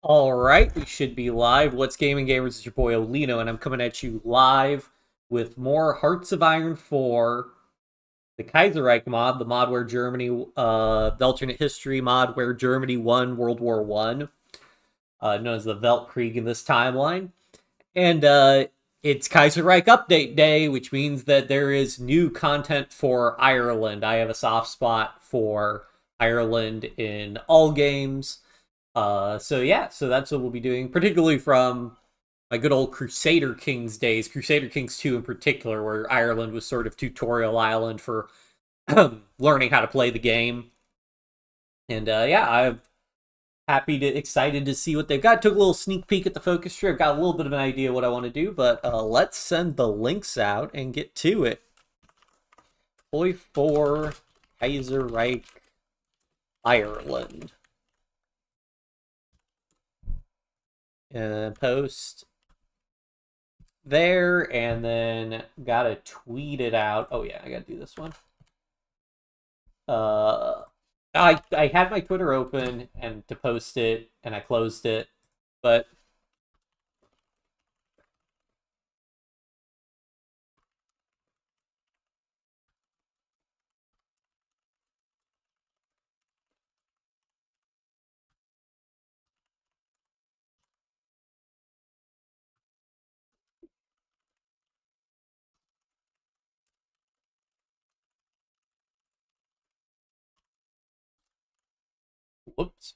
All right, we should be live. What's Gaming Gamers? It's your boy Olino, and I'm coming at you live with more Hearts of Iron 4, the Kaiserreich mod, the mod where Germany, the alternate history mod where Germany won World War One, known as the Weltkrieg in this timeline. And it's Kaiserreich Update Day, which means that there is new content for Ireland. I have a soft spot for Ireland in all games. So that's what we'll be doing, particularly from my good old Crusader Kings days, Crusader Kings 2 in particular, where Ireland was sort of tutorial island for learning how to play the game. And I'm excited to see what they've got. Took a little sneak peek at the focus trip, got a little bit of an idea what I want to do, but let's send the links out and get to it. HOI4, Kaiserreich, Ireland. Post there, and then gotta tweet it out. Oh yeah, I gotta do this one. I had my Twitter open and to post it, and I closed it, but whoops.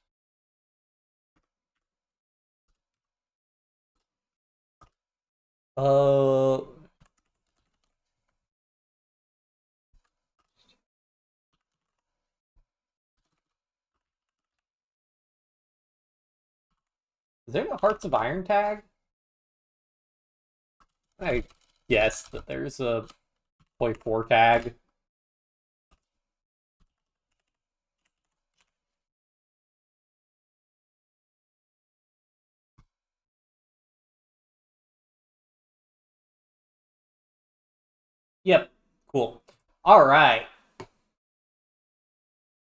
Uh, is there a Hearts of Iron tag? I guess that there's a HOI4 tag. Yep, cool. All right.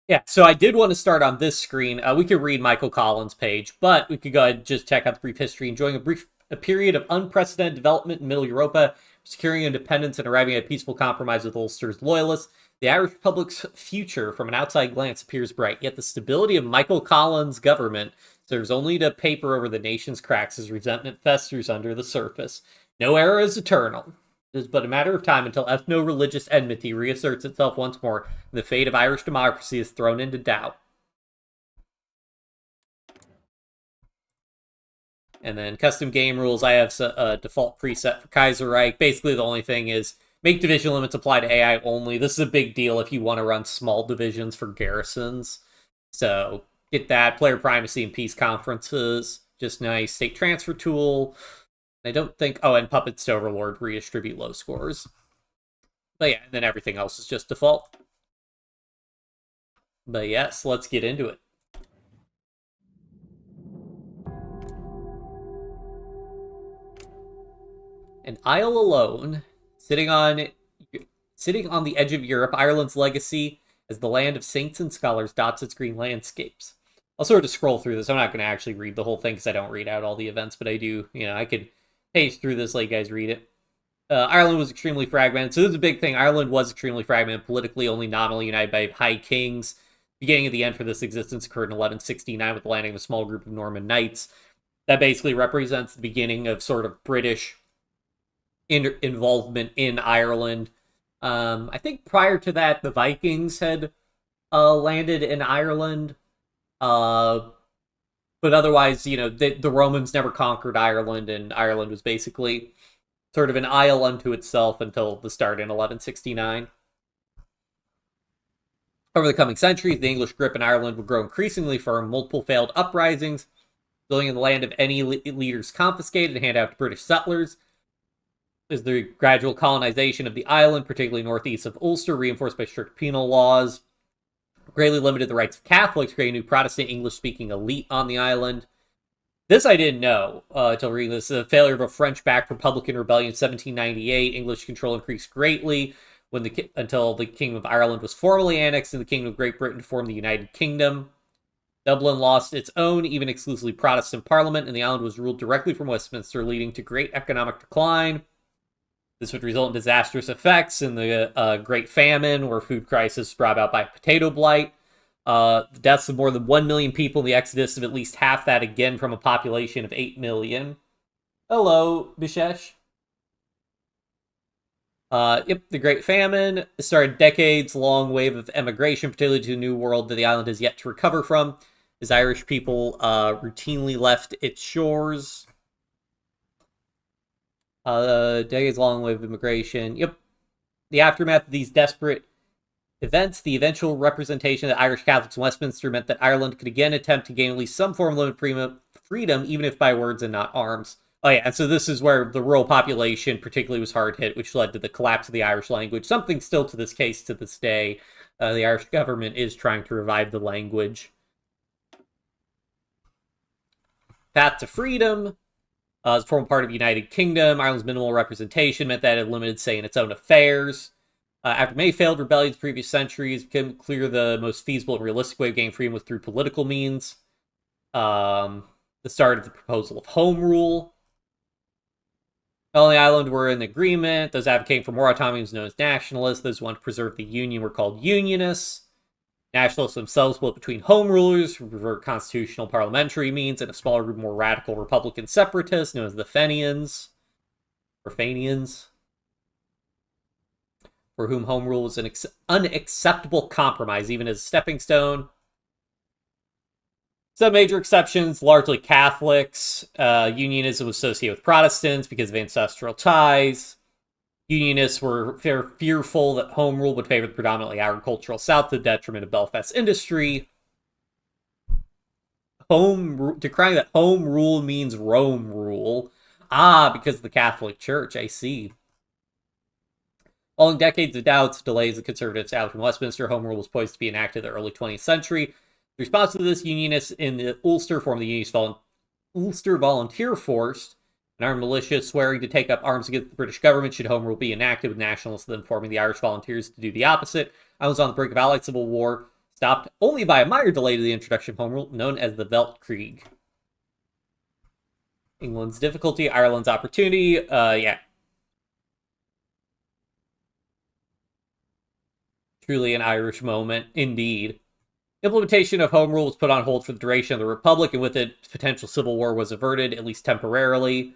Yeah, so I did want to start on this screen. We could read Michael Collins' page, but we could go ahead and just check out the brief history. Enjoying a period of unprecedented development in Middle Europa, securing independence and arriving at a peaceful compromise with Ulster's loyalists. The Irish Republic's future, from an outside glance, appears bright. Yet the stability of Michael Collins' government serves only to paper over the nation's cracks as resentment festers under the surface. No era is eternal. It is but a matter of time until ethno-religious enmity reasserts itself once more, and the fate of Irish democracy is thrown into doubt. And then custom game rules, I have a default preset for Kaiserreich. Basically, the only thing is make division limits apply to AI only. This is a big deal if you want to run small divisions for garrisons. So get that. Player primacy and peace conferences. Just nice. State transfer tool. I don't think... Oh, and Puppets to Overlord redistribute low scores. But yeah, and then everything else is just default. But yes, let's get into it. An isle alone, sitting on the edge of Europe, Ireland's legacy as the land of saints and scholars dots its green landscapes. I'll sort of scroll through this. I'm not going to actually read the whole thing because I don't read out all the events, but I do, I could page through this, let you guys read it. Ireland was extremely fragmented. So this is a big thing. Ireland was extremely fragmented politically, only nominally united by high kings. Beginning of the end for this existence occurred in 1169 with the landing of a small group of Norman knights. That basically represents the beginning of sort of British involvement in Ireland. I think prior to that, the Vikings had landed in Ireland. But otherwise, the Romans never conquered Ireland, and Ireland was basically sort of an isle unto itself until the start in 1169. Over the coming centuries, the English grip in Ireland would grow increasingly firm. Multiple failed uprisings, resulting in the land of any leaders confiscated and handed out to British settlers. There's the gradual colonization of the island, particularly northeast of Ulster, reinforced by strict penal laws. Greatly limited the rights of Catholics, creating a new Protestant English-speaking elite on the island. This I didn't know until reading this. The failure of a French-backed Republican rebellion in 1798. English control increased greatly until the Kingdom of Ireland was formally annexed and the Kingdom of Great Britain to form the United Kingdom. Dublin lost its own, even exclusively Protestant parliament, and the island was ruled directly from Westminster, leading to great economic decline. This would result in disastrous effects in the Great Famine, or food crisis brought about by potato blight. The deaths of more than 1 million people in the exodus of at least half that, again, from a population of 8 million. Hello, Bishesh. The Great Famine started a decades-long wave of emigration, particularly to a new world that the island has yet to recover from, as Irish people routinely left its shores. Decades-long wave of immigration. The aftermath of these desperate events, the eventual representation of the Irish Catholics in Westminster, meant that Ireland could again attempt to gain at least some form of limited freedom, even if by words and not arms. Oh yeah, and so this is where the rural population particularly was hard hit, which led to the collapse of the Irish language. Something still to this day. The Irish government is trying to revive the language. Path to freedom. As a former part of the United Kingdom, Ireland's minimal representation meant that it had limited say in its own affairs. After many failed rebellions in previous centuries, it became clear the most feasible and realistic way of gaining freedom was through political means. The start of the proposal of home rule. All on the island were in agreement. Those advocating for more autonomy was known as nationalists. Those who wanted to preserve the union were called unionists. Nationalists themselves split between home rulers, who preferred constitutional parliamentary means, and a smaller group more radical Republican separatists, known as the Fenians, or Fenians, for whom home rule was an unacceptable compromise, even as a stepping stone. Some major exceptions, largely Catholics. Unionism was associated with Protestants because of ancestral ties. Unionists were fearful that home rule would favor the predominantly agricultural South to the detriment of Belfast's industry. Decrying that home rule means Rome rule. Because of the Catholic Church, I see. Following decades of doubts, delays, the conservative establishment in Westminster, home rule was poised to be enacted in the early 20th century. In response to this, unionists in the Ulster formed the Unionist Ulster Volunteer Force, an armed militia swearing to take up arms against the British government should home rule be enacted, with nationalists then forming the Irish Volunteers to do the opposite. I was on the brink of Allied Civil War, stopped only by a minor delay to the introduction of home rule, known as the Weltkrieg. England's difficulty, Ireland's opportunity. Truly an Irish moment, indeed. Implementation of home rule was put on hold for the duration of the Republic, and with it, potential civil war was averted, at least temporarily.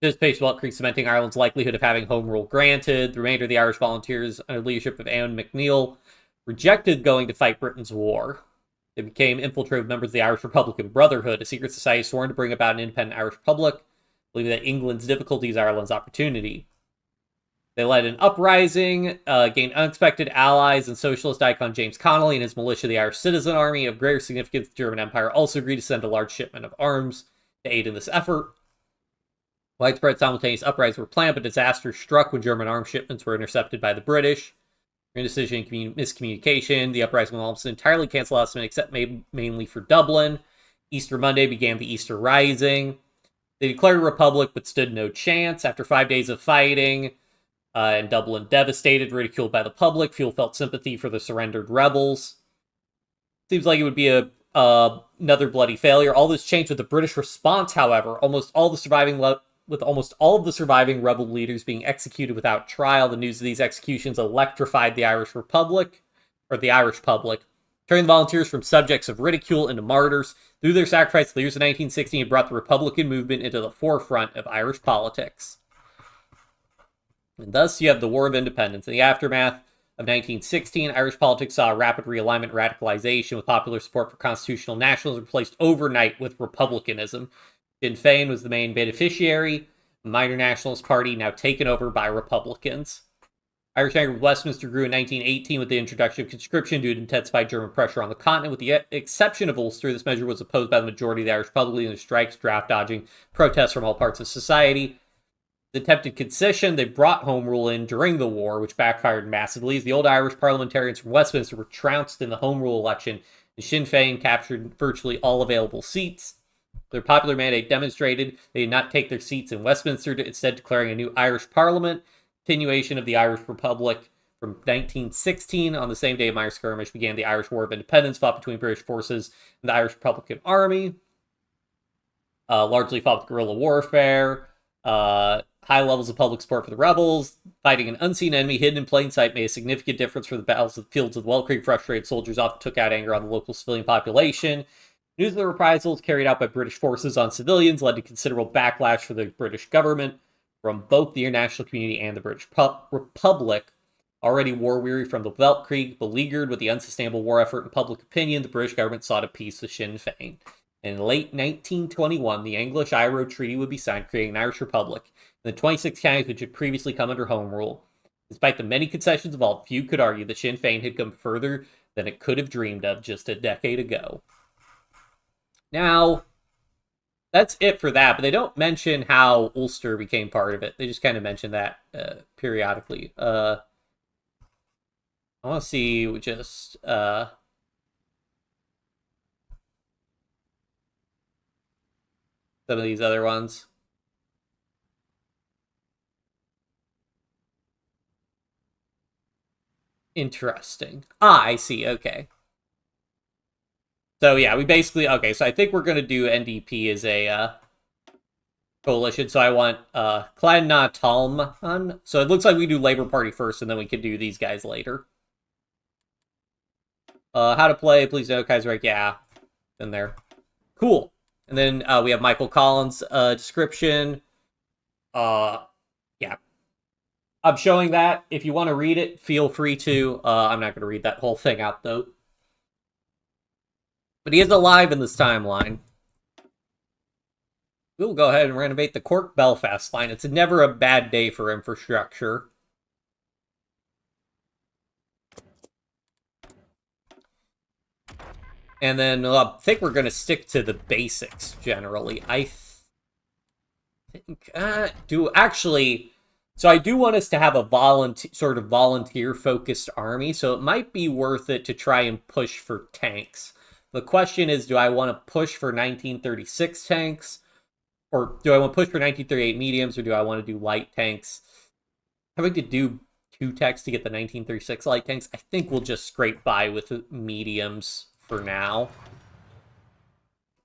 Anticipation of Weltkrieg cementing Ireland's likelihood of having home rule granted. The remainder of the Irish Volunteers, under the leadership of Anne McNeill, rejected going to fight Britain's war. They became infiltrated members of the Irish Republican Brotherhood, a secret society sworn to bring about an independent Irish republic, believing that England's difficulty is Ireland's opportunity. They led an uprising, gained unexpected allies, and socialist icon James Connolly and his militia, the Irish Citizen Army, of greater significance the German Empire, also agreed to send a large shipment of arms to aid in this effort. Widespread simultaneous uprisings were planned, but disaster struck when German arms shipments were intercepted by the British. Indecision and miscommunication, the uprising was almost entirely canceled last minute, except mainly for Dublin. Easter Monday began the Easter Rising. They declared a republic, but stood no chance. After 5 days of fighting, and Dublin devastated, ridiculed by the public, people felt sympathy for the surrendered rebels. Seems like it would be another bloody failure. All this changed with the British response, however. With almost all of the surviving rebel leaders being executed without trial, the news of these executions electrified the Irish public, turning the volunteers from subjects of ridicule into martyrs. Through their sacrifice, the years of 1916 had brought the Republican movement into the forefront of Irish politics. And thus, you have the War of Independence. In the aftermath of 1916, Irish politics saw a rapid realignment and radicalization, with popular support for constitutional nationalism replaced overnight with republicanism. Sinn Féin was the main beneficiary, a minor nationalist party now taken over by Republicans. Irish anger with Westminster grew in 1918 with the introduction of conscription due to intensified German pressure on the continent. With the exception of Ulster, this measure was opposed by the majority of the Irish public, leading to strikes, draft dodging, protests from all parts of society. The attempted concession, they brought home rule in during the war, which backfired massively, as the old Irish parliamentarians from Westminster were trounced in the home rule election, and Sinn Féin captured virtually all available seats. Their popular mandate demonstrated they did not take their seats in Westminster, instead declaring a new Irish parliament, continuation of the Irish Republic From 1916, on the same day of Myers Skirmish, began the Irish War of Independence, fought between British forces and the Irish Republican Army. Largely fought with guerrilla warfare. High levels of public support for the rebels. Fighting an unseen enemy hidden in plain sight made a significant difference for the battlefields of Well Creek. Frustrated soldiers often took out anger on the local civilian population. News of the reprisals carried out by British forces on civilians led to considerable backlash for the British government from both the international community and the British Republic. Already war-weary from the Weltkrieg, beleaguered with the unsustainable war effort and public opinion, the British government sought a peace with Sinn Féin. In late 1921, the English-Iro Treaty would be signed, creating an Irish Republic in the 26 counties which had previously come under Home Rule. Despite the many concessions involved, few could argue that Sinn Féin had come further than it could have dreamed of just a decade ago. Now, that's it for that, but they don't mention how Ulster became part of it. They just kind of mention that periodically. I want to see just some of these other ones. Interesting. I see. Okay. So yeah, we basically so I think we're gonna do NDP as a coalition. So I want Clan na Talman. So it looks like we do Labour Party first, and then we can do these guys later. How to play, please know, Kaiserreich, yeah. In there. Cool. And then we have Michael Collins' description. Yeah. I'm showing that. If you want to read it, feel free to. I'm not going to read that whole thing out, though. But he is alive in this timeline. We'll go ahead and renovate the Cork-Belfast line. It's never a bad day for infrastructure. And then I think we're going to stick to the basics, generally. I think... So I do want us to have a volunteer-focused army, so it might be worth it to try and push for tanks. The question is, do I want to push for 1936 tanks? Or do I want to push for 1938 mediums, or do I want to do light tanks? Having to do 2 techs to get the 1936 light tanks, I think we'll just scrape by with mediums for now.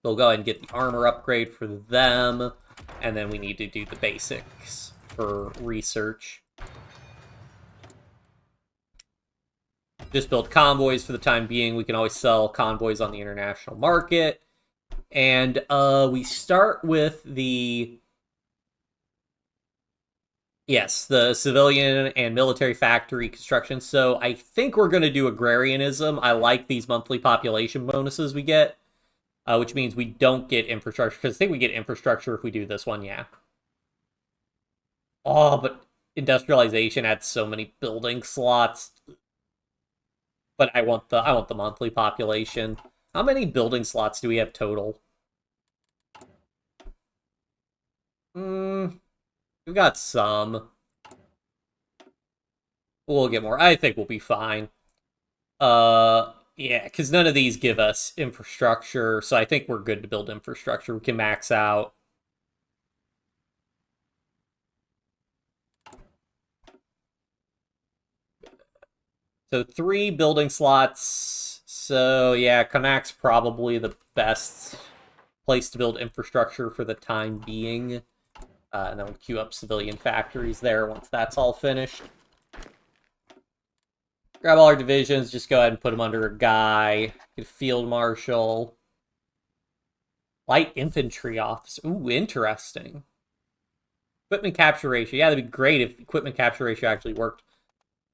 We'll go ahead and get the armor upgrade for them, and then we need to do the basics for research. Just build convoys for the time being. We can always sell convoys on the international market. And we start with the... Yes, the civilian and military factory construction. So I think we're going to do agrarianism. I like these monthly population bonuses we get, which means we don't get infrastructure. Because I think we get infrastructure if we do this one, yeah. Oh, but industrialization adds so many building slots. But I want the monthly population. How many building slots do we have total? We've got some. We'll get more. I think we'll be fine. Yeah, because none of these give us infrastructure, so I think we're good to build infrastructure. We can max out. So 3 building slots. So yeah, Connacht's probably the best place to build infrastructure for the time being. And then we'll queue up civilian factories there once that's all finished. Grab all our divisions, just go ahead and put them under a guy. Get a field marshal. Light infantry officer. Ooh, interesting. Equipment capture ratio. Yeah, that'd be great if equipment capture ratio actually worked.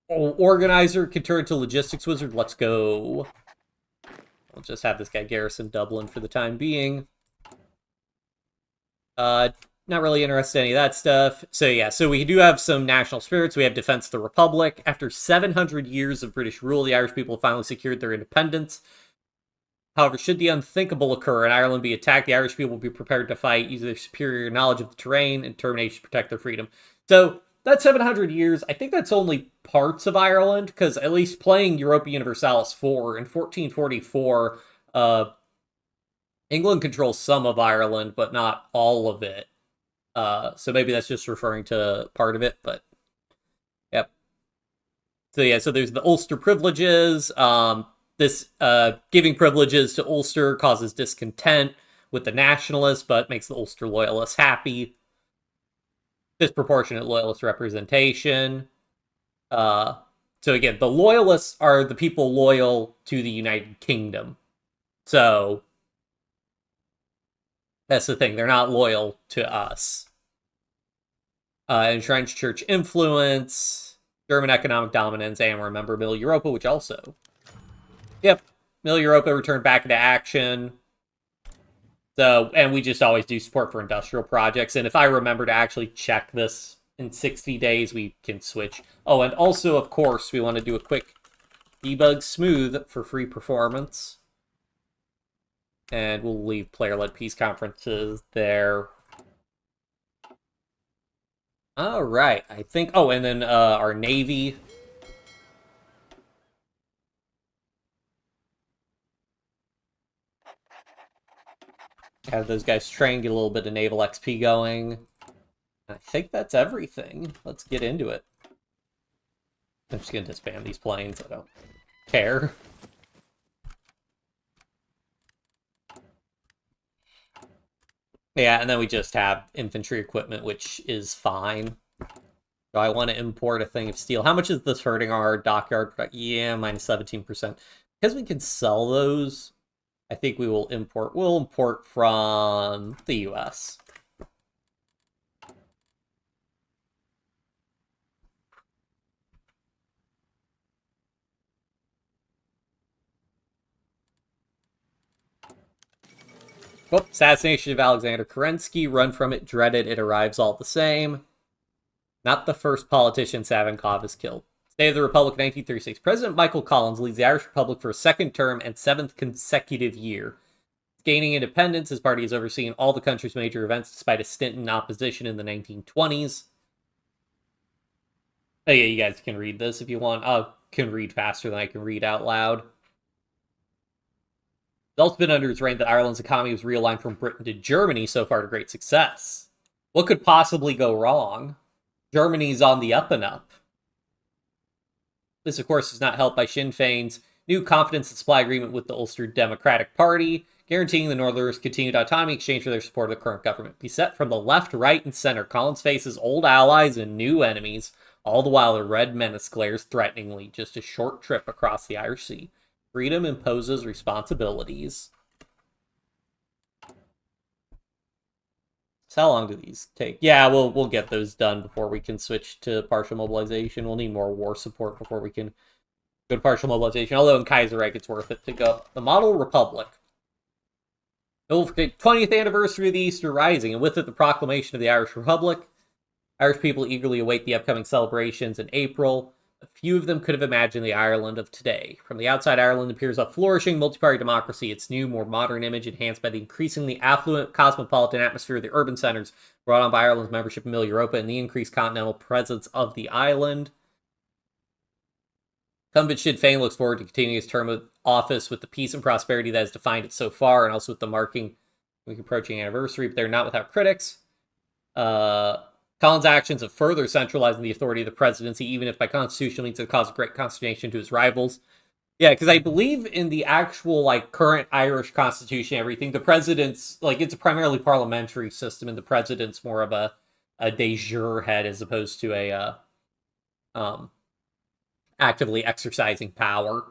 Oh, organizer can turn to logistics wizard. Let's go. We'll just have this guy garrison Dublin for the time being. Not really interested in any of that stuff. So yeah, so we do have some national spirits. We have Defense of the Republic. After 700 years of British rule, the Irish people have finally secured their independence. However, should the unthinkable occur and Ireland be attacked, the Irish people will be prepared to fight using their superior knowledge of the terrain and determination to protect their freedom. So that's 700 years. I think that's only parts of Ireland, because at least playing Europa Universalis 4 in 1444, England controls some of Ireland, but not all of it. So maybe that's just referring to part of it, but yep. So yeah, so there's the Ulster privileges. This giving privileges to Ulster causes discontent with the nationalists, but makes the Ulster loyalists happy. Disproportionate loyalist representation. Uh, so again, the loyalists are the people loyal to the United Kingdom. So that's the thing; they're not loyal to us. Entrenched church influence, German economic dominance, and remember Middle Europa, which also, yep, Middle Europa returned back into action. So, and we just always do support for industrial projects. And if I remember to actually check this in 60 days, we can switch. Oh, and also, of course, we want to do a quick debug smooth for free performance. And we'll leave player-led peace conferences there. All right, I think. Oh, and then our Navy. Have those guys train, get a little bit of naval XP going. I think that's everything. Let's get into it. I'm just going to disband these planes. I don't care. Yeah, and then we just have infantry equipment, which is fine. Do I want to import a thing of steel? How much is this hurting our dockyard? Yeah, minus 17%. Because we can sell those, I think we will import. We'll import from the US. Oh, assassination of Alexander Kerensky. Run from it, dread it. It arrives all the same. Not the first politician Savinkov is killed. State of the Republic, 1936. President Michael Collins leads the Irish Republic for a second term and 7th consecutive year. Gaining independence, his party has overseen all the country's major events despite a stint in opposition in the 1920s. Oh yeah, you guys can read this if you want. I can read faster than I can read out loud. It's also been under his reign that Ireland's economy was realigned from Britain to Germany so far to great success. What could possibly go wrong? Germany's on the up and up. This, of course, is not helped by Sinn Féin's new confidence and supply agreement with the Ulster Democratic Party, guaranteeing the Northerners continued autonomy in exchange for their support of the current government. Beset from the left, right, and center, Collins faces old allies and new enemies, all the while the Red Menace glares threateningly, just a short trip across the Irish Sea. Freedom imposes responsibilities. So how long do these take? Yeah, we'll get those done before we can switch to partial mobilization. We'll need more war support before we can go to partial mobilization. Although in Kaiserreich, it's worth it to go. The Model Republic. It will forget 20th anniversary of the Easter Rising, and with it the proclamation of the Irish Republic. Irish people eagerly await the upcoming celebrations in April. A few of them could have imagined the Ireland of today. From the outside, Ireland appears a flourishing multi-party democracy, its new, more modern image enhanced by the increasingly affluent, cosmopolitan atmosphere of the urban centers brought on by Ireland's membership in Middle Europa and the increased continental presence of the island. Incumbent Sinn Féin looks forward to continuing his term of office with the peace and prosperity that has defined it so far, and also with the marking the approaching anniversary, but they're not without critics. Collins' actions of further centralizing the authority of the presidency, even if by constitutional means it caused great consternation to his rivals. Yeah, because I believe in the actual current Irish constitution, everything the president's it's a primarily parliamentary system, and the president's more of a de jure head as opposed to a actively exercising power,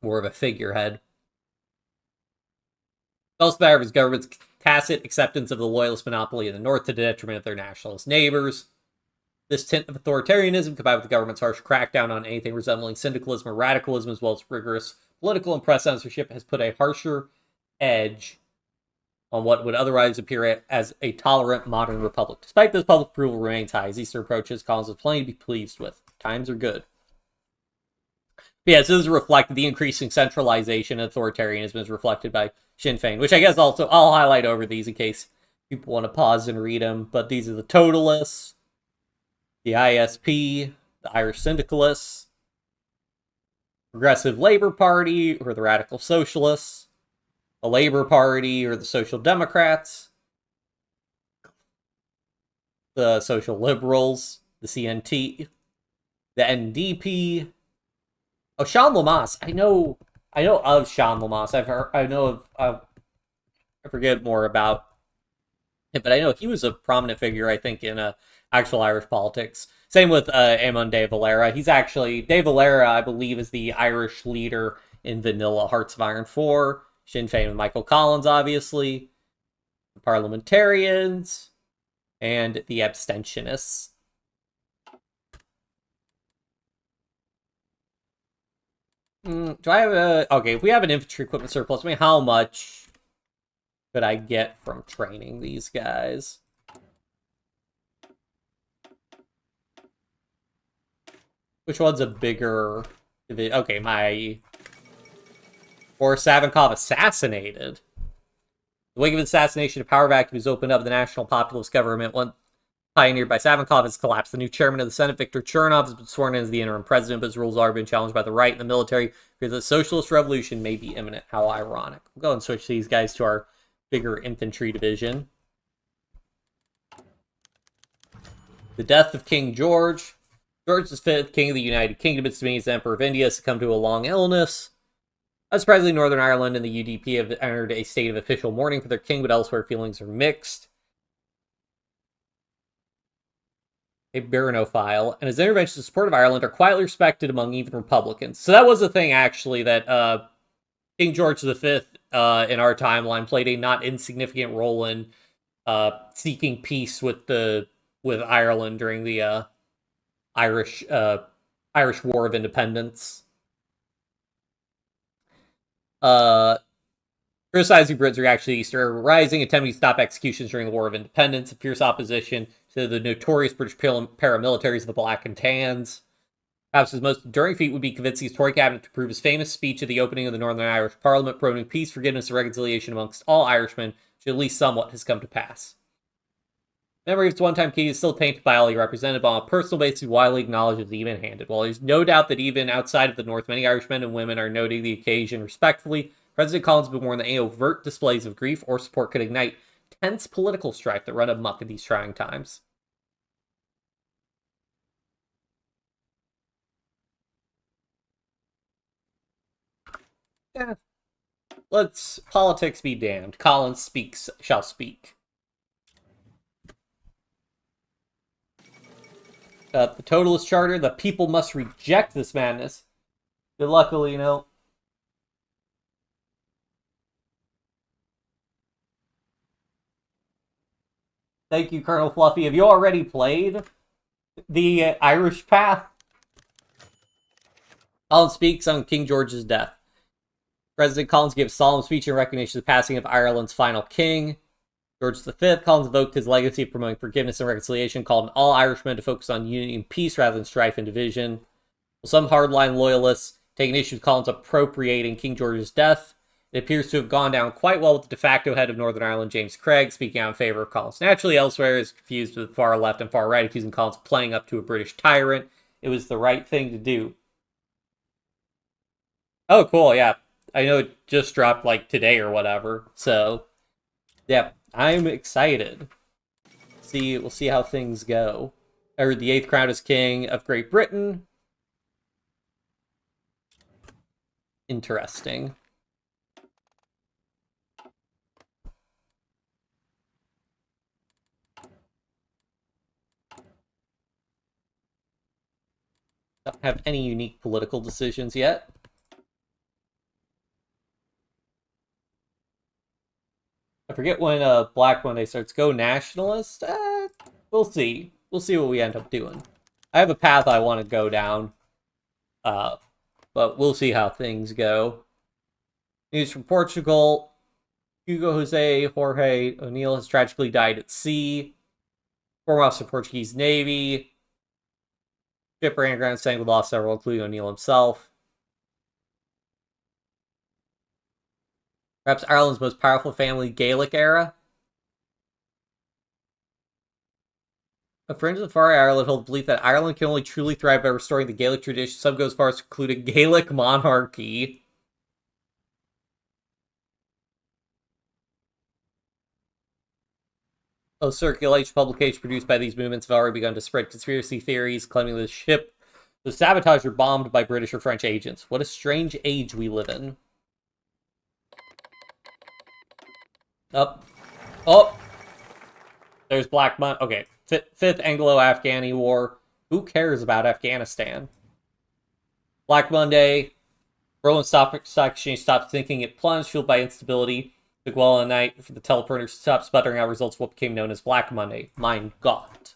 more of a figurehead. Also, matter of his government's tacit acceptance of the loyalist monopoly in the north to the detriment of their nationalist neighbors. This tint of authoritarianism, combined with the government's harsh crackdown on anything resembling syndicalism or radicalism, as well as rigorous political and press censorship, has put a harsher edge on what would otherwise appear as a tolerant modern republic. Despite this, public approval remains high. As Easter approaches, Collins has plenty to be pleased with. Times are good. But yeah, so this is reflected. The increasing centralization and authoritarianism is reflected by Sinn Féin, which I guess also I'll highlight over these in case people want to pause and read them. But these are the Totalists, the ISP, the Irish Syndicalists, Progressive Labour Party, or the Radical Socialists, the Labour Party, or the Social Democrats, the Social Liberals, the CNT, the NDP. Oh, Sean Lamas. I know of Sean Lamas. I know of. I forget more about him, but I know he was a prominent figure. I think in actual Irish politics. Same with Eamon de Valera. He's actually de Valera, I believe, is the Irish leader in Vanilla Hearts of Iron 4. Sinn Féin with Michael Collins, obviously. The Parliamentarians. And the Abstentionists. Do I have a... Okay, if we have an infantry equipment surplus, I mean, how much could I get from training these guys? Which one's a bigger... Okay, my... Or Savinkov assassinated. The wake of assassination, a power vacuum has opened up. The National Populist Government, one pioneered by Savinkov, has collapsed. The new chairman of the Senate, Viktor Chernov, has been sworn in as the interim president, but his rules are being challenged by the right and the military because the socialist revolution may be imminent. How ironic. We'll go and switch these guys to our bigger infantry division. The death of King George. George V, King of the United Kingdom, its dominions, Emperor of India, succumbed to a long illness. Unsurprisingly, Northern Ireland and the UDP have entered a state of official mourning for their king, but elsewhere feelings are mixed. A Baranophile, and his interventions in support of Ireland are quietly respected among even Republicans. So that was the thing, actually, that King George V in our timeline played a not insignificant role in seeking peace with Ireland during the Irish War of Independence. Criticizing Britain's reaction to the Easter Rising, attempting to stop executions during the War of Independence, a fierce opposition to the notorious British paramilitaries, the Black and Tans. Perhaps his most enduring feat would be convincing his Tory cabinet to approve his famous speech at the opening of the Northern Irish Parliament, promoting peace, forgiveness, and reconciliation amongst all Irishmen, which at least somewhat has come to pass. Memory of its one-time king is still tainted by all he represented, but on a personal basis, he widely acknowledged as even-handed. While there's no doubt that even outside of the North, many Irishmen and women are noting the occasion respectfully, President Collins has been warned that any overt displays of grief or support could ignite tense political strife that run amok in these trying times. Yeah. Let's politics be damned. Collins shall speak. The Totalist Charter, the people must reject this madness. Good luck, Olino. Thank you, Colonel Fluffy. Have you already played the Irish Path? Collins speaks on King George's death. President Collins gives solemn speech in recognition of the passing of Ireland's final king, George V. Collins evoked his legacy of promoting forgiveness and reconciliation, called on all Irishmen to focus on unity and peace rather than strife and division. While some hardline loyalists taking issue with Collins appropriating King George's death, it appears to have gone down quite well with the de facto head of Northern Ireland, James Craig, speaking out in favor of Collins. Naturally, elsewhere is confused with the far left and far right, accusing Collins of playing up to a British tyrant. It was the right thing to do. Oh, cool, yeah. I know it just dropped, like, today or whatever. So, yeah, I'm excited. We'll see how things go. Or the 8th crown is King of Great Britain. Interesting. Don't have any unique political decisions yet. I forget when Black Monday starts. Go nationalist? We'll see. We'll see what we end up doing. I have a path I want to go down. But we'll see how things go. News from Portugal. Hugo Jose Jorge O'Neill has tragically died at sea. Former officer of the Portuguese Navy. Ship ran aground, sank with lost several, including O'Neill himself. Perhaps Ireland's most powerful family, Gaelic era. A friend of the Far Ireland hold the belief that Ireland can only truly thrive by restoring the Gaelic tradition. Some go as far as to include a Gaelic monarchy. A circulation publication produced by these movements have already begun to spread conspiracy theories, claiming the ship was sabotaged or bombed by British or French agents. What a strange age we live in. Up. Oh! There's Black Monday. Okay. Fifth Anglo-Afghani War. Who cares about Afghanistan? Black Monday. Berlin Stock Exchange stopped thinking it plunged, fueled by instability. Took well a night for the teleprompter to stop sputtering out results of what became known as Black Monday. Mein Gott.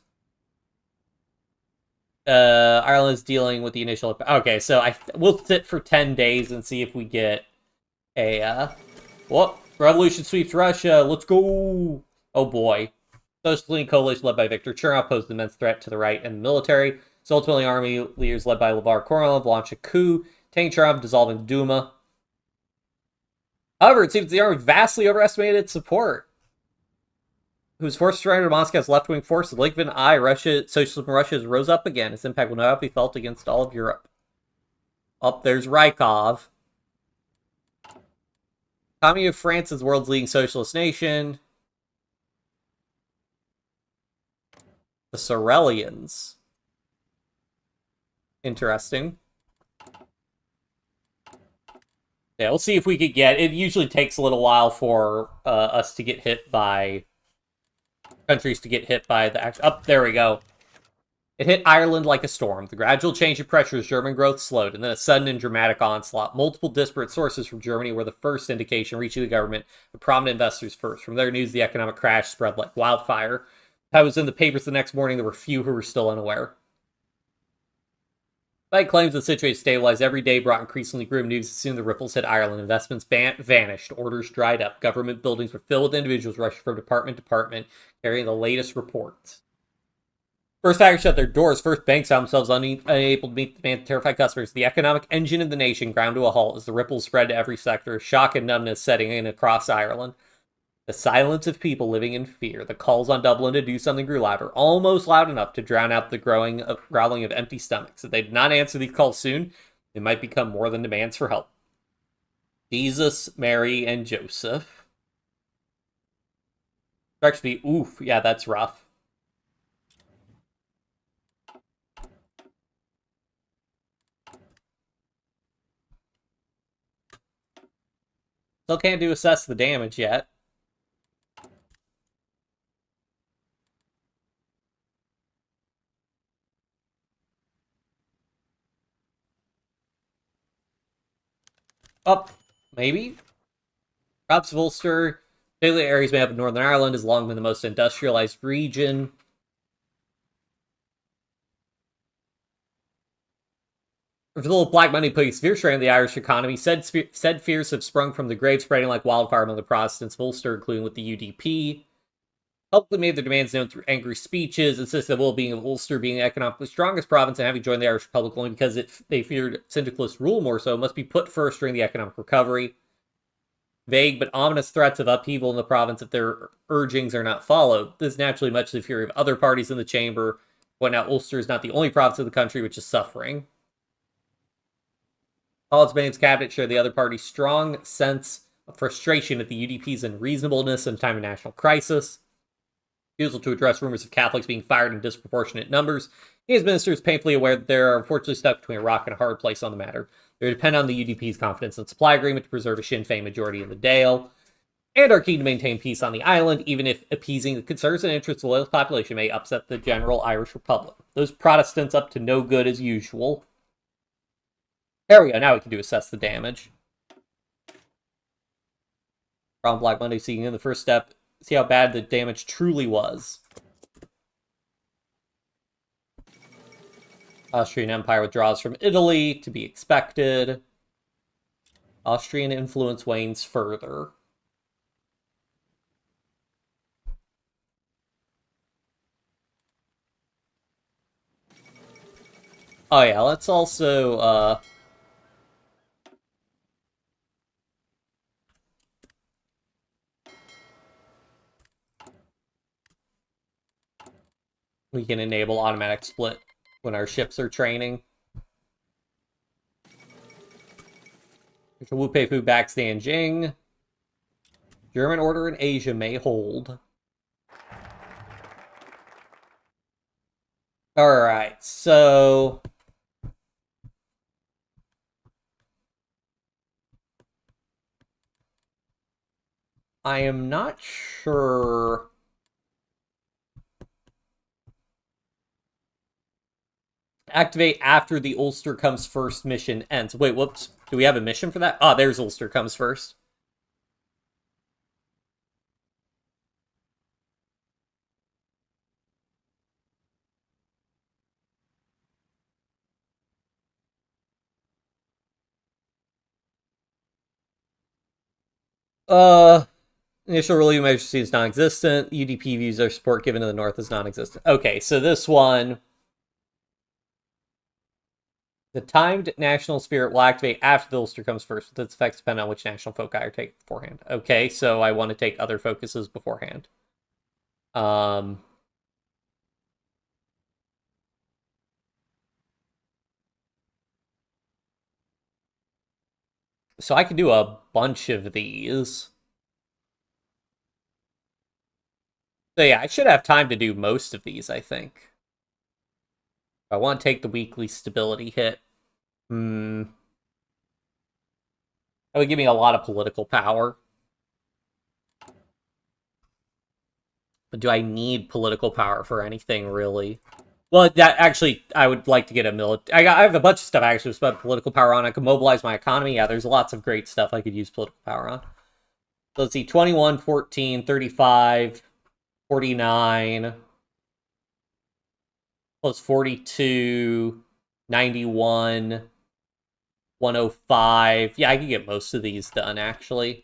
Ireland is dealing with the initial... Okay, so we'll sit for 10 days and see if we get a... Whoop! Revolution sweeps Russia. Let's go! Oh boy. Socialist coalition led by Viktor Chernov posed an immense threat to the right and the military. So ultimately, army leaders led by Levar Kornilov launched a coup, taking Chernov, dissolving the Duma. However, it seems the army vastly overestimated its support. Whose forces surrounded Moscow's left-wing forces, the link of an eye, socialism in Russia has rose up again. Its impact will now be felt against all of Europe. Up there's Rykov. Economy of France is the world's leading socialist nation. The Sorelians. Interesting. Yeah, we'll see if we could get... It usually takes a little while for us to get hit by... countries to get hit by the... Oh, there we go. It hit Ireland like a storm. The gradual change of pressure as German growth slowed, and then a sudden and dramatic onslaught. Multiple disparate sources from Germany were the first indication reaching the government, the prominent investors first. From their news, the economic crash spread like wildfire. I was in the papers the next morning. There were few who were still unaware. Despite claims the situation stabilized, every day brought increasingly grim news. As soon as the ripples hit Ireland, investments vanished, orders dried up, government buildings were filled with individuals rushing from department to department, carrying the latest reports. First factories shut their doors. First banks found themselves unable to meet the demand of terrified customers. The economic engine of the nation ground to a halt as the ripples spread to every sector, shock and numbness setting in across Ireland. The silence of people living in fear. The calls on Dublin to do something grew louder, almost loud enough to drown out the growling of empty stomachs. If they did not answer these calls soon, they might become more than demands for help. Jesus, Mary, and Joseph. Actually, oof, yeah, that's rough. Still can't assess the damage yet. Up, maybe? Perhaps Ulster, particularly areas made up of Northern Ireland, has long been the most industrialized region. For the little Black Monday putting severe strain on the Irish economy, said fears have sprung from the grave, spreading like wildfire among the Protestants of Ulster, including with the UDP. Publicly made their demands known through angry speeches, insisted the well-being of Ulster being the economically strongest province and having joined the Irish Republic only because they feared syndicalist rule more so, must be put first during the economic recovery. Vague but ominous threats of upheaval in the province if their urgings are not followed. This is naturally much to the fury of other parties in the chamber. Point out Ulster is not the only province of the country which is suffering. All its names cabinet share the other party's strong sense of frustration at the UDP's unreasonableness in a time of national crisis. Refusal to address rumors of Catholics being fired in disproportionate numbers. His minister is painfully aware that they are unfortunately stuck between a rock and a hard place on the matter. They depend on the UDP's confidence and supply agreement to preserve a Sinn Féin majority in the Dáil, and are keen to maintain peace on the island, even if appeasing the concerns and interests of the loyal population may upset the general Irish Republic. Those Protestants up to no good as usual. There we go, now we can assess the damage. From Black Monday, seeing in the first step, see how bad the damage truly was. Austrian Empire withdraws from Italy, to be expected. Austrian influence wanes further. Oh yeah, let's also, we can enable automatic split when our ships are training. Wu Pei Fu backs Nanjing. German order in Asia may hold. Alright, so I am not sure. Activate after the Ulster Comes First mission ends. Wait, whoops. Do we have a mission for that? Ah, there's Ulster Comes First. Uh, Initial relief measure is non-existent. UDP views their support given to the North as non-existent. Okay, so this one, the timed national spirit will activate after the Ulster Comes First, with its effects depend on which national foci are taken beforehand. Okay, so I want to take other focuses beforehand. Um, so I can do a bunch of these. So yeah, I should have time to do most of these, I think. I want to take the weekly stability hit. That would give me a lot of political power. But do I need political power for anything, really? Well, that actually, I would like to get a military. I have a bunch of stuff I actually spent political power on. I could mobilize my economy. Yeah, there's lots of great stuff I could use political power on. So let's see, 21, 14, 35, 49, plus 42, 91, 105. Yeah, I could get most of these done, actually.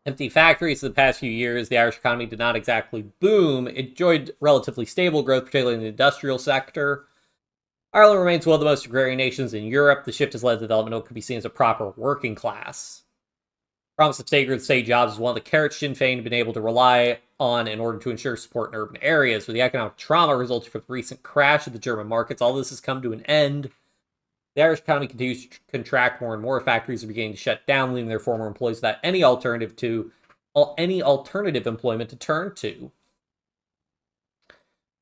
Empty factories in the past few years, the Irish economy did not exactly boom. It enjoyed relatively stable growth, particularly in the industrial sector. Ireland remains one of the most agrarian nations in Europe. The shift has led to development of what could be seen as a proper working class. Promise of state jobs is one of the carrots Sinn Féin have been able to rely on in order to ensure support in urban areas. With the economic trauma resulting from the recent crash of the German markets, all this has come to an end. The Irish economy continues to contract. More and more factories are beginning to shut down, leaving their former employees without any alternative employment to turn to.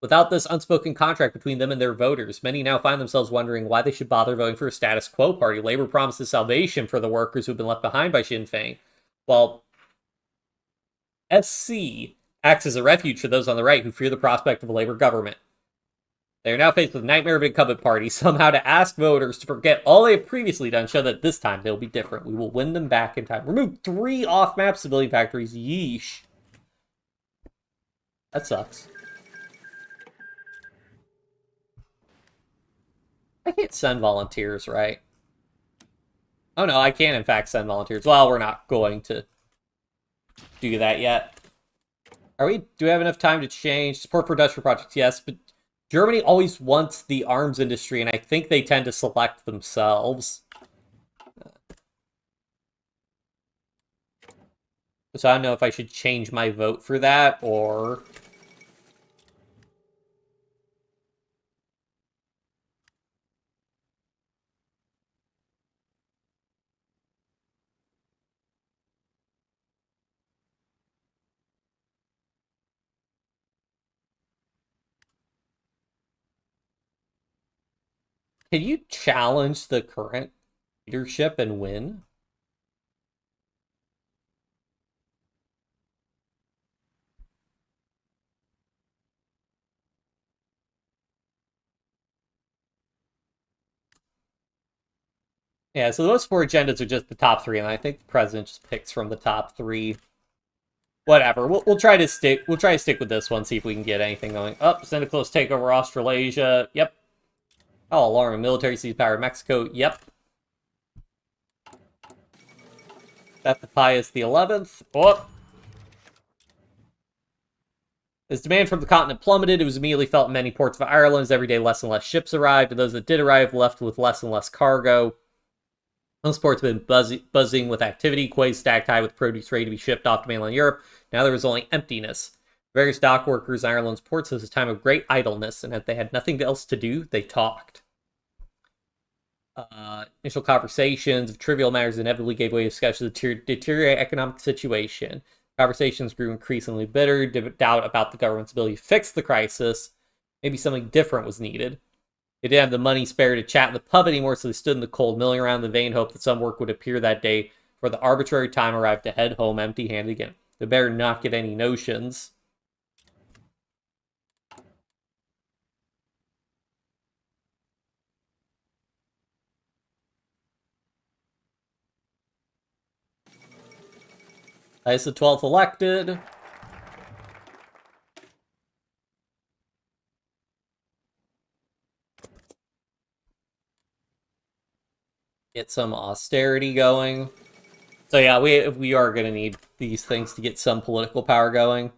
Without this unspoken contract between them and their voters, many now find themselves wondering why they should bother voting for a status quo party. Labour promises salvation for the workers who have been left behind by Sinn Féin, while SC acts as a refuge for those on the right who fear the prospect of a Labour government. They are now faced with the nightmare of an incumbent party, somehow to ask voters to forget all they have previously done, show that this time they'll be different. We will win them back in time. Remove 3 off-map civilian factories. Yeesh. That sucks. I can't send volunteers, right? Oh no, I can in fact send volunteers. Well, we're not going to do that yet. Do we have enough time to change? Support for industrial projects, yes, but Germany always wants the arms industry, and I think they tend to select themselves. So I don't know if I should change my vote for that, or... Can you challenge the current leadership and win? Yeah, so those 4 agendas are just the top 3, and I think the president just picks from the top 3. Whatever. We'll try to stick with this one, see if we can get anything going. Oh, send a close takeover Australasia. Yep. Oh, alarming military seized power in Mexico. Yep. Beth the Pius the 11th. Oh. As demand from the continent plummeted, it was immediately felt in many ports of Ireland as every day less and less ships arrived, and those that did arrive left with less and less cargo. Most ports have been buzzing with activity, quays stacked high with produce ready to be shipped off to mainland Europe. Now there was only emptiness. Various dock workers in Ireland's ports was a time of great idleness, and as they had nothing else to do, they talked. Initial conversations of trivial matters inevitably gave way to discussions of the deteriorating economic situation. Conversations grew increasingly bitter, doubt about the government's ability to fix the crisis. Maybe something different was needed. They didn't have the money spare to chat in the pub anymore, so they stood in the cold, milling around in the vain hope that some work would appear that day before the arbitrary time arrived to head home empty-handed again. They better not get any notions. As the 12th elected. Get some austerity going. So yeah, we are going to need these things to get some political power going.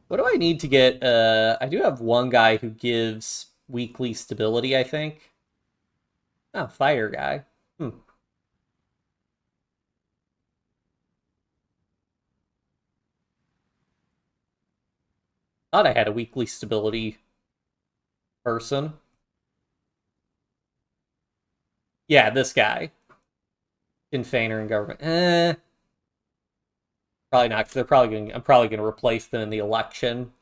What do I need to get? I do have one guy who gives weekly stability, I think. Oh, fire guy. Thought I had a weekly stability person. Yeah, this guy. Infainer in government. Probably not, because I'm probably going to replace them in the election.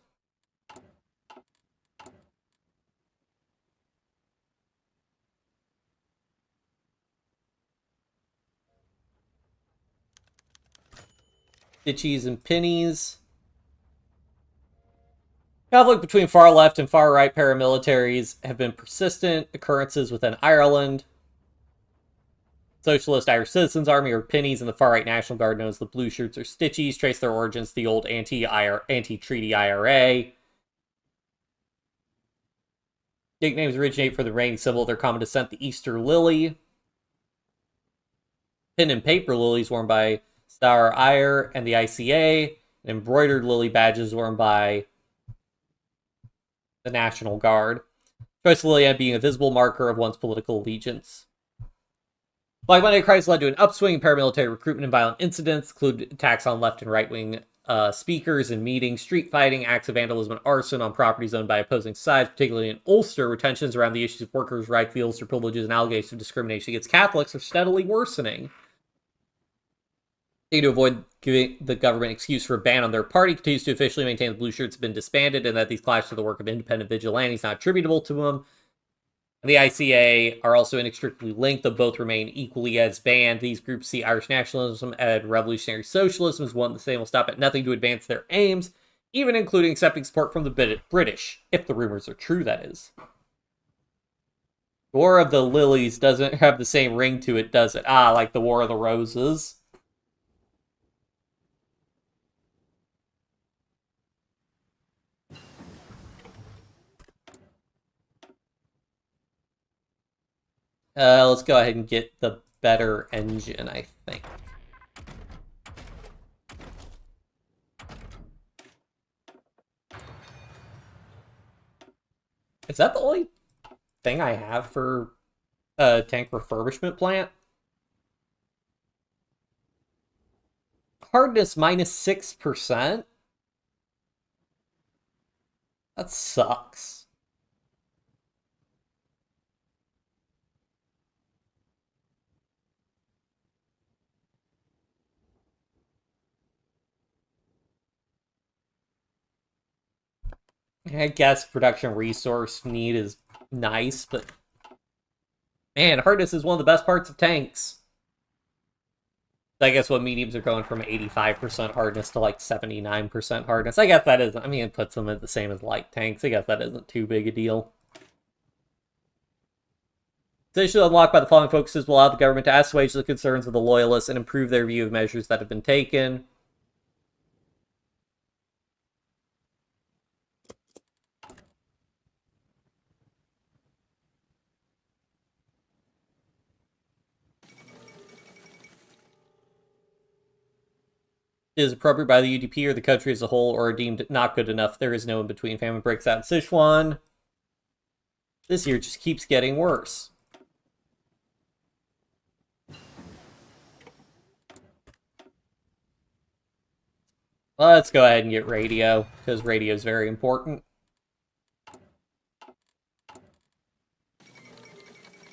Ditchies and pennies. Conflict between far left and far right paramilitaries have been persistent occurrences within Ireland. Socialist Irish Citizens Army, or Pennies, and the far right National Guard, known as the Blue Shirts or Stitchies, trace their origins to the old anti-treaty IRA. Nicknames originate from the reigning symbol of their common descent, the Easter Lily. Pen and paper lilies worn by Star Ire and the ICA, and embroidered lily badges worn by the National Guard. Choice of lily being a visible marker of one's political allegiance. Black Monday crisis led to an upswing in paramilitary recruitment and violent incidents, include attacks on left and right-wing speakers and meetings, street fighting, acts of vandalism and arson on properties owned by opposing sides, particularly in Ulster, where tensions around the issues of workers' rights, the Ulster privileges, and allegations of discrimination against Catholics are steadily worsening. To avoid giving the government excuse for a ban on their party, continues to officially maintain the Blue Shirts have been disbanded and that these clashes are the work of independent vigilantes not attributable to them. And the ICA are also inextricably linked, though both remain equally as banned. These groups see Irish nationalism and revolutionary socialism as one the same will stop at nothing to advance their aims, even including accepting support from the British, if the rumors are true, that is. War of the Lilies doesn't have the same ring to it, does it? Ah, like the War of the Roses. Let's go ahead and get the better engine, I think. Is that the only thing I have for a tank refurbishment plant? Hardness minus 6%? That sucks. I guess production resource need is nice, but man, hardness is one of the best parts of tanks. I guess what mediums are going from 85% hardness to like 79% hardness. I guess that isn't, I mean, it puts them at the same as light tanks. I guess that isn't too big a deal. Decisions unlocked by the following focuses will allow the government to assuage the concerns of the loyalists and improve their view of measures that have been taken. Is appropriate by the UDP or the country as a whole, or deemed not good enough. There is no in between. Famine breaks out in Sichuan. This year just keeps getting worse. Let's go ahead and get radio, because radio is very important.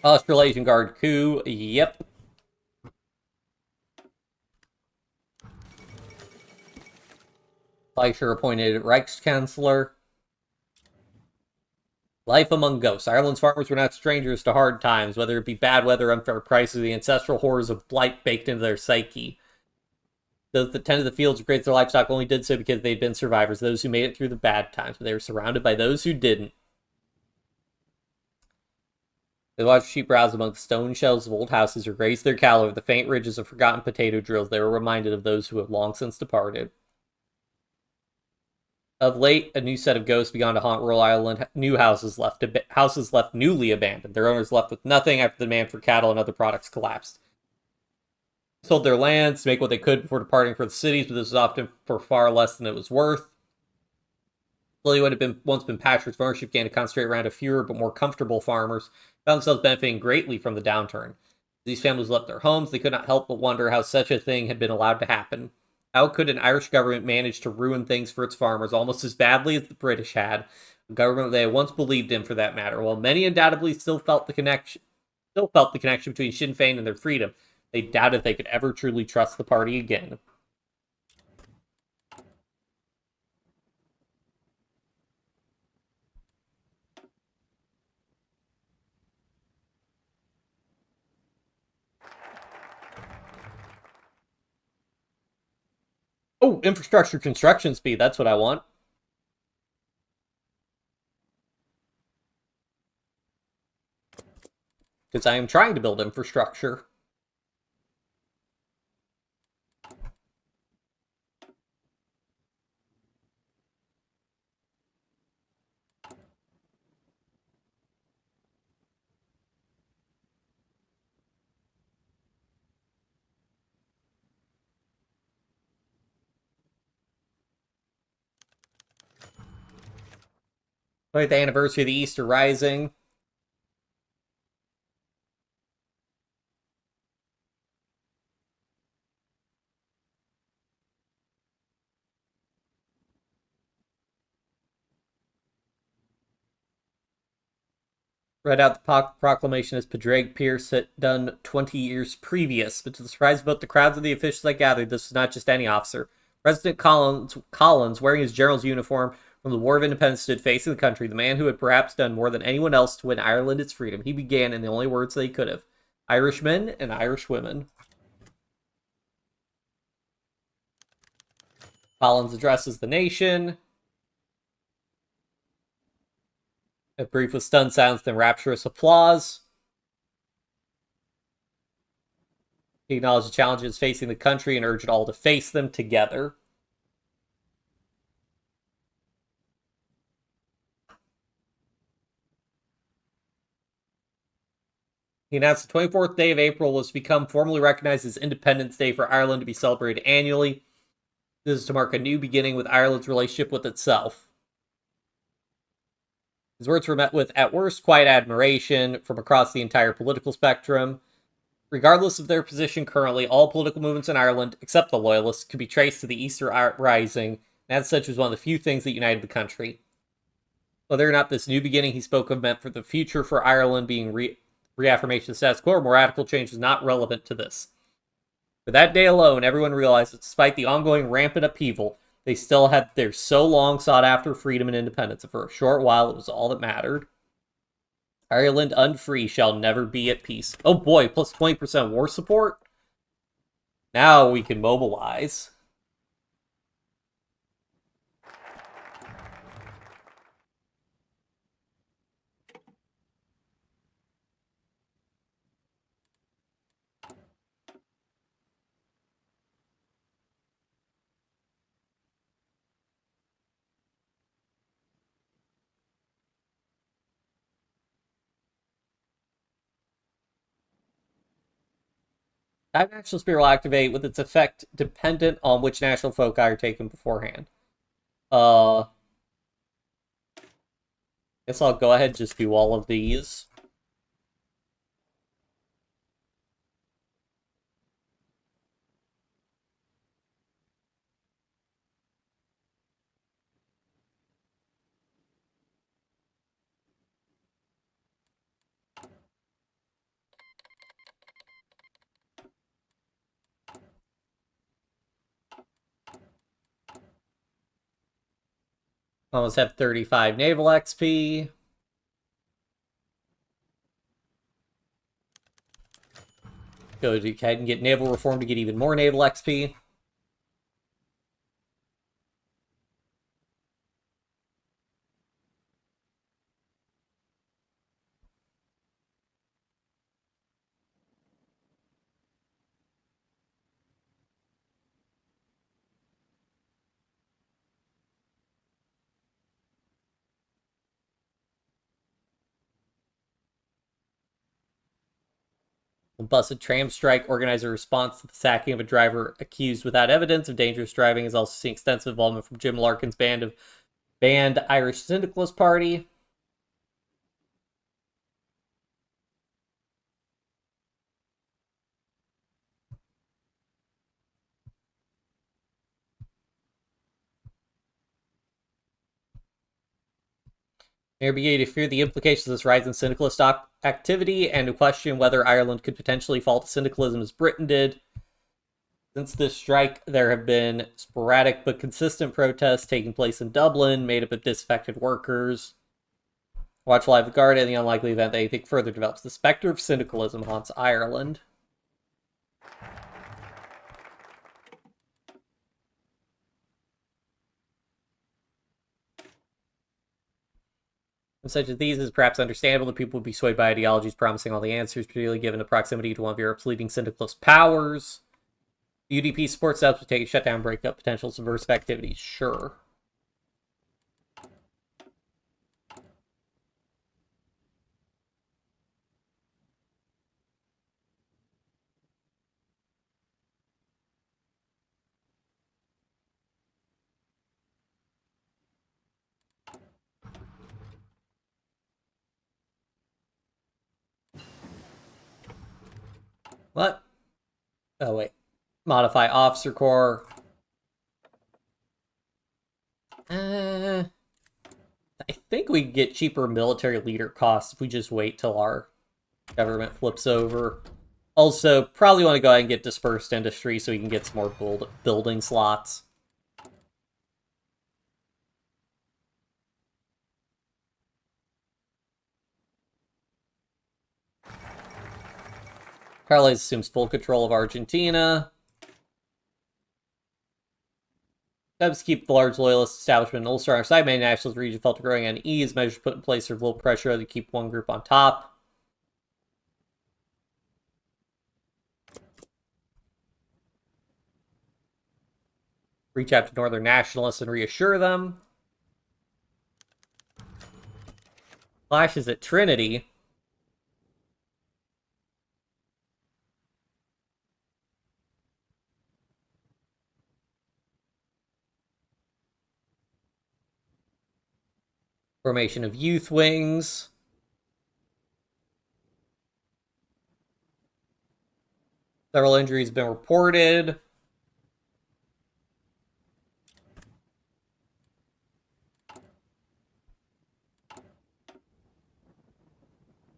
Australasian Guard coup. Yep. Fleischer appointed Reichschancellor. Life among ghosts. Ireland's farmers were not strangers to hard times, whether it be bad weather, unfair prices, or the ancestral horrors of blight baked into their psyche. Those that tended the fields or grazed their livestock only did so because they'd been survivors, those who made it through the bad times, but they were surrounded by those who didn't. They watched sheep browse among the stone shells of old houses or graze their cattle over the faint ridges of forgotten potato drills. They were reminded of those who have long since departed. Of late, a new set of ghosts began to haunt rural Ireland. New houses left newly abandoned. Their owners left with nothing after the demand for cattle and other products collapsed. Sold their lands to make what they could before departing for the cities, but this was often for far less than it was worth. Slowly, what had once been patchwork of ownership began to concentrate around a fewer but more comfortable farmers, found themselves benefiting greatly from the downturn. These families left their homes. They could not help but wonder how such a thing had been allowed to happen. How could an Irish government manage to ruin things for its farmers almost as badly as the British had? A government they had once believed in, for that matter. While many undoubtedly still felt the connection between Sinn Féin and their freedom, they doubted they could ever truly trust the party again. Oh, infrastructure construction speed. That's what I want. Because I am trying to build infrastructure. Like the anniversary of the Easter Rising. Read out the proclamation as Padraig Pearse had done 20 years previous, but to the surprise of both the crowds and the officials that gathered, this was not just any officer. President Collins, wearing his general's uniform from the War of Independence, stood facing the country, the man who had perhaps done more than anyone else to win Ireland its freedom. He began in the only words that he could have: Irishmen and Irish women. Collins addresses the nation. A brief with stunned silence, then rapturous applause. He acknowledged the challenges facing the country and urged all to face them together. He announced the 24th day of April was to become formally recognized as Independence Day for Ireland to be celebrated annually. This is to mark a new beginning with Ireland's relationship with itself. His words were met with, at worst, quiet admiration from across the entire political spectrum. Regardless of their position currently, all political movements in Ireland, except the Loyalists, could be traced to the Easter Rising, and as such was one of the few things that united the country. Whether or not this new beginning he spoke of meant for the future for Ireland being reaffirmation of the status quo or more radical change was not relevant to this. For that day alone, everyone realized that despite the ongoing rampant upheaval, they still had their so long sought after freedom and independence, and for a short while it was all that mattered. Ireland unfree shall never be at peace. Oh boy, plus 20% war support? Now we can mobilize. Time National Spirit will activate with its effect dependent on which national foci are taken beforehand. Uh, guess I'll go ahead and just do all of these. Almost have 35 naval XP. Go ahead and get naval reform to get even more naval XP. Busted tram strike organized a response to the sacking of a driver accused without evidence of dangerous driving. Is also seeing extensive involvement from Jim Larkin's banned Irish Syndicalist Party. Mayor began to fear the implications of this rise in syndicalist activity and to question whether Ireland could potentially fall to syndicalism as Britain did. Since this strike, there have been sporadic but consistent protests taking place in Dublin, made up of disaffected workers. Watch live the Guard in the unlikely event that anything further develops. The specter of syndicalism haunts Ireland. Such as these, is perhaps understandable that people would be swayed by ideologies promising all the answers, particularly given the proximity to one of Europe's leading syndicalist powers. UDP supports steps to take a shutdown, breakup, potential subversive activities. Sure. What? Oh, wait. Modify Officer Corps. I think we get cheaper military leader costs if we just wait till our government flips over. Also, probably want to go ahead and get dispersed industry so we can get some more building slots. Carles assumes full control of Argentina. Steps to keep the large loyalist establishment in Ulster on our side. Many nationalist region felt a growing unease. Measures put in place serve little pressure to keep one group on top. Reach out to Northern nationalists and reassure them. Clashes at Trinity. Formation of youth wings. Several injuries have been reported.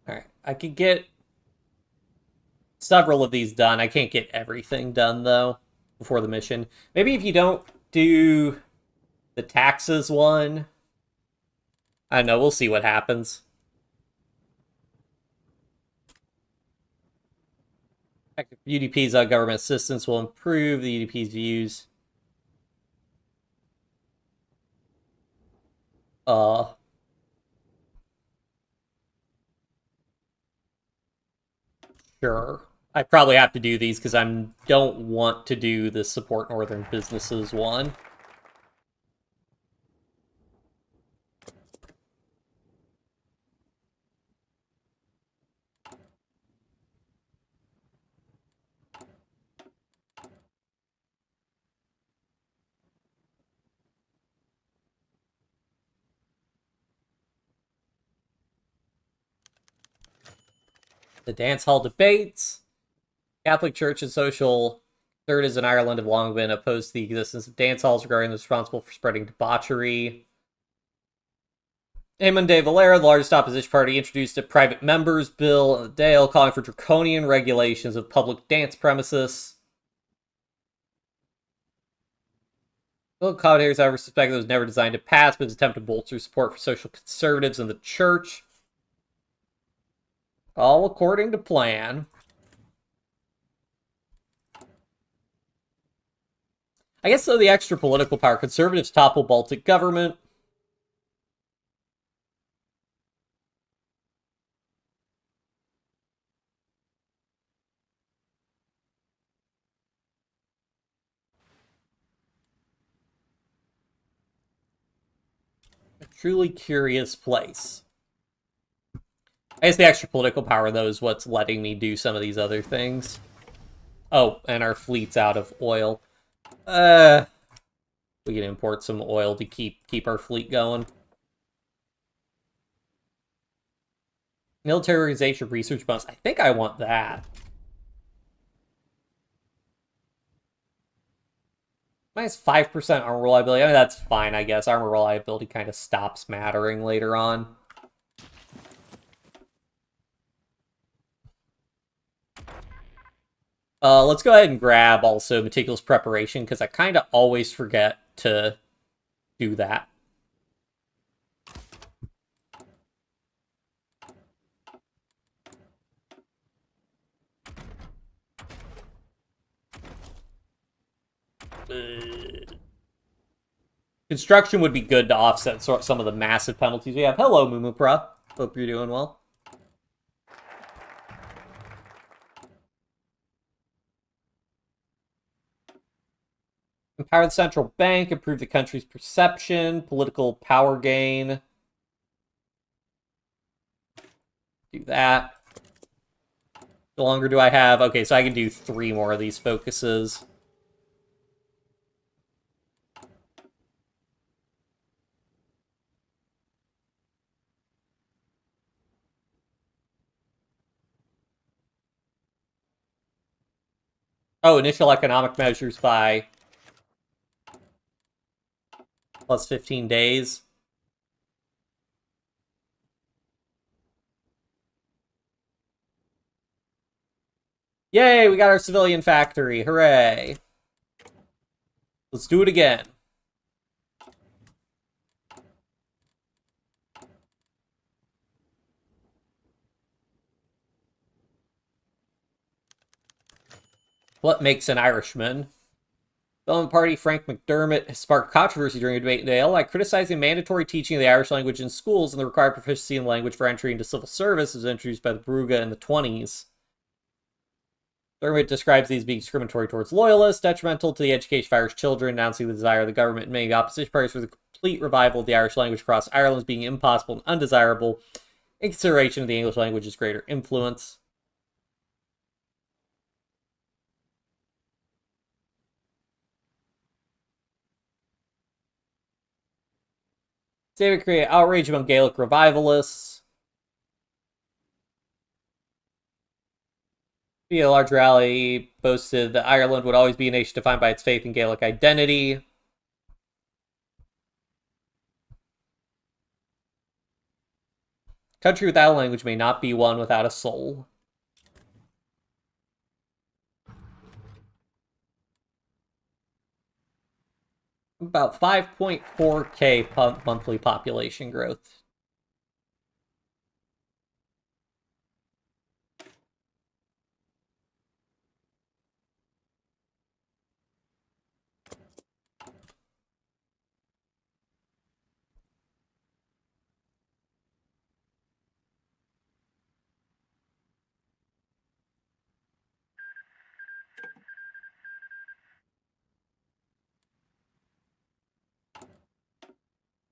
Alright, I could get several of these done. I can't get everything done, though, before the mission. Maybe if you don't do the taxes one, I don't know, we'll see what happens. UDP's government assistance will improve the UDP's views. Sure. I probably have to do these because I don't want to do the support northern businesses one. The dance hall debates. Catholic Church and social conservatives in Ireland have long been opposed to the existence of dance halls, regarding those responsible for spreading debauchery. Eamon de Valera, the largest opposition party, introduced a private members bill in the Dáil calling for draconian regulations of public dance premises. Political commentators, however, suspect it was never designed to pass, but its attempt to bolster support for social conservatives in the church. All according to plan. I guess, though, the extra political power. Conservatives topple Baltic government. A truly curious place. I guess the extra political power, though, is what's letting me do some of these other things. Oh, and our fleet's out of oil. We can import some oil to keep our fleet going. Militarization research bonus. I think I want that. Minus 5% armor reliability. I mean, that's fine, I guess. Armor reliability kind of stops mattering later on. Let's go ahead and grab also meticulous preparation, because I kind of always forget to do that. Construction would be good to offset some of the massive penalties we have. Hello, Mumupra. Hope you're doing well. Empower the central bank, improve the country's perception, political power gain. Do that. The longer do I have? Okay, so I can do 3 more of these focuses. Oh, initial economic measures by plus 15 days. Yay, we got our civilian factory. Hooray. Let's do it again. What makes an Irishman? Development Party Frank McDermott has sparked controversy during a debate in Dale by criticizing mandatory teaching of the Irish language in schools and the required proficiency in language for entry into civil service as introduced by the Brugha in the 20s. McDermott describes these being discriminatory towards loyalists, detrimental to the education of Irish children, announcing the desire of the government and many opposition parties for the complete revival of the Irish language across Ireland as being impossible and undesirable, in consideration of the English language's greater influence. David created outrage among Gaelic revivalists. Via a large rally boasted that Ireland would always be a nation defined by its faith and Gaelic identity. Country without a language may not be one without a soul. About 5.4k monthly population growth.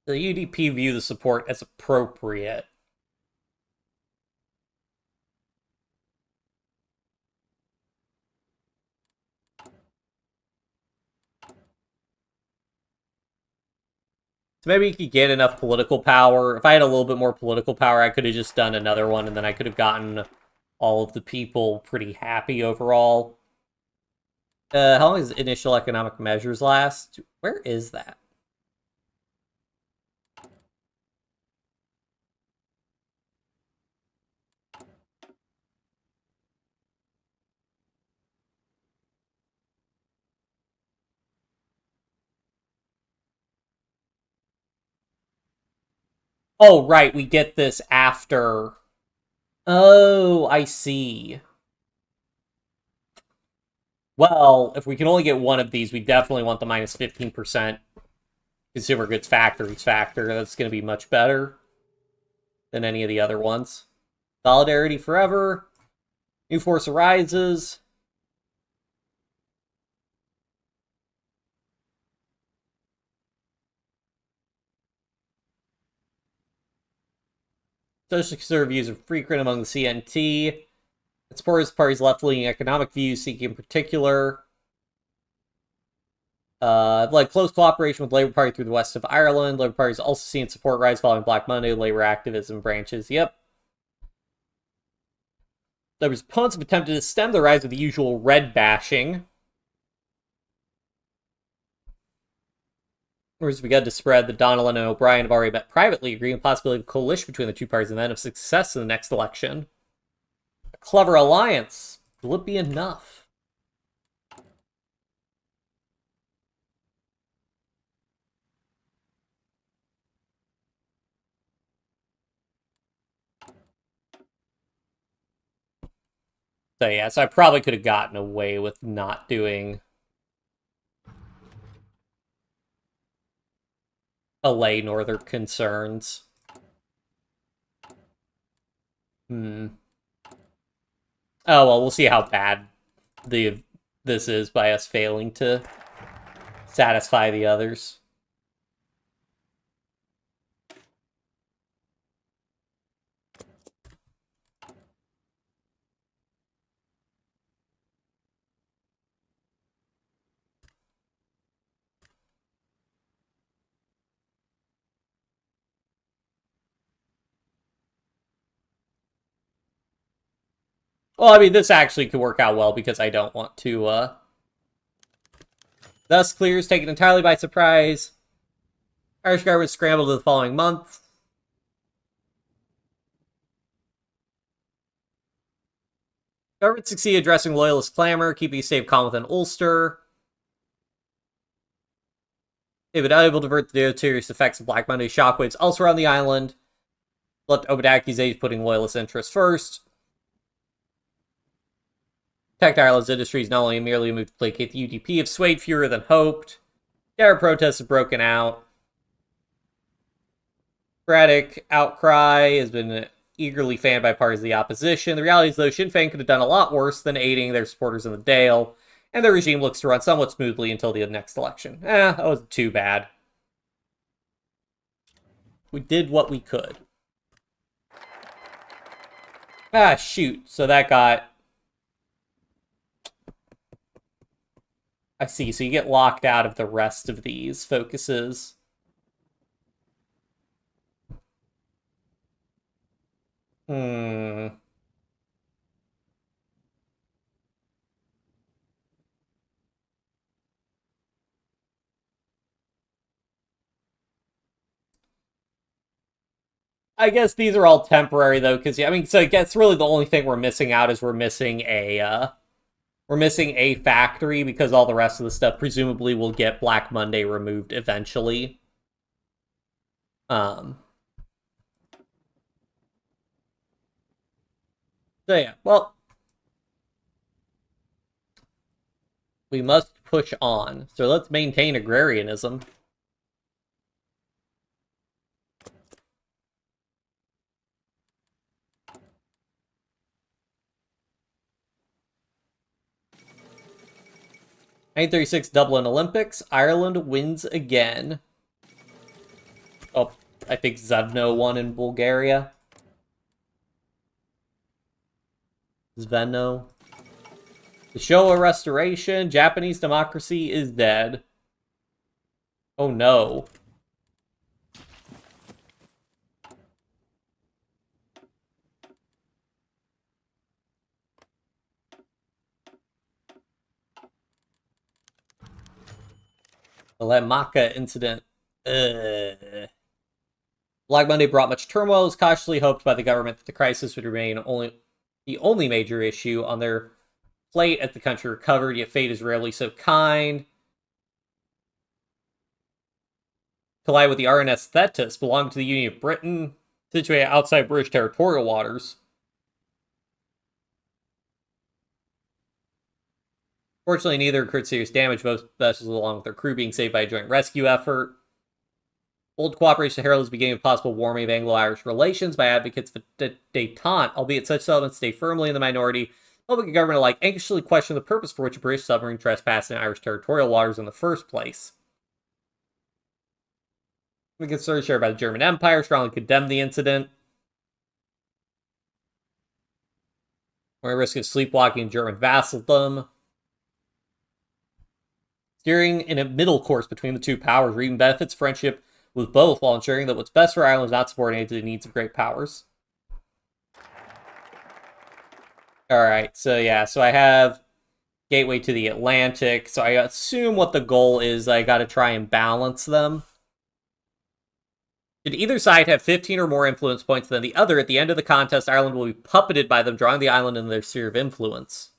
The UDP view the support as appropriate. So maybe you could get enough political power. If I had a little bit more political power, I could have just done another one, and then I could have gotten all of the people pretty happy overall. How long does initial economic measures last? Where is that? Oh, right, we get this after. Oh, I see. Well, if we can only get one of these, we definitely want the minus 15% consumer goods factories factor. That's going to be much better than any of the other ones. Solidarity forever. New force arises. Social conservative views are frequent among the CNT. It supports the party's left-leaning economic views, seeking in particular like close cooperation with Labour Party through the west of Ireland. Labour Party is also seen support rise following Black Monday. Labour activism branches. Yep. Labour's opponents have attempted to stem the rise of the usual red bashing. Rumors begun to spread that Donnellan and O'Brien have already met privately, agreeing on the possibility of a coalition between the two parties and then of success in the next election. A clever alliance. Will it be enough? So yeah, so I probably could have gotten away with not doing allay northern concerns. Oh well, we'll see how bad this is by us failing to satisfy the others. Well, I mean, this actually could work out well because I don't want to, Thus clears taken entirely by surprise. Irish government scrambled to the following month. Government succeeded addressing loyalist clamor, keeping a safe calm within Ulster. They've been unable to avert the deleterious effects of Black Monday shockwaves elsewhere on the island. Left open accusations putting loyalist interests first. Protect Ireland's industries not only merely moved to placate the UDP have swayed fewer than hoped. Terror protests have broken out. Sporadic outcry has been eagerly fanned by parties of the opposition. The reality is, though, Sinn Féin could have done a lot worse than aiding their supporters in the Dáil, and their regime looks to run somewhat smoothly until the next election. That wasn't too bad. We did what we could. Ah, shoot. So that got... I see. So you get locked out of the rest of these focuses. I guess these are all temporary though, because I mean, so I guess really the only thing we're missing out is we're missing a factory because all the rest of the stuff presumably will get Black Monday removed eventually. So yeah, well, we must push on. So let's maintain agrarianism. (1936) Dublin Olympics. Ireland wins again. Oh, I think Zveno won in Bulgaria. Zveno. The Showa Restoration. Japanese democracy is dead. Oh no. The Lamaka incident. Black Monday brought much turmoil. It was cautiously hoped by the government that the crisis would remain the only major issue on their plate as the country recovered, yet fate is rarely so kind. collide with the RNS Thetis, belonging to the Union of Britain, situated outside British territorial waters. Fortunately, neither incurred serious damage, both vessels along with their crew being saved by a joint rescue effort. Old cooperation heralds the beginning of possible warming of Anglo-Irish relations by advocates of détente, albeit such settlements stay firmly in the minority. Public and government alike anxiously question the purpose for which a British submarine trespassed in Irish territorial waters in the first place. The concerns shared by the German Empire strongly condemned the incident. We're at risk of sleepwalking German vassaldom. Steering in a middle course between the two powers, Reading benefits friendship with both while ensuring that what's best for Ireland is not subordinated to the needs of great powers. Alright, so yeah, so I have gateway to the Atlantic, so I assume what the goal is, I gotta try and balance them. Should either side have 15 or more influence points than the other, at the end of the contest, Ireland will be puppeted by them, drawing the island into their sphere of influence.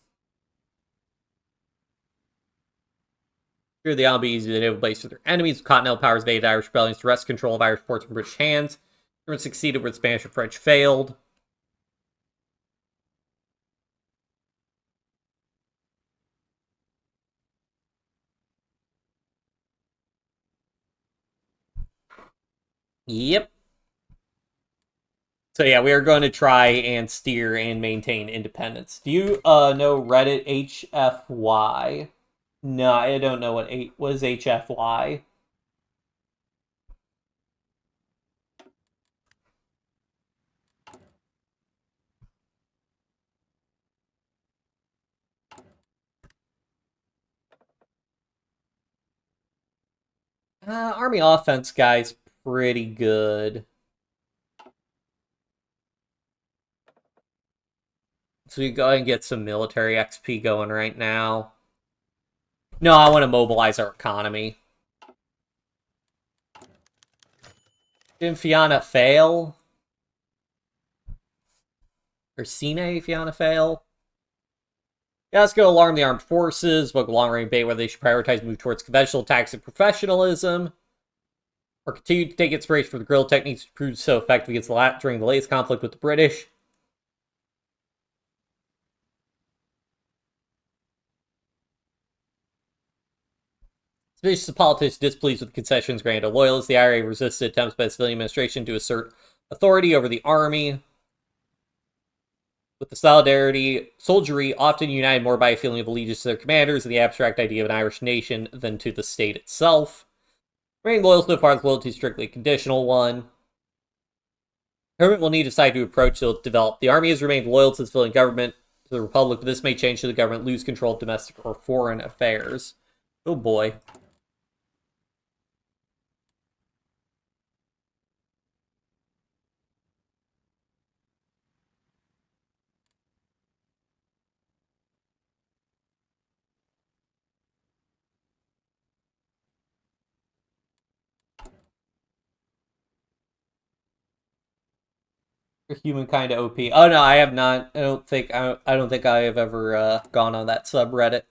Here, the island be easy to naval base for their enemies. Continental powers invaded Irish rebellions to wrest control of Irish ports from British hands. Germans succeeded where the Spanish and French failed. Yep. So yeah, we are going to try and steer and maintain independence. Do you know Reddit HFY? No, I don't know what is HFY. Army offense guy's pretty good. So we go ahead and get some military XP going right now. No, I want to mobilize our economy. Didn't Fianna fail? Or Sine Fianna fail? Yeah, let's go alarm the armed forces, book a long-range debate whether they should prioritize move towards conventional tactics and professionalism, or continue to take inspiration from the guerrilla techniques which proved so effective against during the latest conflict with the British. Suspicious of politicians displeased with the concessions granted to loyalists, the IRA resisted attempts by the civilian administration to assert authority over the army. With the soldiery often united more by a feeling of allegiance to their commanders and the abstract idea of an Irish nation than to the state itself. Remaining loyal so far, the loyalty is strictly a conditional one. The government will need to decide to approach to develop. The army has remained loyal to the civilian government, to the republic, but this may change should the government lose control of domestic or foreign affairs. Oh boy. Humankind OP. Oh no, I have not. I don't think I have ever gone on that subreddit.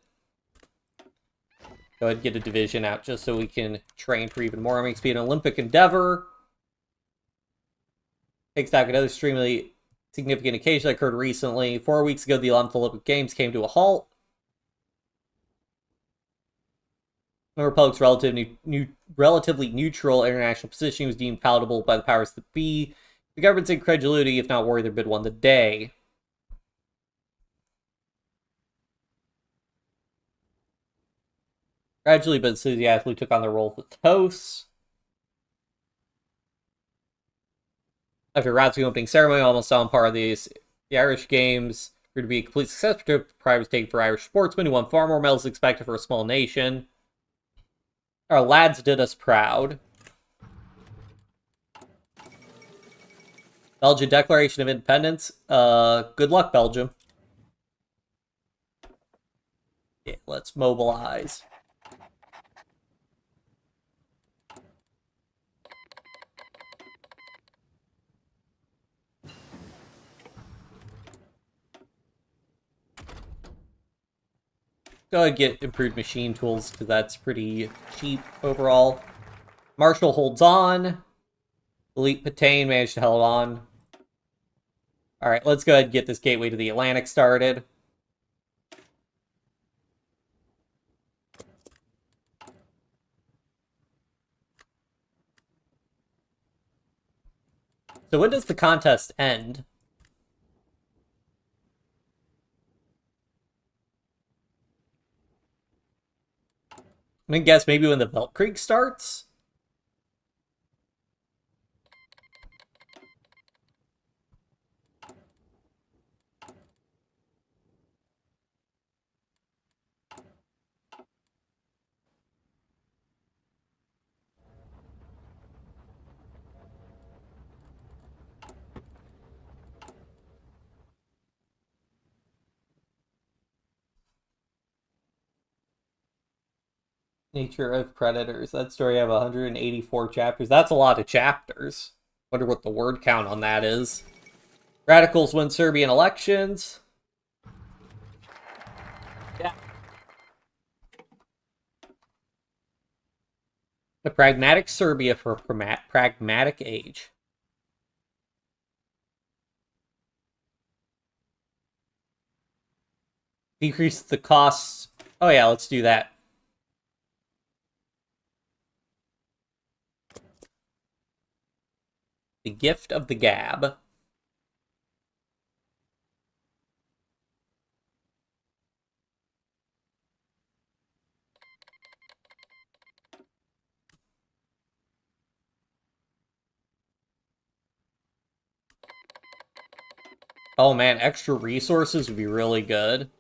Go ahead and get a division out just so we can train for even more army XP. An Olympic endeavor. Takes back another extremely significant occasion that occurred recently. 4 weeks ago, the 11th Olympic Games came to a halt. The Republic's relatively neutral international position was deemed palatable by the powers that be. The government's incredulity, if not worry, their bid won the day. Gradually but enthusiastically took on the role of hosts. After Ratsby opening ceremony, almost on par of the Irish Games proved to be a complete success. Pride was taken for Irish sportsmen who won far more medals than expected for a small nation. Our lads did us proud. Belgian Declaration of Independence. Good luck, Belgium. Yeah, let's mobilize. Go ahead and get improved machine tools, because that's pretty cheap overall. Marshall holds on. Elite Patain managed to hold on. Alright, let's go ahead and get this gateway to the Atlantic started. So when does the contest end? I'm gonna guess maybe when the Weltkrieg starts? Nature of Predators. That story have 184 chapters. That's a lot of chapters. Wonder what the word count on that is. Radicals win Serbian elections. Yeah. The pragmatic Serbia for a pragmatic age. Decrease the costs. Oh yeah, let's do that. The gift of the gab. Oh man, extra resources would be really good.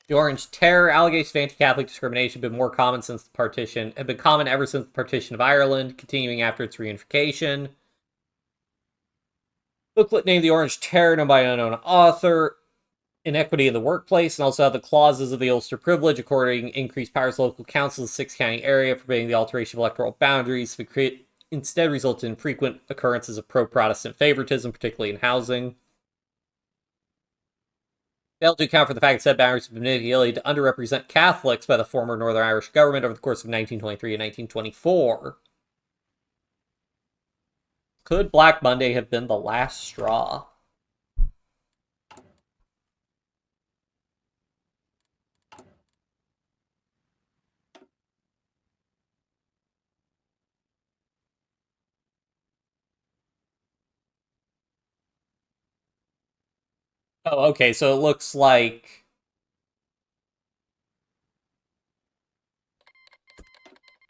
The Orange Terror, allegations of anti-Catholic discrimination have been more common since the partition, have been common ever since the partition of Ireland, continuing after its reunification. Booklet named The Orange Terror, known by an unknown author. Inequity in the workplace, and also have the clauses of the Ulster Privilege, according increased powers to local councils in the 6-county area, forbidding the alteration of electoral boundaries, instead resulted in frequent occurrences of pro-Protestant favoritism, particularly in housing. Failed to account for the fact that said boundaries have been manipulated to underrepresent Catholics by the former Northern Irish government over the course of 1923 and 1924. Could Black Monday have been the last straw? Oh, okay, so it looks like...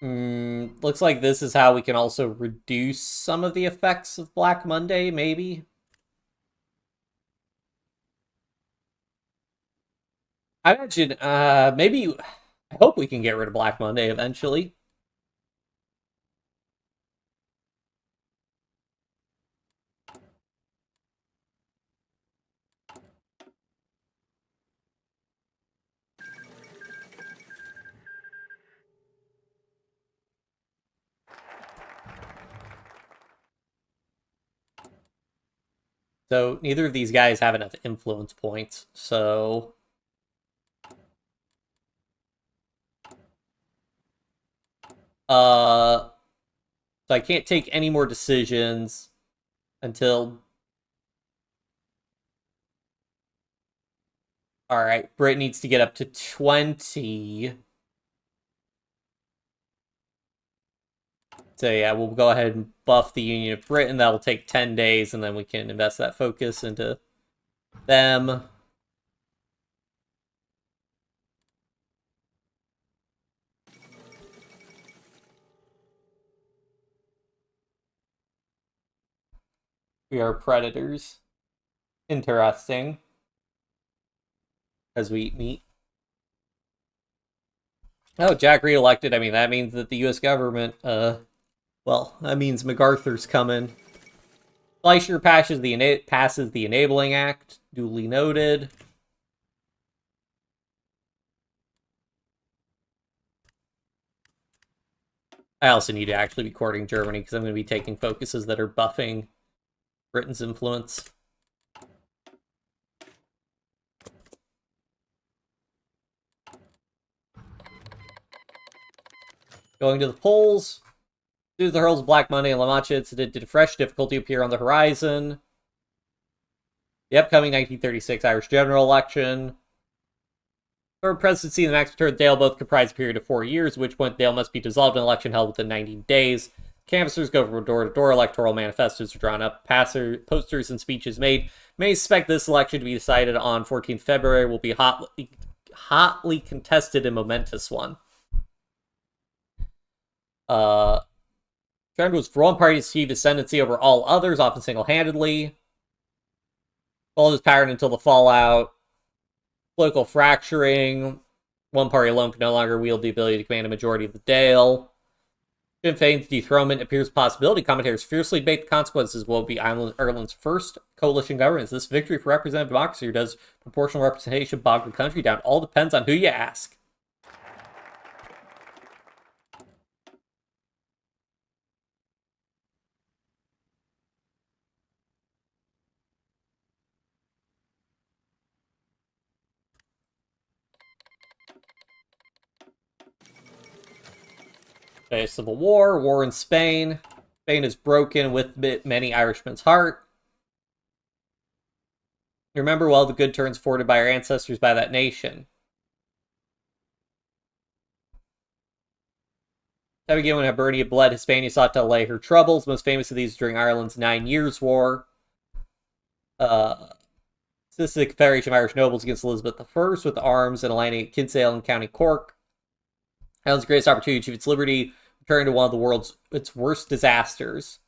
looks like this is how we can also reduce some of the effects of Black Monday, maybe? I imagine, maybe... I hope we can get rid of Black Monday eventually. So neither of these guys have enough influence points, so... So I can't take any more decisions until... Alright, Brit needs to get up to 20. So yeah, we'll go ahead and buff the Union of Britain. That'll take 10 days, and then we can invest that focus into them. We are predators. Interesting. As we eat meat. Oh, Jack re-elected. I mean, that means that the U.S. government, well, that means MacArthur's coming. Fleischer passes the Enabling Act. Duly noted. I also need to actually be courting Germany because I'm going to be taking focuses that are buffing Britain's influence. Going to the polls. Due to the hurls of black money and La Mancha incident, did a fresh difficulty appear on the horizon? The upcoming 1936 Irish general election. Third presidency and the maximum term of Dale both comprise a period of 4 years, at which point Dale must be dissolved and an election held within 90 days. Canvassers go from door to door, electoral manifestos are drawn up, posters and speeches made. Many suspect this election to be decided on 14th February will be hotly contested and momentous one. Trend was for one party to achieve ascendancy over all others, often single-handedly. Followed this pattern until the fallout. Political fracturing. One party alone can no longer wield the ability to command a majority of the Dale. Sinn Féin's dethronement appears a possibility. Commentators fiercely debate the consequences of what will be Ireland's first coalition government. Is this victory for representative democracy, or does proportional representation bog the country down? All depends on who you ask. Civil War, war in Spain. Spain is broken with many Irishmen's heart. Remember well the good turns afforded by our ancestors by that nation. Time again when Hibernia bled, Hispania sought to allay her troubles. Most famous of these during Ireland's 9 Years' War. This is the Confederation of Irish nobles against Elizabeth I with arms and a landing at Kinsale in County Cork. Ireland's greatest opportunity to achieve its liberty, returning to one of the world's worst disasters.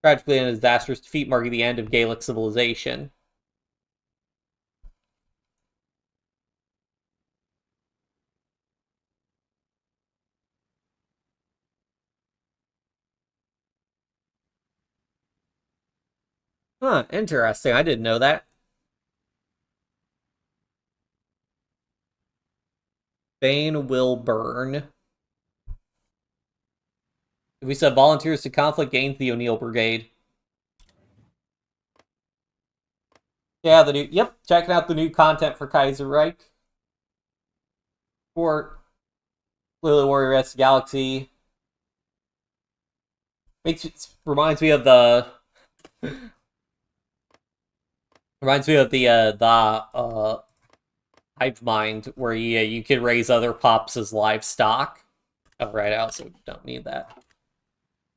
Tragically, a disastrous defeat marking the end of Gaelic civilization. Huh, interesting. I didn't know that. Spain will burn. We said volunteers to conflict gains the O'Neill Brigade. Yeah, checking out the new content for Kaiserreich. For Lily Warrior S Galaxy. Reminds me of the Hive Mind, where you can raise other pups as livestock. Oh, right, I also don't need that.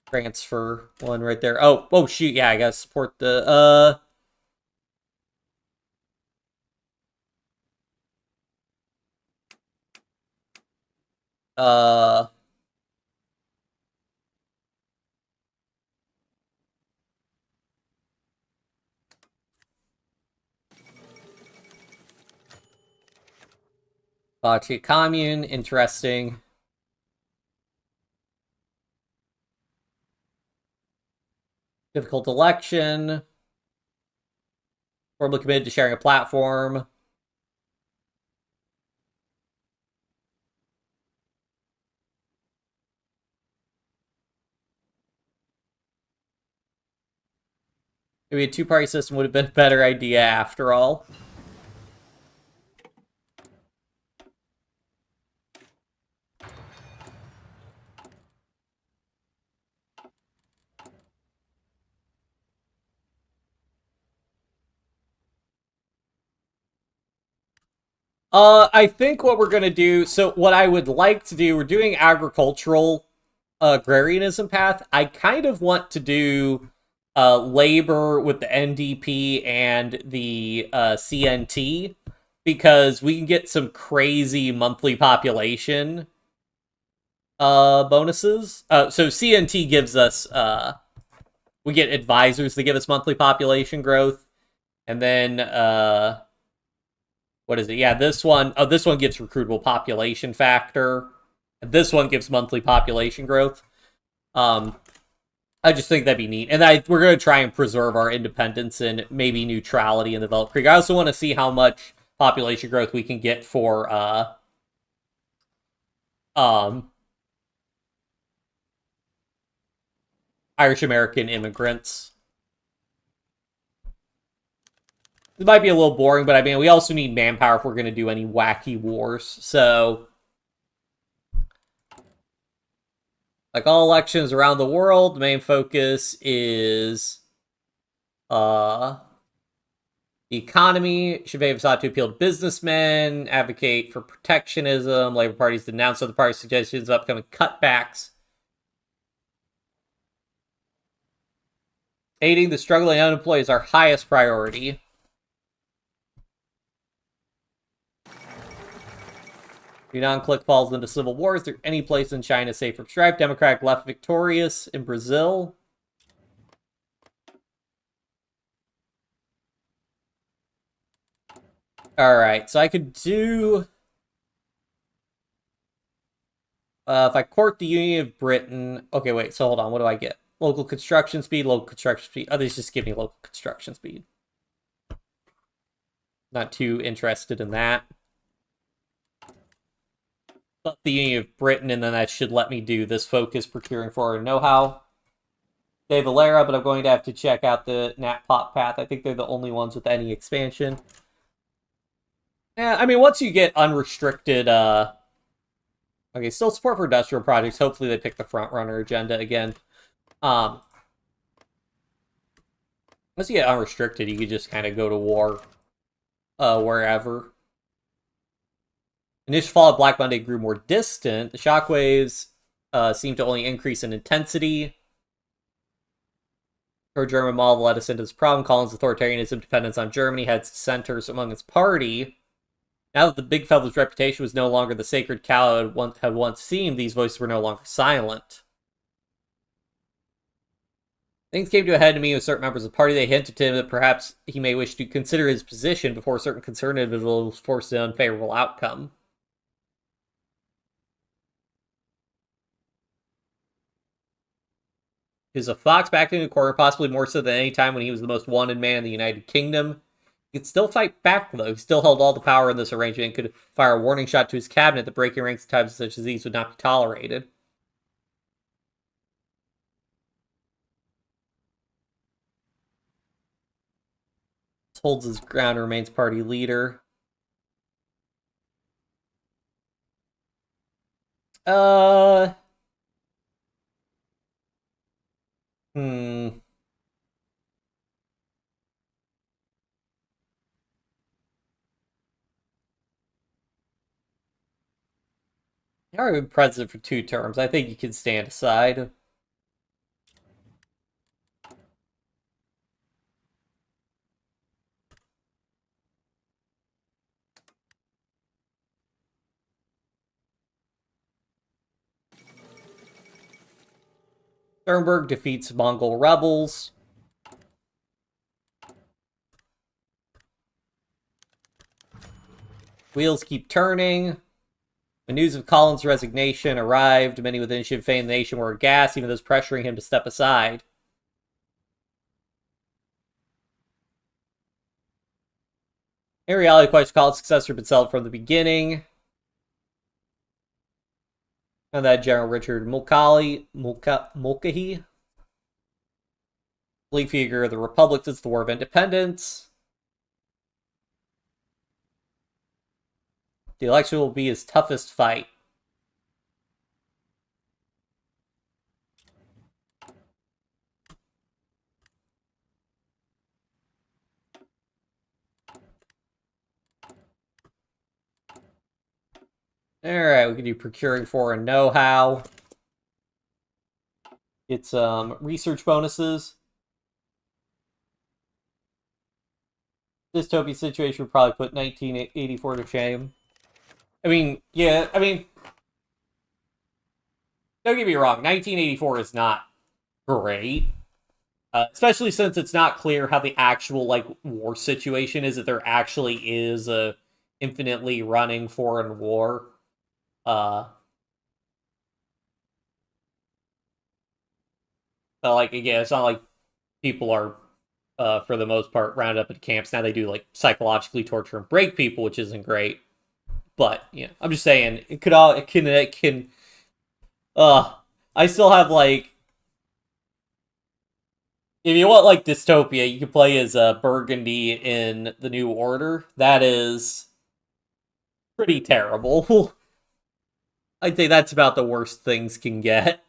Transfer one right there. Oh, shoot, yeah, I gotta support the, Commune, interesting. Difficult election. Formally committed to sharing a platform. Maybe a two-party system would have been a better idea after all. I think what we're gonna do, so what I would like to do, we're doing agricultural agrarianism path. I kind of want to do labor with the NDP and the CNT, because we can get some crazy monthly population bonuses. So CNT gives us, we get advisors that give us monthly population growth, and then what is it? Yeah, this one gives recruitable population factor. And this one gives monthly population growth. I just think that'd be neat. And we're going to try and preserve our independence and maybe neutrality in the Veldt Creek. I also want to see how much population growth we can get for Irish-American immigrants. It might be a little boring, but I mean, we also need manpower if we're going to do any wacky wars. So, like all elections around the world, the main focus is the economy. Should sought to appeal to businessmen, advocate for protectionism. Labor parties denounce other parties' suggestions of upcoming cutbacks. Aiding the struggling unemployed is our highest priority. Yunnan clique falls into civil war. Is there any place in China safe from strife? Democratic left victorious in Brazil. Alright, so I could do... if I court the Union of Britain... Okay, wait, so hold on, what do I get? Local construction speed, local construction speed. Oh, they just give me local construction speed. Not too interested in that. But the Union of Britain, and then that should let me do this focus procuring foreign know-how. De Valera, but I'm going to have to check out the Nat Pop path. I think they're the only ones with any expansion. Yeah, I mean, once you get unrestricted, okay, still support for industrial projects. Hopefully they pick the front runner agenda again. Once you get unrestricted, you can just kind of go to war, wherever. Initial fall of Black Monday grew more distant. The shockwaves seem to only increase in intensity. Her German model led us into this problem. Collins' authoritarianism, dependence on Germany, had centers among its party. Now that the big fella's reputation was no longer the sacred cow it had once seemed, these voices were no longer silent. Things came to a head to me with certain members of the party. They hinted to him that perhaps he may wish to consider his position before a certain concerned individual was forced an unfavorable outcome. Is a fox back in the corner, possibly more so than any time when he was the most wanted man in the United Kingdom. He could still fight back, though. He still held all the power in this arrangement and could fire a warning shot to his cabinet that breaking ranks at times such as these would not be tolerated. Holds his ground and remains party leader. You've already been president for 2 terms. I think you can stand aside. Sternberg defeats Mongol rebels. Wheels keep turning. When news of Collins' resignation arrived, many within Sinn Féin the nation were aghast, even those pressuring him to step aside. In reality, quite Collins' successor had been settled from the beginning. And that General Richard Mulcahy, lead figure of the Republic since the War of Independence. The election will be his toughest fight. Alright, we can do procuring foreign know-how. Get some research bonuses. Dystopia situation would probably put 1984 to shame. I mean, yeah, I mean, don't get me wrong, 1984 is not great. Especially since it's not clear how the actual, like, war situation is, that there actually is a infinitely running foreign war. But, like, again, it's not like people are, for the most part, rounded up at camps. Now they do, like, psychologically torture and break people, which isn't great. But, you know, I'm just saying, it can, I still have, like, If you want like dystopia, you can play as Burgundy in the New Order. That is pretty terrible. I'd say that's about the worst things can get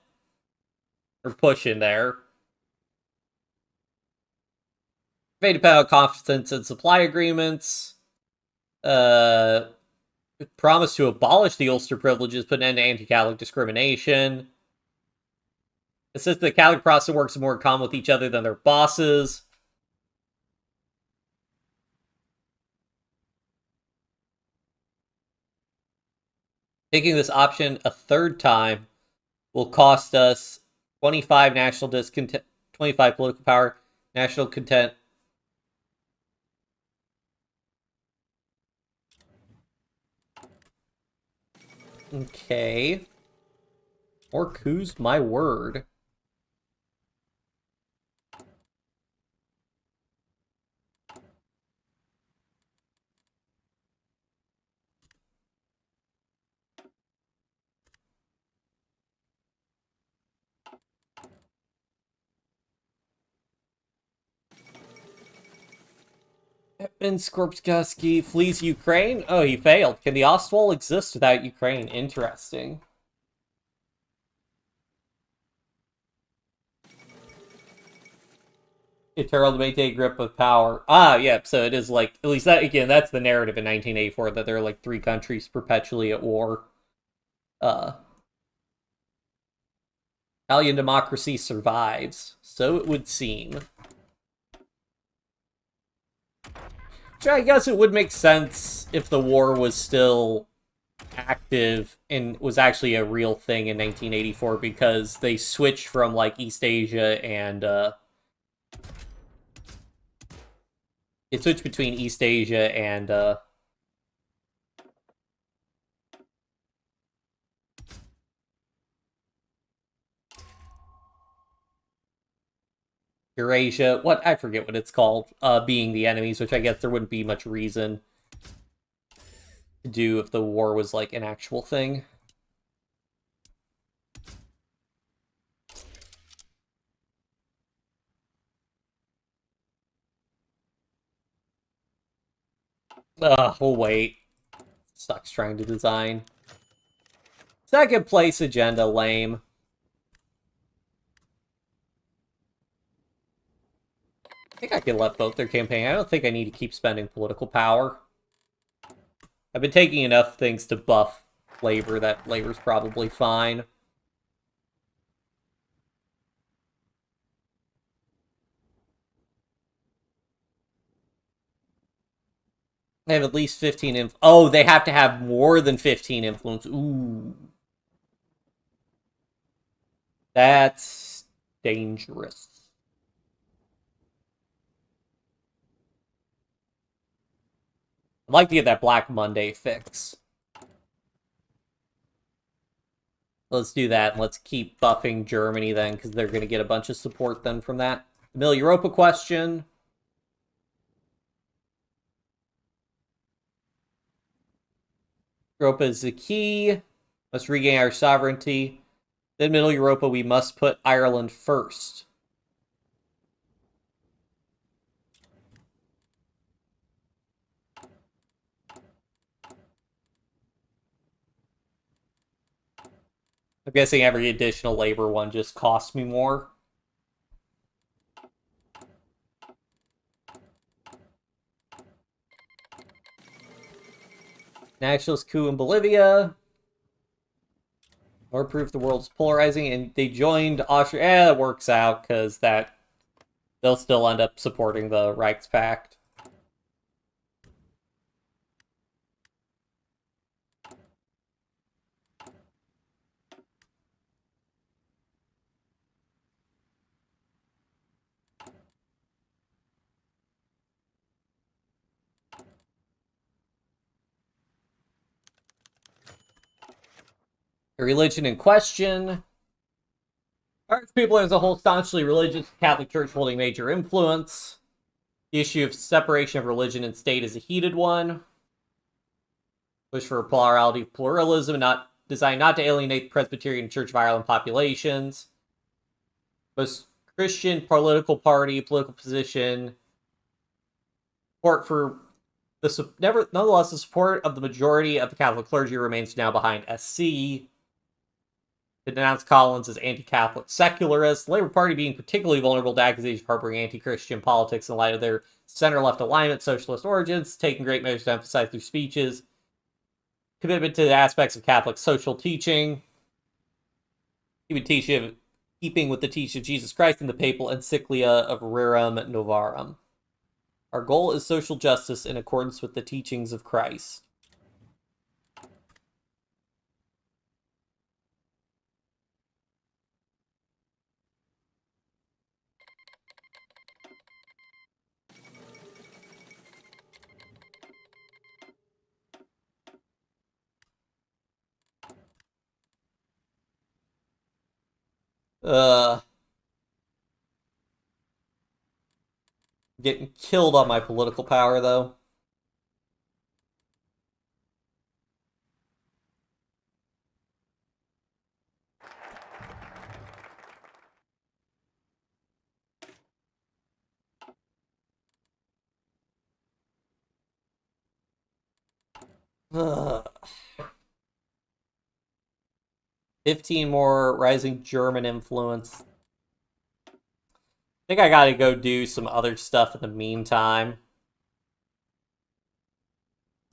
or push in there. May depend on confidence and supply agreements. Uh, promise to abolish the Ulster privileges, put an end to anti-Catholic discrimination. It says the Catholic Protestant works more in common with each other than their bosses. Taking this option a third time will cost us 25 national discontent, 25 political power, national content. Okay. More coups, my word. Edmund Skorpsky flees Ukraine? Oh, he failed. Can the Ostwall exist without Ukraine? Interesting. Eternal to maintain grip of power. Ah, yeah, so it is like, at least that, again, that's the narrative in 1984, that there are like three countries perpetually at war. Italian democracy survives. So it would seem. Which I guess it would make sense if the war was still active and was actually a real thing in 1984, because they switched from like East Asia and it switched between East Asia and Eurasia. What, I forget what it's called, being the enemies, which I guess there wouldn't be much reason to do if the war was like an actual thing. We'll wait. Sucks trying to design. Second place agenda, lame. I think I can let vote their campaign. I don't think I need to keep spending political power. I've been taking enough things to buff labor that labor's probably fine. They have at least 15 oh, they have to have more than 15 influence. Ooh. That's dangerous. I'd like to get that Black Monday fix. Let's do that, and let's keep buffing Germany then, because they're going to get a bunch of support then from that. The Middle Europa question. Europa is the key. Must regain our sovereignty. Then Middle Europa, we must put Ireland first. I'm guessing every additional labor one just costs me more. Nationalist coup in Bolivia. More proof the world's polarizing, and they joined Austria. That works out, because that they'll still end up supporting the Reichspakt. The religion in question. Irish people as a whole staunchly religious, the Catholic Church holding major influence. The issue of separation of religion and state is a heated one. Push for plurality of pluralism, not designed not to alienate the Presbyterian Church of Ireland populations. Most Christian political party, political position, support for nonetheless, the support of the majority of the Catholic clergy remains now behind SC. It denounced Collins as anti-Catholic secularist, the Labour Party being particularly vulnerable to accusations of harboring anti-Christian politics in light of their center-left alignment, socialist origins, taking great measures to emphasize through speeches, commitment to the aspects of Catholic social teaching, keeping with the teaching of Jesus Christ in the papal encyclica of Rerum Novarum. Our goal is social justice in accordance with the teachings of Christ. Getting killed on my political power, though. Ugh. 15 more rising German influence. I think I gotta go do some other stuff in the meantime.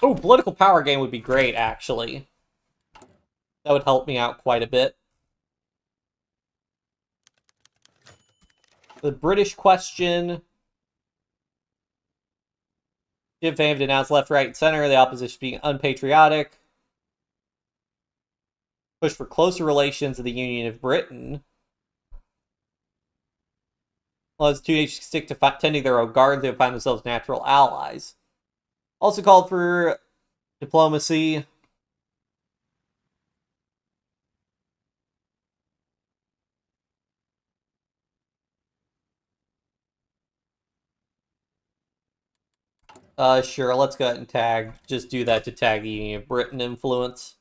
Oh, political power game would be great, actually. That would help me out quite a bit. The British question. Jim Fame denounced left, right, and center, the opposition being unpatriotic. Push for closer relations of the Union of Britain. Well, as two nations stick to tending their own gardens, they would find themselves natural allies. Also called for diplomacy. Sure, let's go ahead and just do that to tag the Union of Britain influence.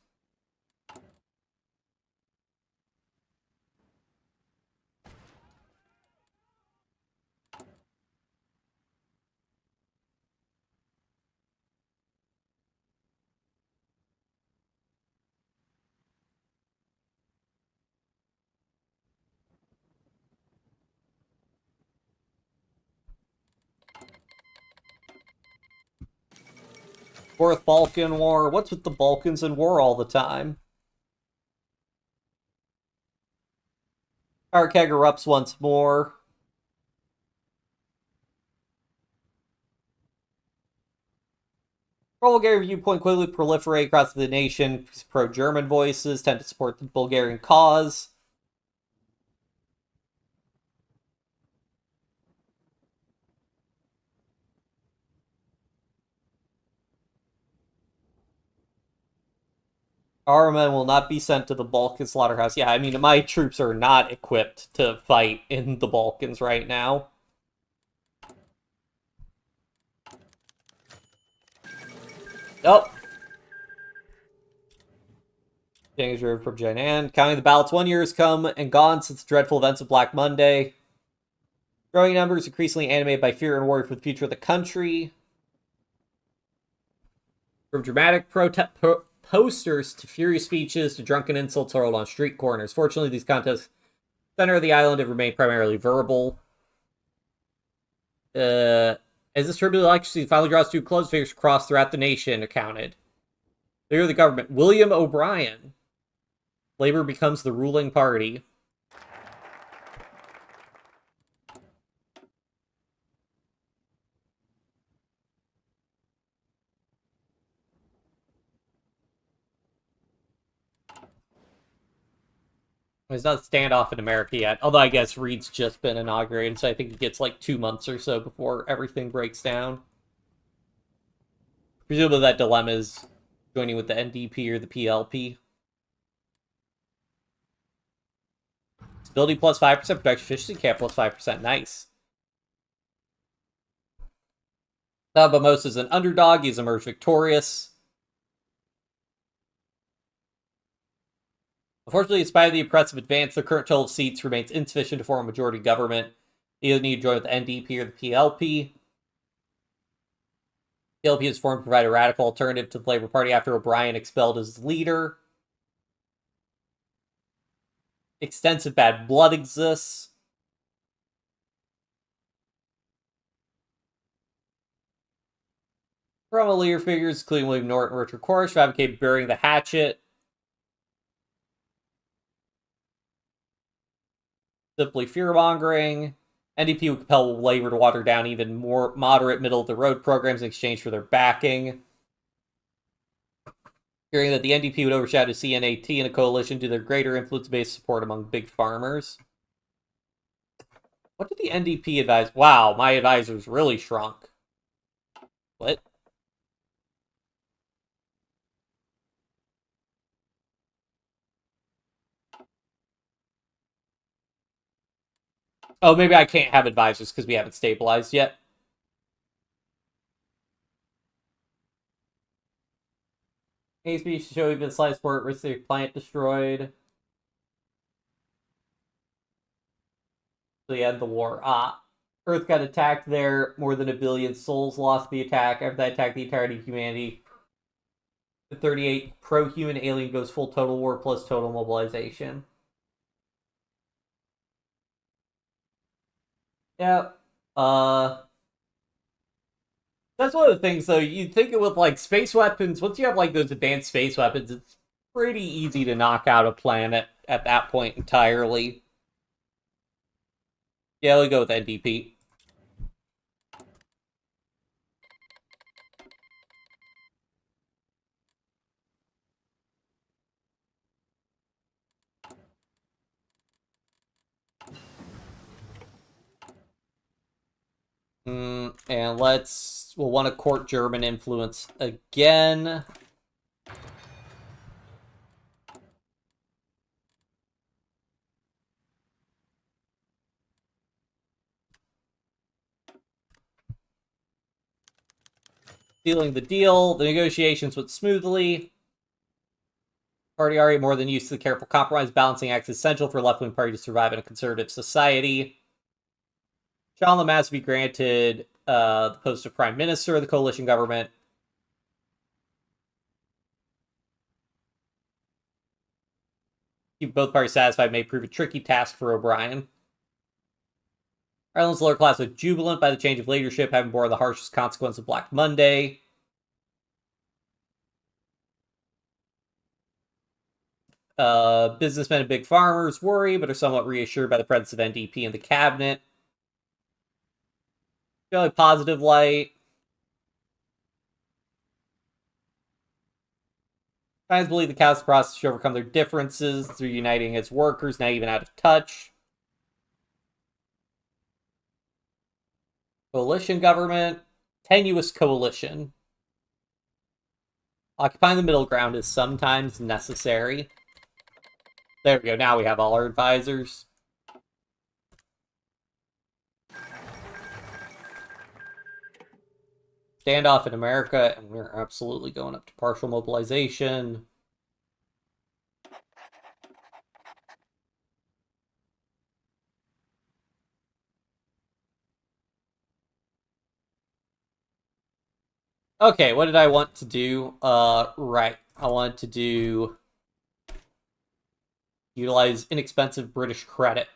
Fourth Balkan War. What's with the Balkans in war all the time? Power keg erupts once more. Pro-Bulgarian viewpoint quickly proliferate across the nation. Pro-German voices tend to support the Bulgarian cause. Our men will not be sent to the Balkan slaughterhouse. Yeah, I mean, my troops are not equipped to fight in the Balkans right now. Oh. Danger from Jinan. Counting the ballots, 1 year has come and gone since the dreadful events of Black Monday. Growing numbers, increasingly animated by fear and worry for the future of the country. From dramatic posters to furious speeches to drunken insults hurled on street corners. Fortunately, these contests center of the island have remained primarily verbal. As this turbulent election finally draws to a close, figures cross throughout the nation are counted. Leader of the government, William O'Brien. Labour becomes the ruling party. There's not a standoff in America yet, although I guess Reed's just been inaugurated, so I think he gets like 2 months or so before everything breaks down. Presumably that dilemma is joining with the NDP or the PLP. Stability plus 5%, production efficiency cap plus 5%. Nice. But most is an underdog. He's emerged victorious. Unfortunately, despite the impressive advance, the current total of seats remains insufficient to form a majority government. They either need to join with the NDP or the PLP. The PLP is formed to provide a radical alternative to the Labour Party after O'Brien expelled his leader. Extensive bad blood exists. Prominent leader figures, including William Norton and Richard Corrish, advocate burying the hatchet. Simply fear-mongering. NDP would compel Labour to water down even more moderate middle-of-the-road programs in exchange for their backing. Hearing that the NDP would overshadow CNAT in a coalition due to their greater influence-based support among big farmers. What did the NDP advise? Wow, my advisors really shrunk. What? Oh, maybe I can't have advisors because we haven't stabilized yet. Hate speech to show even slight support, risk their plant destroyed. So you end the war. Earth got attacked there. More than 1 billion souls lost the attack. After that attack, the entirety of humanity. The 38 pro-human alien goes full total war plus total mobilization. Yeah. That's one of the things, though. You think it with, like, space weapons. Once you have, like, those advanced space weapons, it's pretty easy to knock out a planet at that point entirely. Yeah, we'll go with NDP. And we'll want to court German influence again. Sealing the deal. The negotiations went smoothly. Party already more than used to the careful compromise. Balancing acts essential for left-wing party to survive in a conservative society. Sean Lemass be granted the post of Prime Minister of the coalition government. Keep both parties satisfied may prove a tricky task for O'Brien. Ireland's lower class was jubilant by the change of leadership, having borne the harshest consequence of Black Monday. Businessmen and big farmers worry, but are somewhat reassured by the presence of NDP in the cabinet. Fairly positive light. Fans believe the council process should overcome their differences through uniting its workers, not even out of touch. Coalition government. Tenuous coalition. Occupying the middle ground is sometimes necessary. There we go. Now we have all our advisors. Standoff in America, and we're absolutely going up to partial mobilization. Okay, what did I want to do? Right. I wanted to do utilize inexpensive British credit.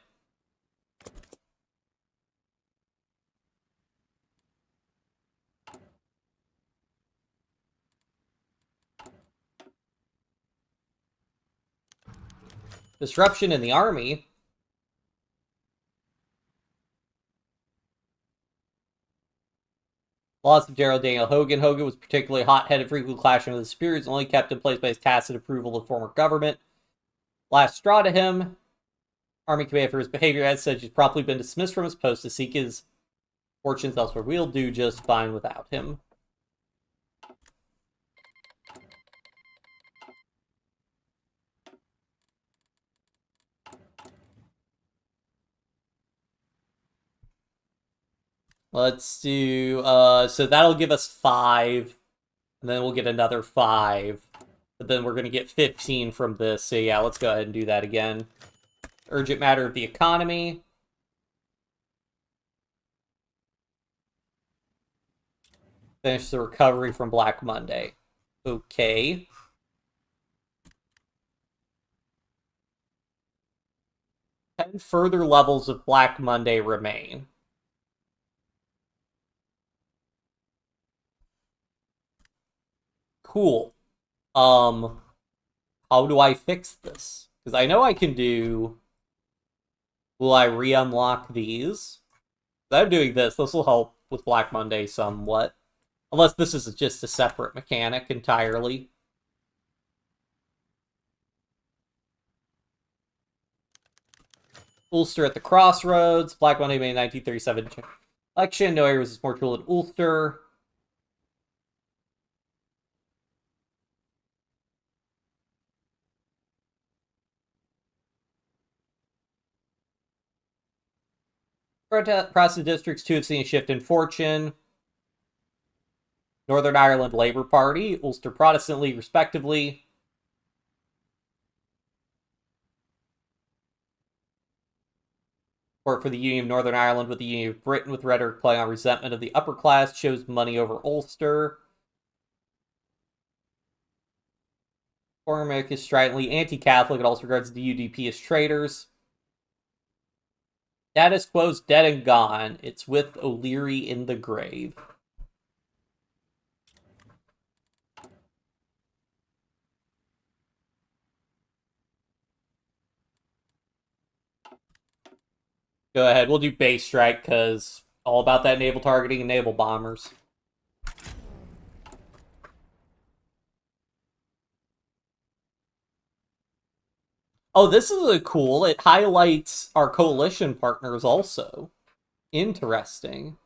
Disruption in the army. Loss of General Daniel Hogan. Hogan was particularly hot-headed, frequently clashing with his superiors, only kept in place by his tacit approval of the former government. Last straw to him. Army commander for his behavior has said he's promptly been dismissed from his post to seek his fortunes elsewhere. We'll do just fine without him. Let's do, so that'll give us 5, and then we'll get another 5 But then we're going to get 15 from this. So yeah, let's go ahead and do that again. Urgent matter of the economy. Finish the recovery from Black Monday. Okay. Ten further levels of Black Monday remain. Cool. How do I fix this? Because I know I can do... Will I re-unlock these? I'm doing this. This will help with Black Monday somewhat. Unless this is just a separate mechanic entirely. Ulster at the Crossroads. Black Monday, May 1937 election. No area was more cruel than Ulster. Protestant districts too have seen a shift in fortune. Northern Ireland Labour Party, Ulster Protestant League, respectively. Support for the Union of Northern Ireland with the Union of Britain, with rhetoric playing on resentment of the upper class, chose money over Ulster. Cormac is stridently anti-Catholic and also regards the UDP as traitors. Status quo's dead and gone. It's with O'Leary in the grave. Go ahead, we'll do base strike, because all about that naval targeting and naval bombers. Oh, this is a cool. It highlights our coalition partners also. Interesting.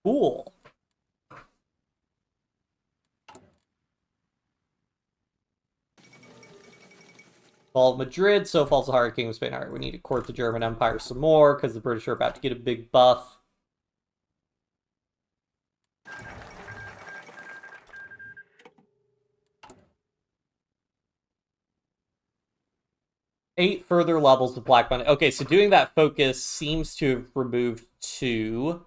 Cool. Fall of Madrid, so falls the Heart King of Spain. Alright, we need to court the German Empire some more, because the British are about to get a big buff. Eight further levels of Black Monday. Okay, so doing that focus seems to have removed 2.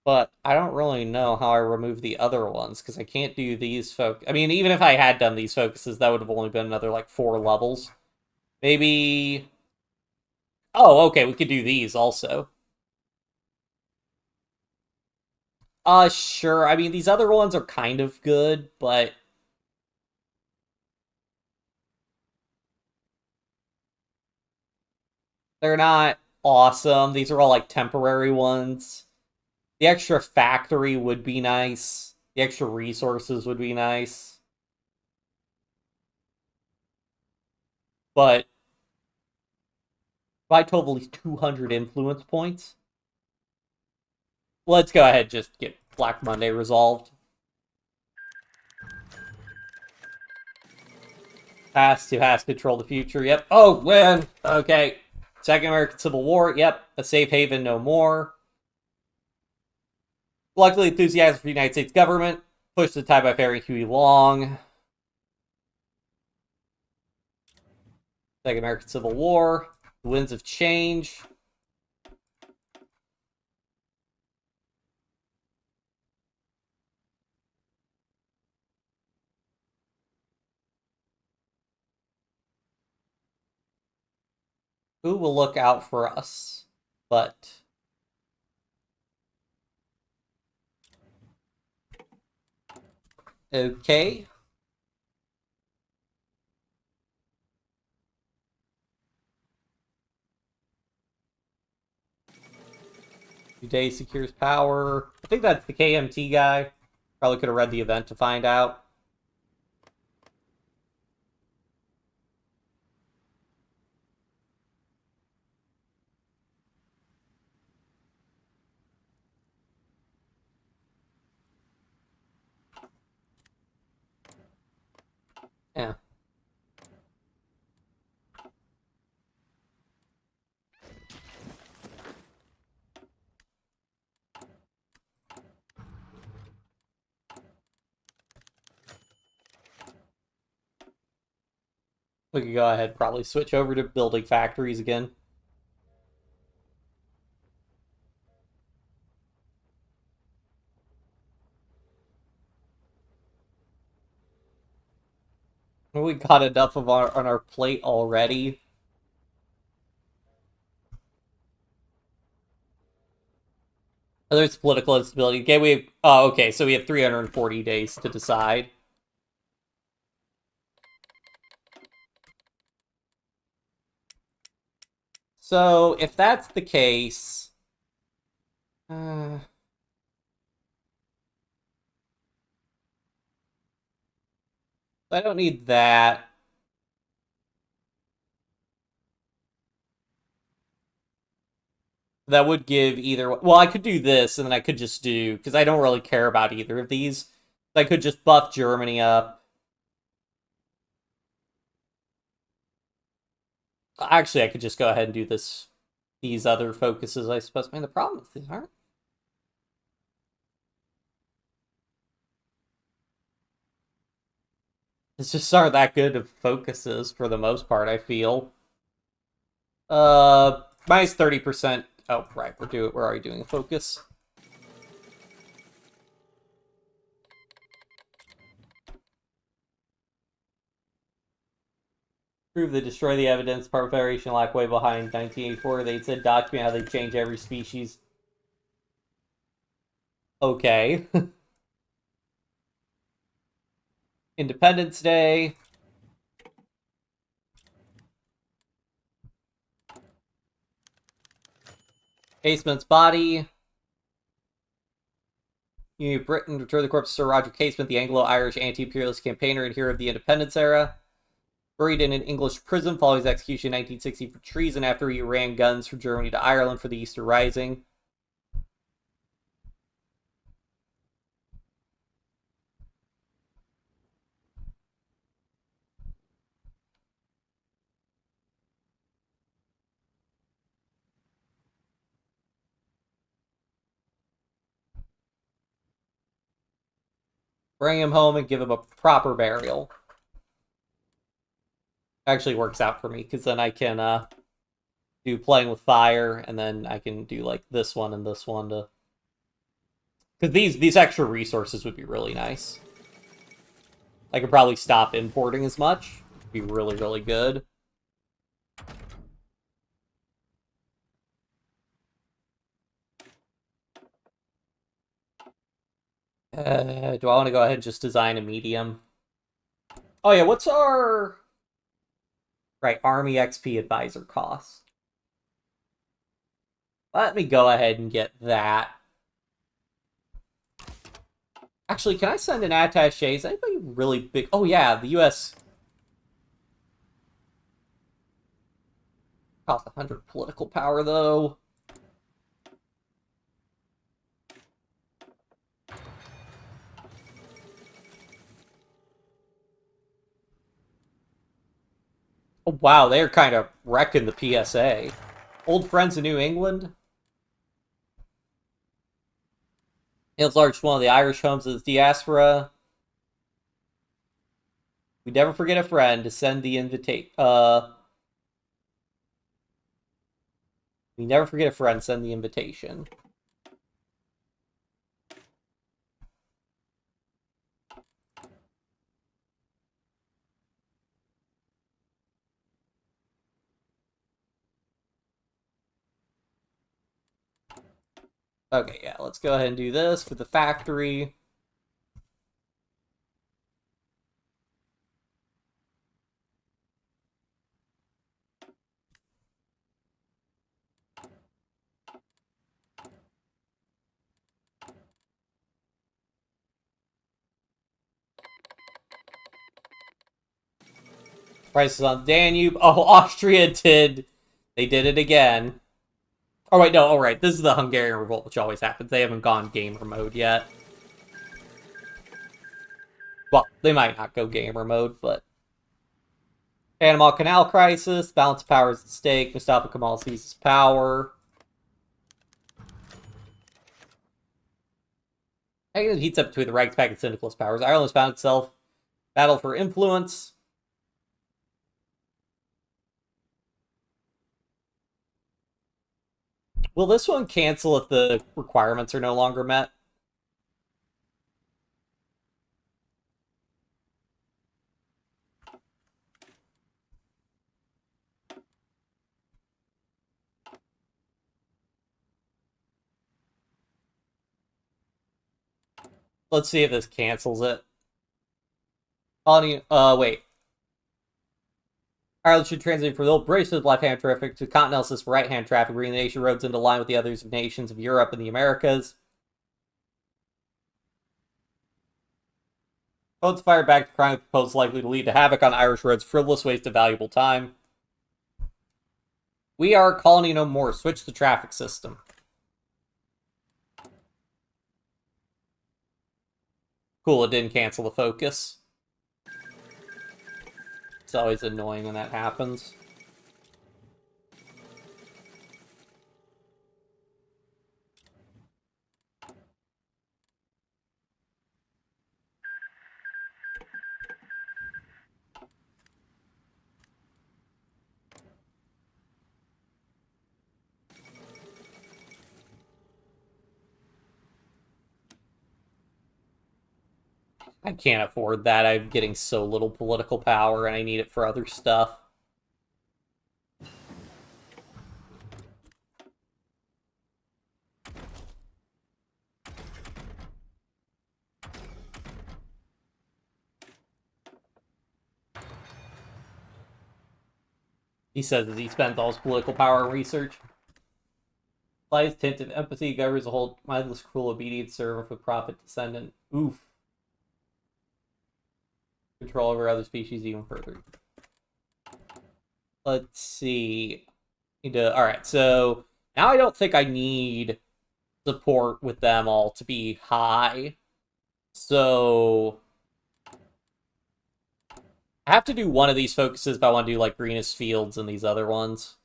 But I don't really know how I remove the other ones, because I can't do these focus. I mean, even if I had done these focuses, that would have only been another, like, 4 levels. Maybe... Oh, okay, we could do these also. Sure. I mean, these other ones are kind of good, but... they're not awesome. These are all, like, temporary ones. The extra factory would be nice. The extra resources would be nice. But if I total these 200 influence points, let's go ahead and just get Black Monday resolved. Has to control the future. Yep. Oh, win. Okay. Second American Civil War. Yep. A safe haven no more. Luckily, enthusiasm for the United States government. Pushed the tide by ferrying Huey Long. Second American Civil War. The winds of change. Who will look out for us? But... okay. Today secures power. I think that's the KMT guy. Probably could have read the event to find out. Yeah. We could go ahead and probably switch over to building factories again. We got enough of on our plate already. Oh, there's political instability. Okay, we have, oh, okay, so we have 340 days to decide. So, if that's the case... I don't need that. That would give either... Well, I could do this, and then I could just do... Because I don't really care about either of these. I could just buff Germany up. Actually, I could just go ahead and do this. These other focuses, I suppose. I mean, the problem is these aren't... It's just aren't that good of focuses for the most part, I feel. Minus 30%. Oh, right, we're already doing a focus. Prove they destroy the evidence. Part Federation lack way behind 1984. They said document how they change every species. Okay. Independence Day. Casement's body. Union of Britain, return the corpse of Sir Roger Casement, the Anglo-Irish anti-imperialist campaigner and hero of the independence era. Buried in an English prison following his execution in 1960 for treason after he ran guns from Germany to Ireland for the Easter Rising. Bring him home and give him a proper burial. Actually works out for me, because then I can do playing with fire, and then I can do like this one and this one to... Because these extra resources would be really nice. I could probably stop importing as much. It'd be really, really good. Do I want to go ahead and just design a medium? Oh yeah, what's our... Right, Army XP Advisor cost. Let me go ahead and get that. Actually, can I send an attaché? Is anybody really big? Oh yeah, the U.S. cost 100 political power, though. Oh wow, they're kind of wrecking the PSA. Old friends in New England. Hails large one of the Irish homes of the diaspora. We never forget a friend to send the invitation. We never forget a friend, send the invitation. Okay, yeah, let's go ahead and do this for the factory. Prices on Danube. Oh, Austria did. They did it again. Oh, wait, no, all right. This is the Hungarian Revolt, which always happens. They haven't gone gamer mode yet. Well, they might not go gamer mode, but... Panama Canal Crisis. Balance of power is at stake. Mustafa Kemal seizes power. It heats up between the Reichspakt and syndicalist powers. Ireland has found itself battle for influence. Will this one cancel if the requirements are no longer met? Let's see if this cancels it. Wait. Ireland should translate from the old British left-hand traffic to continental system right-hand traffic, bringing the nation roads into line with the others of nations of Europe and the Americas. Votes fired back to crime proposed likely to lead to havoc on Irish roads, frivolous waste of valuable time. We are a colony no more. Switch the traffic system. Cool, it didn't cancel the focus. It's always annoying when that happens. I can't afford that. I'm getting so little political power and I need it for other stuff. He says that he spent all his political power on research. Applies tint of empathy, governs a whole mindless, cruel, obedient servant with prophet descendant. Oof. Control over other species even further. Let's see. Alright, so now I don't think I need support with them all to be high. So I have to do one of these focuses if I want to do like greenest fields and these other ones.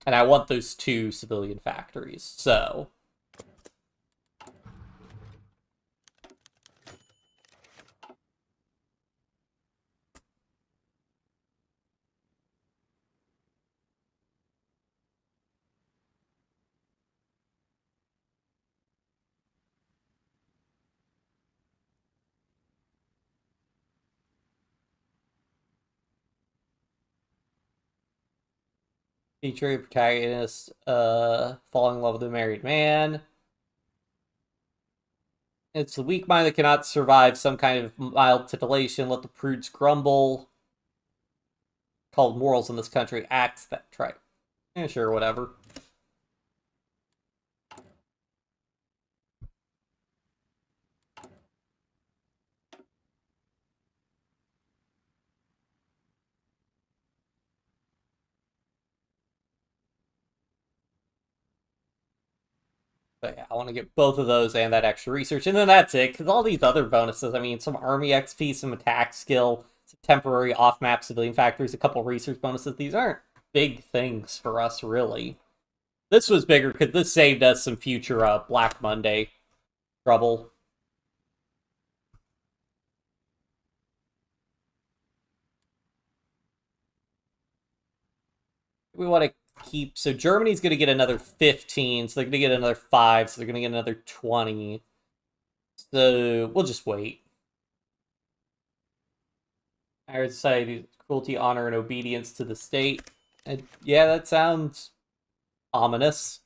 And I want those 2 civilian factories, so featuring protagonist falling in love with a married man. It's the weak mind that cannot survive some kind of mild titillation. Let the prudes grumble. Called morals in this country. Acts that try. Yeah, sure, whatever. But yeah, I want to get both of those and that extra research. And then that's it, because all these other bonuses, I mean, some army XP, some attack skill, some temporary off-map civilian factories, a couple research bonuses. These aren't big things for us, really. This was bigger, because this saved us some future Black Monday trouble. We want to keep... So Germany's going to get another 15, so they're going to get another 5, so they're going to get another 20. So we'll just wait. Our society, cruelty, honor, and obedience to the state. And yeah, that sounds ominous.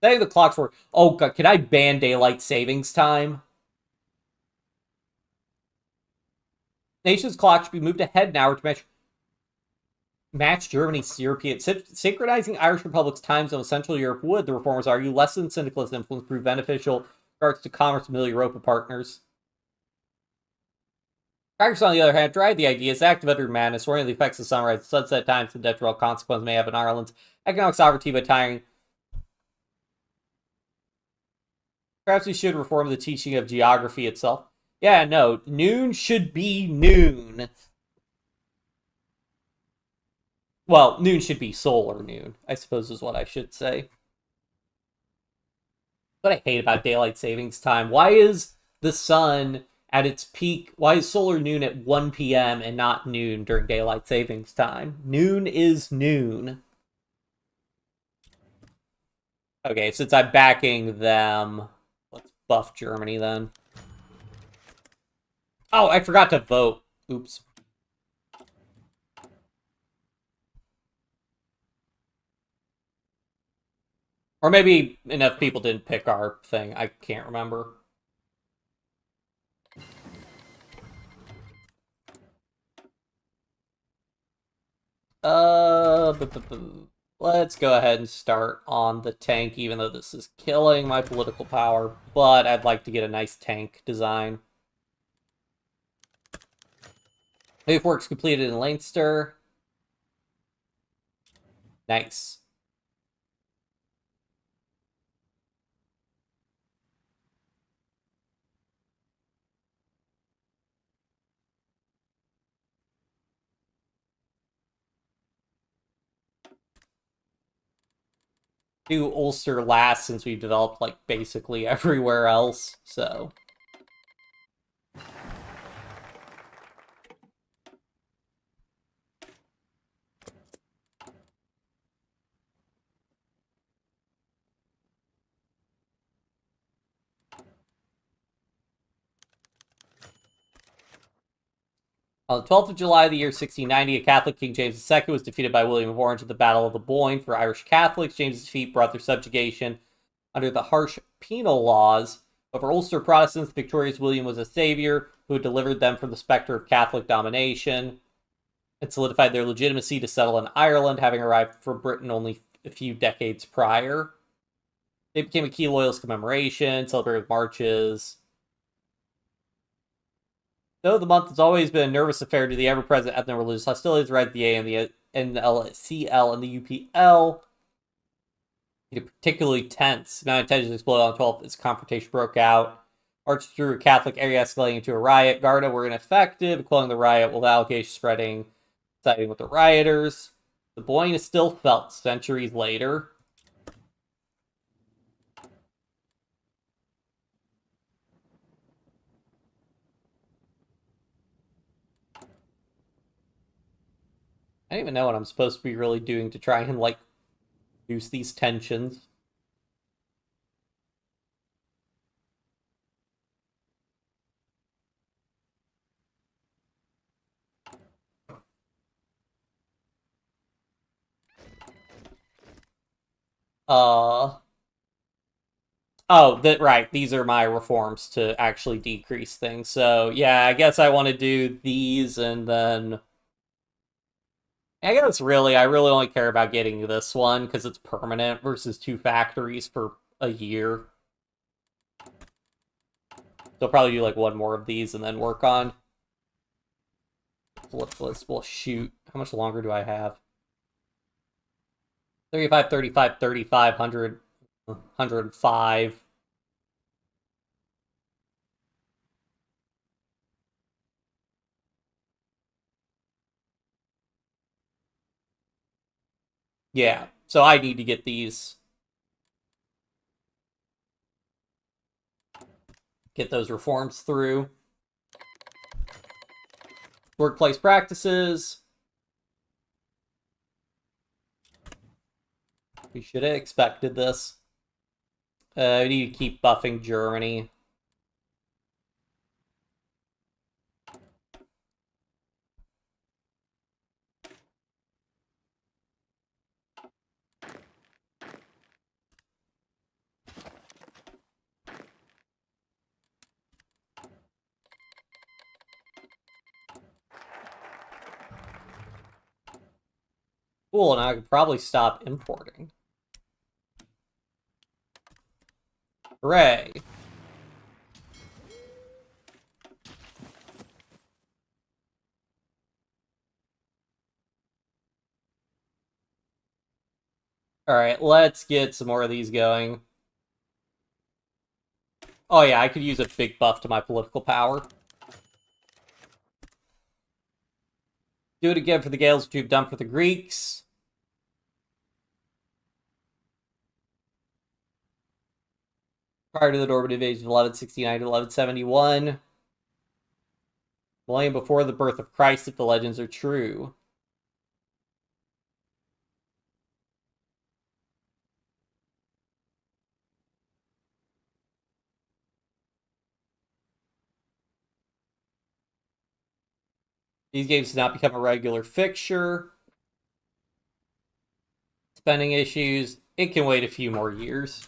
Setting the clocks for... Oh, God, can I ban daylight savings time? Nation's clock should be moved ahead an hour to match Germany's European... Synchronizing Irish Republic's time zone with Central Europe would, the reformers argue, lessen syndicalist influence, prove beneficial in regards to commerce with Middle Europa partners. Congress, on the other hand, tried the idea as active under madness, warning the effects of sunrise and sunset times and detrimental consequences may have in Ireland's economic sovereignty by tying. Perhaps we should reform the teaching of geography itself. Yeah, no, noon should be noon. Well, noon should be solar noon, I suppose is what I should say. What I hate about daylight savings time, why is the sun at its peak. Why is solar noon at 1 p.m. and not noon during daylight savings time? Noon is noon. Okay, since I'm backing them, let's buff Germany then. Oh, I forgot to vote. Oops. Or maybe enough people didn't pick our thing. I can't remember. Let's go ahead and start on the tank, even though this is killing my political power. But I'd like to get a nice tank design. If work's completed in Leinster. Nice. Do Ulster last since we've developed like basically everywhere else, so. On the 12th of July of the year 1690, a Catholic King James II was defeated by William of Orange at the Battle of the Boyne. For Irish Catholics, James's defeat brought their subjugation under the harsh penal laws. But for Ulster Protestants, the victorious William was a savior who had delivered them from the specter of Catholic domination and solidified their legitimacy to settle in Ireland, having arrived from Britain only a few decades prior. They became a key loyalist commemoration, celebrated with marches. Though the month has always been a nervous affair due to the ever-present ethno-religious hostilities right at the A and the NLCL and the UPL, it particularly tense. Amount of tensions exploded on the 12th as confrontation broke out. Marched through a Catholic area, escalating into a riot. Garda were ineffective, quelling the riot, with allegations spreading, siding with the rioters. The Boyne is still felt centuries later. I don't even know what I'm supposed to be really doing to try and, like, reduce these tensions. Oh, right. These are my reforms to actually decrease things. So, yeah, I guess I want to do these, and then I guess I really only care about getting this one because it's permanent versus 2 factories for a year. So I'll probably do like one more of these and then work on politicalist. Well, shoot. How much longer do I have? 35, 35, 35, 100, 105. Yeah, so I need to get these. Get those reforms through. Workplace practices. We should have expected this. We need to keep buffing Germany. Cool, and I could probably stop importing. Hooray. Alright, let's get some more of these going. Oh yeah, I could use a big buff to my political power. Do it again for the Gales, which you've done for the Greeks. Prior to the Norman invasion of 1169 to 1171. millennium before the birth of Christ, if the legends are true. These games did not become a regular fixture. Spending issues. It can wait a few more years.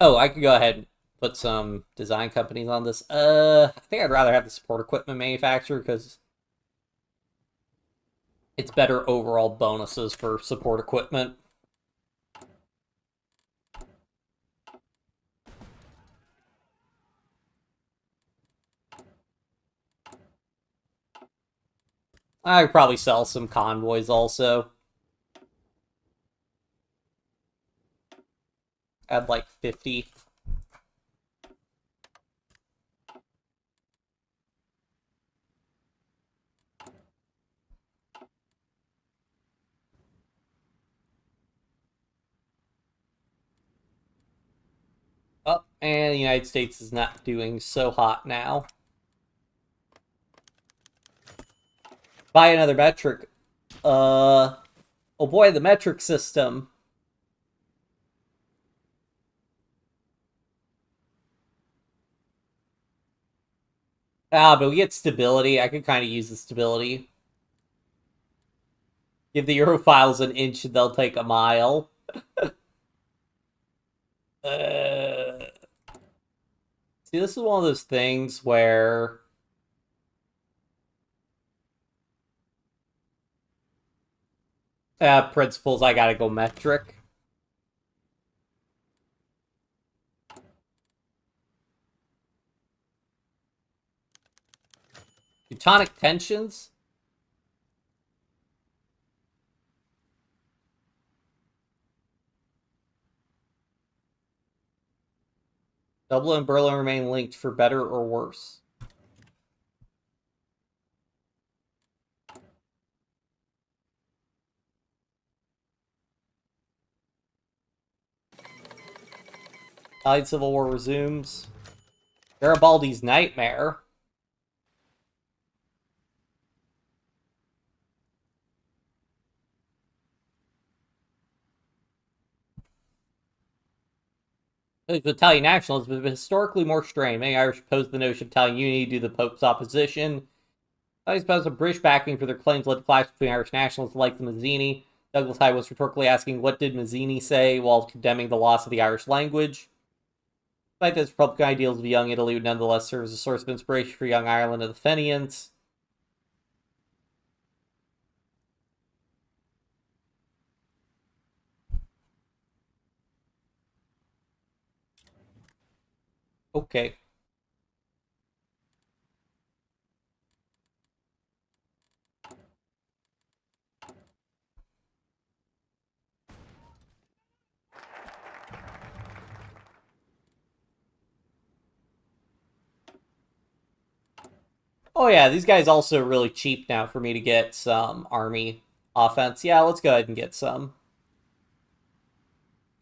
Oh, I could go ahead and put some design companies on this. I think I'd rather have the support equipment manufacturer because it's better overall bonuses for support equipment. I'd probably sell some convoys also. Add like 50. Oh, and the United States is not doing so hot now. Buy another metric. Oh boy, the metric system. But we get stability. I could kind of use the stability. Give the Europhiles an inch and they'll take a mile. See, this is one of those things where principles, I gotta go metric. Teutonic tensions? Dublin and Berlin remain linked for better or worse. Allied Civil War resumes. Garibaldi's nightmare. Italian nationalism has been historically more strained. Many Irish opposed the notion of Italian unity due to the Pope's opposition. Italians opposed the British backing for their claims led to clash between Irish nationalists like the Mazzini. Douglas Hyde was rhetorically asking, what did Mazzini say, while condemning the loss of the Irish language. Despite this, Republican ideals of young Italy would nonetheless serve as a source of inspiration for young Ireland and the Fenians. Okay. Oh yeah, these guys also really cheap now for me to get some army offense. Yeah, let's go ahead and get some.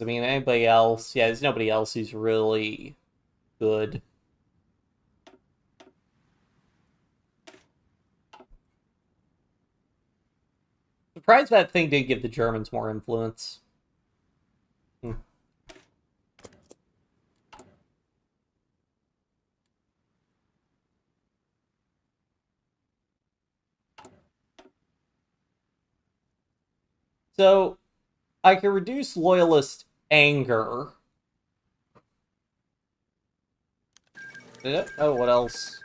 I mean, anybody else? Yeah, there's nobody else who's really good. Surprised that thing did give the Germans more influence. So, I can reduce loyalist anger. Oh, what else?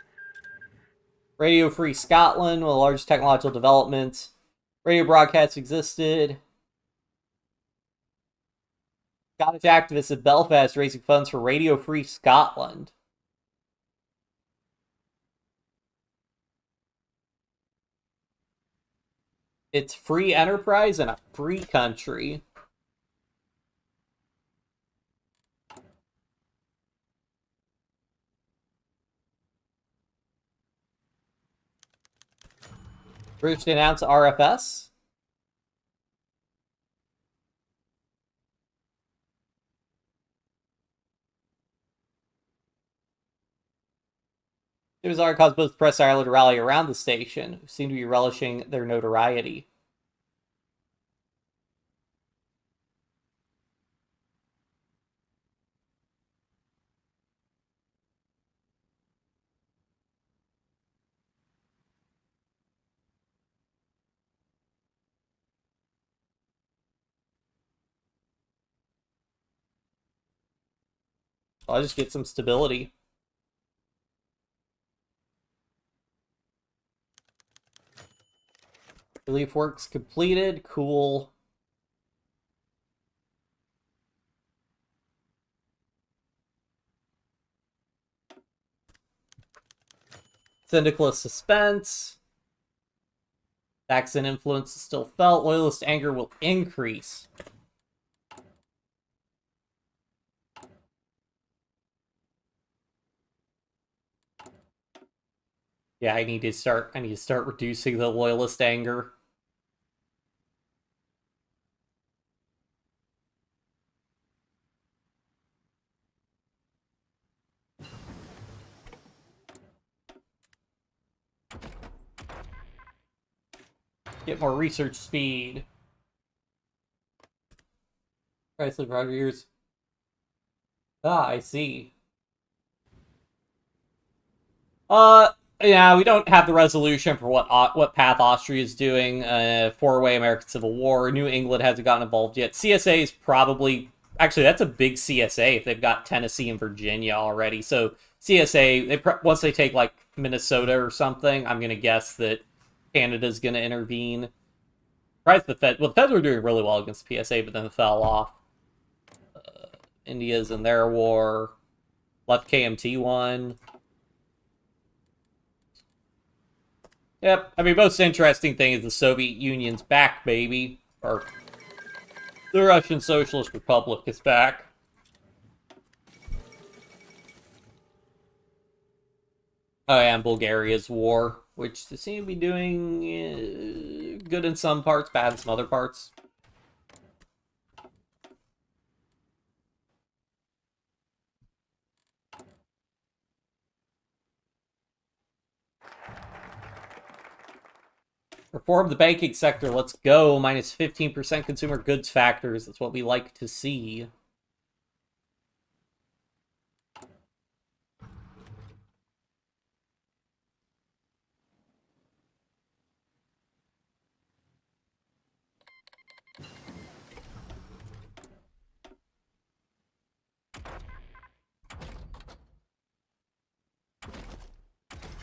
Radio Free Scotland, one of the largest technological developments. Radio broadcasts existed. Scottish activists in Belfast raising funds for Radio Free Scotland. It's free enterprise and a free country. British to announce RFS. It was our caused both Press Ireland to rally around the station, who seem to be relishing their notoriety. I'll just get some stability. Relief works completed. Cool. Syndicalist suspense. Saxon influence is still felt. Loyalist anger will increase. Yeah, I need to start reducing the loyalist anger. Get more research speed. Price of Rogers. Ah, I see. Yeah, we don't have the resolution for what path Austria is doing. Four-way American Civil War. New England hasn't gotten involved yet. CSA is probably actually that's a big CSA if they've got Tennessee and Virginia already. So CSA, once they take like Minnesota or something, I'm gonna guess that Canada's gonna intervene. Surprised the Fed. Well, the Feds were doing really well against the PSA, but then fell off. India's in their war. Left KMT one. Yep. I mean, most interesting thing is the Soviet Union's back, baby. Or the Russian Socialist Republic is back. Oh, yeah, and Bulgaria's war, which they seem to be doing good in some parts, bad in some other parts. Reform the banking sector. Let's go. Minus 15% consumer goods factors. That's what we like to see.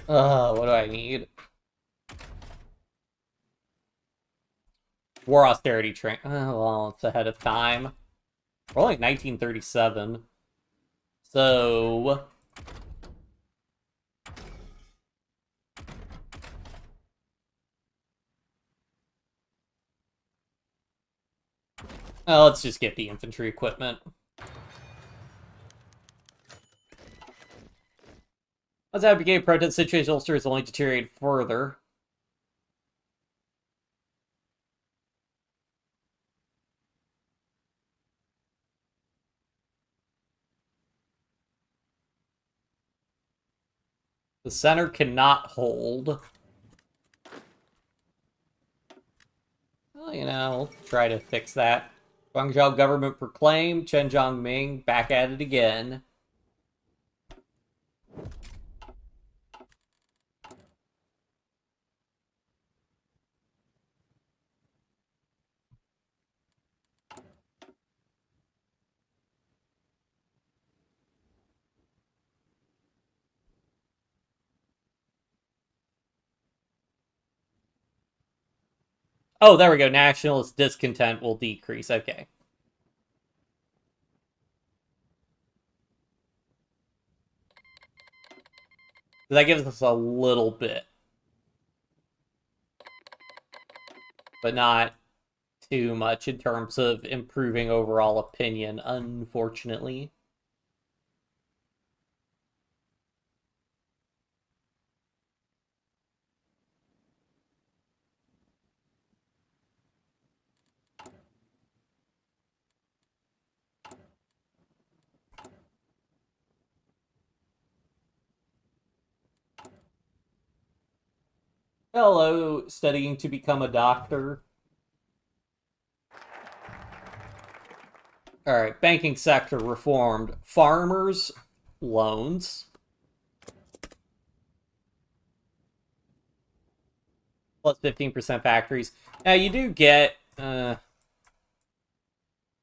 What do I need? War austerity train. Oh, well, it's ahead of time. We're only 1937. So... let's just get the infantry equipment. Let's advocate protest situation. Ulster is only deteriorated further. The center cannot hold. Well, you know, we'll try to fix that. Guangzhou government proclaimed. Chen Jiangming back at it again. Oh, there we go. Nationalist discontent will decrease. Okay. That gives us a little bit. But not too much in terms of improving overall opinion, unfortunately. Hello, studying to become a doctor. Alright, banking sector reformed. Farmers, loans. Plus 15% factories. Now, you do get... and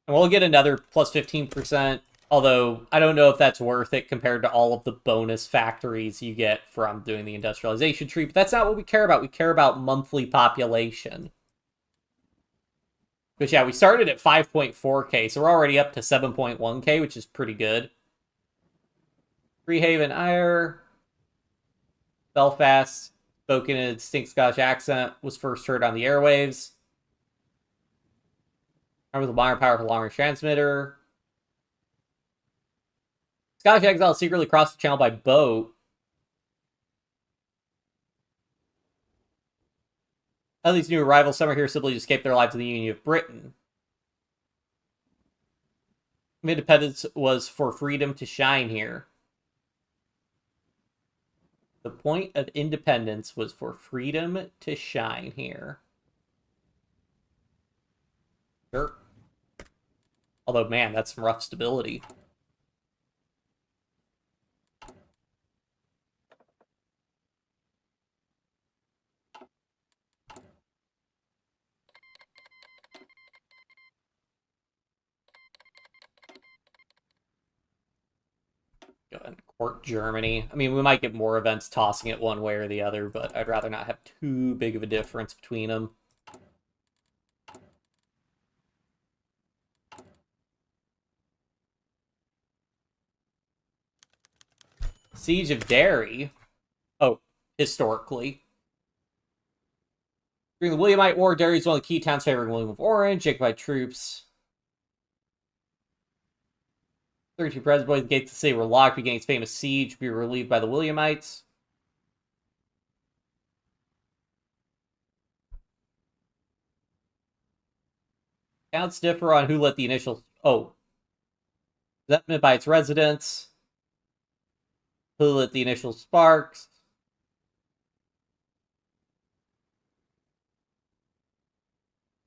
we'll get another plus 15%, although I don't know if that's worth it compared to all of the bonus factories you get from doing the industrialization tree, but that's not what we care about. We care about monthly population. Because, yeah, we started at 5.4k, so we're already up to 7.1k, which is pretty good. Freehaven, Ire, Belfast, spoken in a distinct Scottish accent, was first heard on the airwaves. With a modern powerful long-range transmitter. Scottish exile secretly crossed the channel by boat. None of these new arrivals, some are here simply to escape their lives in the Union of Britain. Independence was for freedom to shine here. The point of independence was for freedom to shine here. Sure. Although, man, that's some rough stability. Go ahead and court Germany. I mean, we might get more events tossing it one way or the other, but I'd rather not have too big of a difference between them. Siege of Derry. Oh, historically. During the Williamite War, Derry is one of the key towns favoring William of Orange, Jacobite troops. 32 Presbyterian gates of the city were locked, beginning its famous siege to be relieved by the Williamites. Counts differ on who let the initial... Oh. Resentment by its residents. Who lit the initial sparks.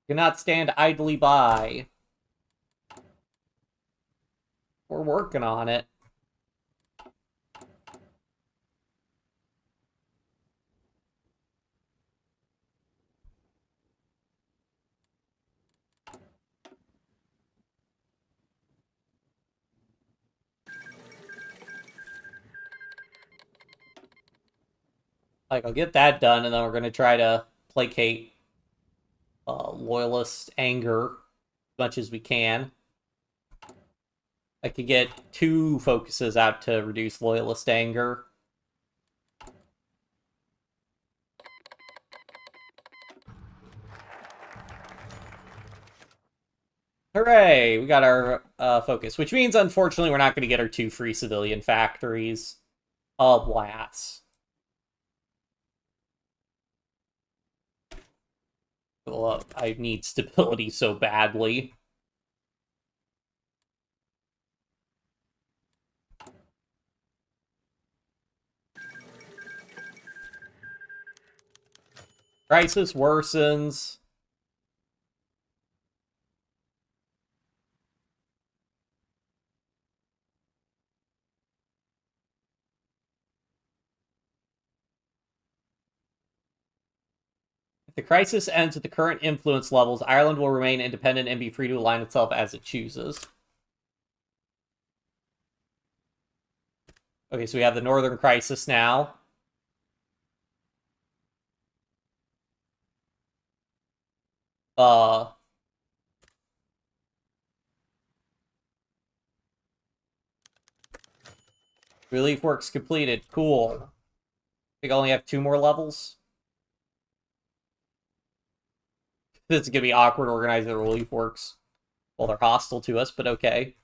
Cannot stand idly by. We're working on it. Like, I'll get that done, and then we're going to try to placate loyalist anger as much as we can. I could get 2 focuses out to reduce loyalist anger. Hooray! We got our focus, which means, unfortunately, we're not going to get our 2 free civilian factories. Alas. Oh, I need stability so badly. Crisis worsens. If the crisis ends with the current influence levels, Ireland will remain independent and be free to align itself as it chooses. Okay, so we have the Northern Crisis now. Relief works completed. Cool. I think I only have 2 more levels. This is going to be awkward organizing the relief works. Well, they're hostile to us, but okay.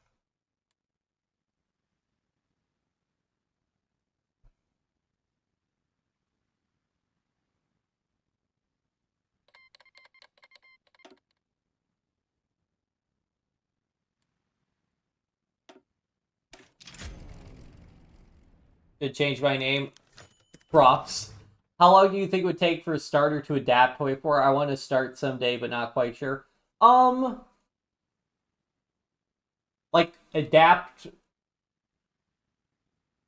Did change my name. Props. How long do you think it would take for a starter to adapt HOI4? I want to start someday, but not quite sure. Um, like adapt,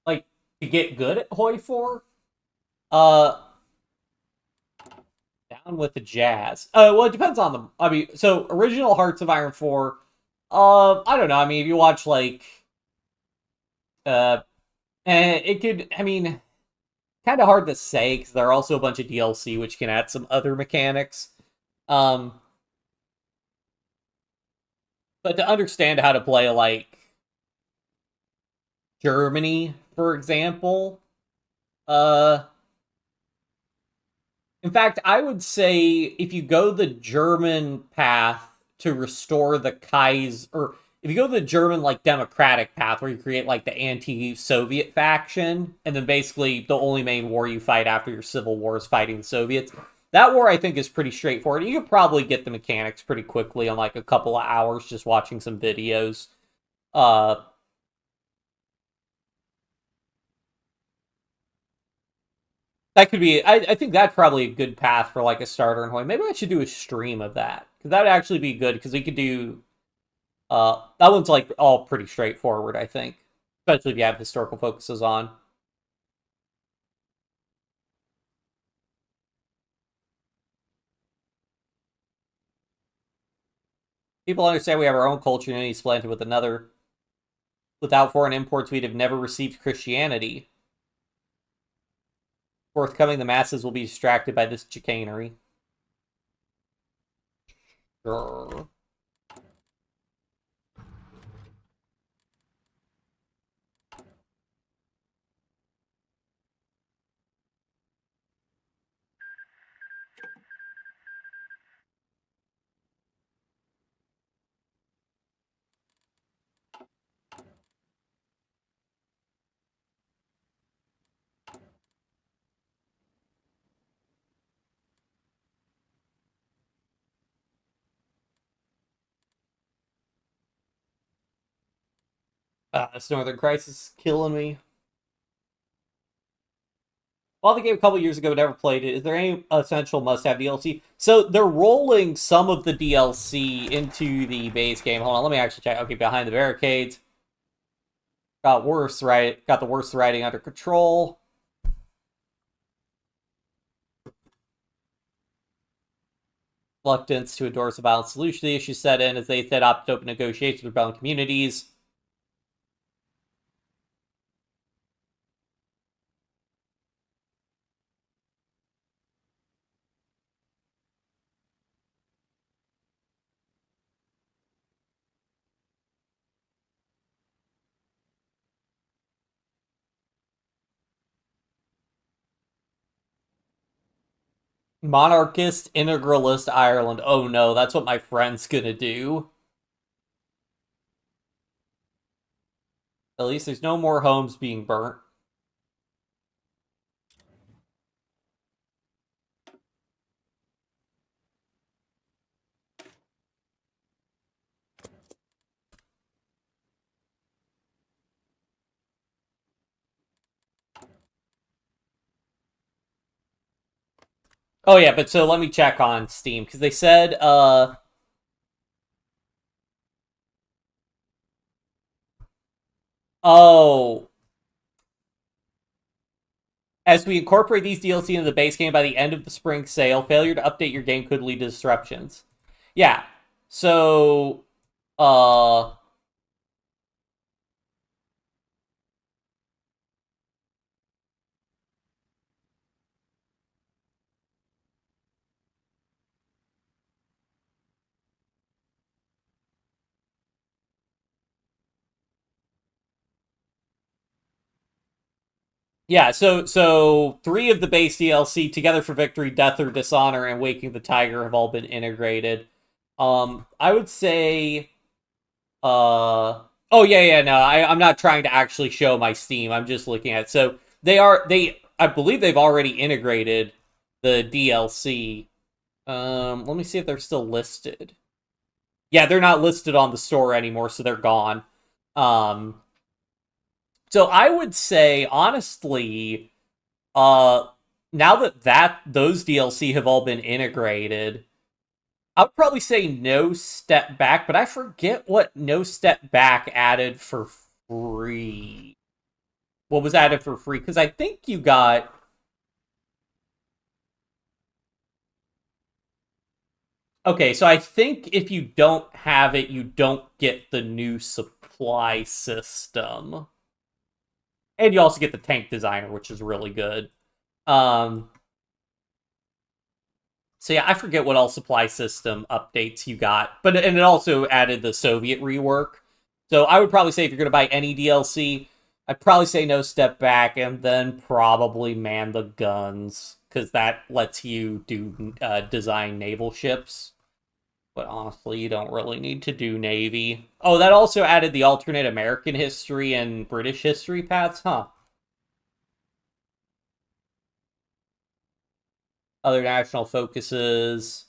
like to get good at HOI4. Uh, Down with the Jazz. Well, it depends on them. I mean, so original Hearts of Iron 4. I don't know. I mean, if you watch like, uh, it could. I mean, kind of hard to say because there are also a bunch of DLC which can add some other mechanics. Um, but to understand how to play like Germany, for example, uh, in fact, I would say if you go the German path to restore the Kaiser, or if you go the German like democratic path where you create like the anti-Soviet faction, and then basically the only main war you fight after your civil war is fighting the Soviets. That war I think is pretty straightforward. You could probably get the mechanics pretty quickly on like a couple of hours just watching some videos. Uh that could be I think that's probably a good path for like a starter in Hawaii. Maybe I should do a stream of that. Because that would actually be good because we could do that one's like all pretty straightforward, I think. Especially if you have historical focuses on. People understand we have our own culture and he's planted with another. Without foreign imports, we'd have never received Christianity. Forthcoming, the masses will be distracted by this chicanery. Sure. This Northern Crisis is killing me. While the game a couple years ago, never played it. Is there any essential must-have DLC? So they're rolling some of the DLC into the base game. Hold on, let me actually check. Okay, behind the barricades. Got worse, right? Got the worst writing under control. Reluctance to endorse a balanced solution to the issue set in as they set up to open negotiations with rebellion communities. Monarchist integralist Ireland. Oh no, that's what my friend's gonna do. At least there's no more homes being burnt. Oh yeah, but so let me check on Steam because they said oh, as we incorporate these DLC into the base game by the end of the spring sale, failure to update your game could lead to disruptions. Yeah. So uh yeah, so three of the base DLC, Together for Victory, Death or Dishonor, and Waking the Tiger have all been integrated. I would say oh yeah, no, I'm not trying to actually show my Steam. I'm just looking at it. So they I believe they've already integrated the DLC. Let me see if they're still listed. Yeah, they're not listed on the store anymore, so they're gone. Um so I would say honestly, uh now that those DLC have all been integrated, I would probably say No Step Back, but I forget what No Step Back added for free. What was added for free? Because I think you got. Okay, so I think if you don't have it, you don't get the new supply system. And you also get the tank designer, which is really good. Um, so yeah, I forget what all supply system updates you got, but and it also added the Soviet rework. So I would probably say if you're gonna buy any DLC, I'd probably say No Step Back, and then probably Man the Guns because that lets you do design naval ships. But honestly, you don't really need to do Navy. Oh, that also added the alternate American history and British history paths, huh? Other national focuses.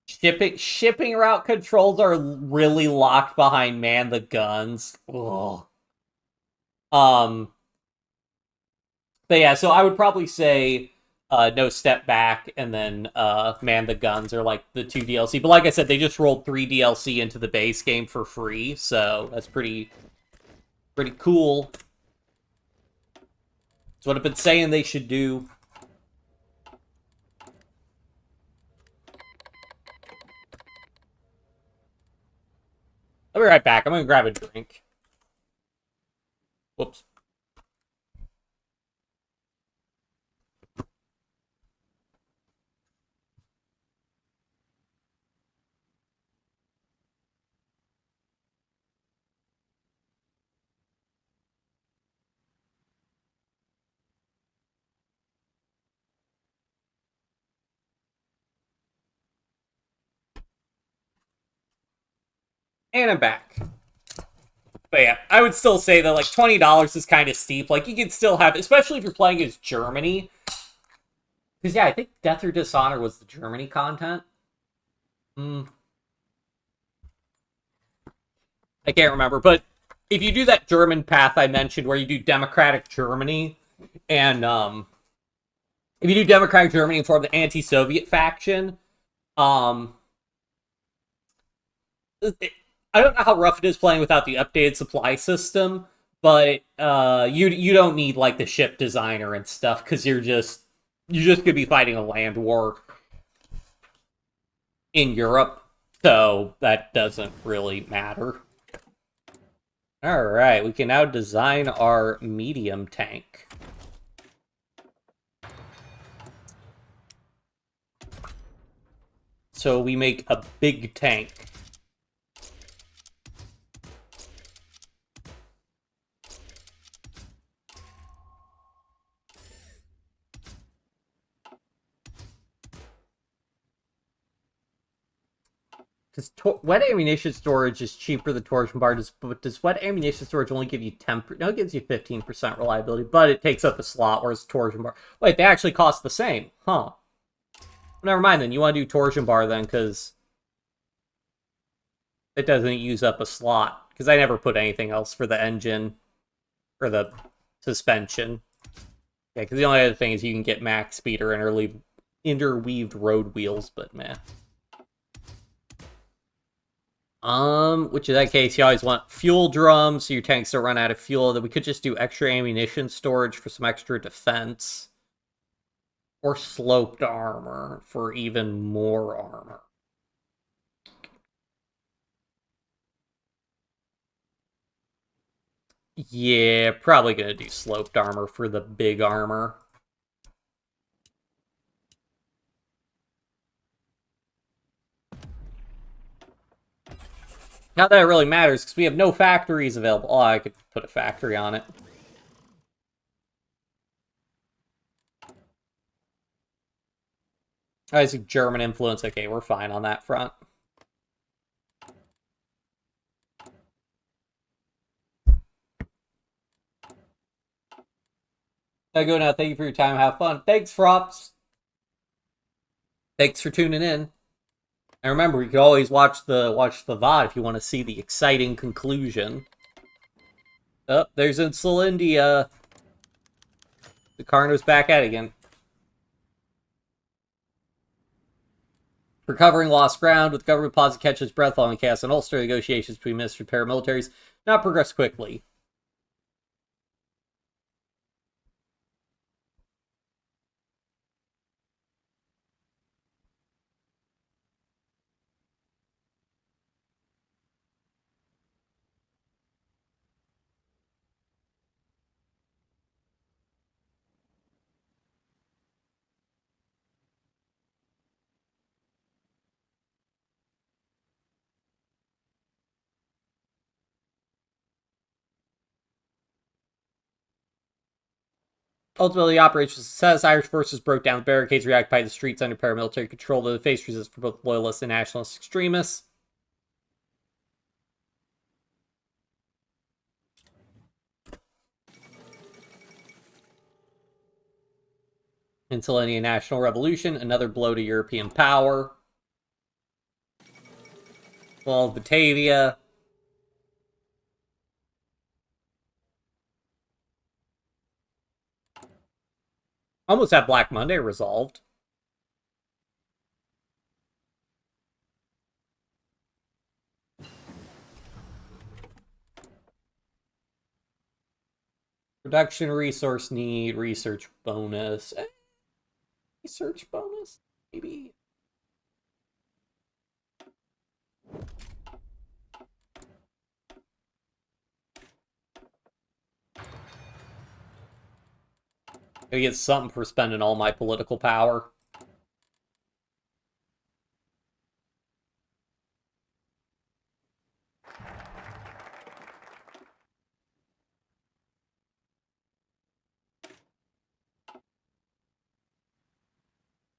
Shipping route controls are really locked behind Man the Guns. Ugh. Um, but yeah, so I would probably say No Step Back and then Man the Guns are like the two DLC. But like I said, they just rolled 3 DLC into the base game for free, so that's pretty cool. That's what I've been saying they should do. I'll be right back. I'm gonna grab a drink. Whoops. And I'm back. But yeah, I would still say that like $20 is kind of steep. Like you can still have, especially if you're playing as Germany. Because yeah, I think Death or Dishonor was the Germany content. Hmm. I can't remember, but if you do that German path I mentioned, where you do Democratic Germany, and if you do Democratic Germany and form the anti-Soviet faction, um, I don't know how rough it is playing without the updated supply system, but you don't need like the ship designer and stuff because you're just gonna be fighting a land war in Europe, so that doesn't really matter. All right, we can now design our medium tank. So we make a big tank. Because wet ammunition storage is cheaper than torsion bar, but does wet ammunition storage only give you 10%? No, it gives you 15% reliability, but it takes up a slot, whereas torsion bar... Wait, they actually cost the same. Huh. Never mind then, you want to do torsion bar then, because it doesn't use up a slot. Because I never put anything else for the engine, or the suspension. Yeah, because the only other thing is you can get max speed or interweaved road wheels, but meh. Which in that case, you always want fuel drums so your tanks don't run out of fuel. Then we could just do extra ammunition storage for some extra defense. Or sloped armor for even more armor. Yeah, probably gonna do sloped armor for the big armor. Not that it really matters, because we have no factories available. Oh, I could put a factory on it. I see German influence. Okay, we're fine on that front. I go now. Thank you for your time. Have fun. Thanks, Frops. Thanks for tuning in. And remember, you can always watch the VOD if you want to see the exciting conclusion. Oh, there's Insulindia. The Carno's back at it again. Recovering lost ground, with government pausing to catch its breath following chaos and Ulster, negotiations between ministry and paramilitaries not progress quickly. Ultimately, the operation was a success. Irish forces broke down the barricades, reoccupied the streets under paramilitary control, though they faced resistance from both loyalists and nationalist extremists. Until any national revolution, another blow to European power. Fall of Batavia. Almost had Black Monday resolved. Production resource need, research bonus. Research bonus? Maybe. Gotta get something for spending all my political power.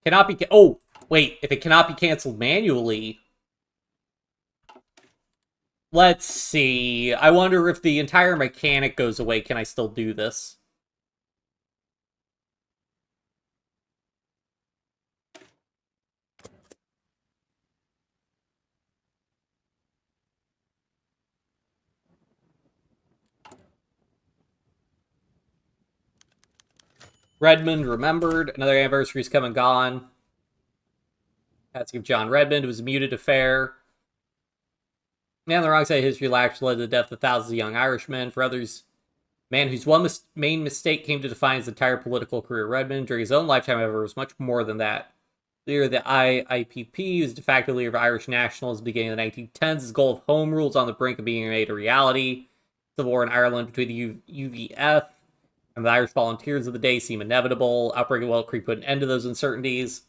Cannot be... Oh, wait. If it cannot be canceled manually... Let's see. I wonder if the entire mechanic goes away, can I still do this? Redmond remembered. Another anniversary's come and gone. That's give John Redmond. It was a muted affair. Man on the wrong side of history led to the death of thousands of young Irishmen. For others, man whose one main mistake came to define his entire political career. Redmond, during his own lifetime, however, was much more than that. Leader of the IIPP, he was de facto leader of Irish nationalism beginning in the 1910s. His goal of home rule was on the brink of being made a reality. Civil war in Ireland between the UVF and the Irish volunteers of the day seemed inevitable. Outbreak of Wells Creek put an end to those uncertainties.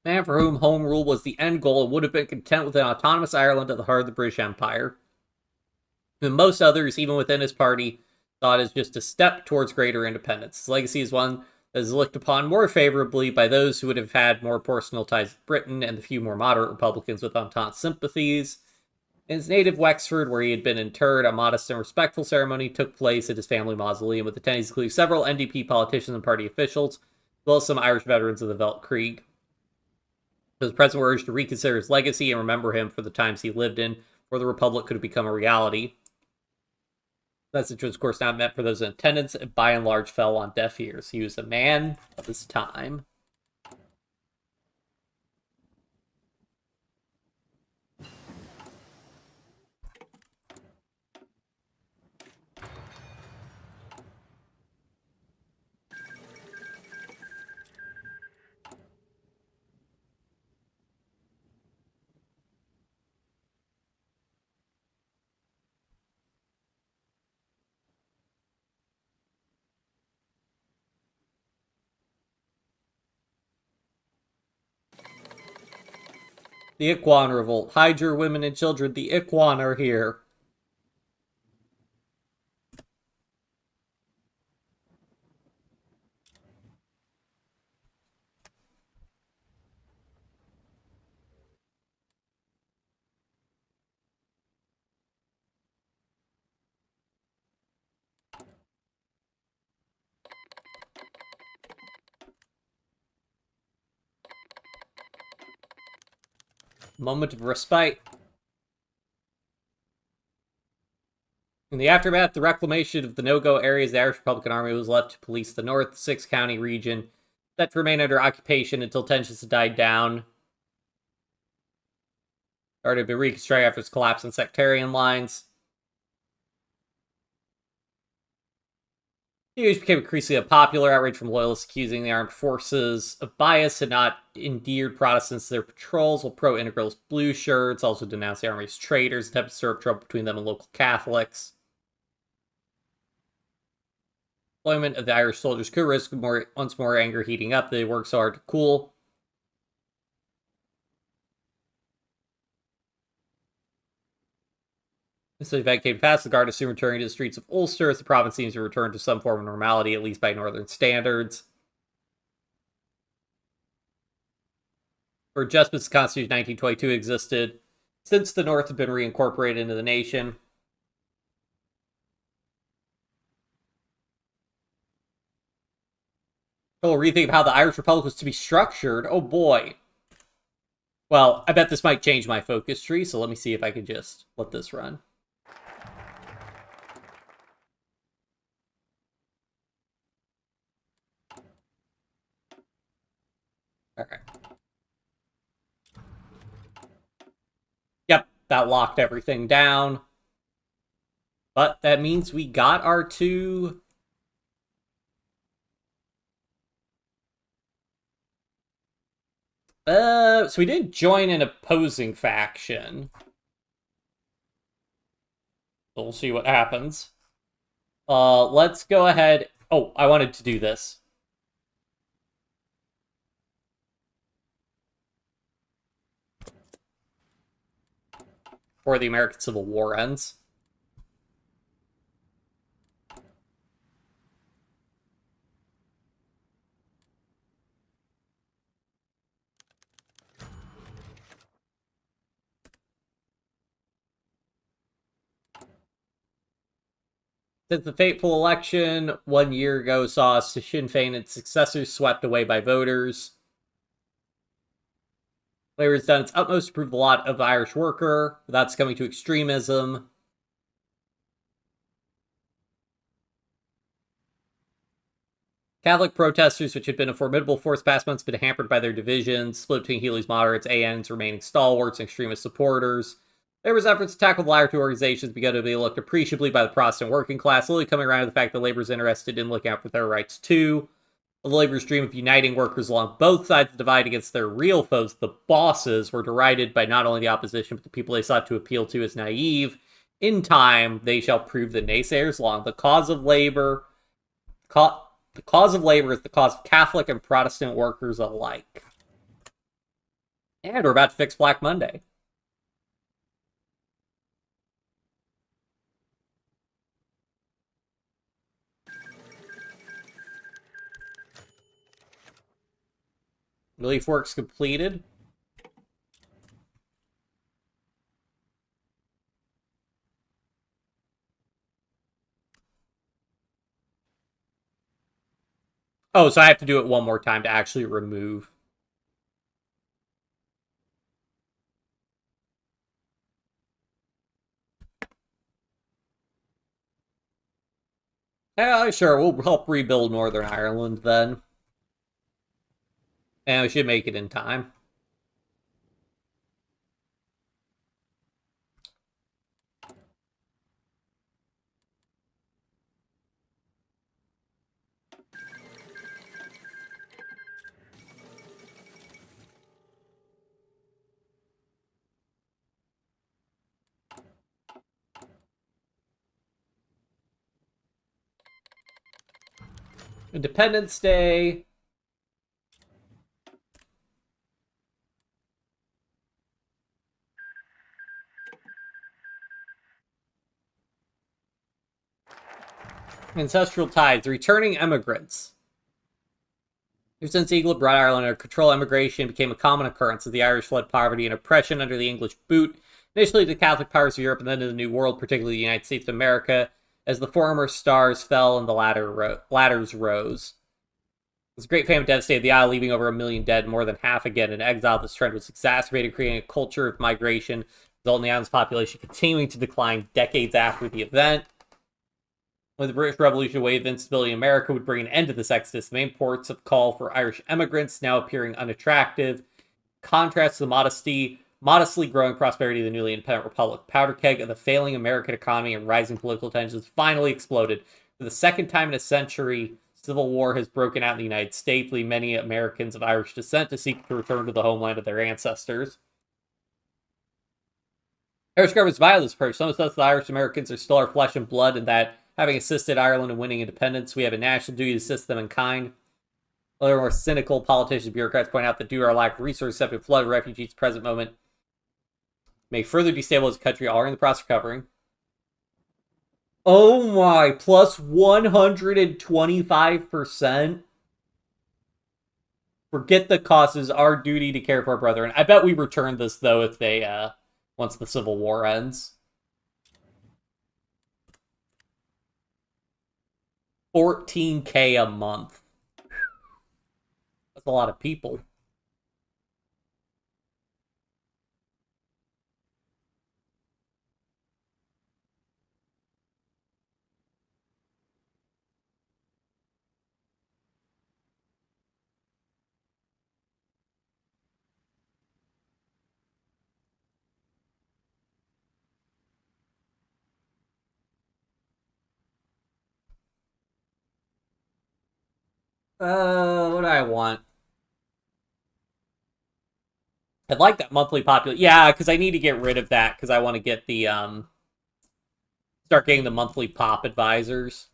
Man for whom home rule was the end goal and would have been content with an autonomous Ireland at the heart of the British Empire. And most others, even within his party, saw it as just a step towards greater independence. His legacy is one that is looked upon more favorably by those who would have had more personal ties with Britain and the few more moderate Republicans with Entente sympathies. In his native Wexford, where he had been interred, a modest and respectful ceremony took place at his family mausoleum, with attendees including several NDP politicians and party officials, as well as some Irish veterans of the Weltkrieg. The president were urged to reconsider his legacy and remember him for the times he lived in, before the Republic could have become a reality. The message was, of course, not meant for those in attendance, and by and large fell on deaf ears. He was a man of his time. The Iquan Revolt. Hide your women and children. The Iquan are here. Moment of respite. In the aftermath, the reclamation of the no-go areas, the Irish Republican Army was left to police the North Six-County region, set to remain under occupation until tensions had died down. Started to be reconstructed after its collapse in sectarian lines. The news became increasingly unpopular. Outrage from loyalists accusing the armed forces of bias had not endeared Protestants to their patrols, while pro-integralist blue shirts also denounced the army as traitors, attempted to stir up trouble between them and local Catholics. Deployment of the Irish soldiers could risk once more anger heating up. They worked so hard to cool. This event came fast. The Guard is soon returning to the streets of Ulster as the province seems to return to some form of normality, at least by northern standards. For adjustments, the Constitution of 1922 existed since the North had been reincorporated into the nation. Total rethink of how the Irish Republic was to be structured. Oh boy. Well, I bet this might change my focus tree, so let me see if I can just let this run. Okay. Yep, that locked everything down. But that means we got our two... so we didn't join an opposing faction. So we'll see what happens. Let's go ahead... Oh, I wanted to do this. Before the American Civil War ends. Since the fateful election 1 year ago saw Sinn Féin and its successors swept away by voters, Labour has done its utmost to prove the lot of the Irish worker without succumbing to extremism. Catholic protesters, which had been a formidable force past months, been hampered by their divisions, split between Healy's moderates, AN's remaining stalwarts, and extremist supporters. Labour's efforts to tackle the latter two organizations began to be looked appreciably by the Protestant working class, slowly coming around to the fact that Labour's interested in looking out for their rights too. Labour's dream of uniting workers along both sides of the divide against their real foes, the bosses, were derided by not only the opposition, but the people they sought to appeal to as naive. In time, they shall prove the naysayers wrong. The cause of Labour is the cause of Catholic and Protestant workers alike. And we're about to fix Black Monday. Relief works completed. Oh, so I have to do it one more time to actually remove. Yeah, sure, we'll help rebuild Northern Ireland then. And we should make it in time. Independence Day. Ancestral ties, returning immigrants. Ever since England brought Ireland under control, immigration became a common occurrence as the Irish fled poverty and oppression under the English boot, initially to the Catholic powers of Europe and then to the New World, particularly the United States of America, as the former stars fell and the ladders rose. This great famine devastated the isle, leaving over 1 million dead, more than half again in exile. This trend was exacerbated, creating a culture of migration, resulting in the island's population continuing to decline decades after the event. When the British Revolution wave instability in America would bring an end to this exodus, the main ports of call for Irish emigrants now appearing unattractive. Contrast to the modestly growing prosperity of the newly independent republic. Powder keg of the failing American economy and rising political tensions finally exploded. For the second time in a century, civil war has broken out in the United States, leaving many Americans of Irish descent to seek to return to the homeland of their ancestors. Irish government's violence approach. Some of us, the Irish Americans, are still our flesh and blood, and that having assisted Ireland in winning independence, we have a national duty to assist them in kind. Other more cynical politicians and bureaucrats point out that due to our lack of resources, have been flooded refugees at the present moment may further destabilize the country, all in the process of recovering. Oh my, plus 125%. Forget the cost, is our duty to care for our brethren. I bet we return this, though, if they, once the Civil War ends. 14K a month. That's a lot of people. What do I want? I'd like that monthly popular. Yeah, because I need to get rid of that because I want to get the start getting the monthly pop advisors.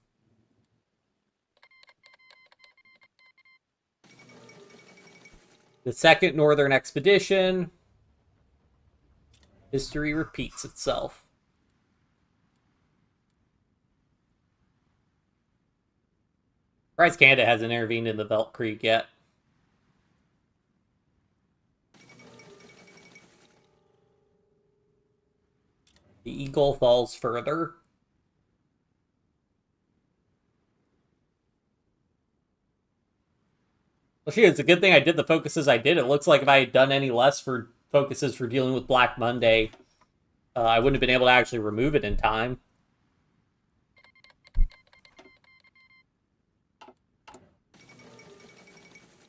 The second Northern Expedition. History repeats itself. Surprised Canada hasn't intervened in the Belt Creek yet. The Eagle falls further. Well, shit, it's a good thing I did the focuses I did. It looks like if I had done any less for focuses for dealing with Black Monday, I wouldn't have been able to actually remove it in time.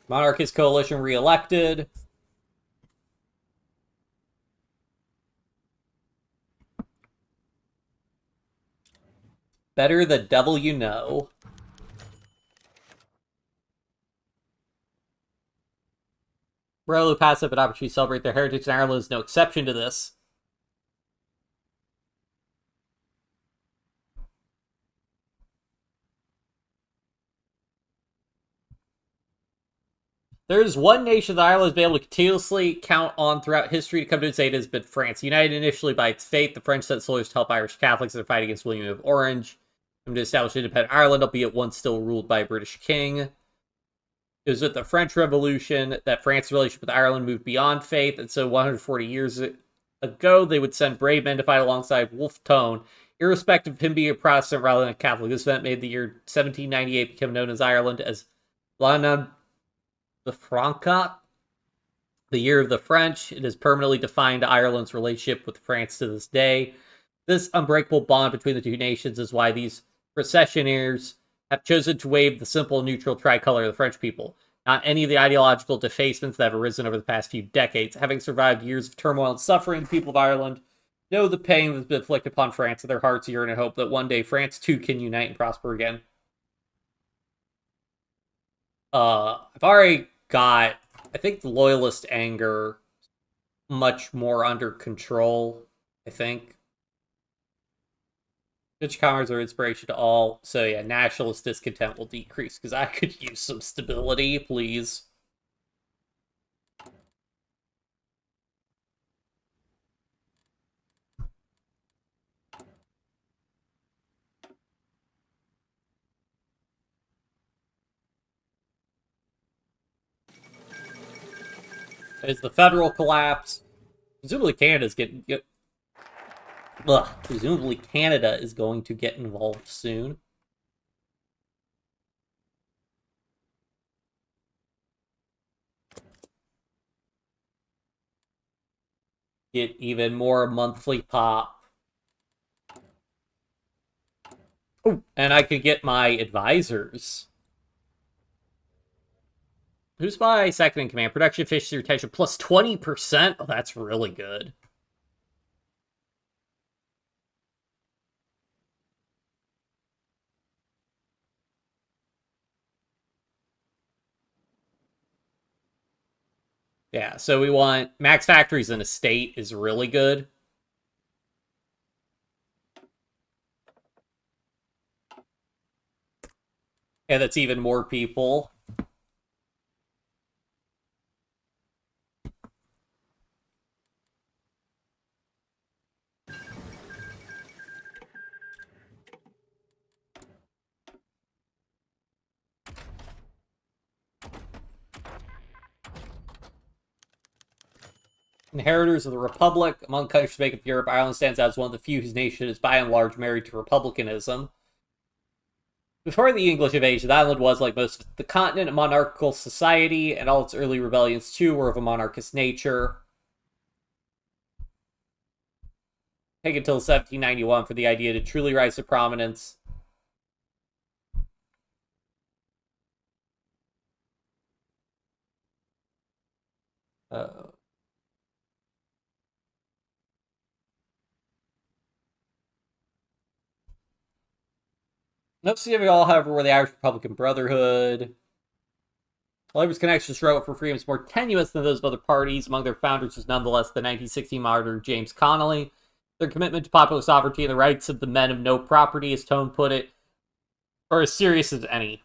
Monarchist coalition re-elected. Better the devil you know. Rarely passive an opportunity to celebrate their heritage, and Ireland is no exception to this. There's one nation that Ireland has been able to continuously count on throughout history to come to its aid has been France. United initially by its faith, the French sent soldiers to help Irish Catholics in their fight against William of Orange, and to establish independent Ireland, albeit once still ruled by a British king. It was with the French Revolution that France's relationship with Ireland moved beyond faith, and so 140 years ago, they would send brave men to fight alongside Wolfe Tone, irrespective of him being a Protestant rather than a Catholic. This event made the year 1798 become known as Ireland as L'Année de Francois, the year of the French. It has permanently defined Ireland's relationship with France to this day. This unbreakable bond between the two nations is why these processionaires have chosen to wave the simple neutral tricolor of the French people, not any of the ideological defacements that have arisen over the past few decades. Having survived years of turmoil and suffering, the people of Ireland know the pain that's been inflicted upon France, and their hearts yearn in hope that one day France too can unite and prosper again. I've already got, I think, the loyalist anger much more under control, I think. Such commerce are inspiration to all. So yeah, nationalist discontent will decrease because I could use some stability, please. As the federal collapse, presumably Canada's getting presumably Canada is going to get involved soon. Get even more monthly pop. Oh, and I could get my advisors. Who's my second in command? Production efficiency retention plus 20%? Oh, that's really good. Yeah, so we want max factories in a state is really good. And that's even more people. Inheritors of the Republic. Among countries make up Europe, Ireland stands out as one of the few whose nation is by and large married to republicanism. Before the English invasion, the island was, like most of the continent, a monarchical society, and all its early rebellions, too, were of a monarchist nature. Take until 1791 for the idea to truly rise to prominence. Uh, no significant all, however, were the Irish Republican Brotherhood. Labor's connections to struggle for freedom is more tenuous than those of other parties. Among their founders was nonetheless the 1916 martyr James Connolly. Their commitment to popular sovereignty and the rights of the men of no property, as Tone put it, are as serious as any.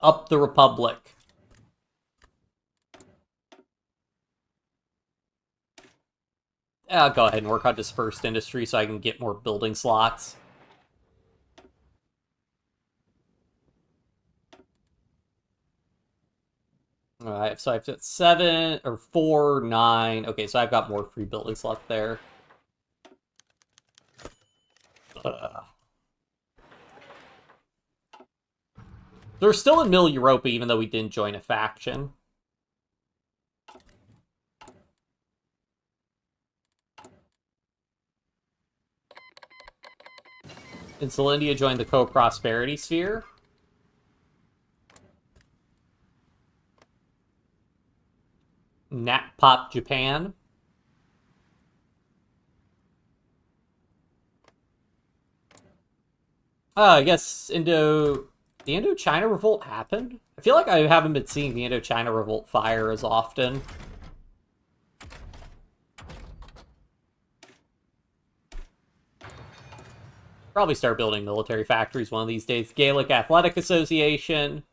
Up the Republic. I'll go ahead and work on dispersed industry so I can get more building slots. Alright, so I've got 7 or 4, 9. Okay, so I've got more free building slots there. They're still in Middle Europa, even though we didn't join a faction. Insulindia joined the Co-Prosperity Sphere. Pop Japan. I guess the Indochina Revolt happened? I feel like I haven't been seeing the Indochina Revolt fire as often. Probably start building military factories one of these days. Gaelic Athletic Association.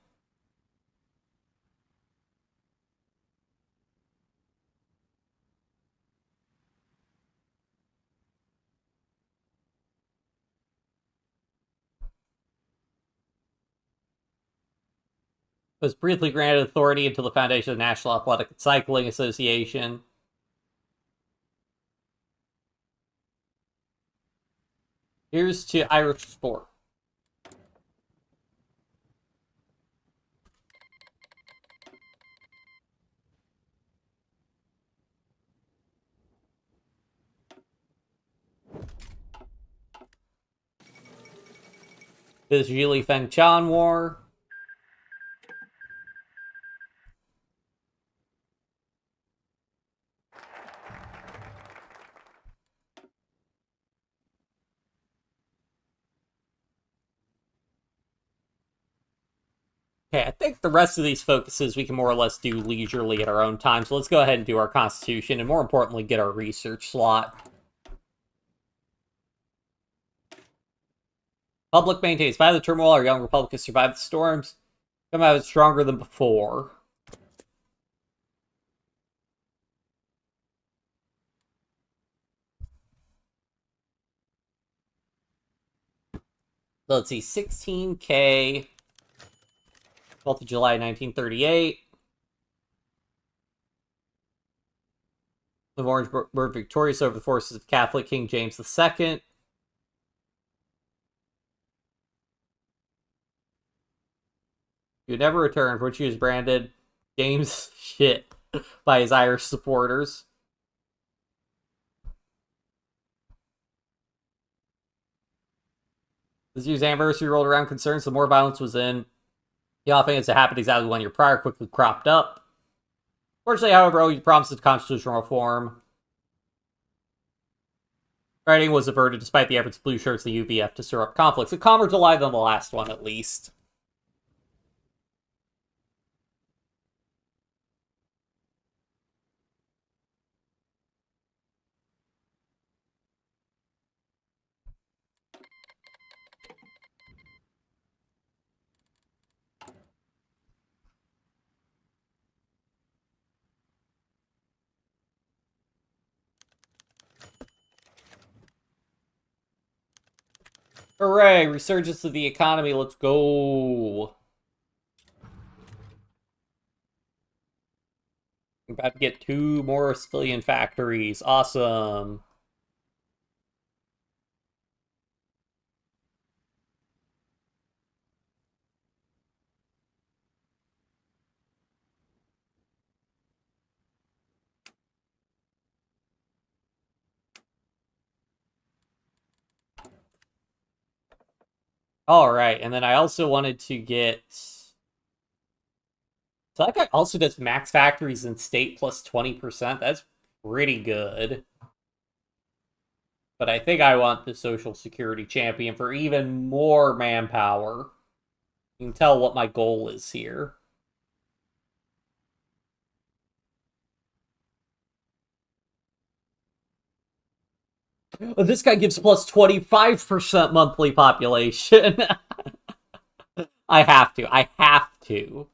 Was briefly granted authority until the foundation of the National Athletic and Cycling Association. Here's to Irish sport. This Jili Feng Chan War. Okay, I think the rest of these focuses we can more or less do leisurely at our own time. So let's go ahead and do our Constitution, and more importantly, get our research slot. Public maintains. By the turmoil, our young republic has survived the storms. Come out stronger than before. Let's see, 16K. 12th of July, 1938. The Orange were victorious over the forces of Catholic King James II. You never returned, which he was branded James shit by his Irish supporters. This year's anniversary rolled around, concerns the more violence was in. The offense that happened exactly 1 year prior quickly cropped up. Fortunately, however, he promises constitutional reform. Rioting was averted despite the efforts of blue shirts and the UVF to stir up conflicts. A calmer July than the last one, at least. Hooray! Resurgence of the economy. Let's go. We're about to get 2 more civilian factories. Awesome. All right, and then I also wanted to get. So that guy also does max factories in state plus 20%. That's pretty good. But I think I want the Social Security champion for even more manpower. You can tell what my goal is here. Oh, this guy gives plus 25% monthly population. I have to. I have to.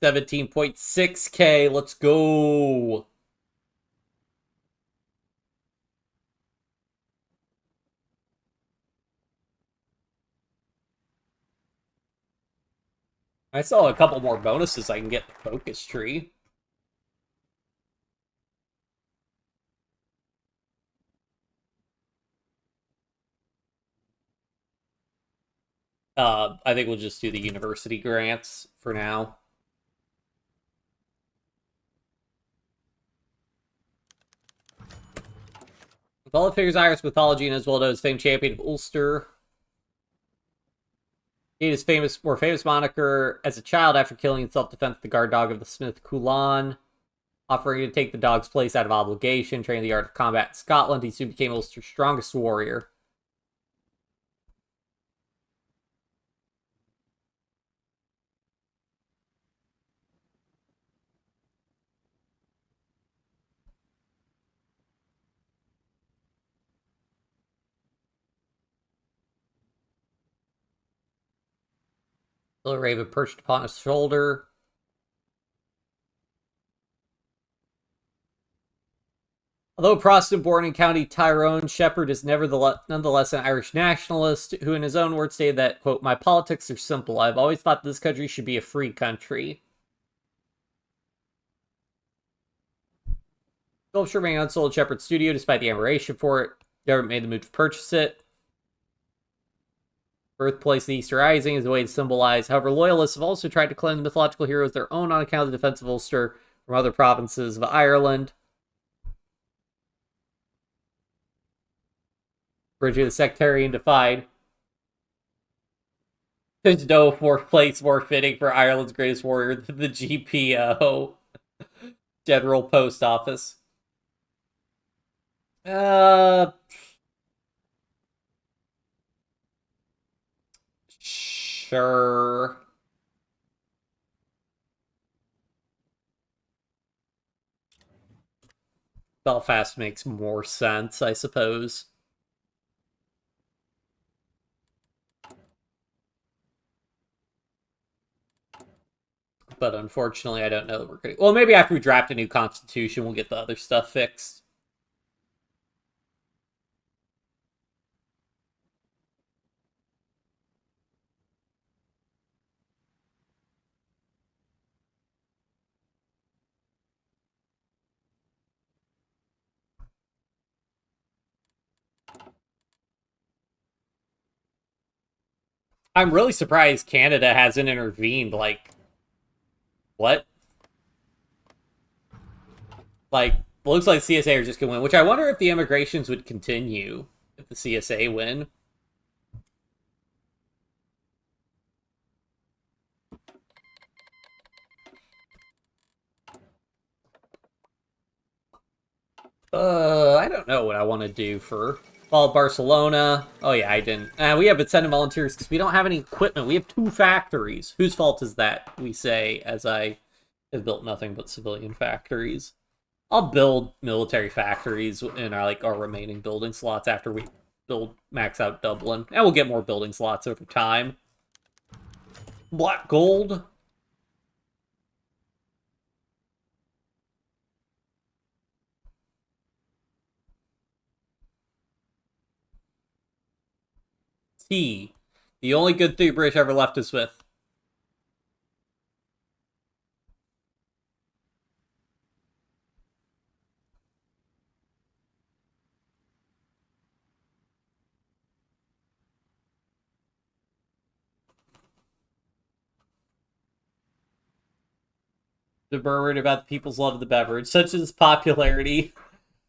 $17.6K. Let's go. I still have a couple more bonuses I can get the focus tree. I think we'll just do the university grants for now. With all the figures Irish mythology and as well as famed champion of Ulster. He is more famous moniker as a child after killing in self-defense the guard dog of the Smith Coulon, offering to take the dog's place out of obligation, training the art of combat in Scotland. He soon became Ulster's strongest warrior. Little Raven perched upon his shoulder. Although Protestant born in County Tyrone, Shepherd is nonetheless an Irish nationalist who, in his own words, stated that, quote, "My politics are simple. I've always thought this country should be a free country." Sculpture remained unsold at Shepherd's studio despite the admiration for it. The government made the move to purchase it. Birthplace of the Easter Rising is a way to symbolize. However, loyalists have also tried to claim the mythological hero as their own on account of the defense of Ulster from other provinces of Ireland. Bridging the sectarian divide. There's no fourth place more fitting for Ireland's greatest warrior than the GPO. General Post Office. Sure. Belfast makes more sense, I suppose. But unfortunately, I don't know that we're going to... Well, maybe after we draft a new constitution, we'll get the other stuff fixed. I'm really surprised Canada hasn't intervened. Like, what? Like, looks like CSA are just gonna win, which I wonder if the immigrations would continue if the CSA win. I don't know what I want to do for Barcelona. Oh yeah, I didn't. We haven't sent in volunteers because we don't have any equipment. We have two factories. Whose fault is that? We say as I have built nothing but civilian factories. I'll build military factories in our remaining building slots after we build max out Dublin, and we'll get more building slots over time. Black gold. T. The only good thing British ever left us with. They're worried about the people's love of the beverage, such as popularity.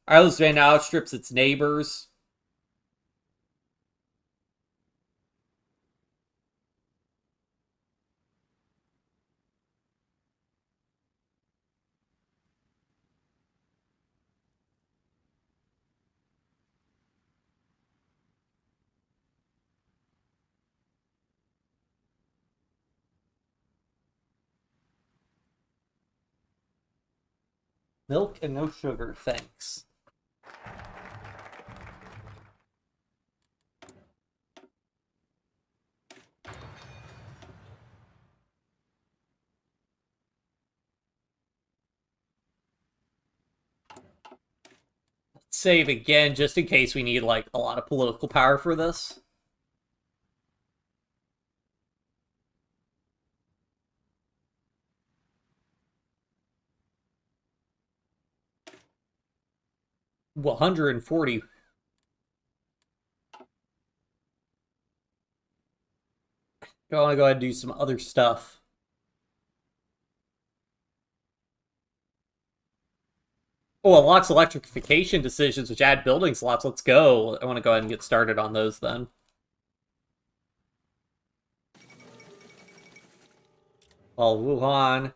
Ireland's van now outstrips its neighbors. Milk and no sugar, thanks. Save again, just in case we need like a lot of political power for this. Well, 140. I want to go ahead and do some other stuff. Oh, unlocks electrification decisions, which add building slots. Let's go. I want to go ahead and get started on those then. Well, Wuhan.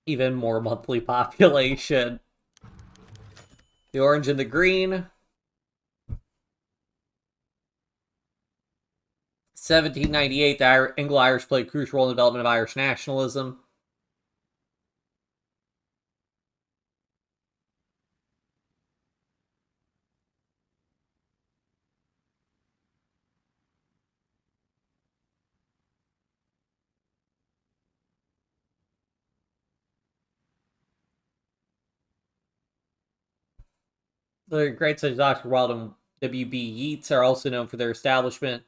Even more monthly population. The orange and the green. 1798, the Anglo-Irish played a crucial role in the development of Irish nationalism. The great such as Oscar Wilde and W.B. Yeats are also known for their establishment.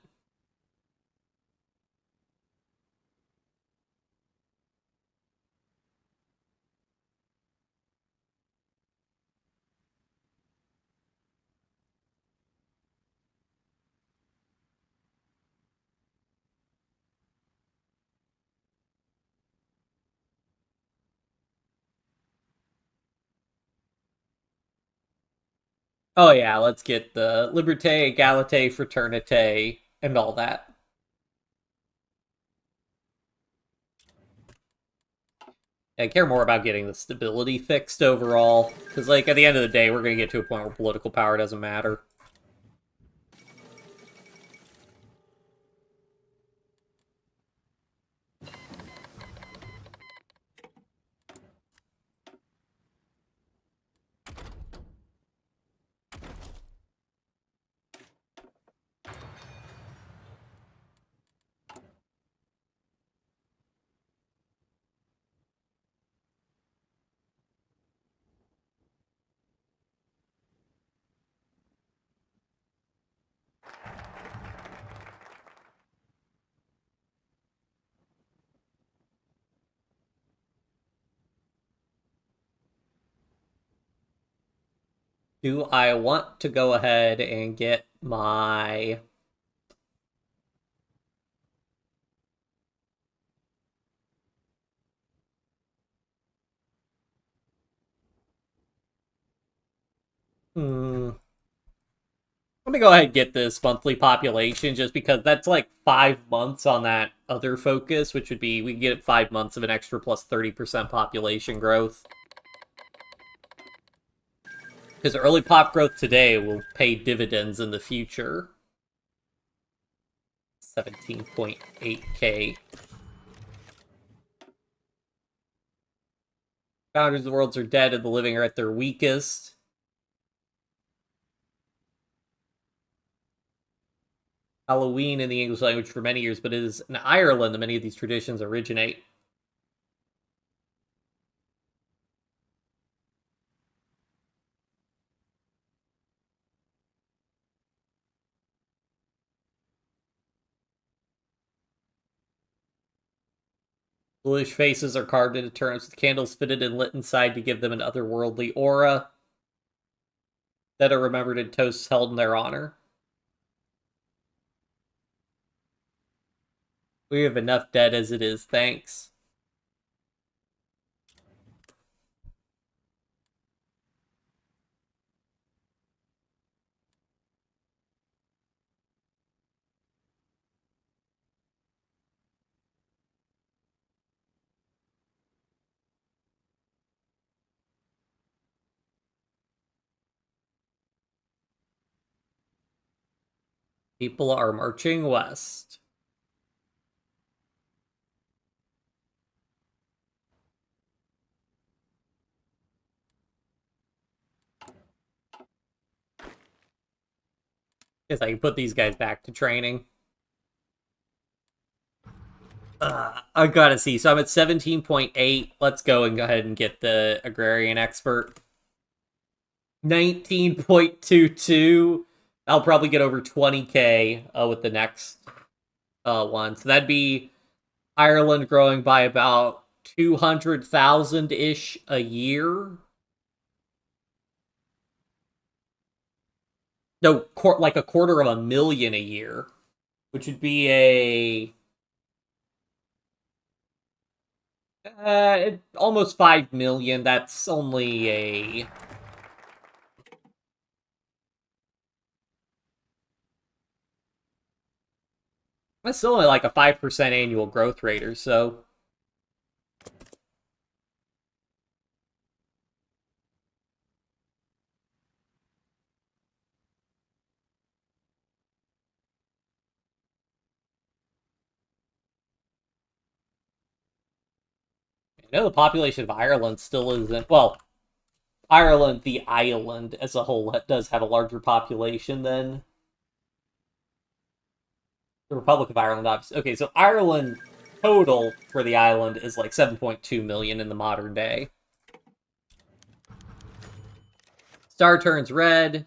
Oh yeah, let's get the Liberté, Égalité, Fraternité, and all that. I care more about getting the stability fixed overall. Because, like, at the end of the day, we're going to get to a point where political power doesn't matter. Do I want to go ahead and get my... Let me go ahead and get this monthly population, just because that's like 5 months on that other focus, which would be, we can get 5 months of an extra plus 30% population growth. Because early pop growth today will pay dividends in the future. 17.8k. Founders of the worlds are dead and the living are at their weakest. Halloween in the English language for many years, but it is in Ireland that many of these traditions originate. Bluish faces are carved into turnips with candles fitted and lit inside to give them an otherworldly aura that are remembered in toasts held in their honor. We have enough dead as it is, thanks. People are marching west. Guess I can put these guys back to training. I gotta see. So I'm at 17.8. Let's go and go ahead and get the agrarian expert. 19.22. I'll probably get over 20k with the next one. So that'd be Ireland growing by about 200,000-ish a year. No, like a 250,000 a year, which would be almost 5 million. That's only a... That's still only like a 5% annual growth rate or so. I know the population of Ireland still isn't... Well, Ireland, the island as a whole, does have a larger population than the Republic of Ireland, obviously. Okay, so Ireland total for the island is like 7.2 million in the modern day. Star turns red.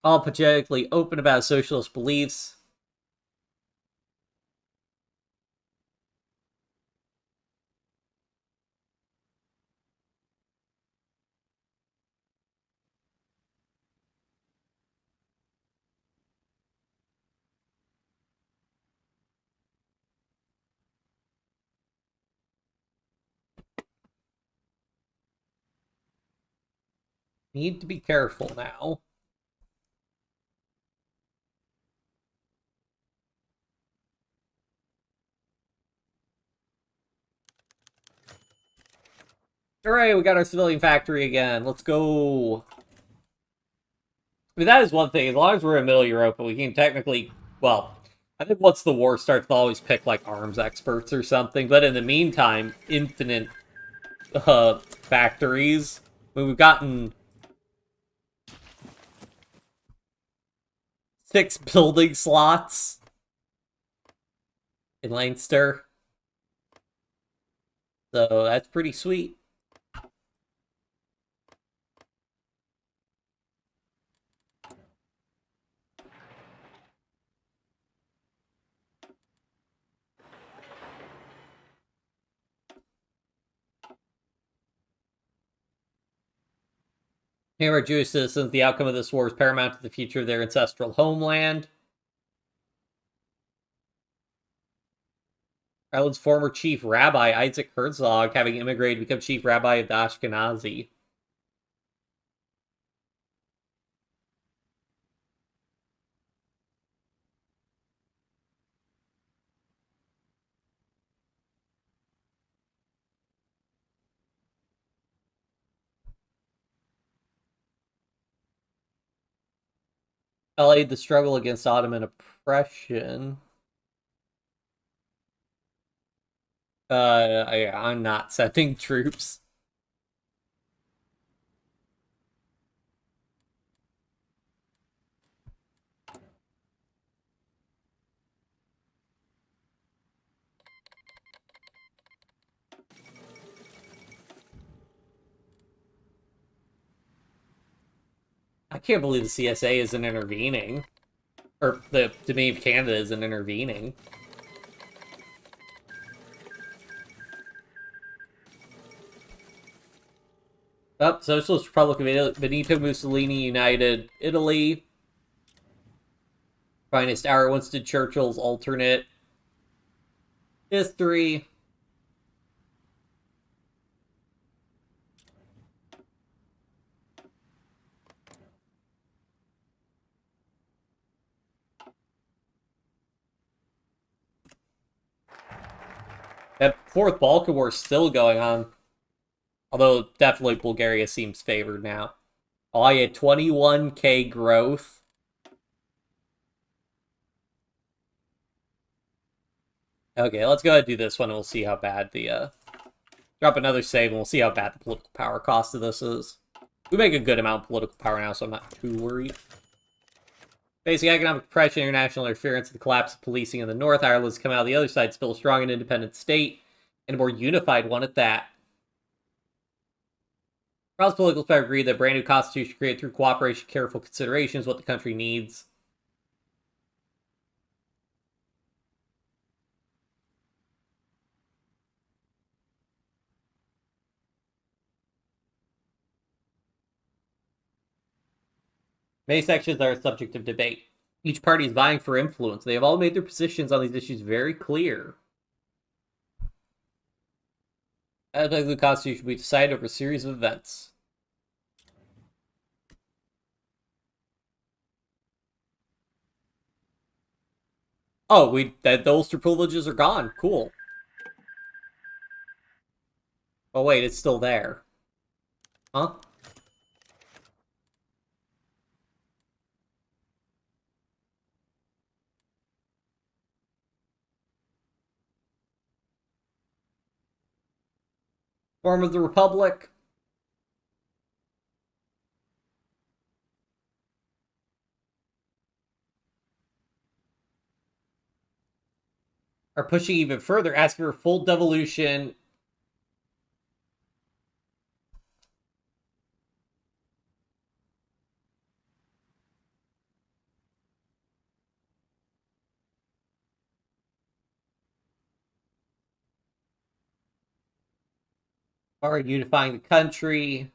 All apologetically open about socialist beliefs. Need to be careful now. Hooray, we got our civilian factory again. Let's go. I mean, that is one thing. As long as we're in Middle Europe, we can technically, well, I think once the war starts, they'll always pick, like, arms experts or something. But in the meantime, infinite factories. I mean, we've gotten 6 building slots in Leinster. So that's pretty sweet. Here are Jewish citizens. The outcome of this war is paramount to the future of their ancestral homeland. Ireland's former chief rabbi, Isaac Herzog, having immigrated, become chief rabbi of the Ashkenazi. Allied the struggle against Ottoman oppression. I'm not sending troops. I can't believe the CSA isn't intervening. Or the Dominion of Canada isn't intervening. Oh, Socialist Republic of Benito Mussolini united Italy. Finest hour, Winston Churchill's alternate history. That Fourth Balkan War is still going on. Although definitely Bulgaria seems favored now. Oh yeah, 21k growth. Okay, let's go ahead and do this one and we'll see how bad the drop another save and we'll see how bad the political power cost of this is. We make a good amount of political power now, so I'm not too worried. Facing economic depression, international interference, and the collapse of policing in the north, Ireland's come out of the other side still a strong and independent state, and a more unified one at that. Across political spectrum agreed that a brand new constitution created through cooperation, careful consideration is what the country needs. Many sections are a subject of debate. Each party is vying for influence. They have all made their positions on these issues very clear. I think the Constitution will be decided over a series of events. Oh, the Ulster privileges are gone. Cool. Oh wait, it's still there. Huh? Form of the Republic. Are pushing even further, asking for full devolution. Are unifying the country.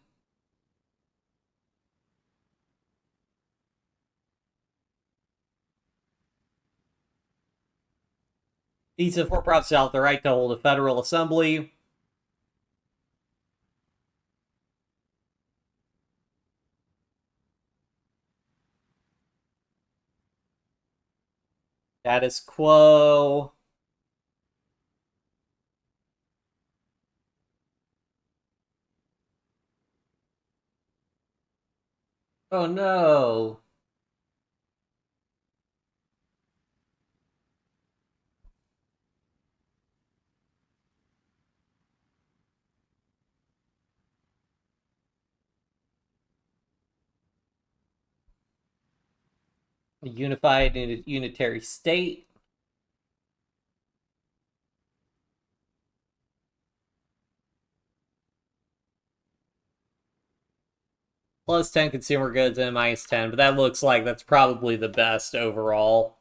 These have four provinces have the right to hold a federal assembly. Status quo. Oh no. A unified unitary state. Plus 10 consumer goods and minus 10, but that looks like that's probably the best overall.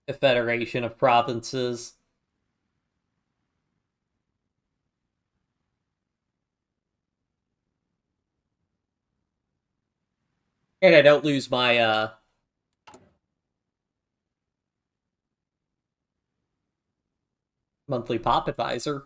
A federation of provinces. And I don't lose my monthly pop advisor.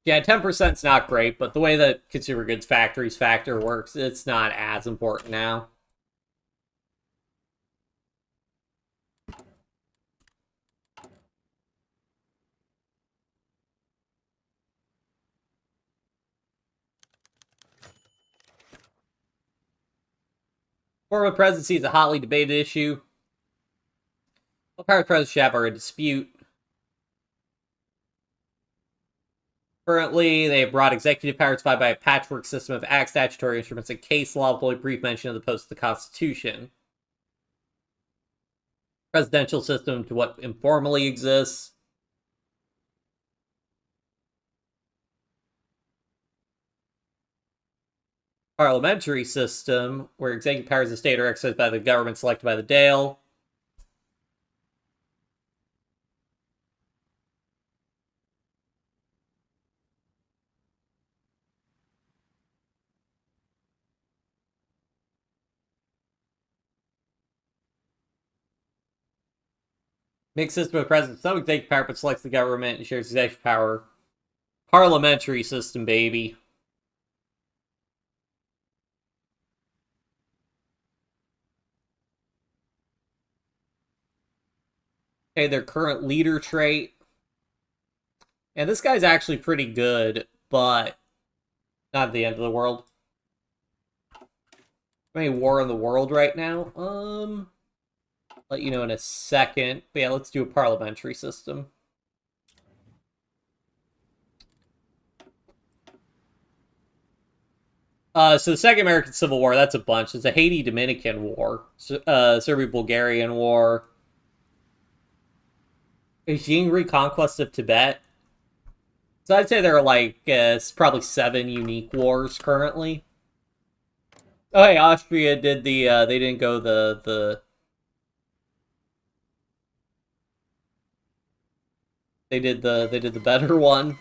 Yeah, 10%'s not great, but the way that consumer goods factories factor works, it's not as important now. Former presidency is a hotly debated issue. What powers presidents should have are in dispute. Currently, they have broad executive powers defined by a patchwork system of acts, statutory instruments, and case law with only brief mention of the post of the Constitution. Presidential system to what informally exists. Parliamentary system, where executive powers of the state are exercised by the government selected by the Dale. Mixed system of president, some executive power, but selects the government and shares executive power. Parliamentary system, baby. Okay, their current leader trait. And this guy's actually pretty good, but not the end of the world. Any war in the world right now? Let you know in a second. But yeah, let's do a parliamentary system. So the Second American Civil War, that's a bunch. It's a Haiti-Dominican War, Serbia-Bulgarian War, Beijing reconquest of Tibet. So I'd say there are like it's probably 7 unique wars currently. Oh, hey, Austria did the. They didn't go the. They did the better one.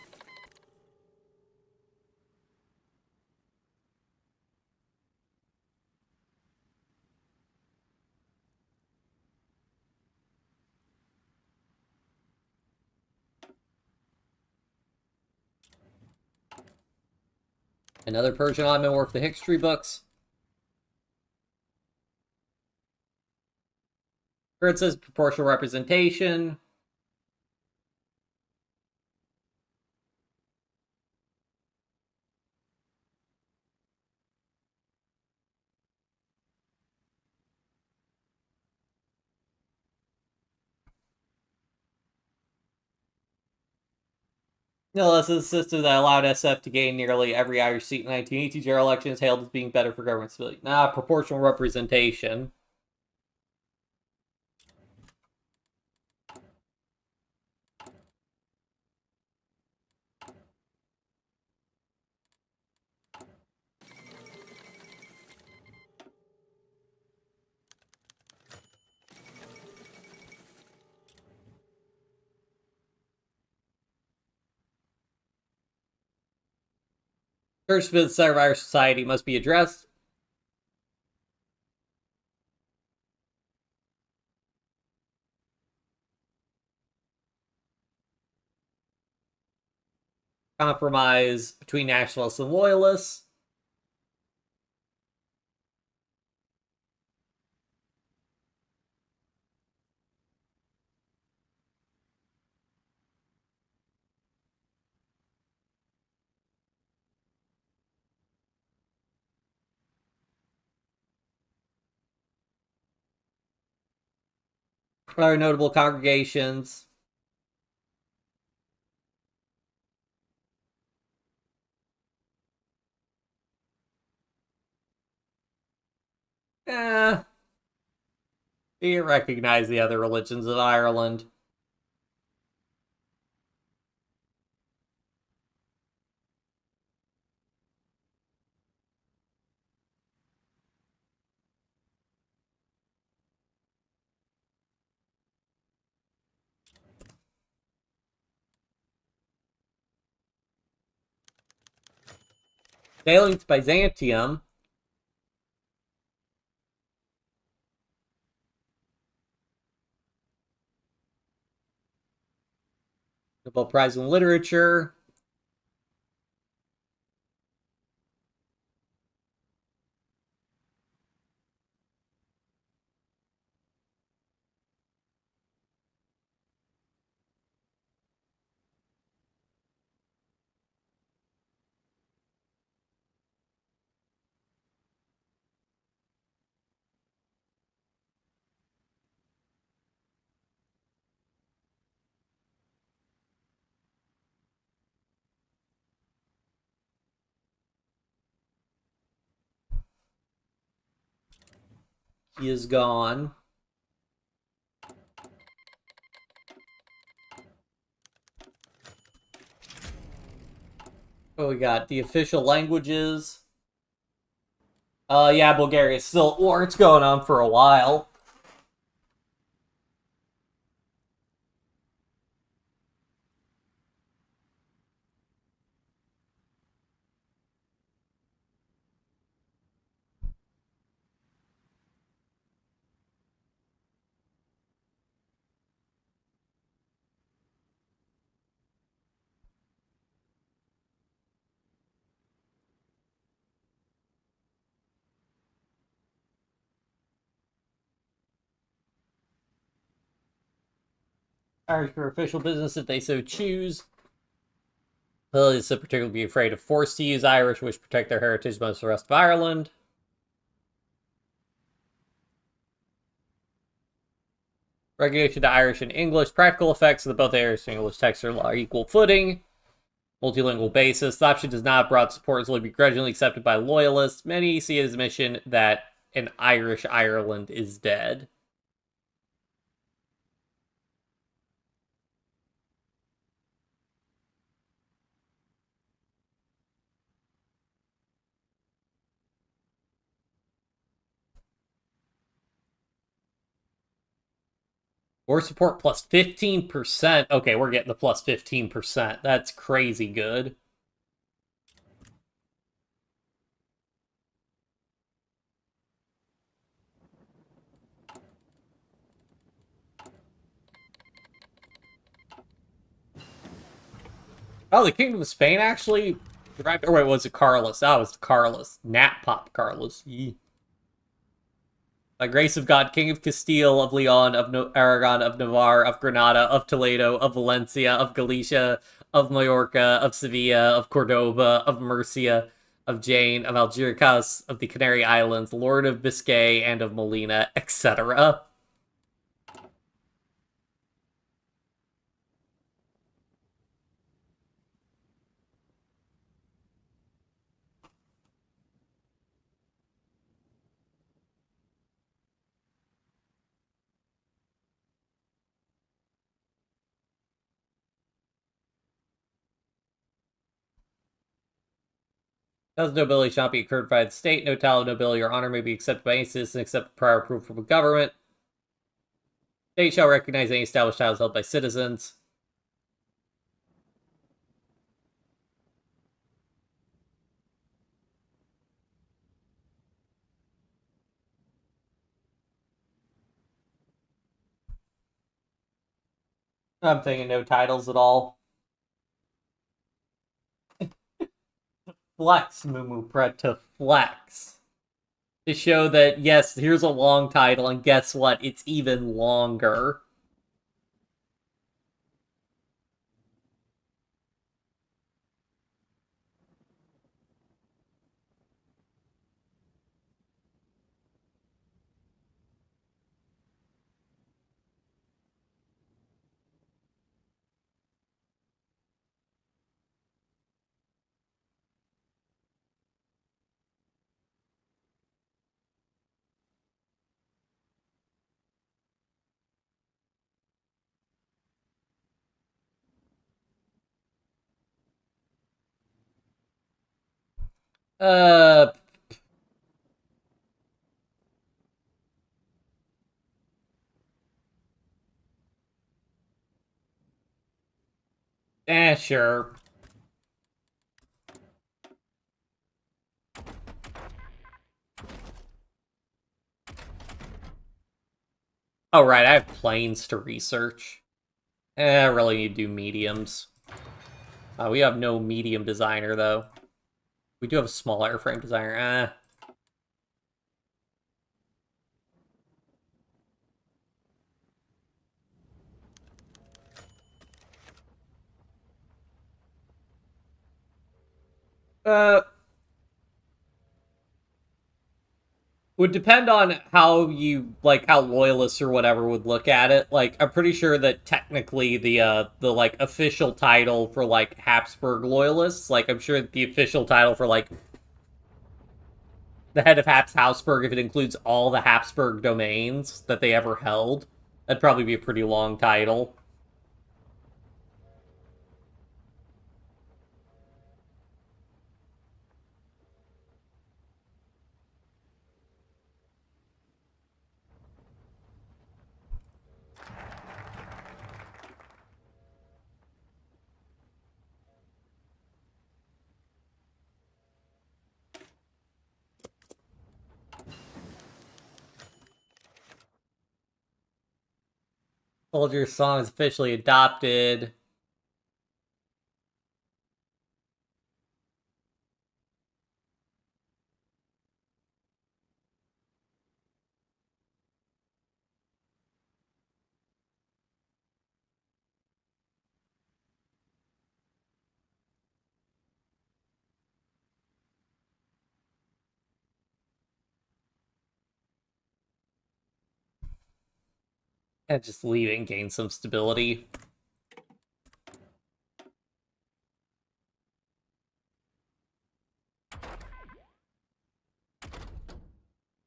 Another Persian Ottoman War for the history books. Here it says proportional representation. No, this is a system that allowed SF to gain nearly every Irish seat in the 1980 general election is hailed as being better for government stability. Nah, proportional representation. First, the center of Irish society must be addressed. Compromise between nationalists and loyalists. Other notable congregations. Eh, you recognize the other religions of Ireland. Sailing to Byzantium. Nobel Prize in Literature. He is gone. Oh, we got the official languages. Yeah, Bulgaria's still at war. It's going on for a while. Irish for official business if they so choose. Abilities to particularly be afraid of forced to use Irish, which protect their heritage most of the rest of Ireland. Regulation to Irish and English. Practical effects of the both Irish and English texts are equal footing. Multilingual basis. The option does not have broad support, is only begrudgingly accepted by loyalists. Many see it as a mission that an Irish Ireland is dead. War support plus 15%. Okay, we're getting the plus 15%. That's crazy good. Oh, the Kingdom of Spain actually derived. Or wait, was it Carlos? Oh, it was Carlos. Nat Pop Carlos. Yee. By grace of God, King of Castile, of Leon, of Aragon, of Navarre, of Granada, of Toledo, of Valencia, of Galicia, of Majorca, of Sevilla, of Cordoba, of Murcia, of Jaén, of Algeciras, of the Canary Islands, Lord of Biscay, and of Molina, etc. Thus, nobility shall not be incurred by the state. No title of nobility or honor may be accepted by any citizen except prior approval from a government. State shall recognize any established titles held by citizens. I'm thinking no titles at all. Flex, Mumu Pret, to flex. To show that, yes, here's a long title, and guess what? It's even longer. Uh, sure. Oh, right, I have planes to research. I really need to do mediums. We have no medium designer, though. We do have a small airframe designer. Uh, would depend on how you like how loyalists or whatever would look at it. Like, I'm pretty sure that technically the like official title for like Habsburg loyalists, like I'm sure that the official title for like the head of Habsburg, if it includes all the Habsburg domains that they ever held, that'd probably be a pretty long title. Soldier's song is officially adopted. And just leaving gain some stability.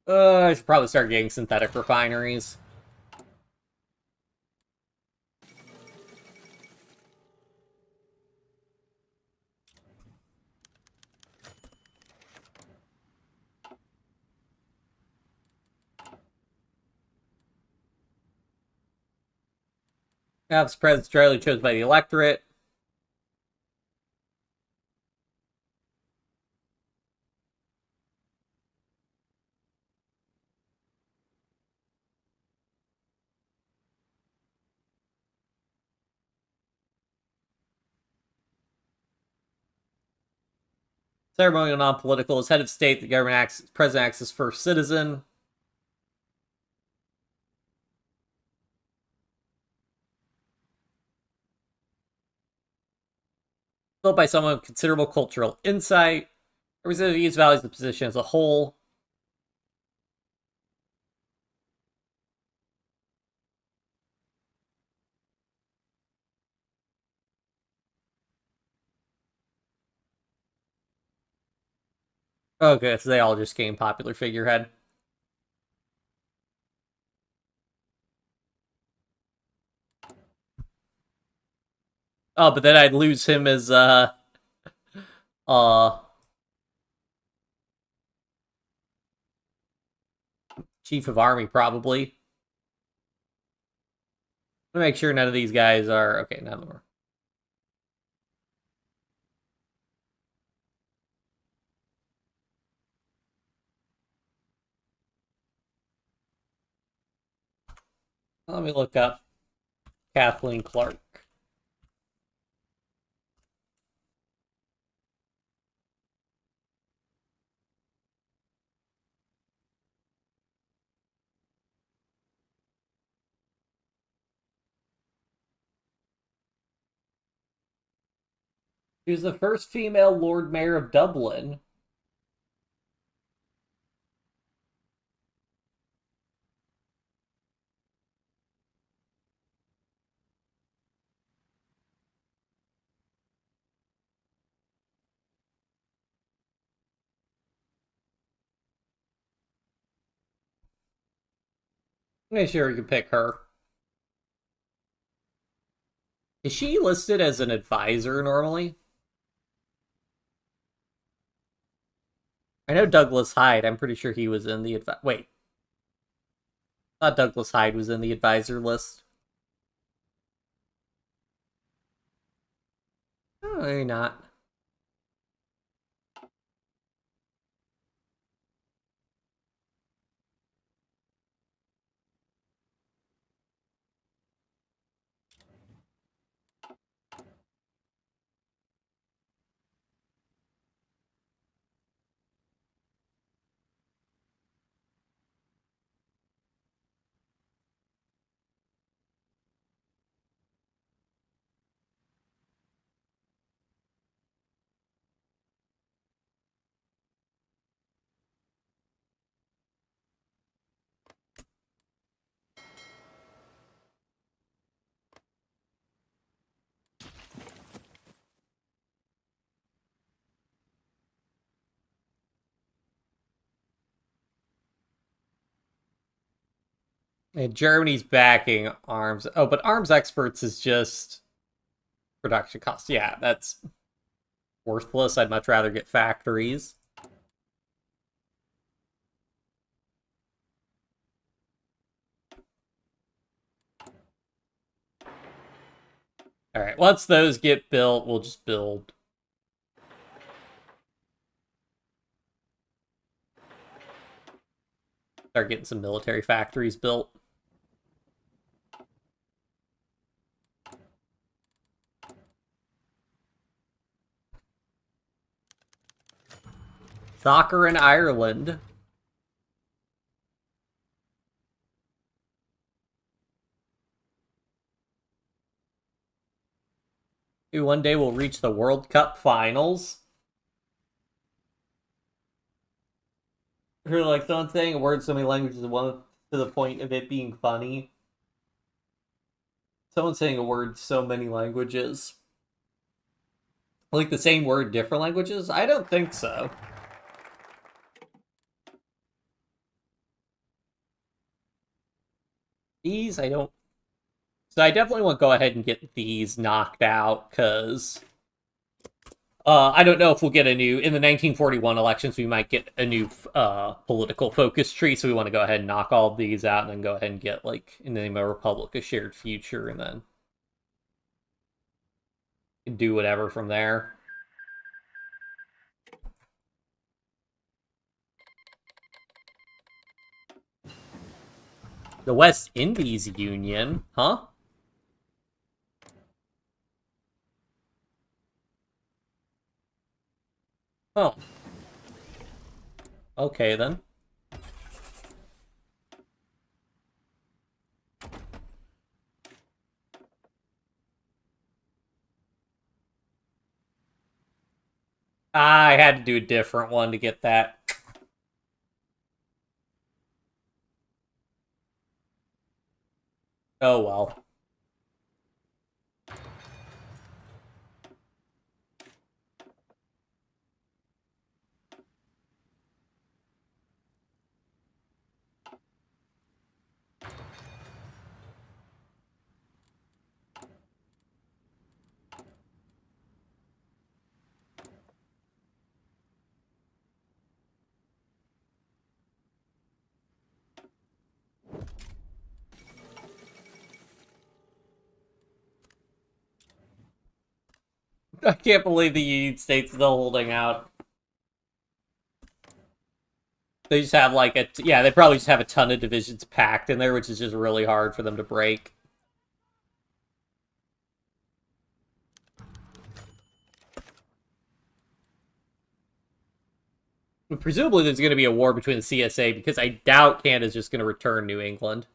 I should probably start getting synthetic refineries. Now, this president's entirely chosen by the electorate. Ceremonial, non-political. As head of state, the government acts, president acts as first citizen. Built by someone with considerable cultural insight. Representative values the position as a whole. Okay, so they all just gain popular figurehead. Oh, but then I'd lose him as uh chief of army probably. Let me make sure none of these guys are okay. None of them are. Let me look up Kathleen Clark. I She was the first female Lord Mayor of Dublin. I'm sure you can pick her. Is she listed as an advisor normally? I know Douglas Hyde. I'm pretty sure he was in the wait. I thought Douglas Hyde was in the advisor list. Oh, maybe not. And Germany's backing arms. Oh, but arms experts is just production costs. Yeah, that's worthless. I'd much rather get factories. All right, once those get built, we'll just build. Start getting some military factories built. Soccer in Ireland. One day we'll reach the World Cup finals. Or like someone saying a word so many languages one to the point of it being funny. Someone saying a word so many languages. Like the same word, different languages? I don't think so. These, I don't. So I definitely want to go ahead and get these knocked out, because I don't know if we'll get a new... In the 1941 elections, we might get a new political focus tree, so we want to go ahead and knock all of these out, and then go ahead and get, like, in the name of a republic, a shared future, and then do whatever from there. The West Indies Union, huh? Oh. Okay, then. I had to do a different one to get that. Oh, well. I can't believe the United States is still holding out. They just have like yeah, they probably just have a ton of divisions packed in there, which is just really hard for them to break. But presumably there's going to be a war between the CSA, because I doubt Canada's just going to return New England.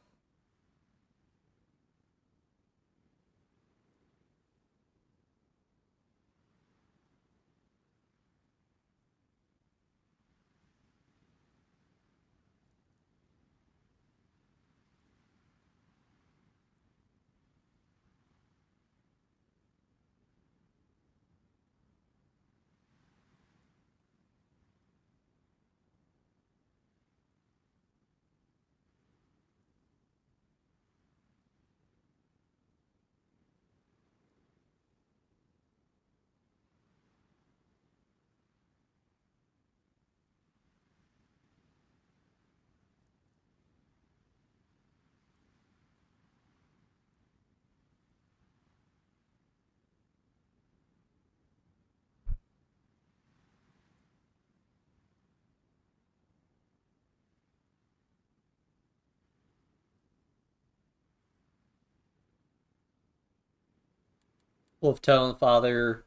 Wolf Tone, Father.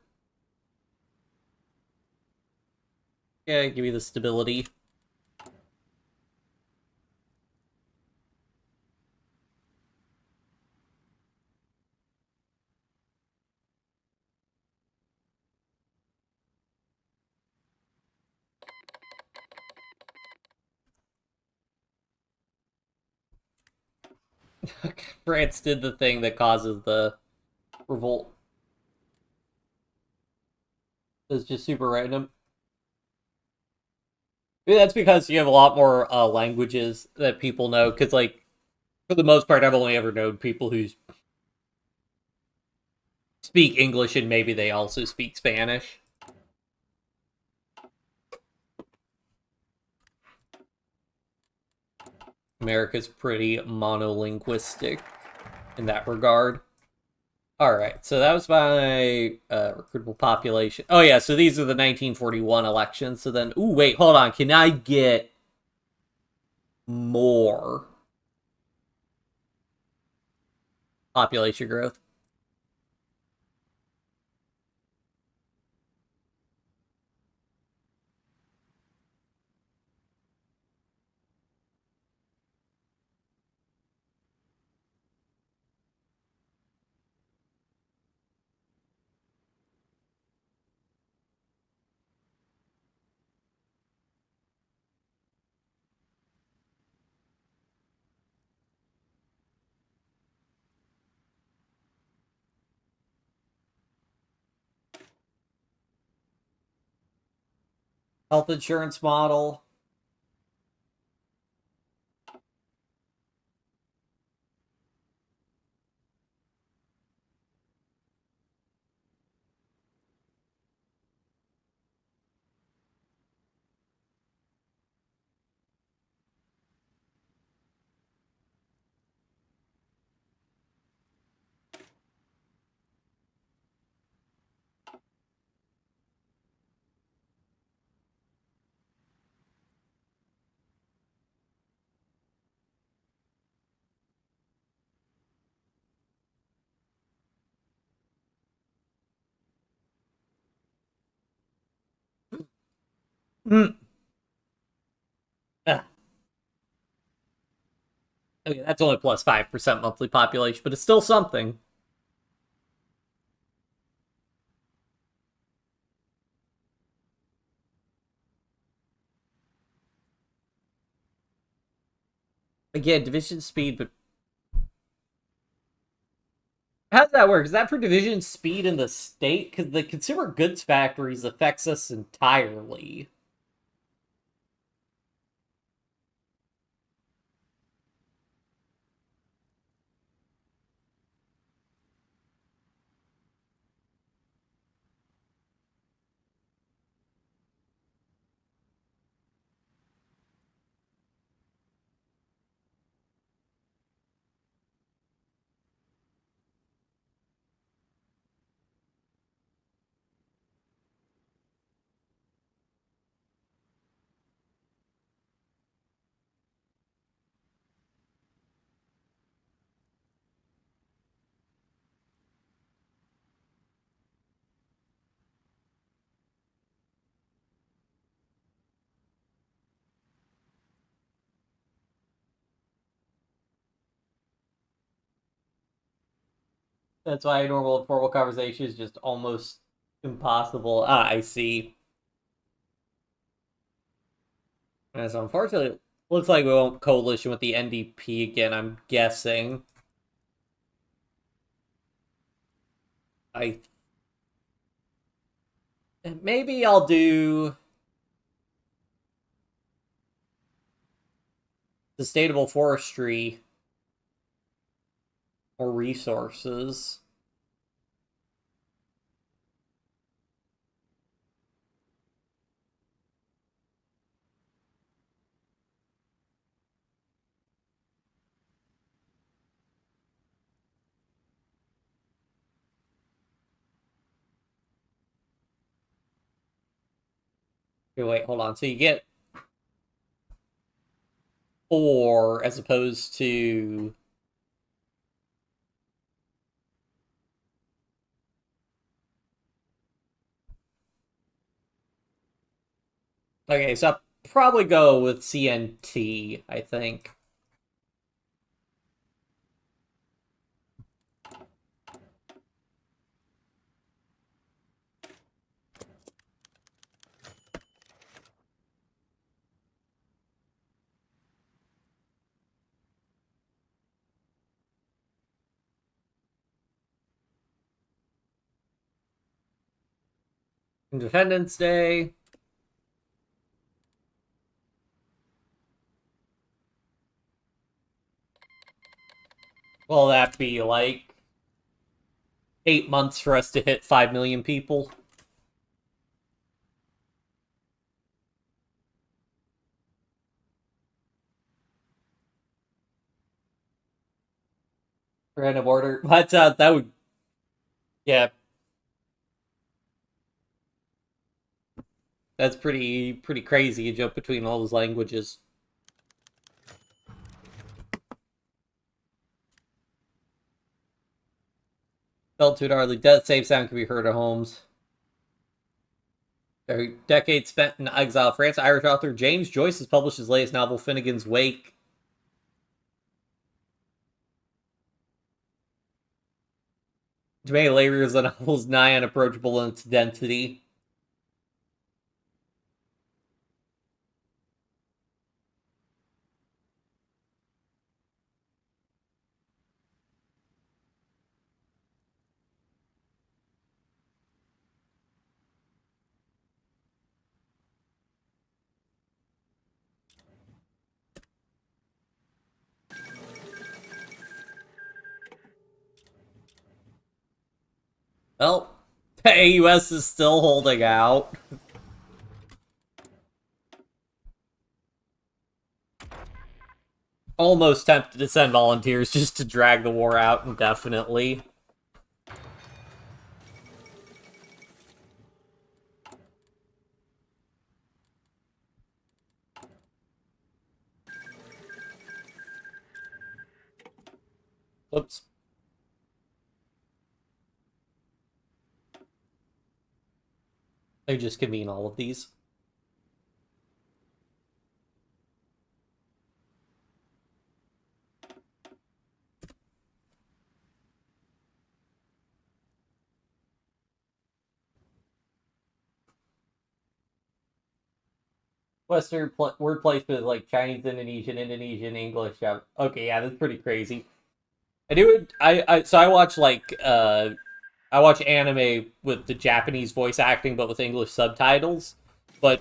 Yeah, give me the stability. France did the thing that causes the revolt. It's just super random. Maybe that's because you have a lot more languages that people know. Because, like, for the most part, I've only ever known people who speak English and maybe they also speak Spanish. America's pretty monolinguistic in that regard. All right, so that was my recruitable population. Oh yeah, so these are the 1941 elections. So then, ooh, wait, hold on. Can I get more population growth? Health insurance model. Mm. Ah, okay, that's only plus 5% monthly population, but it's still something. Again, division speed, but how does that work? Is that for division speed in the state? Because the consumer goods factories affects us entirely. That's why normal formal conversation is just almost impossible. Ah, I see. And so unfortunately, it looks like we won't coalition with the NDP again, I'm guessing. I maybe I'll do sustainable forestry or resources. Okay, wait, hold on. So you get 4 as opposed to Okay, so I'll probably go with CNT, I think. Independence Day. Will that be like 8 months for us to hit 5 million people? Random order. But that would, yeah, that's pretty crazy. You jump between all those languages. Felt too gnarly. Death save sound can be heard at homes. A decade spent in exile. France Irish author James Joyce has published his latest novel, Finnegan's Wake. To many layers, the novel is nigh unapproachable in its density. Well, the AUS is still holding out. Almost tempted to send volunteers just to drag the war out indefinitely. Oops. They just convene all of these. Western word placement like Chinese, Indonesian, Indonesian, English. Yeah. Okay, yeah, that's pretty crazy. I do it. So I watch I watch anime with the Japanese voice acting, but with English subtitles. But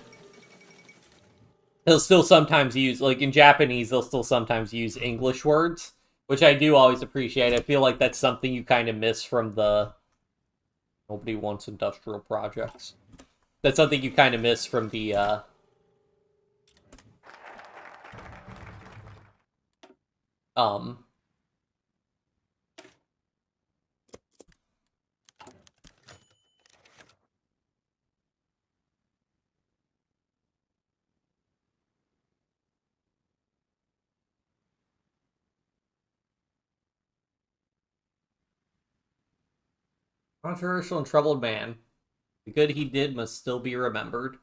they'll still sometimes use, like in Japanese, they'll still sometimes use English words, which I do always appreciate. I feel like that's something you kind of miss from the nobody wants industrial projects. That's something you kind of miss from the um controversial and troubled man. The good he did must still be remembered.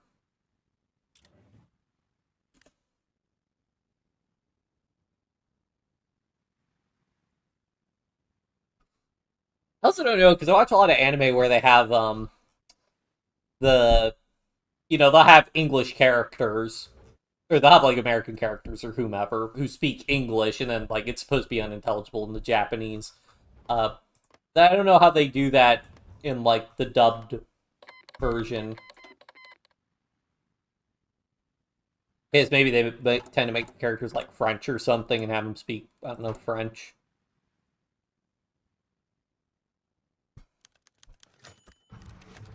I also don't know because I watch a lot of anime where they have the they'll have English characters or they'll have like American characters or whomever who speak English, and then like it's supposed to be unintelligible in the Japanese. Uh, I don't know how they do that in like the dubbed version. Because maybe they tend to make the characters like French or something and have them speak, I don't know, French.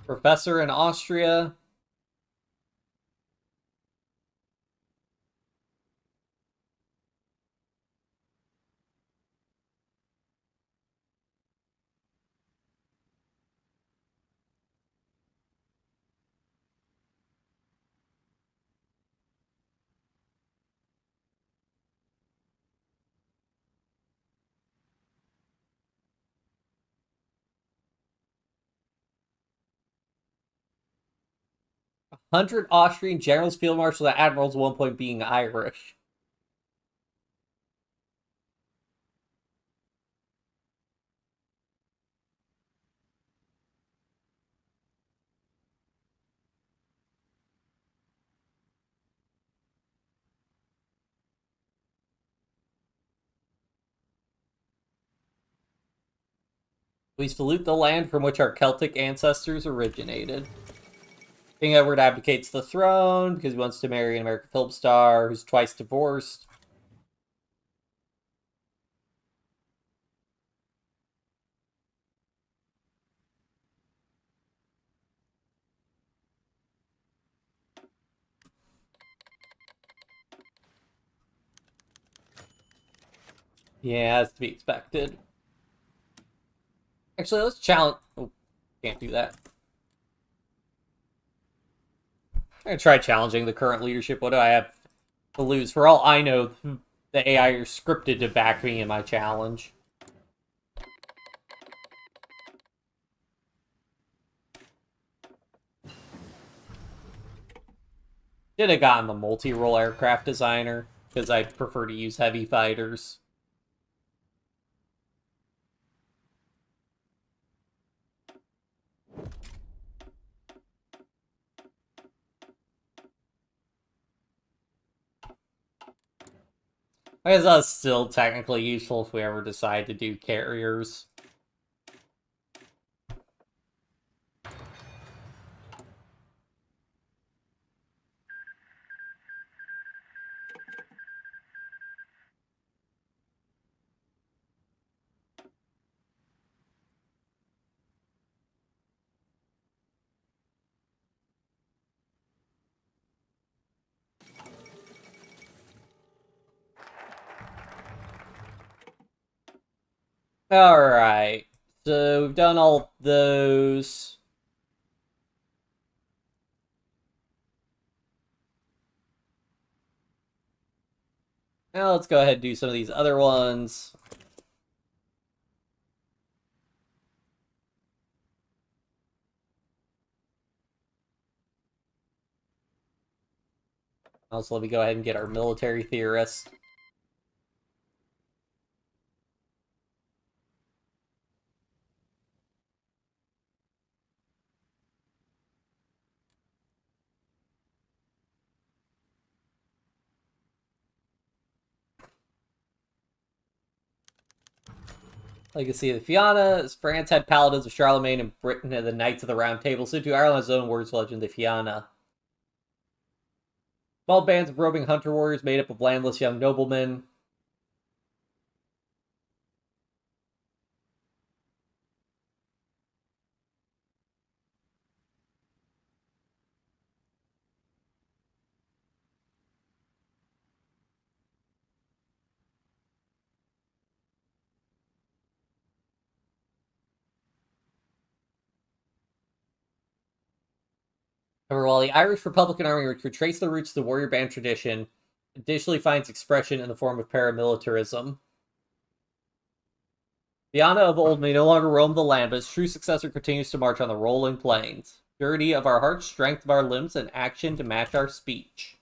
Professor in Austria. 100 Austrian generals, field marshals, and admirals, at one point being Irish. We salute the land from which our Celtic ancestors originated. King Edward abdicates the throne because he wants to marry an American film star who's twice divorced. Yeah, that's to be expected. Actually, let's challenge... Oh, can't do that. I'm gonna try challenging the current leadership. What do I have to lose? For all I know, the AI are scripted to back me in my challenge. Should have gotten the multi-role aircraft designer, because I'd prefer to use heavy fighters. I guess that's still technically useful if we ever decide to do carriers. Alright, so we've done all those. Now let's go ahead and do some of these other ones. Also, let me go ahead and get our military theorist. Legacy of the Fianna. France had paladins of Charlemagne, and Britain had the Knights of the Round Table. So to Ireland has own words legend, the Fianna. Small bands of roving hunter warriors made up of landless young noblemen. However, while the Irish Republican Army could trace the roots to the warrior band tradition, additionally finds expression in the form of paramilitarism. Fianna of old may no longer roam the land, but his true successor continues to march on the rolling plains. Purity of our hearts, strength of our limbs, and action to match our speech.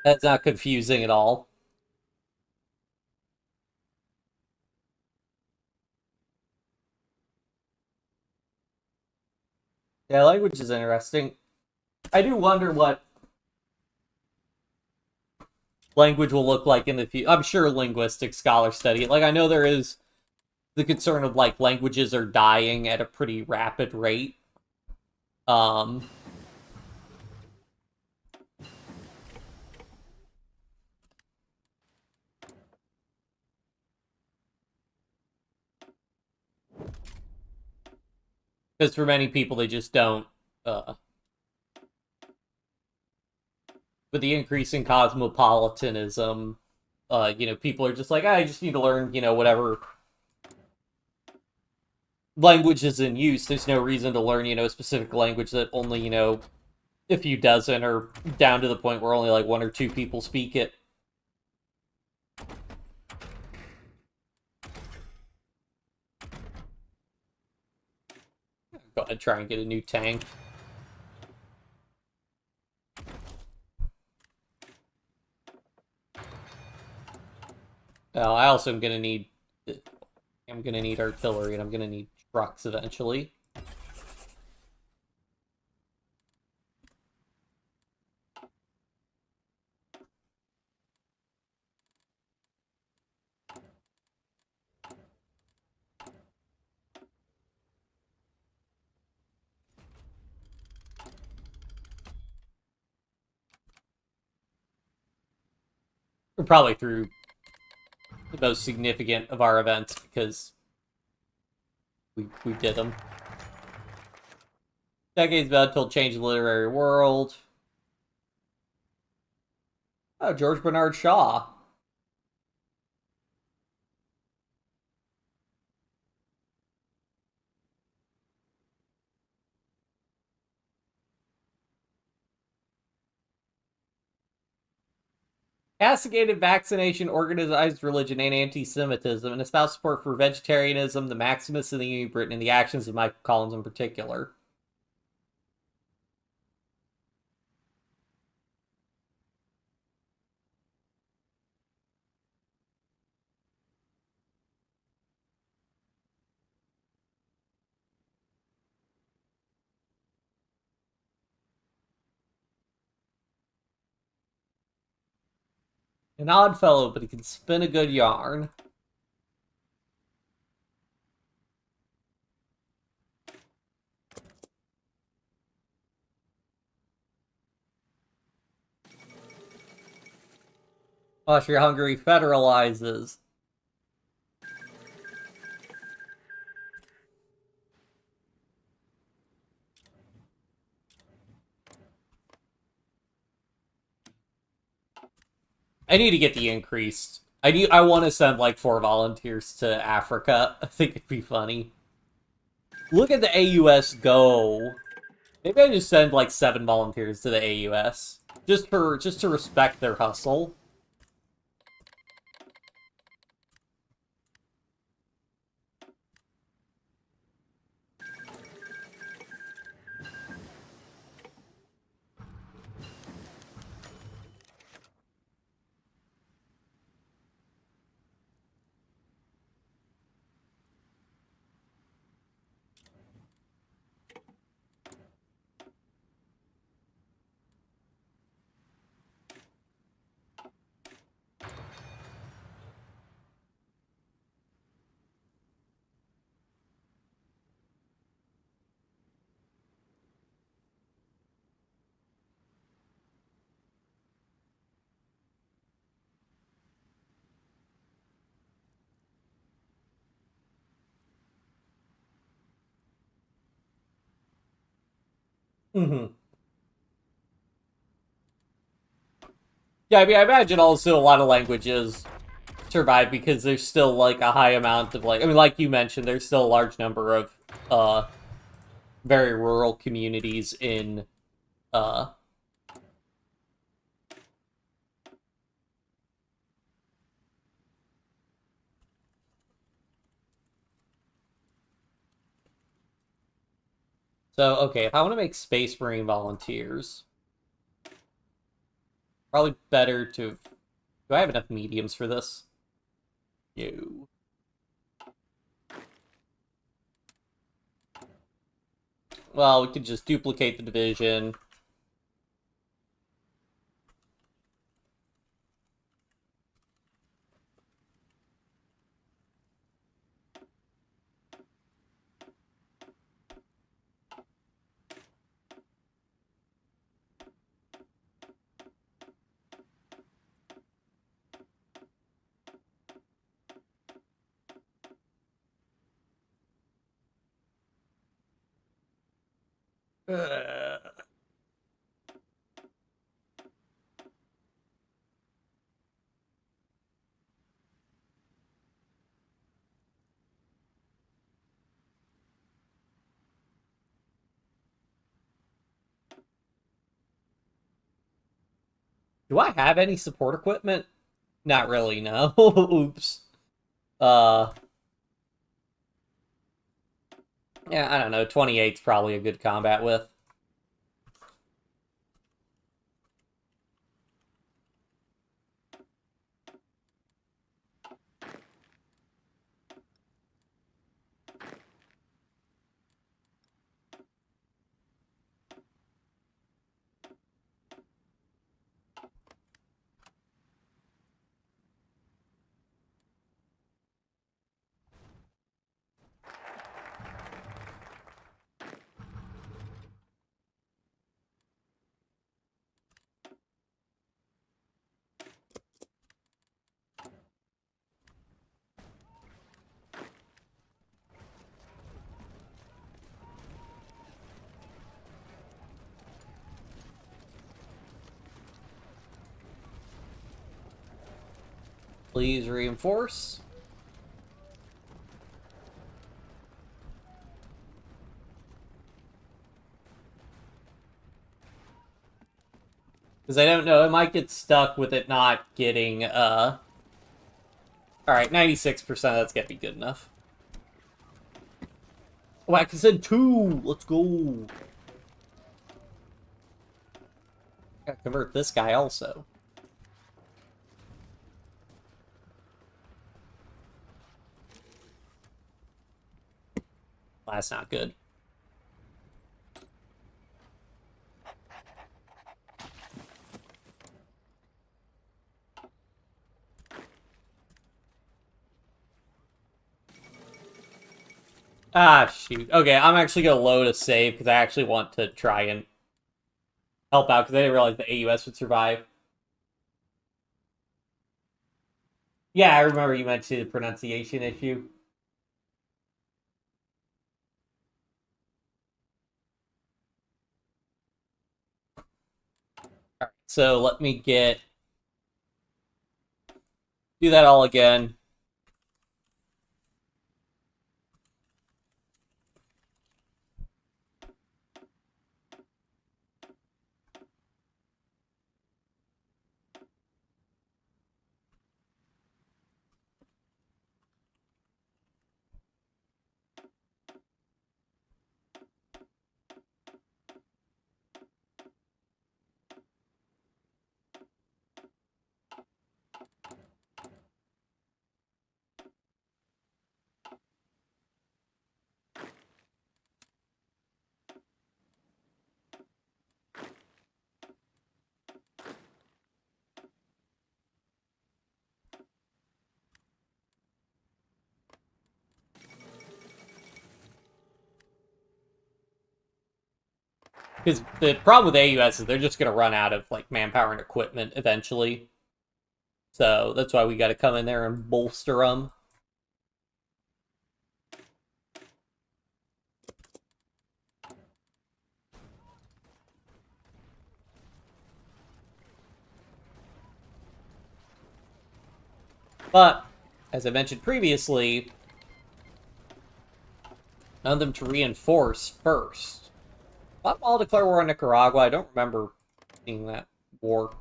That's not confusing at all. Yeah, language is interesting. I do wonder what language will look like in the future. I'm sure linguistic scholars study it. Like, I know there is the concern of, like, languages are dying at a pretty rapid rate. Because for many people, they just don't, with the increase in cosmopolitanism, people are just like, I just need to learn, whatever language is in use. There's no reason to learn, a specific language that only, a few dozen, or down to the point where only like one or two people speak it. Go ahead and try and get a new tank. I also am gonna need. I'm gonna need artillery, and I'm gonna need trucks eventually. We're probably through the most significant of our events because we did them. Decades about to change the literary world. Oh, George Bernard Shaw. Castigated vaccination, organized religion, and anti-Semitism, and espoused support for vegetarianism, the Maximus in the Union of Britain, and the actions of Michael Collins in particular. An odd fellow, but he can spin a good yarn. Austria-Hungary federalizes. I need to get the increased. I want to send like 4 volunteers to Africa. I think it'd be funny. Look at the AUS go. Maybe I just send like 7 volunteers to the AUS. Just to respect their hustle. Mm-hmm. Yeah, I mean, I imagine also a lot of languages survive because there's still like a high amount of like, I mean, like you mentioned, there's still a large number of uh very rural communities in uh so okay, if I want to make Space Marine volunteers, probably better to do I have enough mediums for this? No. Well, we could just duplicate the division. Do I have any support equipment? Not really, no. Oops. Uh, yeah, I don't know. 28's probably a good combat with. Please reinforce. Because I don't know, it might get stuck with it not getting, Alright, 96%, that's gonna be good enough. Oh, I said 2! Let's go! Gotta convert this guy also. Well, that's not good. Ah, shoot. Okay, I'm actually gonna load a save because I actually want to try and help out because I didn't realize the AUS would survive. Yeah, I remember you mentioned the pronunciation issue. Alright, so let me do that all again. Because the problem with AUS is they're just going to run out of like manpower and equipment eventually. So that's why we got to come in there and bolster them. But, as I mentioned previously, none of them to reinforce first. I'll declare war on Nicaragua. I don't remember seeing that war.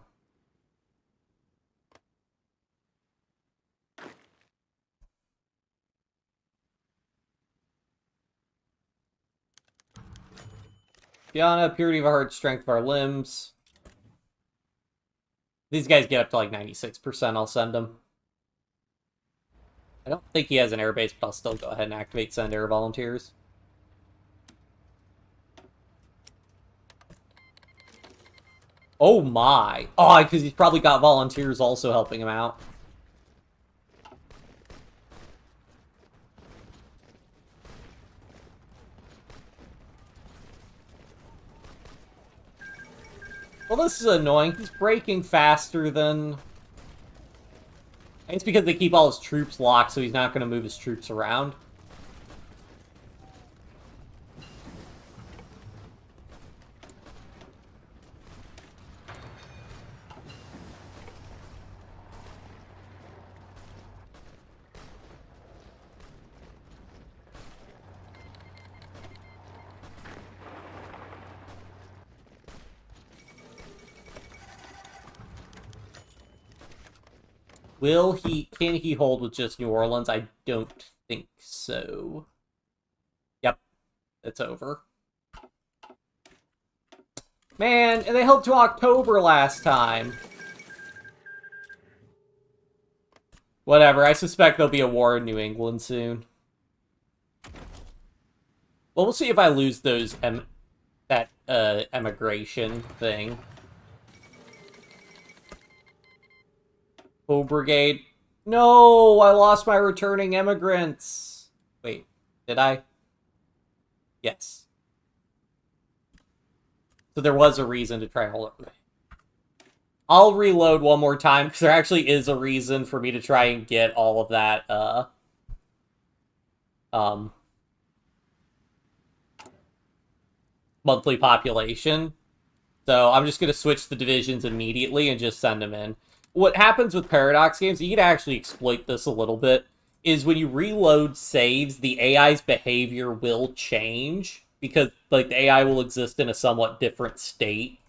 Guyana, purity of our heart, strength of our limbs. These guys get up to like 96%, I'll send them. I don't think he has an airbase, but I'll still go ahead and activate send air volunteers. Oh my. Oh, because he's probably got volunteers also helping him out. Well, this is annoying. He's breaking faster than... It's because they keep all his troops locked, so he's not going to move his troops around. Can he hold with just New Orleans? I don't think so. Yep, it's over. Man, and they held to October last time. Whatever, I suspect there'll be a war in New England soon. Well, we'll see if I lose those emigration thing. Oh, brigade. No, I lost my returning immigrants. Wait, did I? Yes. So there was a reason to try and hold it. I'll reload one more time, because there actually is a reason for me to try and get all of that, monthly population. So I'm just going to switch the divisions immediately and just send them in. What happens with Paradox games, you can actually exploit this a little bit, is when you reload saves, the AI's behavior will change, because like the AI will exist in a somewhat different state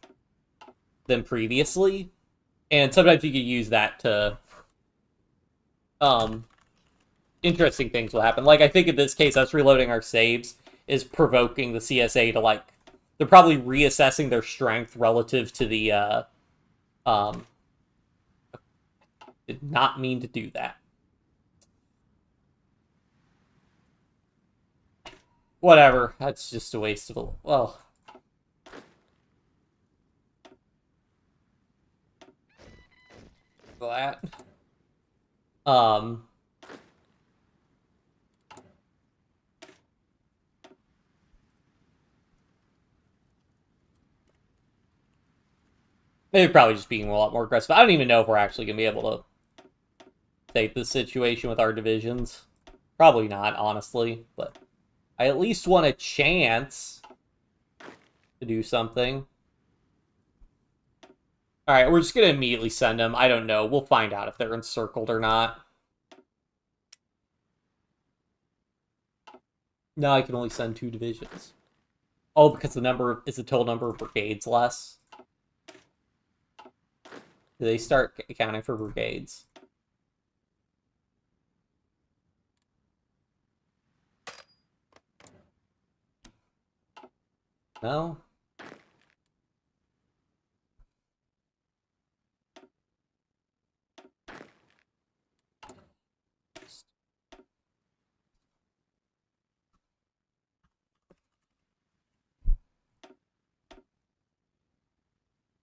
than previously. And sometimes you can use that to interesting things will happen. Like I think in this case, us reloading our saves is provoking the CSA to like they're probably reassessing their strength relative to the did not mean to do that. Whatever. That's just a waste of a well. That. Maybe probably just being a lot more aggressive. I don't even know if we're actually going to be able to take this situation with our divisions. Probably not, honestly. But I at least want a chance to do something. Alright, we're just going to immediately send them. I don't know. We'll find out if they're encircled or not. No, I can only send 2 divisions. Oh, because the total number of brigades less. Do they start accounting for brigades? No?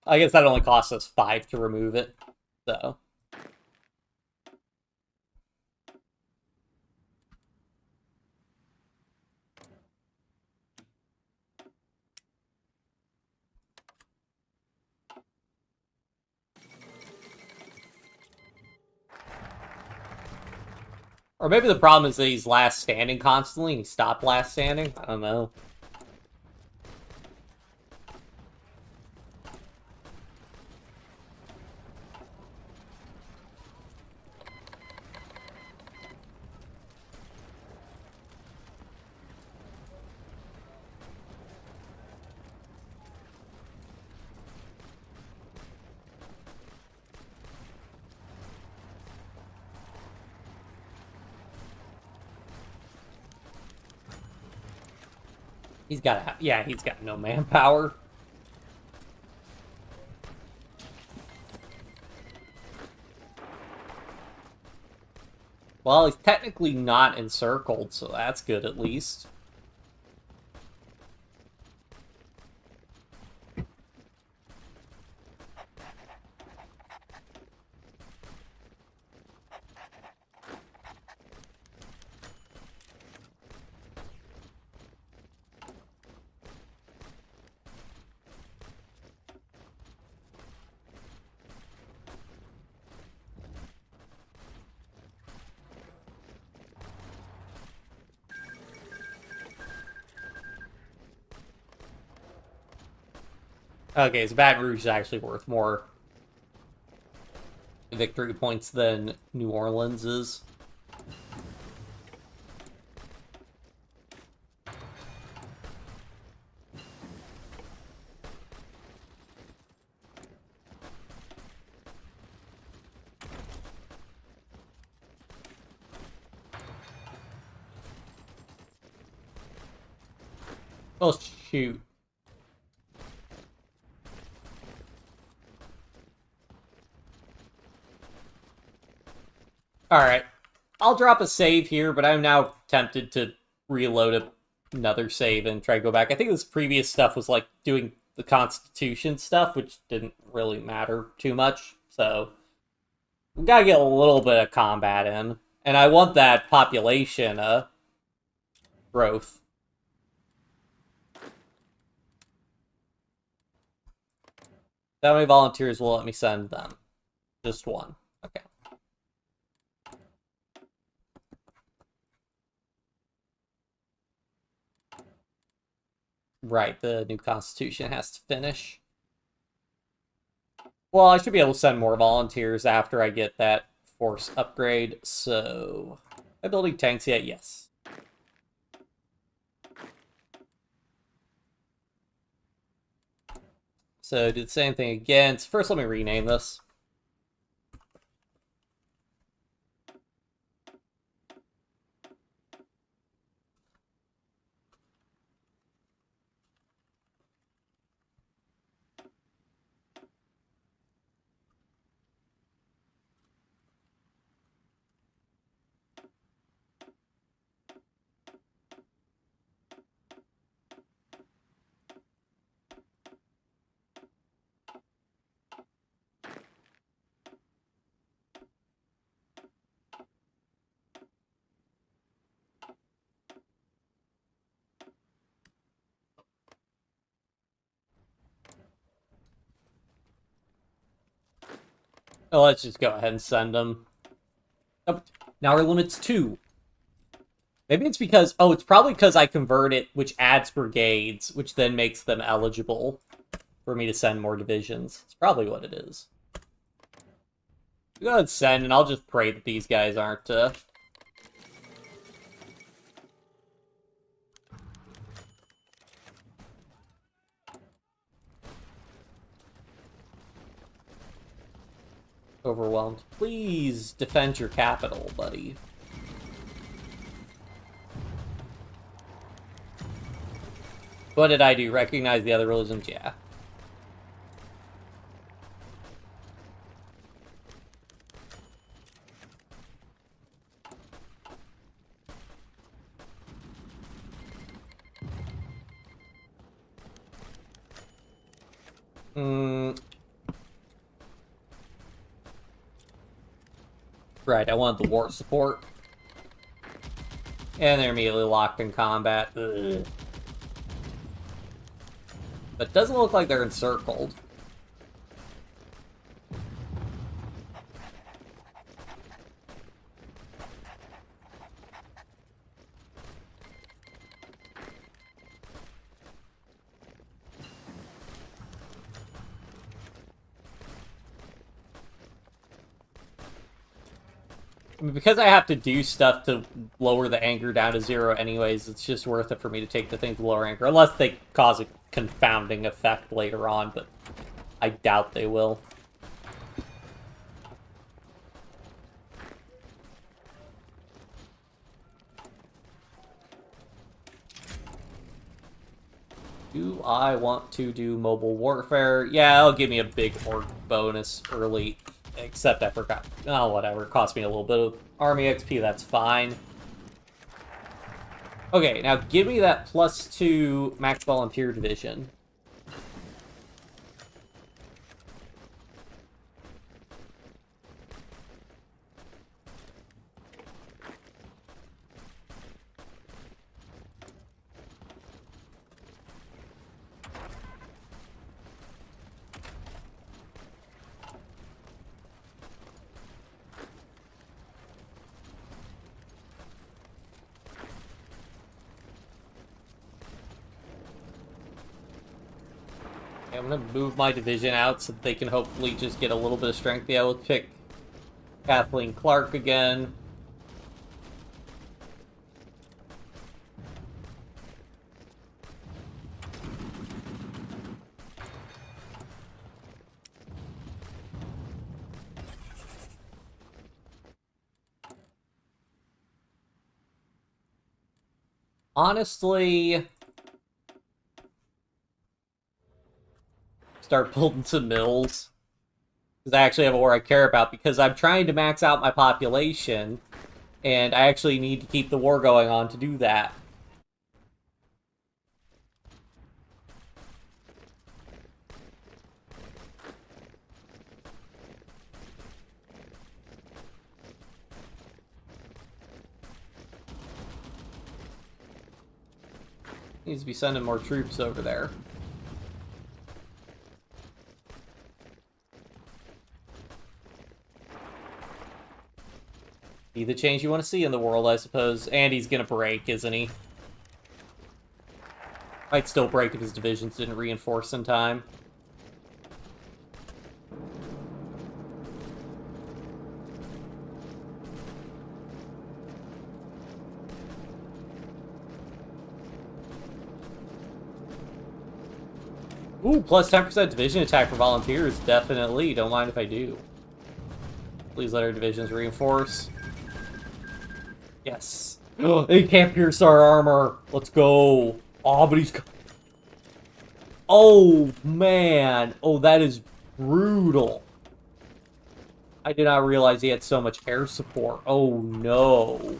I guess that only costs us 5 to remove it, so... Or maybe the problem is that he's last standing constantly, and he stopped last standing? I don't know. He's got he's got no manpower. Well, he's technically not encircled, so that's good at least. Okay, so Baton Rouge is actually worth more victory points than New Orleans is. Oh, shoot. Alright. I'll drop a save here, but I'm now tempted to reload another save and try to go back. I think this previous stuff was like doing the Constitution stuff, which didn't really matter too much. So we gotta get a little bit of combat in. And I want that population growth. How many volunteers will let me send them? Just one. Okay. Right, the new constitution has to finish. Well, I should be able to send more volunteers after I get that force upgrade, so... Am I building tanks yet? Yes. So do the same thing again. So first, let me rename this. Oh, let's just go ahead and send them. Oh, now our limit's 2. Maybe it's because... Oh, it's probably because I convert it, which adds brigades, which then makes them eligible for me to send more divisions. It's probably what it is. Go ahead and send, and I'll just pray that these guys aren't... overwhelmed. Please defend your capital, buddy. What did I do? Recognize the other religions? Yeah. Right, I wanted the war support. And they're immediately locked in combat. Ugh. But it doesn't look like they're encircled. I mean, because I have to do stuff to lower the anger down to 0 anyways, it's just worth it for me to take the things with lower anger. Unless they cause a confounding effect later on, but I doubt they will. Do I want to do mobile warfare? Yeah, it'll give me a big orc bonus early. Except I forgot. Oh, whatever. It cost me a little bit of army XP. That's fine. Okay, now give me that +2 max volunteer division. I'm gonna move my division out so that they can hopefully just get a little bit of strength. Yeah, we'll pick Kathleen Clark again. Honestly, start building some mills. Because I actually have a war I care about, because I'm trying to max out my population, and I actually need to keep the war going on to do that. Needs to be sending more troops over there. Be the change you want to see in the world, I suppose. And he's gonna break, isn't he? Might still break if his divisions didn't reinforce in time. Ooh, plus 10% division attack for volunteers. Definitely. Don't mind if I do. Please let our divisions reinforce. Yes. They can't pierce our armor. Let's go. Oh, but he's... Oh, man. Oh, that is brutal. I did not realize he had so much air support. Oh, no.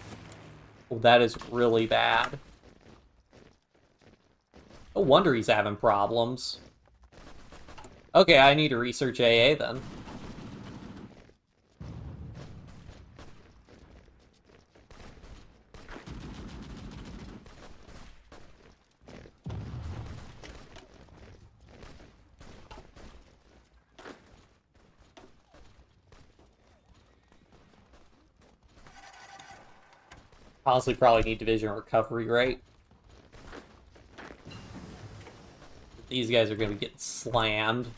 Oh, that is really bad. No wonder he's having problems. Okay, I need to research AA then. Honestly, probably need division recovery, right? These guys are going to be getting slammed.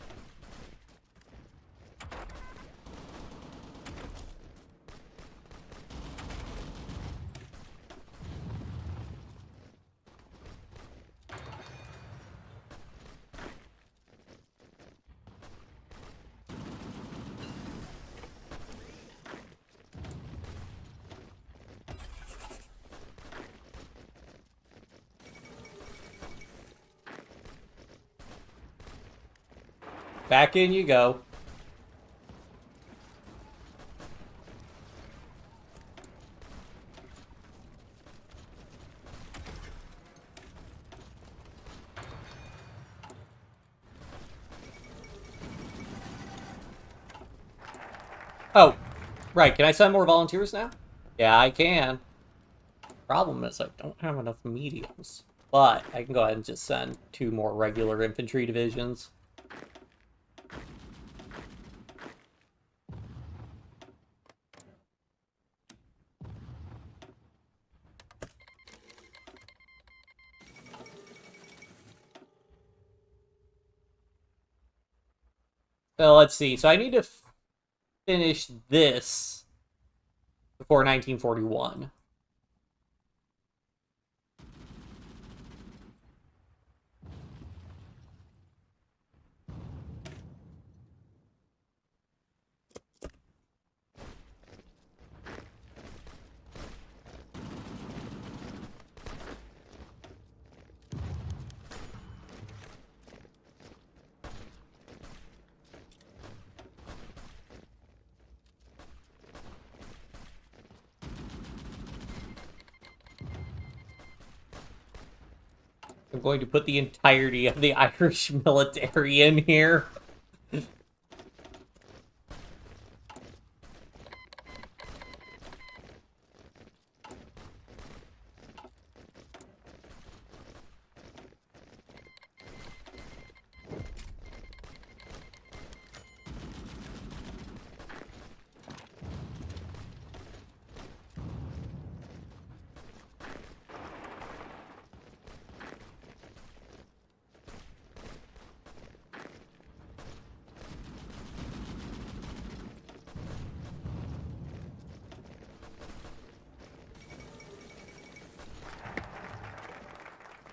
Back in you go. Oh, right. Can I send more volunteers now? Yeah, I can. Problem is I don't have enough mediums. But I can go ahead and just send 2 more regular infantry divisions. So let's see. So I need to finish this before 1941. I'm going to put the entirety of the Irish military in here.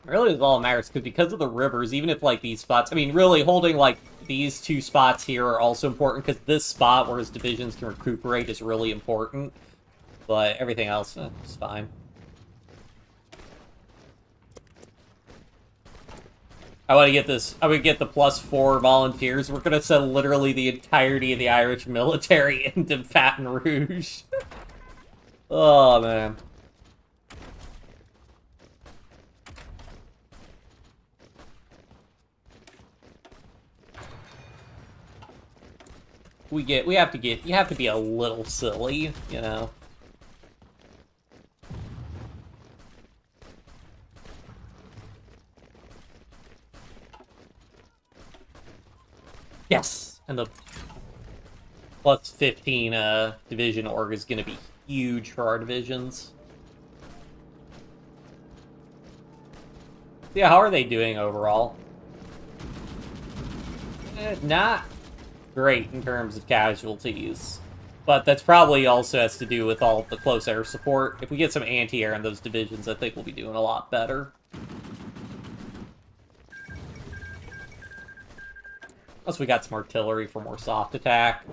Really, is all that matters, because of the rivers, even if, like, these spots... I mean, really, holding, like, these 2 spots here are also important, because this spot where his divisions can recuperate is really important. But everything else is fine. I want to get this. I would get the +4 volunteers. We're gonna send literally the entirety of the Irish military into Baton Rouge. Oh man. You have to be a little silly, you know. Yes, and the +15 division org is going to be huge for our divisions. Yeah, how are they doing overall? Not great in terms of casualties, but that's probably also has to do with all of the close air support. If we get some anti-air in those divisions, I think we'll be doing a lot better. Plus we got some artillery for more soft attack.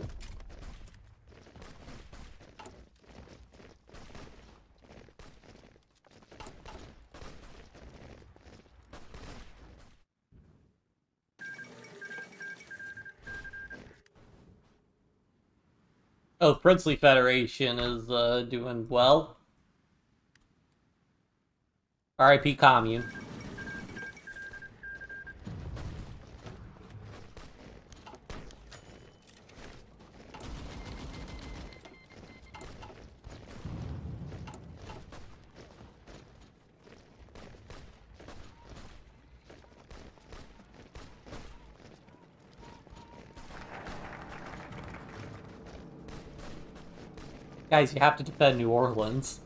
Oh, Princely Federation is doing well. RIP Commune. Guys, you have to defend New Orleans.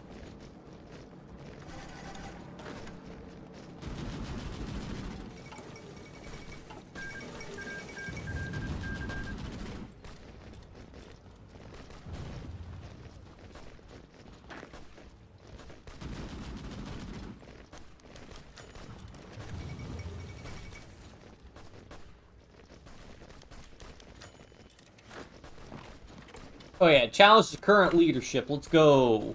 Oh yeah, challenge the current leadership. Let's go.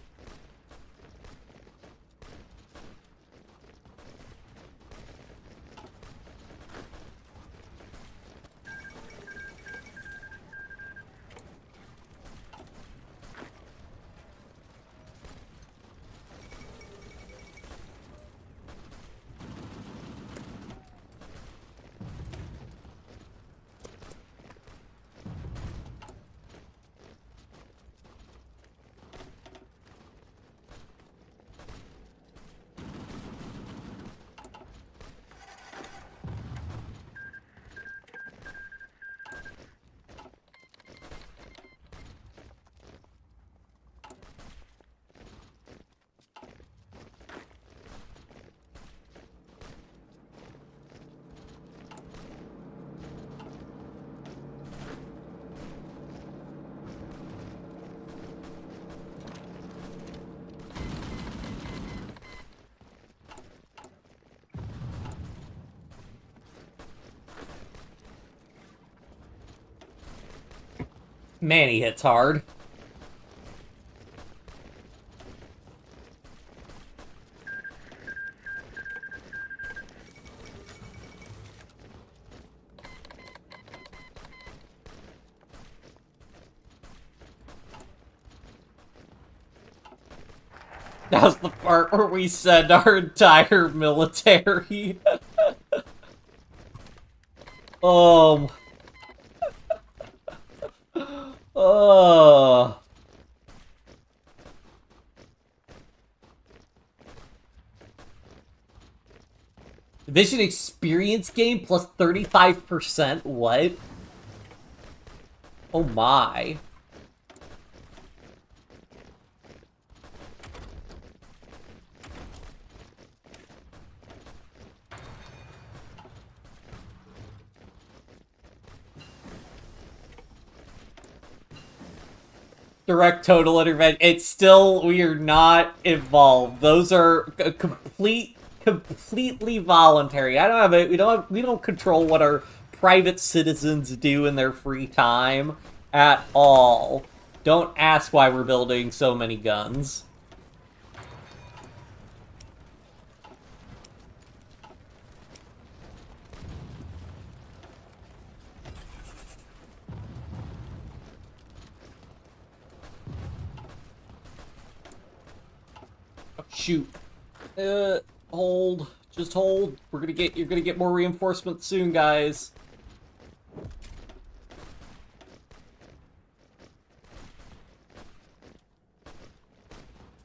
Man, he hits hard. That was the part where we send our entire military. um. Division experience gain plus 35%? What? Oh my. Direct total intervention. It's still, we are not involved. Those are completely voluntary. I don't have it. We don't control what our private citizens do in their free time at all. Don't ask why we're building so many guns. Shoot. Hold. Just hold. You're gonna get more reinforcements soon, guys.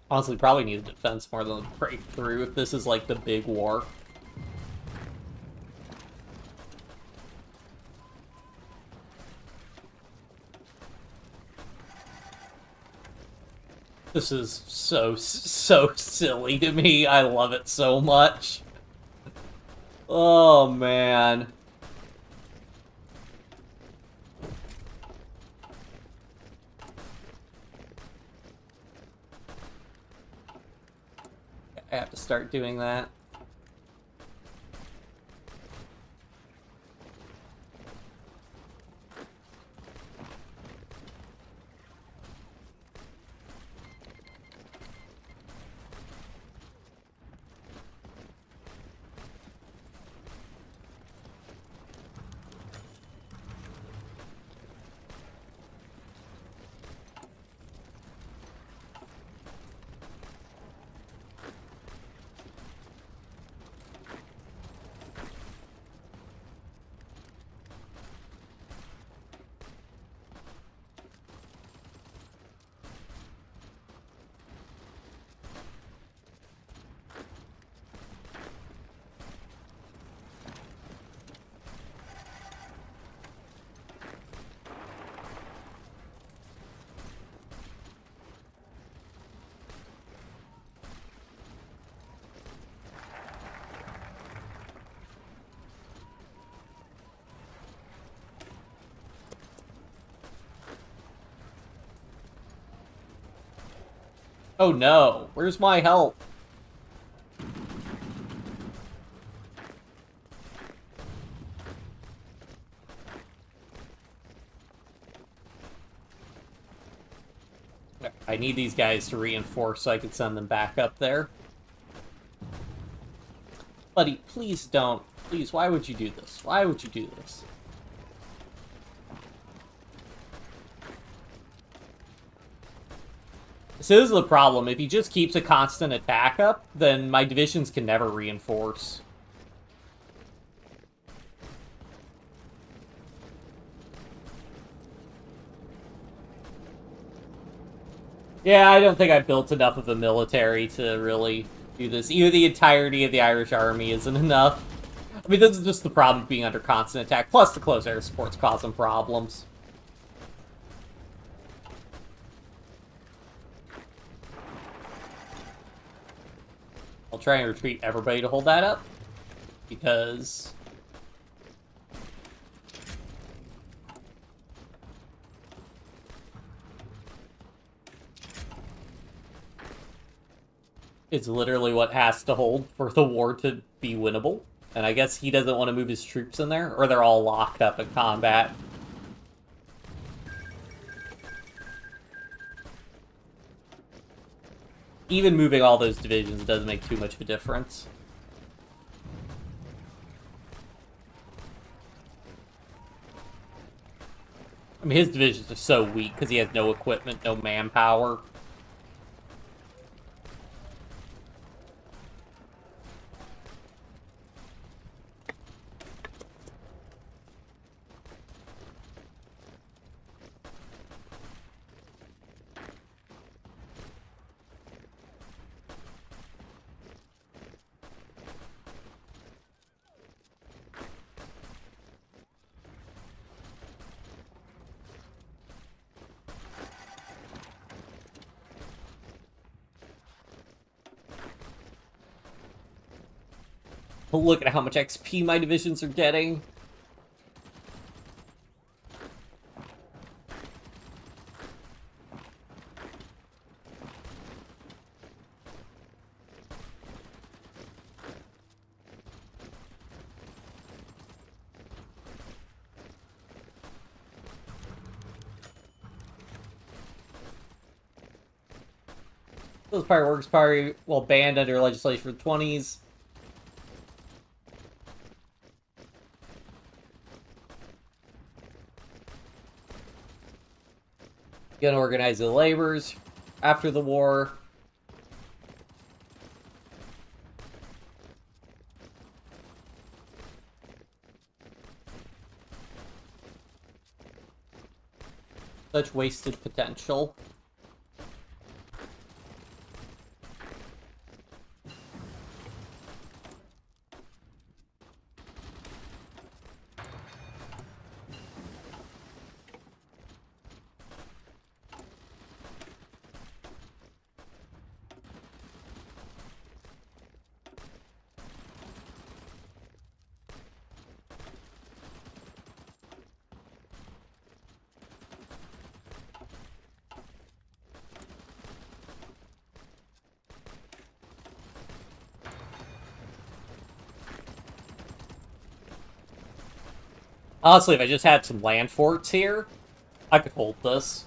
Honestly, probably need the defense more than the breakthrough if this is like the big war. This is so silly to me. I love it so much. Oh, man. I have to start doing that. Oh no, where's my help? I need these guys to reinforce so I can send them back up there. Buddy, please don't. Please, why would you do this? Why would you do this? So this is the problem. If he just keeps a constant attack up, then my divisions can never reinforce. Yeah, I don't think I built enough of a military to really do this. Even the entirety of the Irish army isn't enough. I mean, this is just the problem of being under constant attack, plus the close air support's causing problems. I'll try and retreat everybody to hold that up, because it's literally what has to hold for the war to be winnable. And I guess he doesn't want to move his troops in there, or they're all locked up in combat. Even moving all those divisions doesn't make too much of a difference. I mean, his divisions are so weak because he has no equipment, no manpower. Look at how much XP my divisions are getting. This part works probably well banned under legislation for the 20s. Gonna organize the labors after the war. Such wasted potential. Honestly, if I just had some land forts here, I could hold this.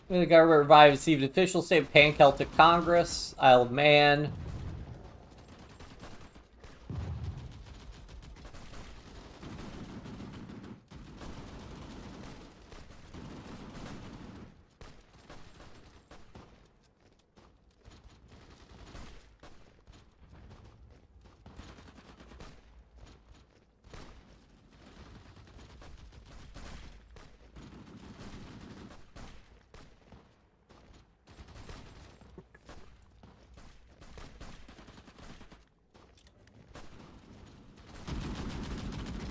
The government revived received official state of Pan-Celtic Congress, Isle of Man.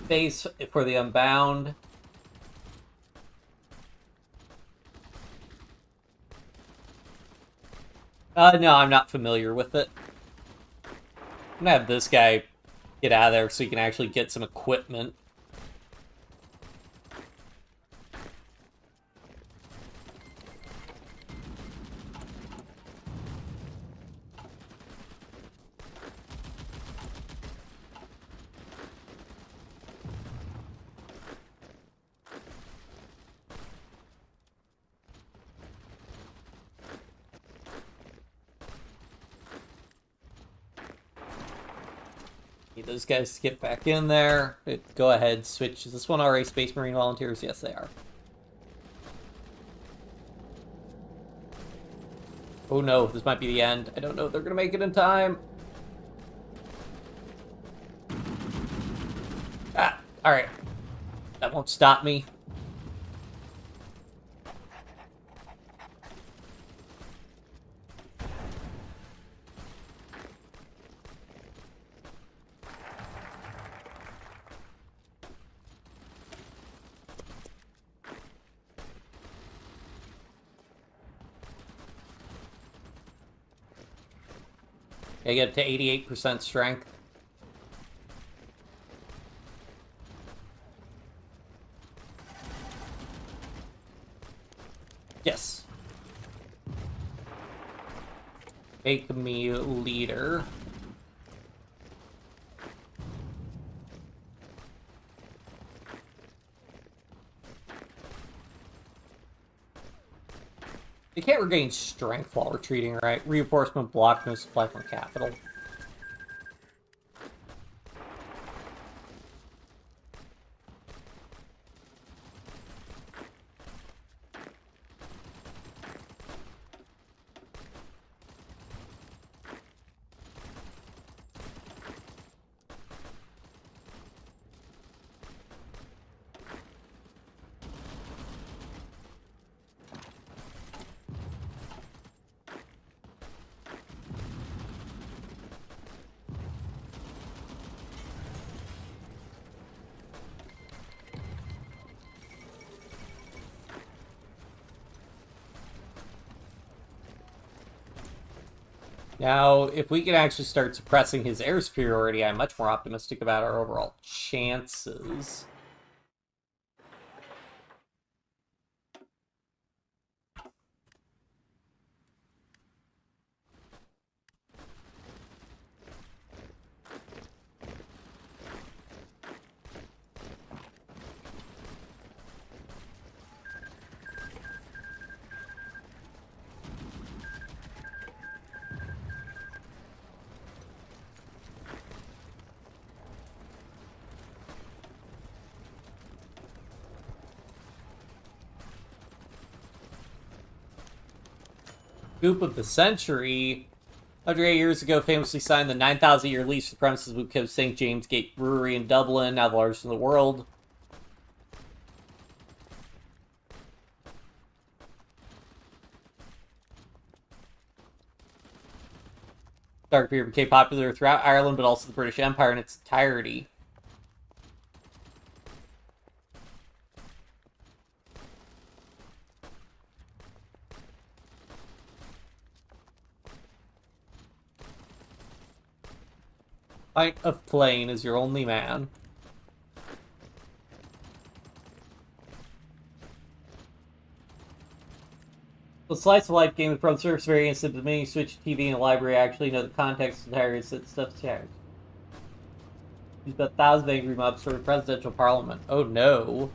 Base for the Unbound. No, I'm not familiar with it. I'm gonna have this guy get out of there so he can actually get some equipment. Need those guys to get back in there. Go ahead, switch. Is this one already Space Marine Volunteers? Yes, they are. Oh no, this might be the end. I don't know if they're gonna make it in time. Ah, alright. That won't stop me. I get up to 88% strength. Yes. Make me leader. You can't regain strength while retreating, right? Reinforcement block, no supply from capital. Now, if we can actually start suppressing his air superiority, I'm much more optimistic about our overall chances. Scoop of the century. 108 years ago, famously signed the 9,000-year lease for the premises of St. James Gate Brewery in Dublin, now the largest in the world. Dark beer became popular throughout Ireland, but also the British Empire in its entirety. Pint of plain is your only man. The slice of life Game of Thrones surface variants of the mini Switch TV and the library actually know the context of the entire stuff shares. He's about 1,000 angry mobs for the presidential parliament. Oh no.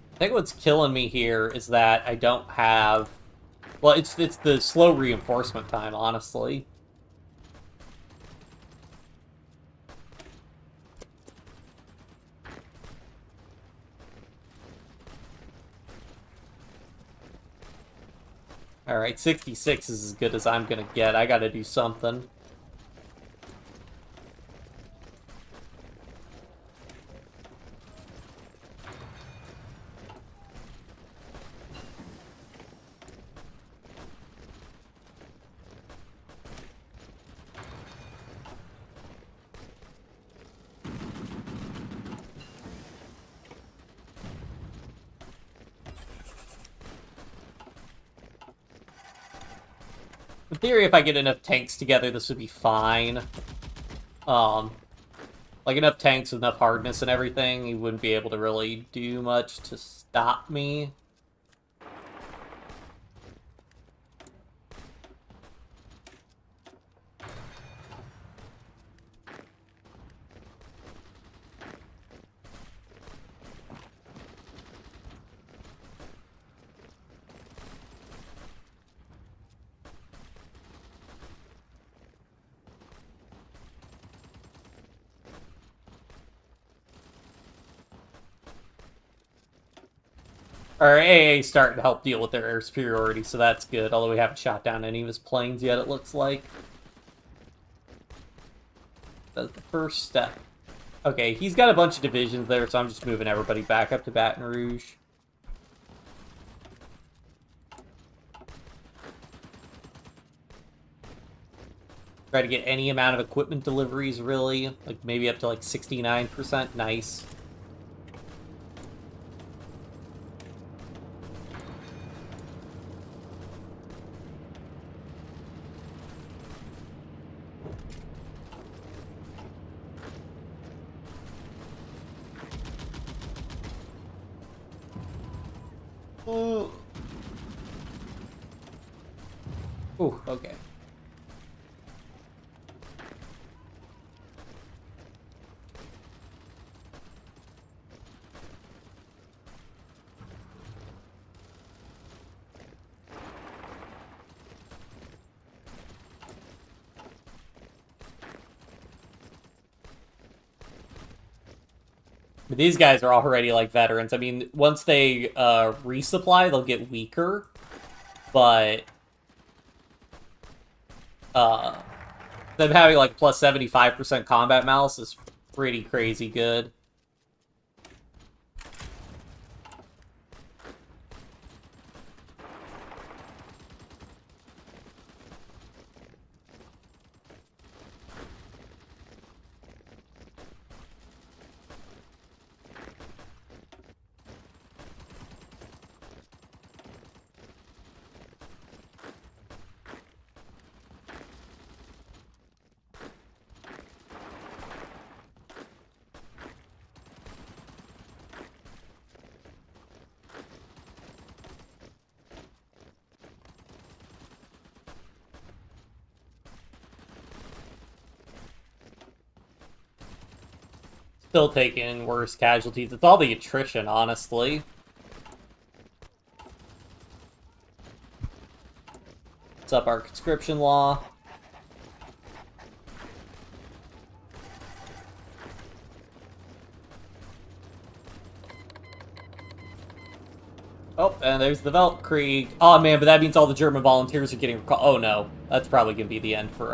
I think what's killing me here is that I don't have... Well, it's the slow reinforcement time, honestly. Alright, 66 is as good as I'm gonna get. I gotta do something. In theory, if I get enough tanks together, this would be fine. Like enough tanks with enough hardness and everything, he wouldn't be able to really do much to stop me. Our AA is starting to help deal with their air superiority, so that's good. Although we haven't shot down any of his planes yet, it looks like. That's the first step. Okay, he's got a bunch of divisions there, so I'm just moving everybody back up to Baton Rouge. Try to get any amount of equipment deliveries, really. Like, maybe up to, like, 69%. Nice. Ooh, okay. But these guys are already, like, veterans. I mean, once they resupply, they'll get weaker. But them having, like, plus 75% combat malice is pretty crazy good. still taking worse casualties. It's all the attrition, honestly. What's up, our conscription law? Oh, and there's the Weltkrieg. Oh man, but that means all the German volunteers are getting recalled. Oh no, that's probably gonna be the end for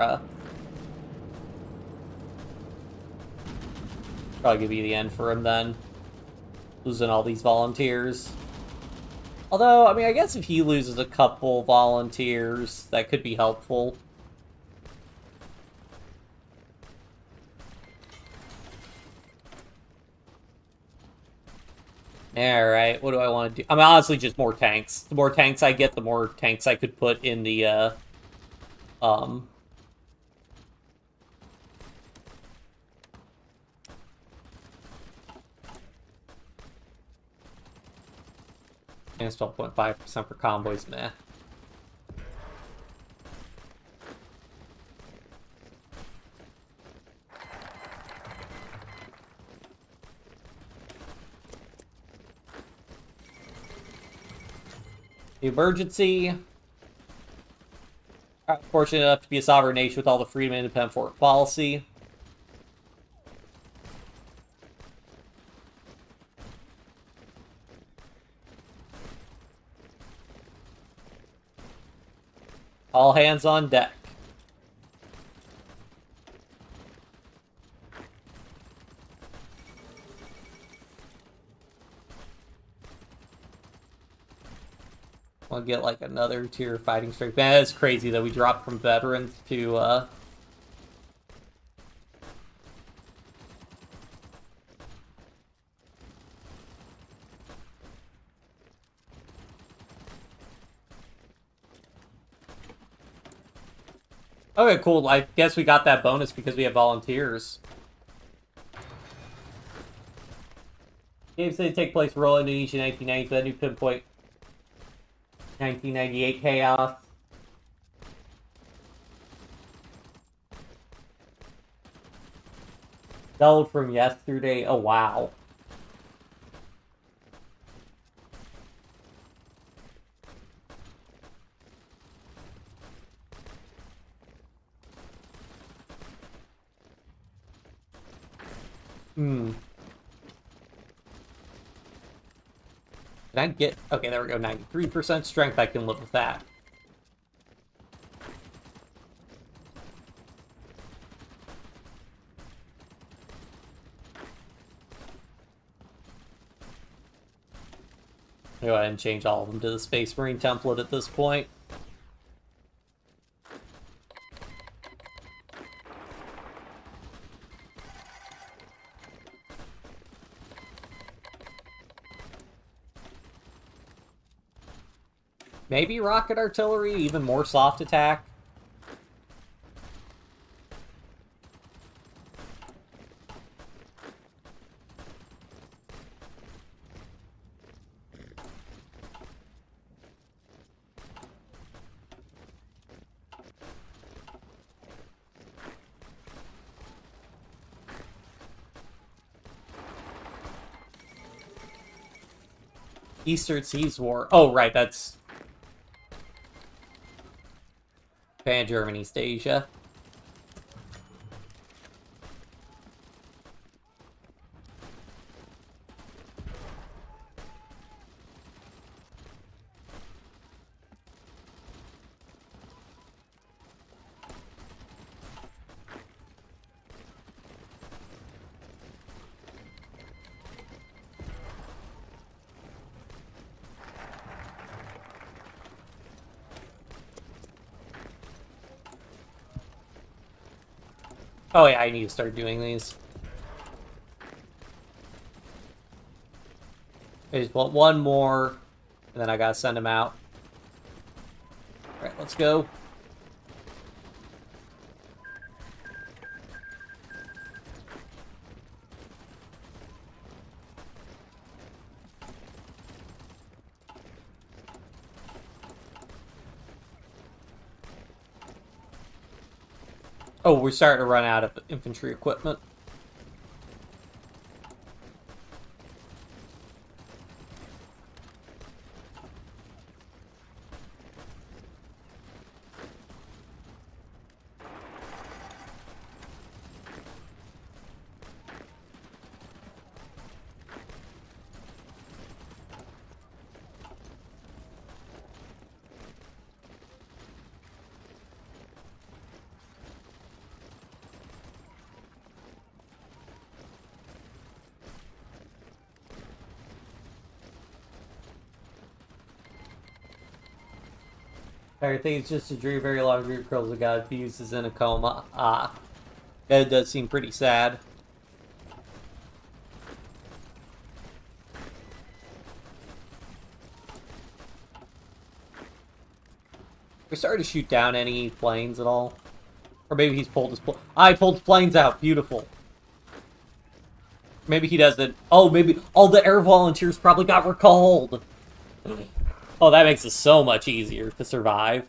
probably gonna be the end for him then. Losing all these volunteers. Although, I mean, I guess if he loses a couple volunteers, that could be helpful. Alright, what do I want to do? I mean, honestly, just more tanks. The more tanks I get, the more tanks I could put in the, And it's 12.5% for convoys, meh. The emergency. Fortunate enough to be a sovereign nation with all the freedom and independent foreign policy. All hands on deck. I'll get like another tier of fighting strength. Man, that's crazy that we dropped from veterans to Okay, cool. I guess we got that bonus because we have volunteers. Games that take place Royal Indonesia 1990, that new pinpoint 1998 chaos. Doubled from yesterday. Oh, wow. Can I get... Okay, there we go. 93% strength. I can live with that. Go ahead and change all of them to the Space Marine template at this point. Maybe rocket artillery, even more soft attack. Eastern Seas War. Oh, right, that's Japan, Germany, East Asia. Oh yeah, I need to start doing these. I just want one more, and then I gotta send them out. Alright, let's go. Oh, we're starting to run out of infantry equipment. I think it's just a dream. Very long dream. Curls of God fuses in a coma. Ah, that does seem pretty sad. We started to shoot down any planes at all, or maybe he's pulled his. I pulled planes out. Beautiful. Maybe he doesn't. Oh, maybe all the air volunteers probably got recalled. Oh, that makes it so much easier to survive.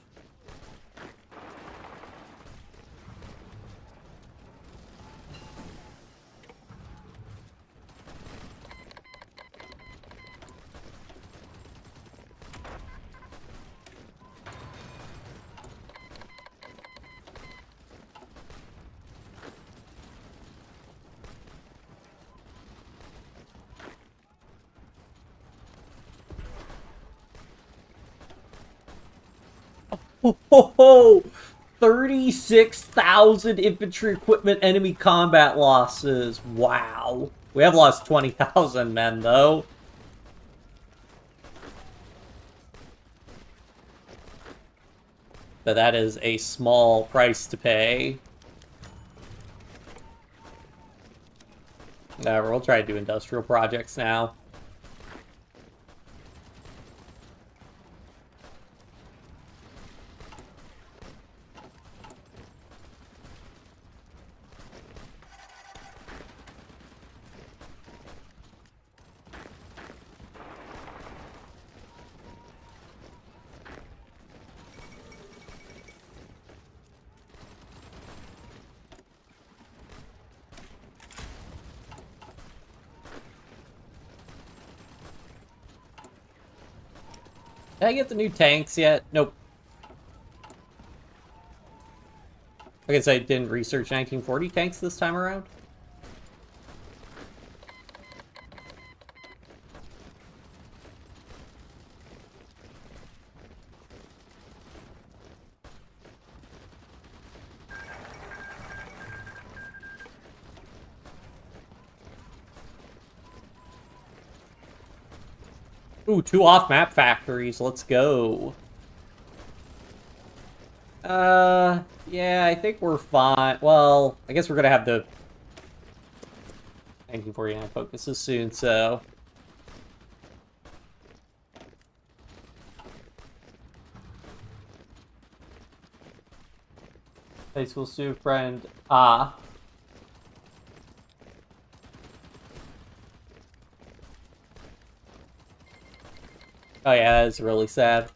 Ho ho ho! 36,000 infantry equipment enemy combat losses. Wow. We have lost 20,000 men, though. But that is a small price to pay. Whatever, we'll try to do industrial projects now. Did I get the new tanks yet? Nope. I guess I didn't research 1940 tanks this time around. Ooh, 2 off-map factories. Let's go. Yeah, I think we're fine. Well, I guess we're gonna have the 1949 focuses soon, so... High school student friend. Ah. Oh yeah, that's really sad.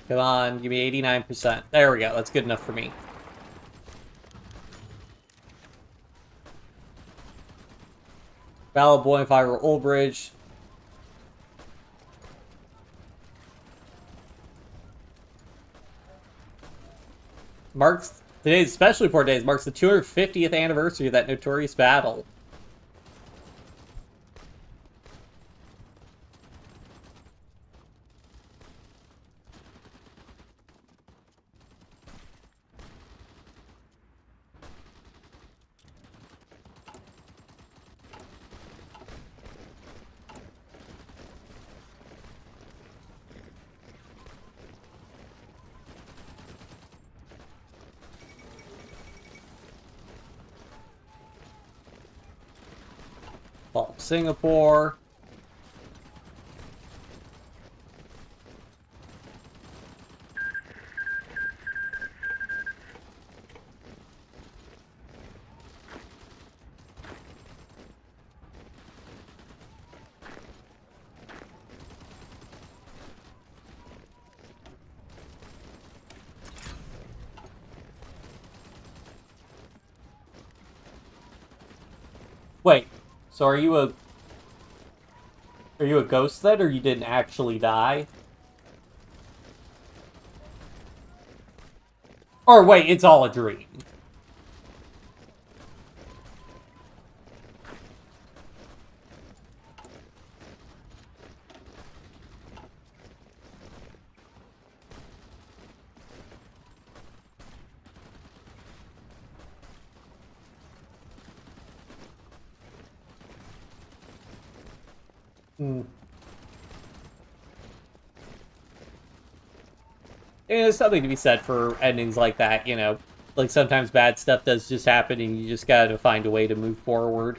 Come on, give me 89%. There we go, that's good enough for me. Battle of Boyne Fiber Old Bridge. Today's special report days marks the 250th anniversary of that notorious battle. Singapore. Wait, so are you a ghost then, or you didn't actually die? Or wait, it's all a dream. Hmm. And there's something to be said for endings like that, you know. Like, sometimes bad stuff does just happen, and you just gotta find a way to move forward.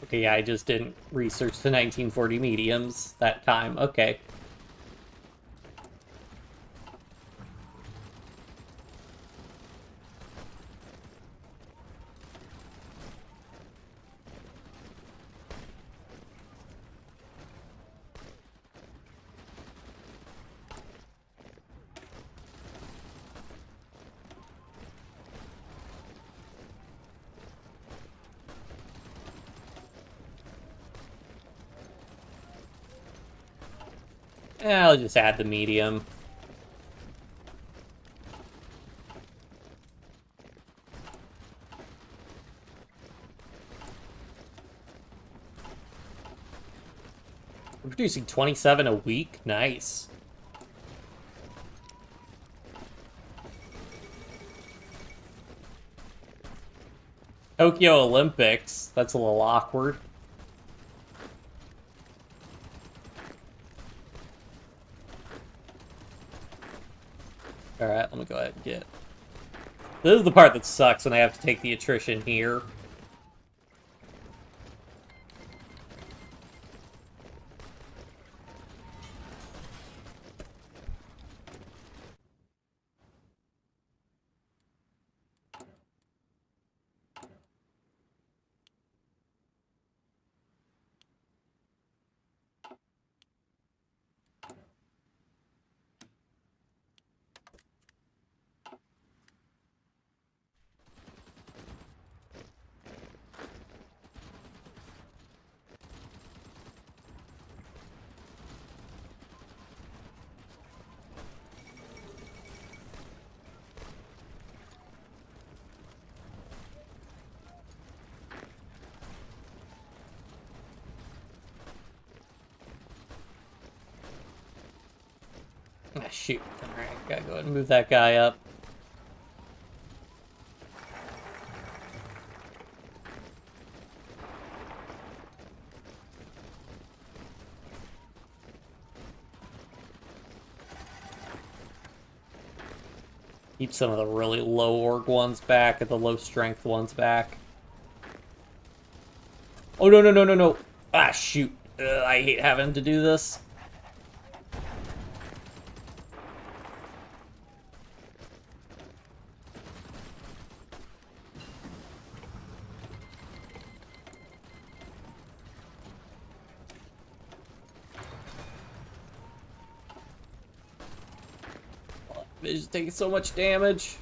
Okay, yeah, I just didn't research the 1940 mediums that time. Okay. I'll just add the medium. We're producing 27 a week? Nice. Tokyo Olympics. That's a little awkward. Alright, let me go ahead and get... This is the part that sucks when I have to take the attrition here. Ah, shoot. Alright, gotta go ahead and move that guy up. Keep some of the really low org ones back and the low strength ones back. Oh, no, no, no, no, no. Ah, shoot. I hate having to do this. It's taking so much damage.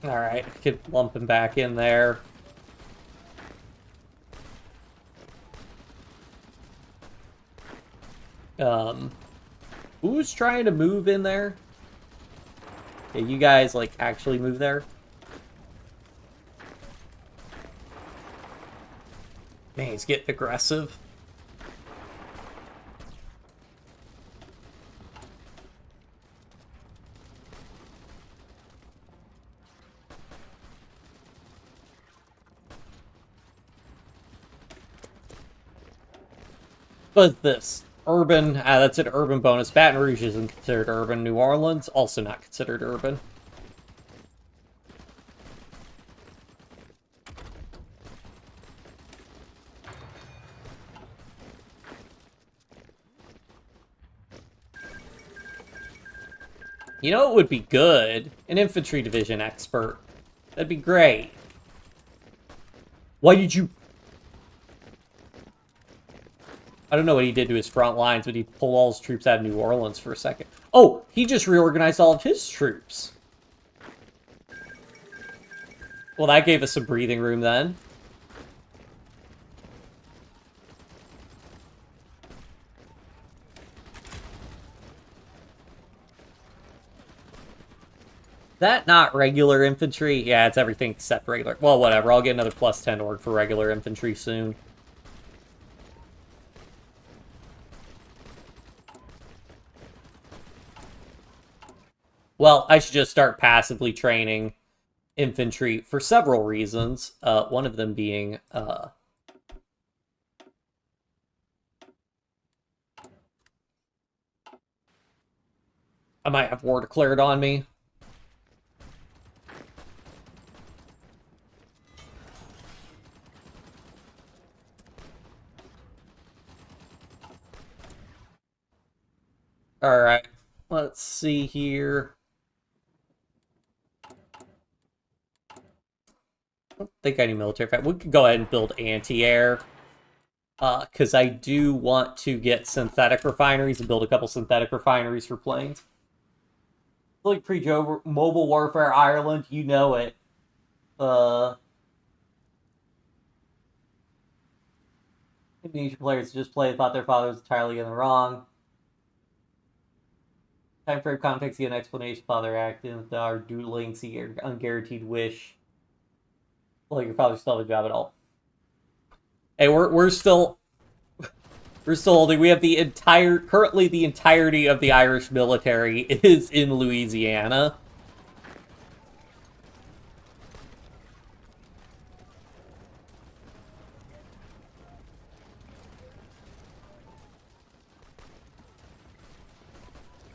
Alright, I could lump him back in there. Who's trying to move in there? Yeah, you guys, like, actually move there? Man, he's getting aggressive. But this urban, that's an urban bonus. Baton Rouge isn't considered urban. New Orleans, also not considered urban. You know, it would be good? An infantry division expert. That'd be great. Why did you... I don't know what he did to his front lines, but he pulled all his troops out of New Orleans for a second. Oh, he just reorganized all of his troops. Well, that gave us some breathing room then. That not regular infantry? Yeah, it's everything except regular. Well, whatever. I'll get another +10 org for regular infantry soon. Well, I should just start passively training infantry for several reasons. One of them being... I might have war declared on me. Alright, let's see here. I don't think I need military fight. We could go ahead and build anti-air. Because I do want to get synthetic refineries and build a couple synthetic refineries for planes. Like pre-mobile warfare Ireland, you know it. Indonesian players just thought their father was entirely in the wrong. Time for context, get an explanation, father acting, our doodling, see your unguaranteed wish. Like your father still have a job at all. Hey, we're still holding. We have currently the entirety of the Irish military is in Louisiana.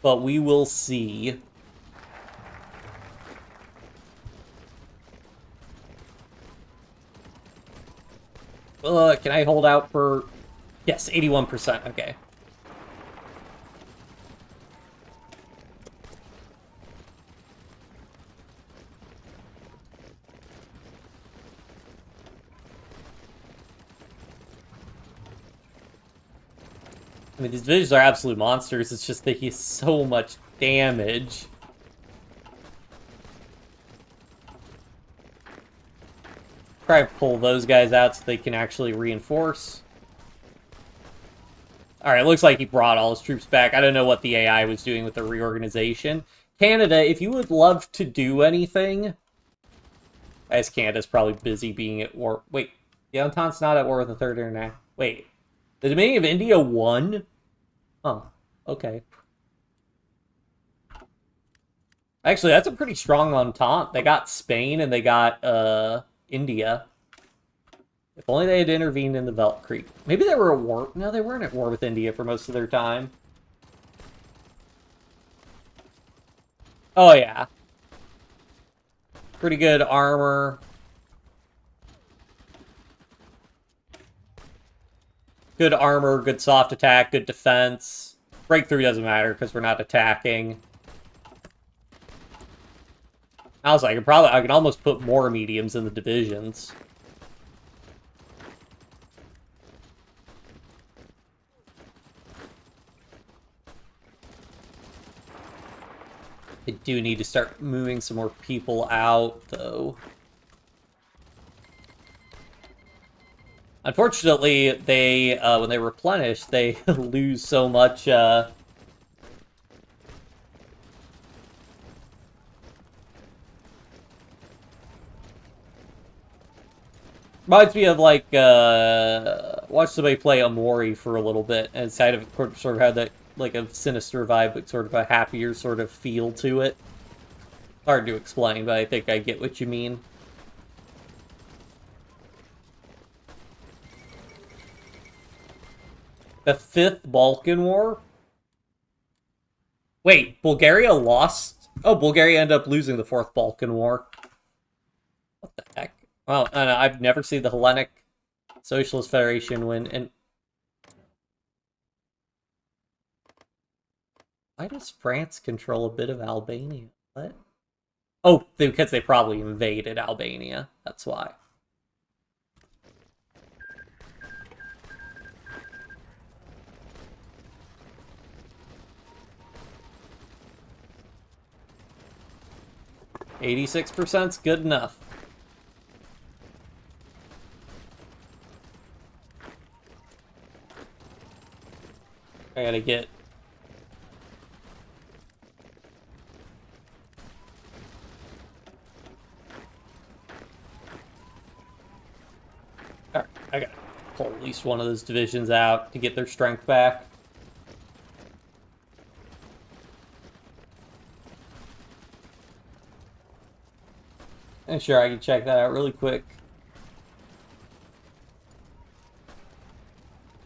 But we will see. Can I hold out for... Yes, 81%, okay. I mean, these divisions are absolute monsters, it's just that he's so much damage. Try to pull those guys out so they can actually reinforce. Alright, looks like he brought all his troops back. I don't know what the AI was doing with the reorganization. Canada, if you would love to do anything... As Canada's probably busy being at war... Wait, the Entente's not at war with the Third International... Wait, the Dominion of India won? Huh, okay. Actually, that's a pretty strong Entente. They got Spain and they got, India. If only they had intervened in the Veldt Creek. Maybe they were at war. No, they weren't at war with India for most of their time. Oh, yeah. Pretty good armor. Good armor, good soft attack, good defense. Breakthrough doesn't matter because we're not attacking. I was like, I can almost put more mediums in the divisions. I do need to start moving some more people out, though. Unfortunately, they, when they replenish, they lose so much, Reminds me of, like, watch somebody play Amori for a little bit, and it's kind of sort of had that, like, a sinister vibe, but sort of a happier sort of feel to it. Hard to explain, but I think I get what you mean. The Fifth Balkan War? Wait, Bulgaria lost? Oh, Bulgaria ended up losing the Fourth Balkan War. What the heck? Well, I've never seen the Hellenic Socialist Federation win, and... Why does France control a bit of Albania? What? Oh, because they probably invaded Albania. That's why. %86's good enough. I gotta get... Alright, I gotta pull at least one of those divisions out to get their strength back. And sure, I can check that out really quick.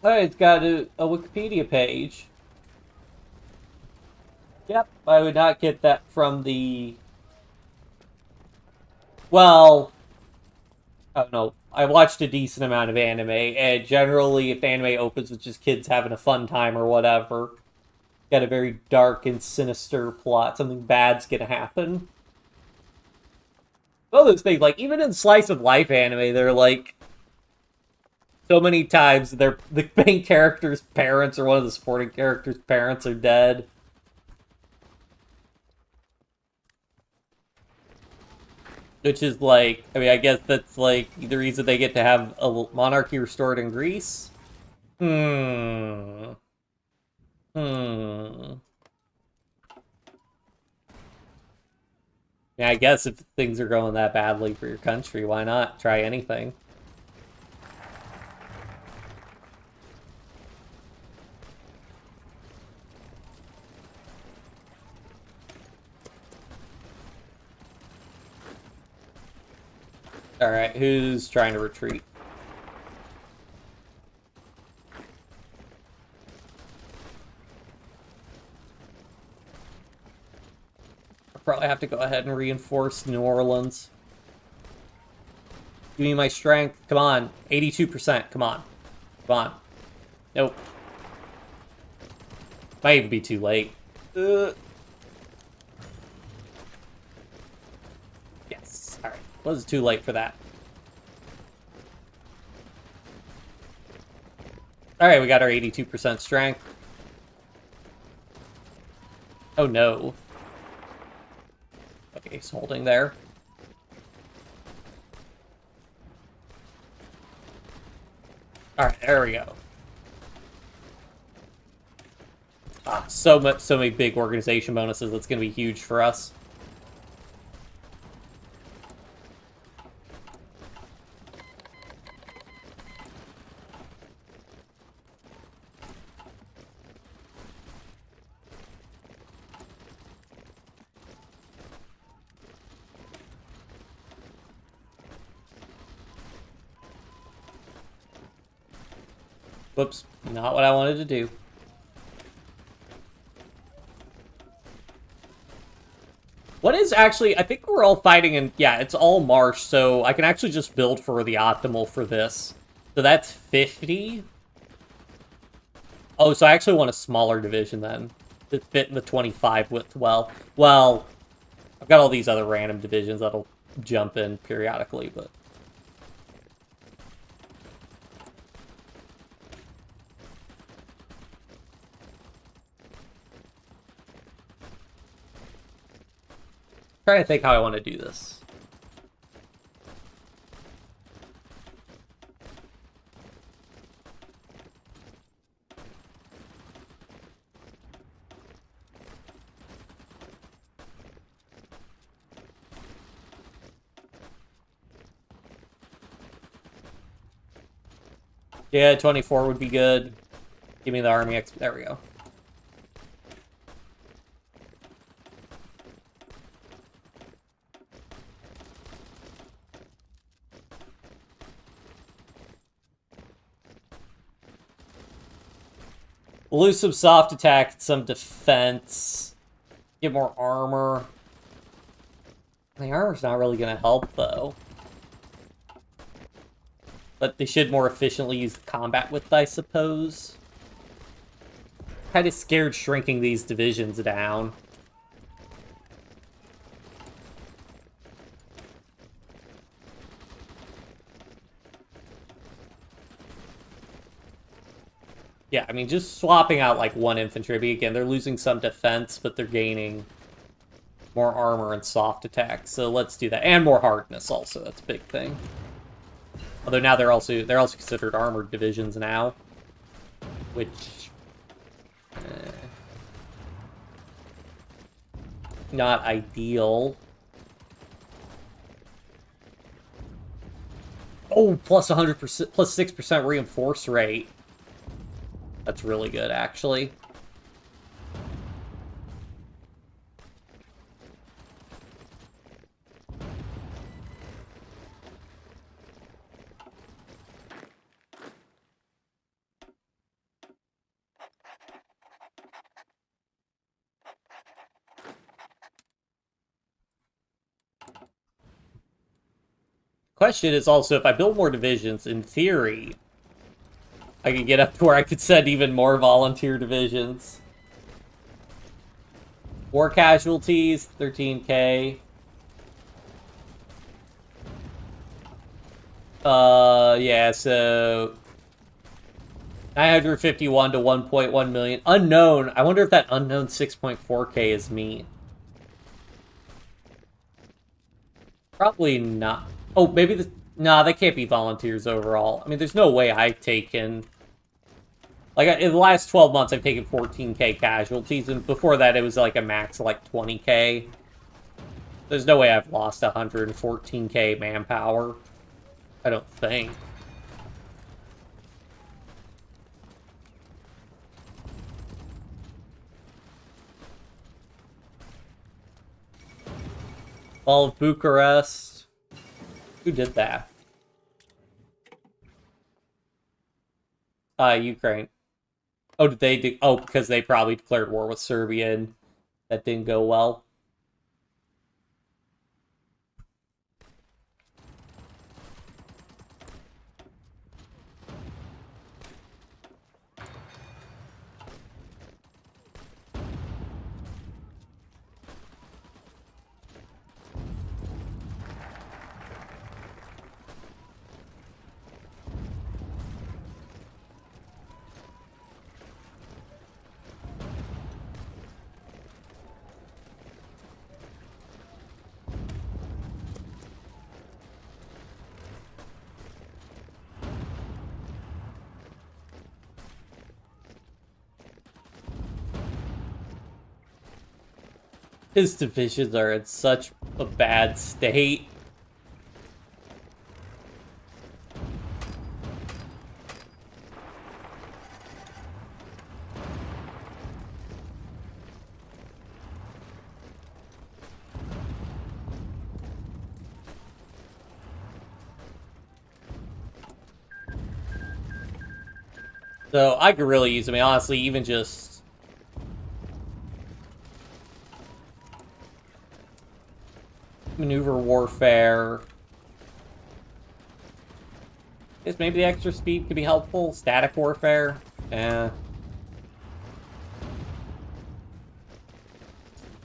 Oh, it's got a Wikipedia page. Yep, I would not get that from the... Well... I don't know. I watched a decent amount of anime, and generally, if anime opens with just kids having a fun time or whatever, got a very dark and sinister plot, something bad's gonna happen. All those things, like, even in slice of life anime, they're like... So many times, the main character's parents or one of the supporting character's parents are dead. Which is like, I mean, I guess that's like the reason they get to have a monarchy restored in Greece. Yeah, I guess if things are going that badly for your country, why not try anything? Alright, who's trying to retreat? I'll probably have to go ahead and reinforce New Orleans. Give me my strength. Come on. 82%. Come on. Come on. Nope. Might even be too late. Yes. Alright. Was too late for that. Alright, we got our 82% strength. Oh no. Okay, he's holding there. Alright, there we go. Ah, so many big organization bonuses. That's gonna be huge for us. Whoops, not what I wanted to do. What is actually, I think we're all fighting in, yeah, it's all marsh, so I can actually just build for the optimal for this. So that's 50. Oh, so I actually want a smaller division then, to fit in the 25 width well. Well, I've got all these other random divisions that'll jump in periodically, but... trying to think how I want to do this. Yeah, 24 would be good. Give me the army X. There we go. We'll lose some soft attack, some defense. Get more armor. The armor's not really going to help, though. But they should more efficiently use combat width, I suppose. Kind of scared shrinking these divisions down. Yeah, I mean, just swapping out, like, one infantry. Again, they're losing some defense, but they're gaining more armor and soft attacks. So let's do that. And more hardness, also. That's a big thing. Although now they're also considered armored divisions now. Which... not ideal. Oh, plus 100%, plus 6% reinforce rate. That's really good, actually. Question is also, if I build more divisions, in theory, I could get up to where I could send even more volunteer divisions. War casualties, 13k. Yeah, so 951 to 1.1 million. Unknown. I wonder if that unknown 6.4k is me. Probably not. Oh, maybe the... Nah, they can't be volunteers overall. I mean, there's no way I've taken... Like, in the last 12 months, I've taken 14k casualties, and before that, it was like a max of like 20k. There's no way I've lost 114k manpower. I don't think. Fall of Bucharest. Who did that? Ukraine. Oh, did they do... Oh, because they probably declared war with Serbia, and that didn't go well. His divisions are in such a bad state. So I could really use, I mean, honestly, even just... maneuver warfare. I guess maybe the extra speed could be helpful. Static warfare. Eh.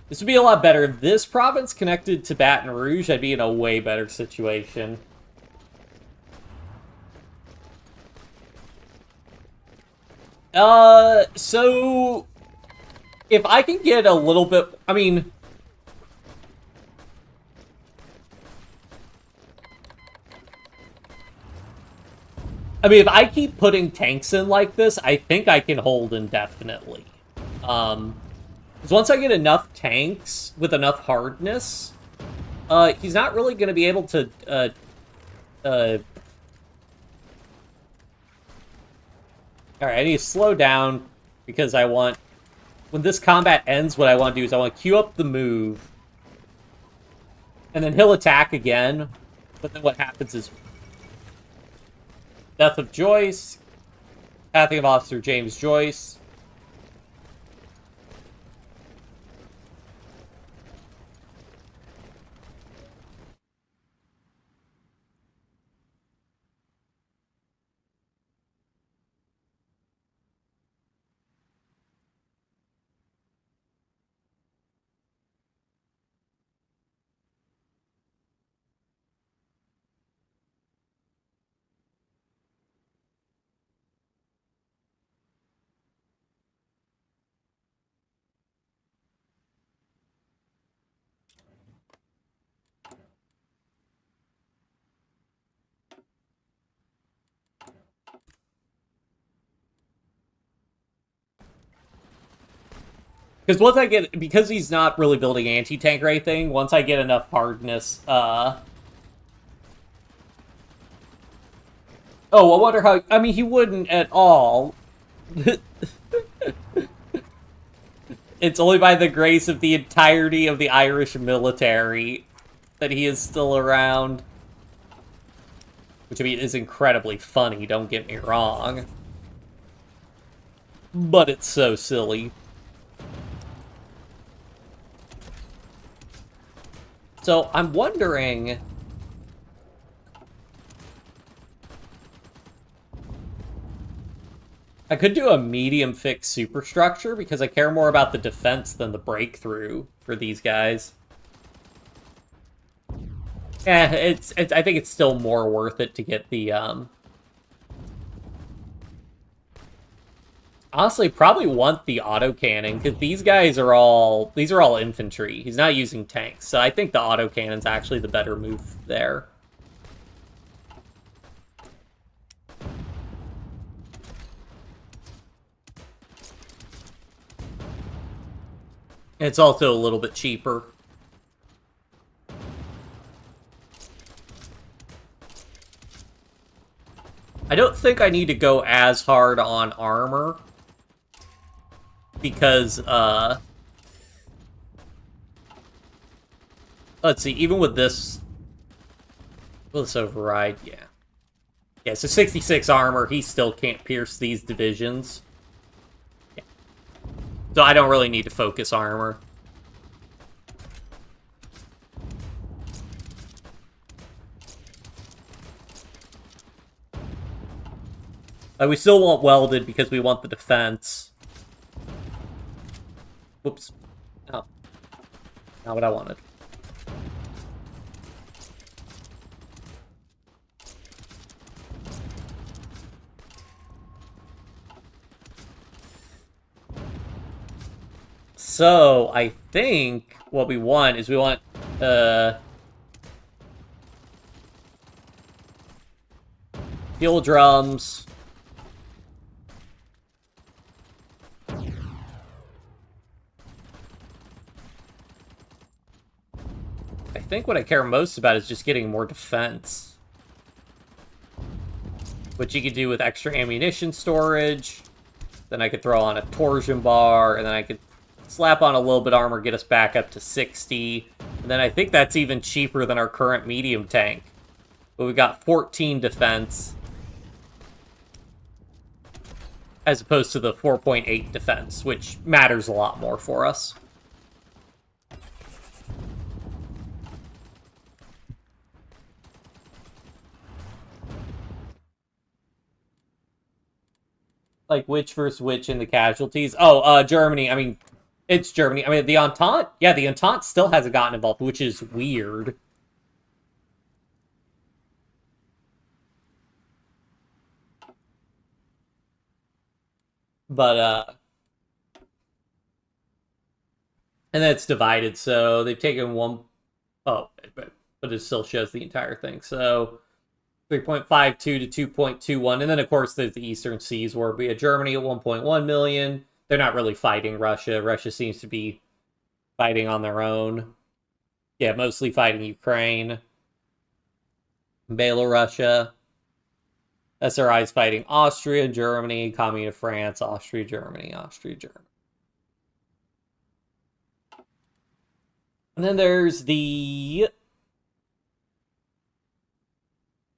This would be a lot better. If this province connected to Baton Rouge, I'd be in a way better situation. So... if I can get a little bit... I mean... if I keep putting tanks in like this, I think I can hold indefinitely. Because once I get enough tanks with enough hardness, he's not really going to be able to, Alright, I need to slow down, because I want... when this combat ends, what I want to do is I want to queue up the move, and then he'll attack again, but then what happens is... Death of Joyce, Passing of Officer James Joyce. Because because he's not really building anti-tank or anything, once I get enough hardness, oh, I wonder how, I mean, he wouldn't at all. It's only by the grace of the entirety of the Irish military that he is still around. Which, I mean, is incredibly funny, don't get me wrong. But it's so silly. So, I'm wondering... I could do a medium fix superstructure, because I care more about the defense than the breakthrough for these guys. Yeah, I think it's still more worth it to get the, Honestly, probably want the autocannon, because these are all infantry. He's not using tanks, so I think the autocannon's actually the better move there. It's also a little bit cheaper. I don't think I need to go as hard on armor. Because, let's see, even with this... Will this override? Yeah. Yeah, so 66 armor, he still can't pierce these divisions. Yeah. So I don't really need to focus armor. We still want welded because we want the defense. Whoops. Oh. Not what I wanted. So, I think what we want is fuel drums. I think what I care most about is just getting more defense. Which you could do with extra ammunition storage. Then I could throw on a torsion bar, and then I could slap on a little bit of armor, get us back up to 60. And then I think that's even cheaper than our current medium tank. But we've got 14 defense. As opposed to the 4.8 defense, which matters a lot more for us. Like, which versus which in the casualties? Oh, Germany. I mean, it's Germany. I mean, the Entente... Yeah, the Entente still hasn't gotten involved, which is weird. But, and then it's divided, so they've taken one... Oh, but it still shows the entire thing. So, 3.52 to 2.21. And then, of course, there's the Eastern Seas, where we had Germany at 1.1 million. They're not really fighting Russia. Russia seems to be fighting on their own. Yeah, mostly fighting Ukraine. Belarus. SRI's fighting Austria, Germany, Commune of France, Austria, Germany, Austria, Germany. And then there's the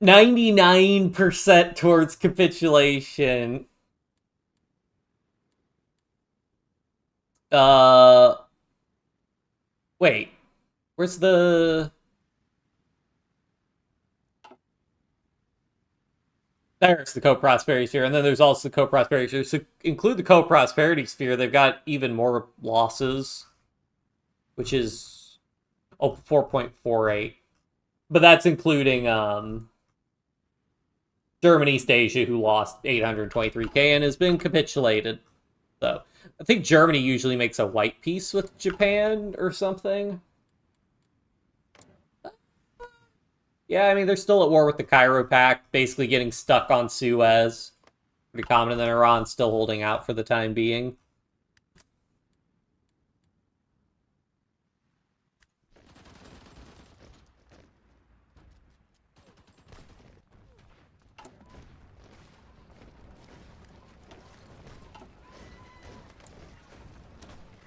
99% towards capitulation. Wait. Where's the... There's the co-prosperity sphere, and then there's also the co-prosperity sphere. So include the co-prosperity sphere, they've got even more losses, which is 4.48. But that's including Germany, East Asia, who lost 823k and has been capitulated. So I think Germany usually makes a white peace with Japan or something. Yeah, I mean, they're still at war with the Cairo Pact, basically getting stuck on Suez. Pretty common, and then Iran's still holding out for the time being.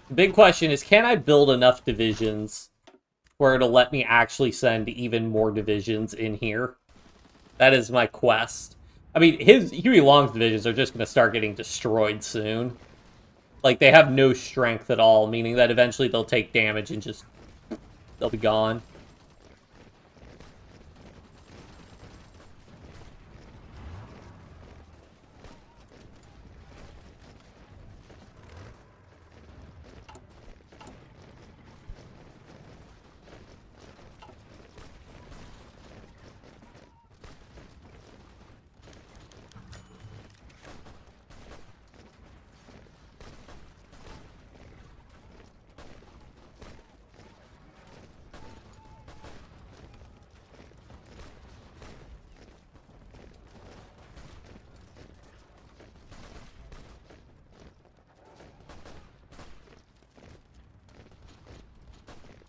The big question is, can I build enough divisions where it'll let me actually send even more divisions in here? That is my quest. I mean, his Huey Long's divisions are just going to start getting destroyed soon. Like, they have no strength at all, meaning that eventually they'll take damage and just... they'll be gone.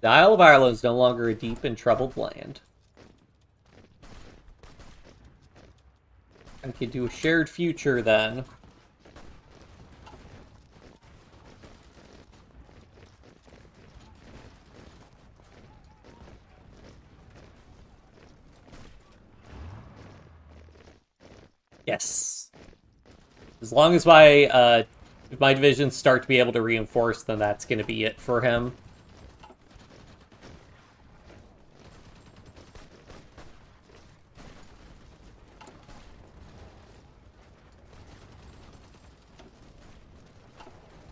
The Isle of Ireland is no longer a deep and troubled land. I could do a shared future then. Yes. As long as my if my divisions start to be able to reinforce, then that's going to be it for him.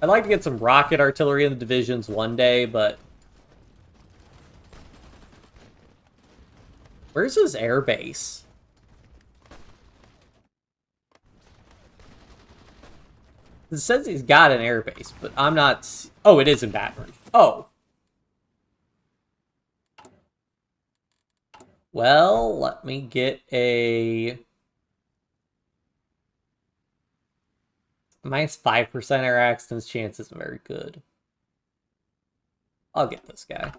I'd like to get some rocket artillery in the divisions one day, but... where's his air base? It says he's got an air base, but I'm not... oh, it is in Baton Rouge. Oh. Well, let me get a... minus 5% air accidents chance isn't very good. I'll get this guy.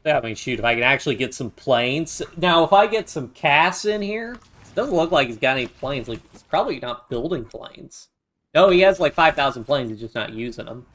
Yeah, I mean, shoot, if I can actually get some planes. Now, if I get some casts in here, it doesn't look like he's got any planes. Like, he's probably not building planes. No, he has like 5,000 planes, he's just not using them.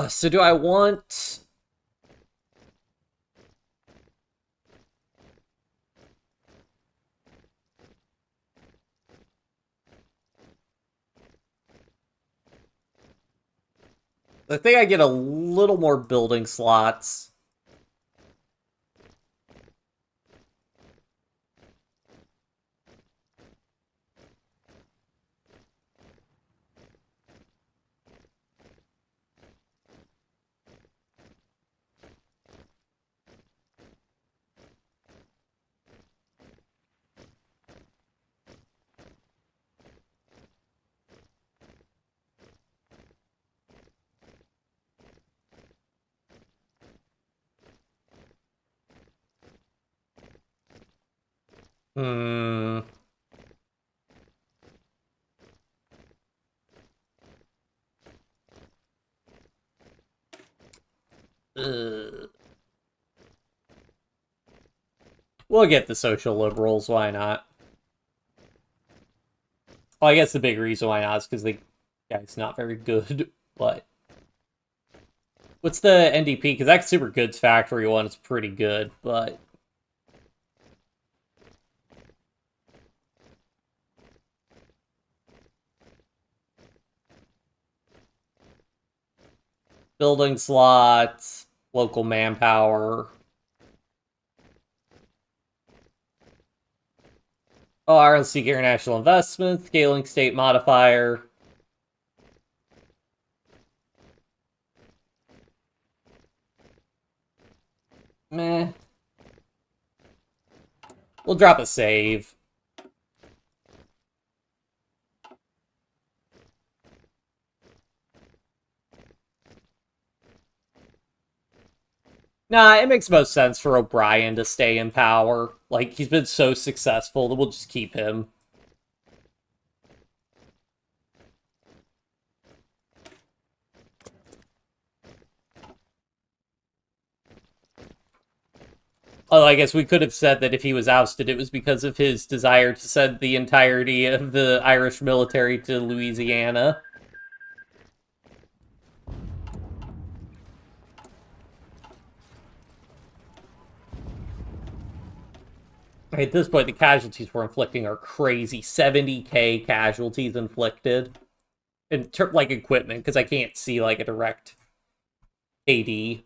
So do I want... I think I get a little more building slots. Hmm. We'll get the social liberals, why not? Well, I guess the big reason why not is because the guy's not very good, but... what's the NDP? Because that Super Goods Factory one is pretty good, but... building slots, local manpower. Oh, Ireland seek international investment, scaling state modifier. Meh. We'll drop a save. Nah, it makes most sense for O'Brien to stay in power. Like, he's been so successful that we'll just keep him. Oh, I guess we could have said that if he was ousted, it was because of his desire to send the entirety of the Irish military to Louisiana. At this point, the casualties we're inflicting are crazy. 70k casualties inflicted. In like equipment, because I can't see like a direct AD.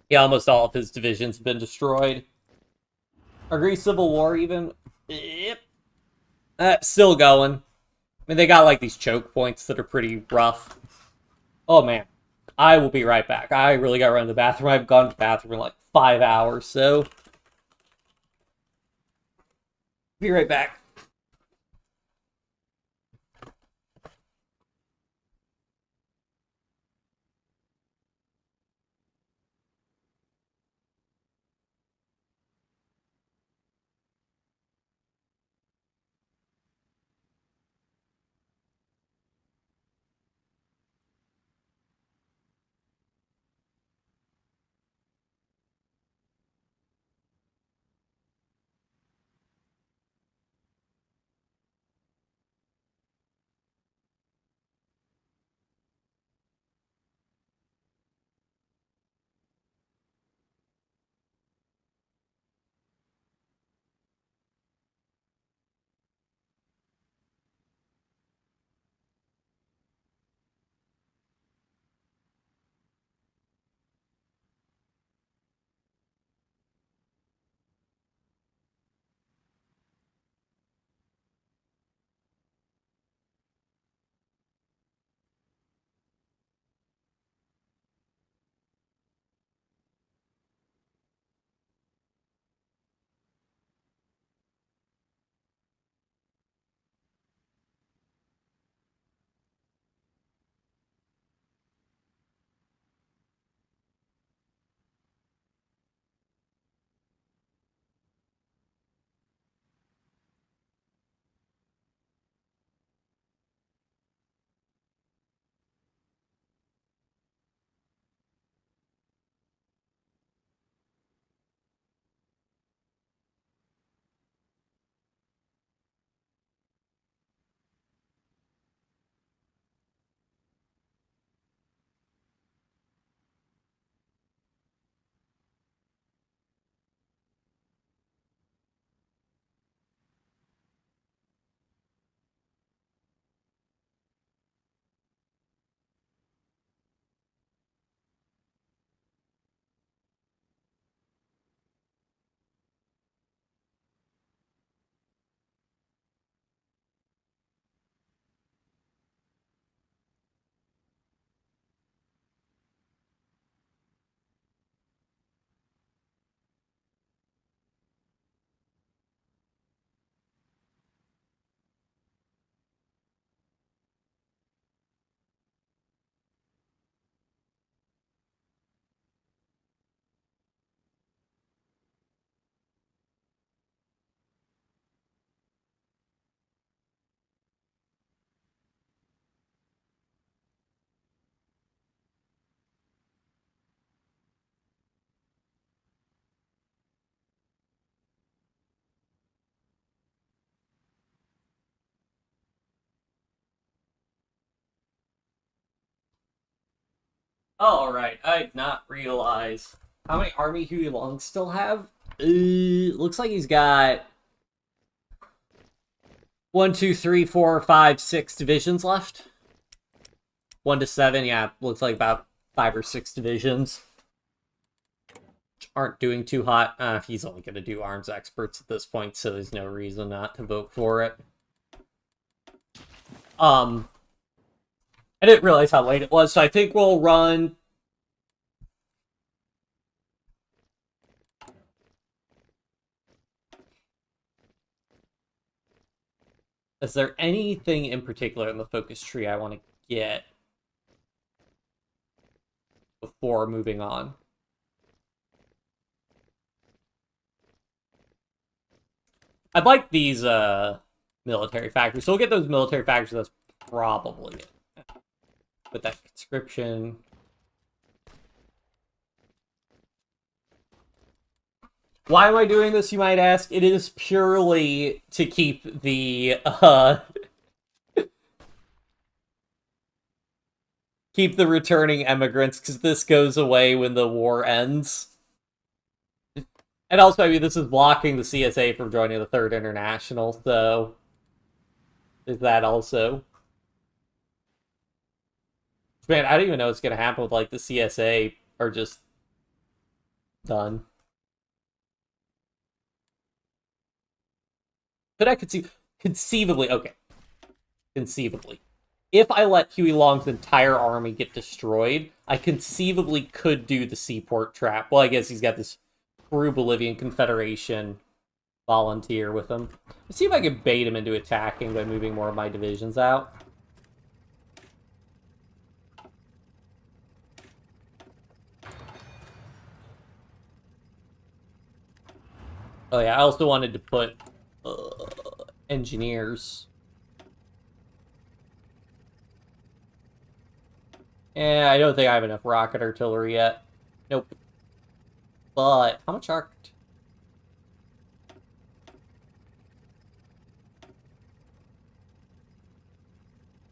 Yeah, almost all of his divisions have been destroyed. Agree Civil War even? Yep. Still going. I mean, they got like these choke points that are pretty rough. Oh man. I will be right back. I really gotta run to the bathroom. I've gone to the bathroom in like 5 hours, so be right back. Oh, right. I did not realize. How many army Huey Long still have? Looks like he's got 1, 2, 3, 4, 5, 6 divisions left. 1 to 7, yeah, looks like about 5 or 6 divisions. Aren't doing too hot. He's only going to do arms experts at this point, so there's no reason not to vote for it. I didn't realize how late it was, so I think we'll run. Is there anything in particular in the focus tree I want to get before moving on? I'd like these military factories. So we'll get those military factories. That's probably it. Put that conscription. Why am I doing this, you might ask? It is purely to keep the keep the returning immigrants, because this goes away when the war ends. And also, I mean, this is blocking the CSA from joining the Third International, so there's that also. Man, I don't even know what's going to happen with, like, the CSA are just done. But I could see, conceivably, okay. Conceivably. If I let Huey Long's entire army get destroyed, I conceivably could do the seaport trap. Well, I guess he's got this true Bolivian Confederation volunteer with him. Let's see if I can bait him into attacking by moving more of my divisions out. Oh yeah, I also wanted to put engineers. Yeah, I don't think I have enough rocket artillery yet. Nope. But how much arc?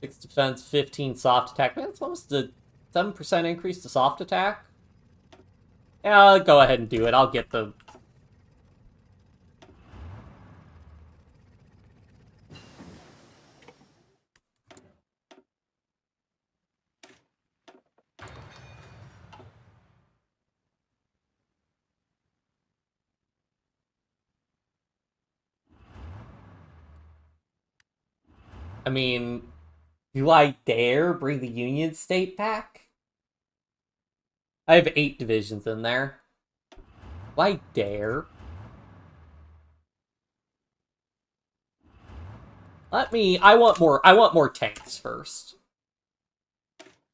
6 defense, 15 soft attack. Man, that's almost a 7% increase to soft attack. Yeah, I'll go ahead and do it. I'll get the... I mean, do I dare bring the Union State back? I have 8 divisions in there. Do I dare? I want more tanks first.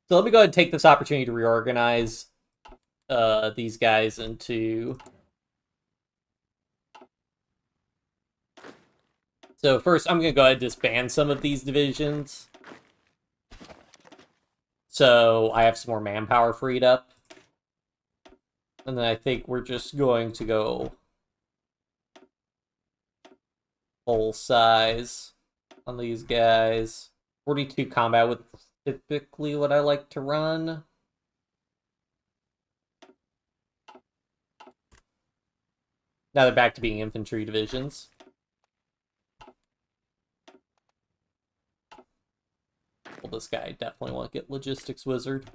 So let me go ahead and take this opportunity to reorganize these guys into... So first, I'm going to go ahead and disband some of these divisions. So I have some more manpower freed up. And then I think we're just going to go full size on these guys. 42 combat with typically what I like to run. Now they're back to being infantry divisions. Well, this guy definitely want to get logistics wizard.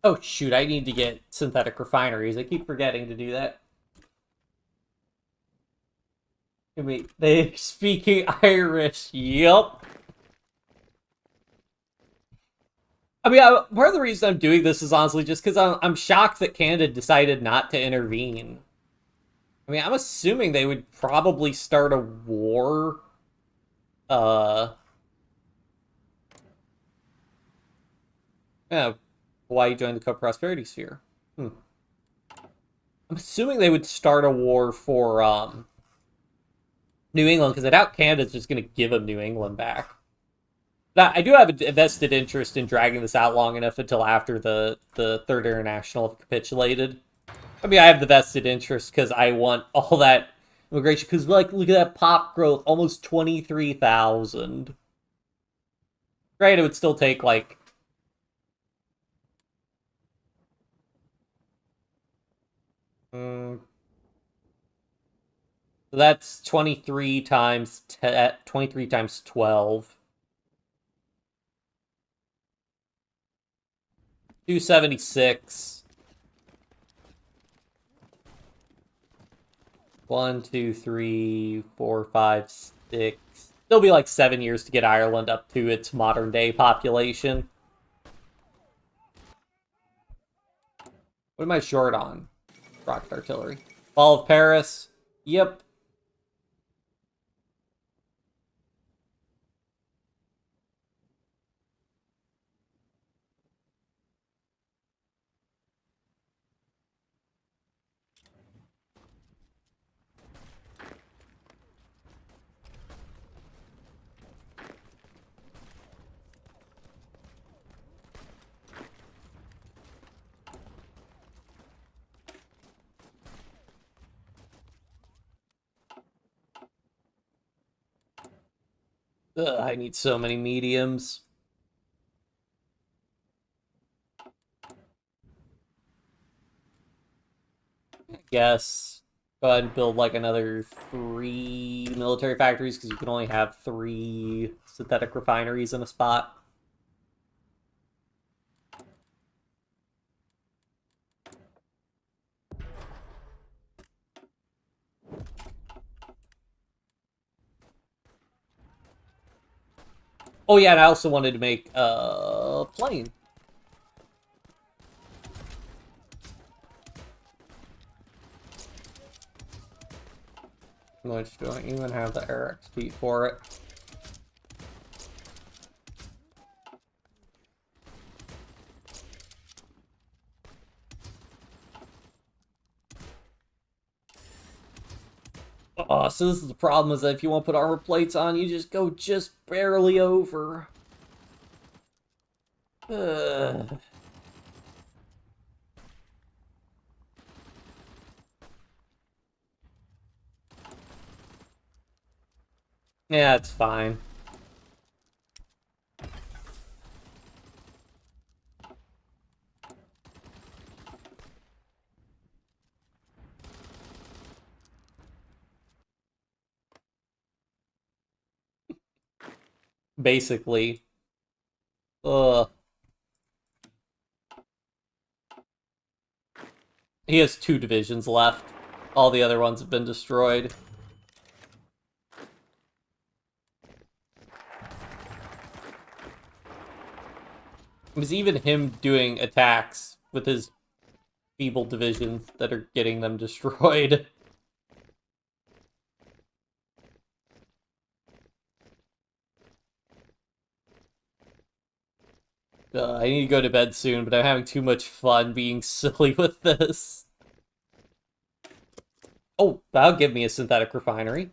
Oh, shoot, I need to get synthetic refineries. I keep forgetting to do that. I mean, they speaking Irish. Yup. I mean, part of the reason I'm doing this is honestly just because I'm shocked that Canada decided not to intervene. I mean, I'm assuming they would probably start a war. Yeah, Hawaii joined the co-prosperity sphere. I'm assuming they would start a war for New England, because I doubt Canada's just going to give them New England back. Now, I do have a vested interest in dragging this out long enough until after the Third International have capitulated. I mean, I have the vested interest because I want all that immigration. Because, like, look at that pop growth, almost 23,000. Right, it would still take, like... So that's 23 times 23 times 12. 276. 1, 2, 3, 4, 5, 6. It'll be like 7 years to get Ireland up to its modern day population. What am I short on? Rocket artillery. Fall of Paris. Yep. Ugh, I need so many mediums. I guess go ahead and build like another 3 military factories, because you can only have 3 synthetic refineries in a spot. Oh yeah, and I also wanted to make a plane. Which don't even have the air XP for it. Oh, so this is the problem, is that if you want to put armor plates on, you just go just barely over. Ugh. Yeah, it's fine. Basically. Ugh. He has 2 divisions left. All the other ones have been destroyed. It was even him doing attacks with his feeble divisions that are getting them destroyed. I need to go to bed soon, but I'm having too much fun being silly with this. Oh, that'll give me a synthetic refinery.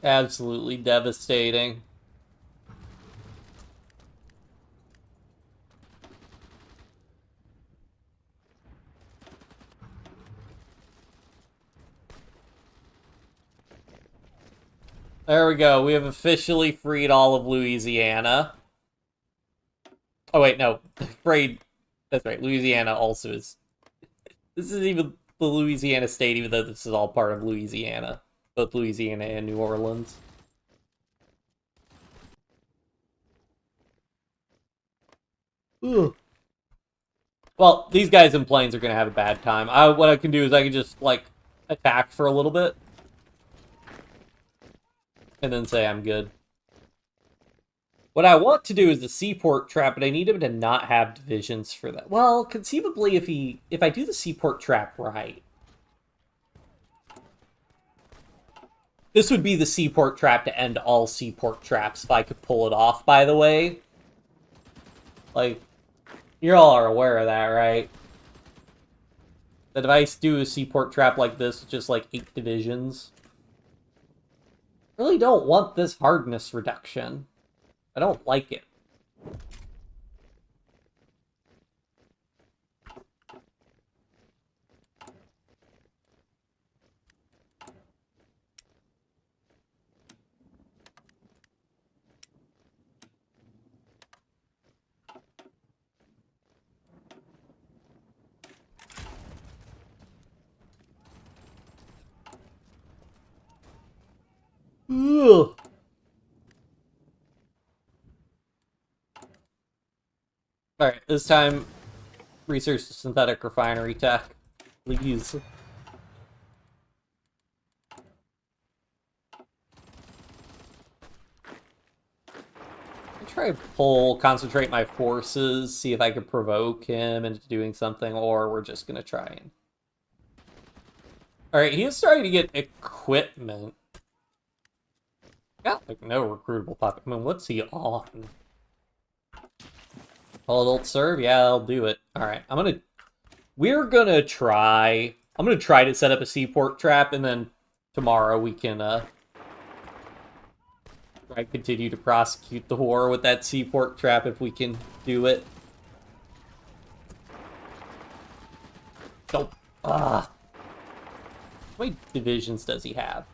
Absolutely devastating. There we go. We have officially freed all of Louisiana. Oh, wait, no. Freed. That's right. Louisiana also is... This is even the Louisiana state, even though this is all part of Louisiana. Both Louisiana and New Orleans. Ugh. Well, these guys in planes are gonna have a bad time. What I can do is I can just, like, attack for a little bit. And then say I'm good. What I want to do is the seaport trap, but I need him to not have divisions for that. Well, conceivably, if I do the seaport trap right, this would be the seaport trap to end all seaport traps if I could pull it off, by the way. Like, you all are aware of that, right? That if I do a seaport trap like this with just like 8 divisions, I really don't want this hardness reduction. I don't like it. Ugh. Alright, this time, research the synthetic refinery tech. Please. Try to concentrate my forces, see if I can provoke him into doing something, or we're just gonna try and... Alright, he is starting to get equipment. Got, like, no recruitable puppet. I mean, what's he on? All adult serve? Yeah, I'll do it. Alright, we're gonna try... I'm gonna try to set up a seaport trap, and then tomorrow we can, I continue to prosecute the war with that seaport trap if we can do it. Don't. How many divisions does he have?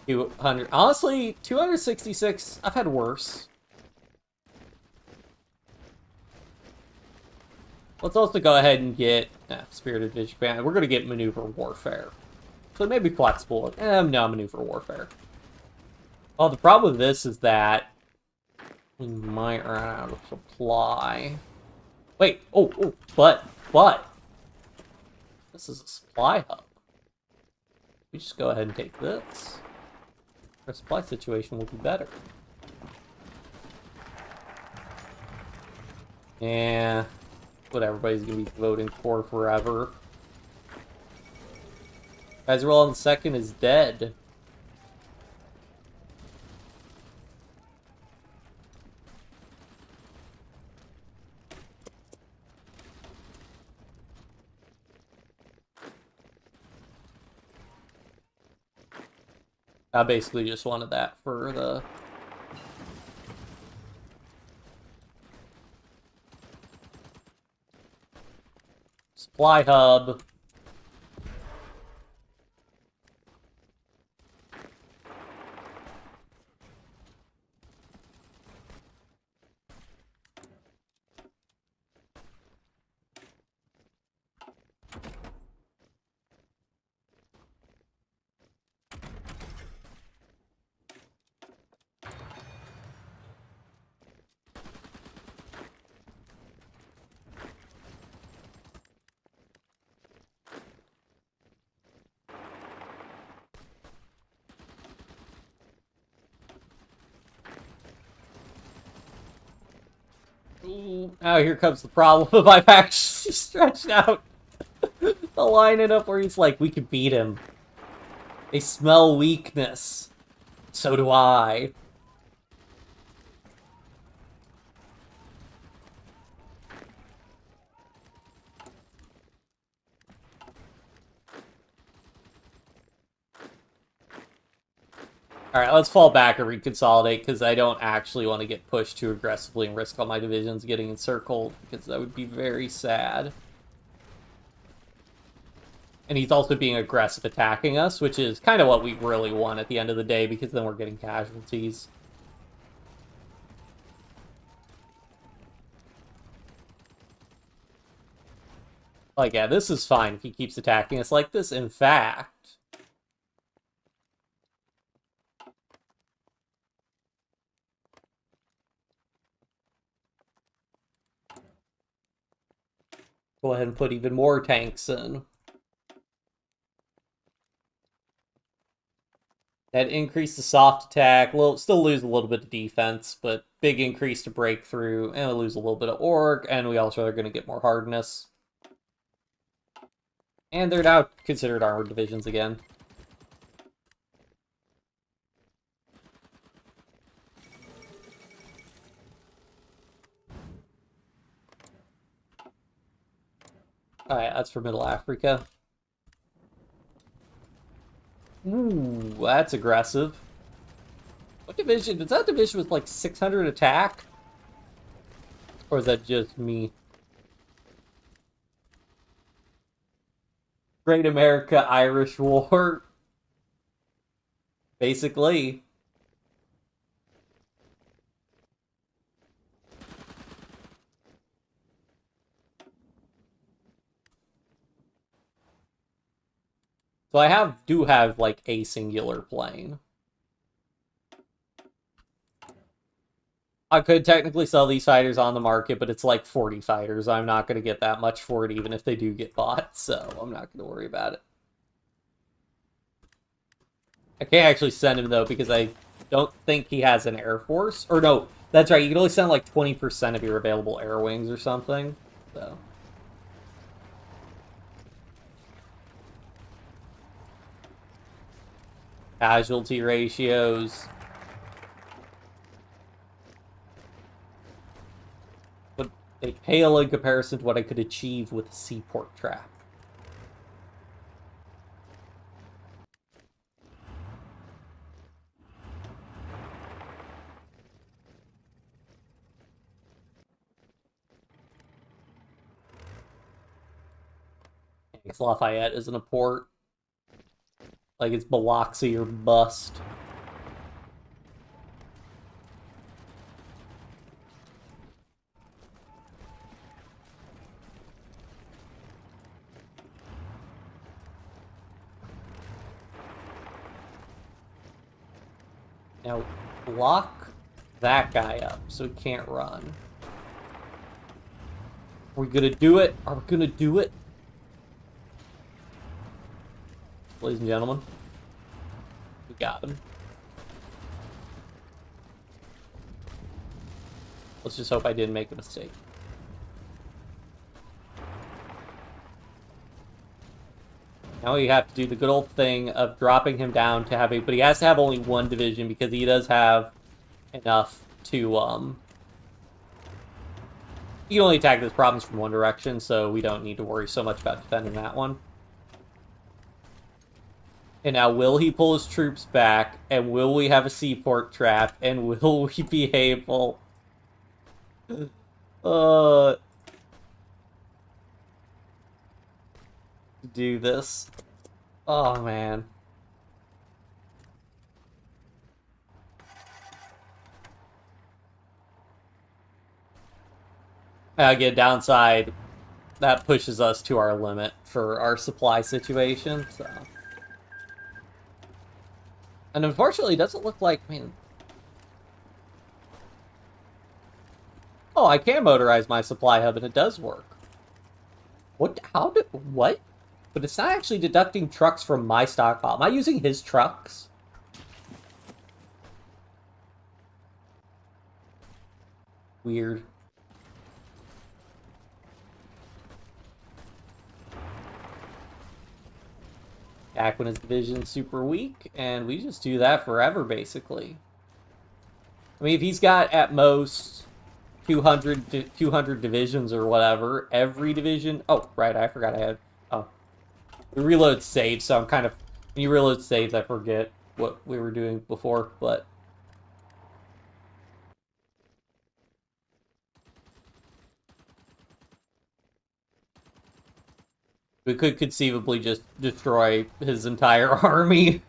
200. Honestly, 266. I've had worse. Let's also go ahead and get Spirited Vision Band. We're going to get Maneuver Warfare. So it may be flexible. No, Maneuver Warfare. Well, the problem with this is that we might run out of supply. Wait, but this is a supply hub. We just go ahead and take this. Our supply situation will be better. Yeah, what everybody's gonna be voting for forever. Kaiserreich on the second is dead. I basically just wanted that for the... supply hub. Now here comes the problem of I've actually stretched out the line enough where he's like, we can beat him. They smell weakness. So do I. Alright, let's fall back and reconsolidate, because I don't actually want to get pushed too aggressively and risk all my divisions getting encircled, because that would be very sad. And he's also being aggressive attacking us, which is kind of what we really want at the end of the day, because then we're getting casualties. Like, yeah, this is fine if he keeps attacking us like this. In fact... Go ahead and put even more tanks in. That increase to soft attack. We'll still lose a little bit of defense, but big increase to breakthrough, and we'll lose a little bit of orc, and we also are going to get more hardness. And they're now considered armored divisions again. Alright, that's for Middle Africa. Ooh, that's aggressive. What division? Is that division with like 600 attack? Or is that just me? Great America-Irish War. Basically. So I do have like a singular plane. I could technically sell these fighters on the market, but it's like 40 fighters. I'm not going to get that much for it, even if they do get bought, so I'm not going to worry about it. I can't actually send him, though, because I don't think he has an air force. Or no, that's right, you can only send like 20% of your available air wings or something, so... Casualty ratios... They pale in comparison to what I could achieve with a seaport trap. Thanks, Lafayette isn't a port. Like it's Biloxi or bust. Now, block that guy up so he can't run. Are we gonna do it? Are we gonna do it? Ladies and gentlemen, we got him. Let's just hope I didn't make a mistake. Now we have to do the good old thing of dropping him down to have a... But he has to have only one division because he does have enough to... He can only attack this province from one direction, so we don't need to worry so much about defending that one. And now, will he pull his troops back? And will we have a seaport trap? And will we be able... do this? Oh, man. Again, downside, that pushes us to our limit for our supply situation, so... And unfortunately, it doesn't look like, I mean... Oh, I can motorize my supply hub, and it does work. What? How did... What? But it's not actually deducting trucks from my stockpile. Am I using his trucks? Weird. Back when his division's super weak, and we just do that forever, basically. I mean, if he's got, at most, 200 divisions or whatever, every division... Oh, right, I forgot I had... Oh. The reload saves, so I'm kind of... When you reload saves, I forget what we were doing before, but... We could conceivably just destroy his entire army.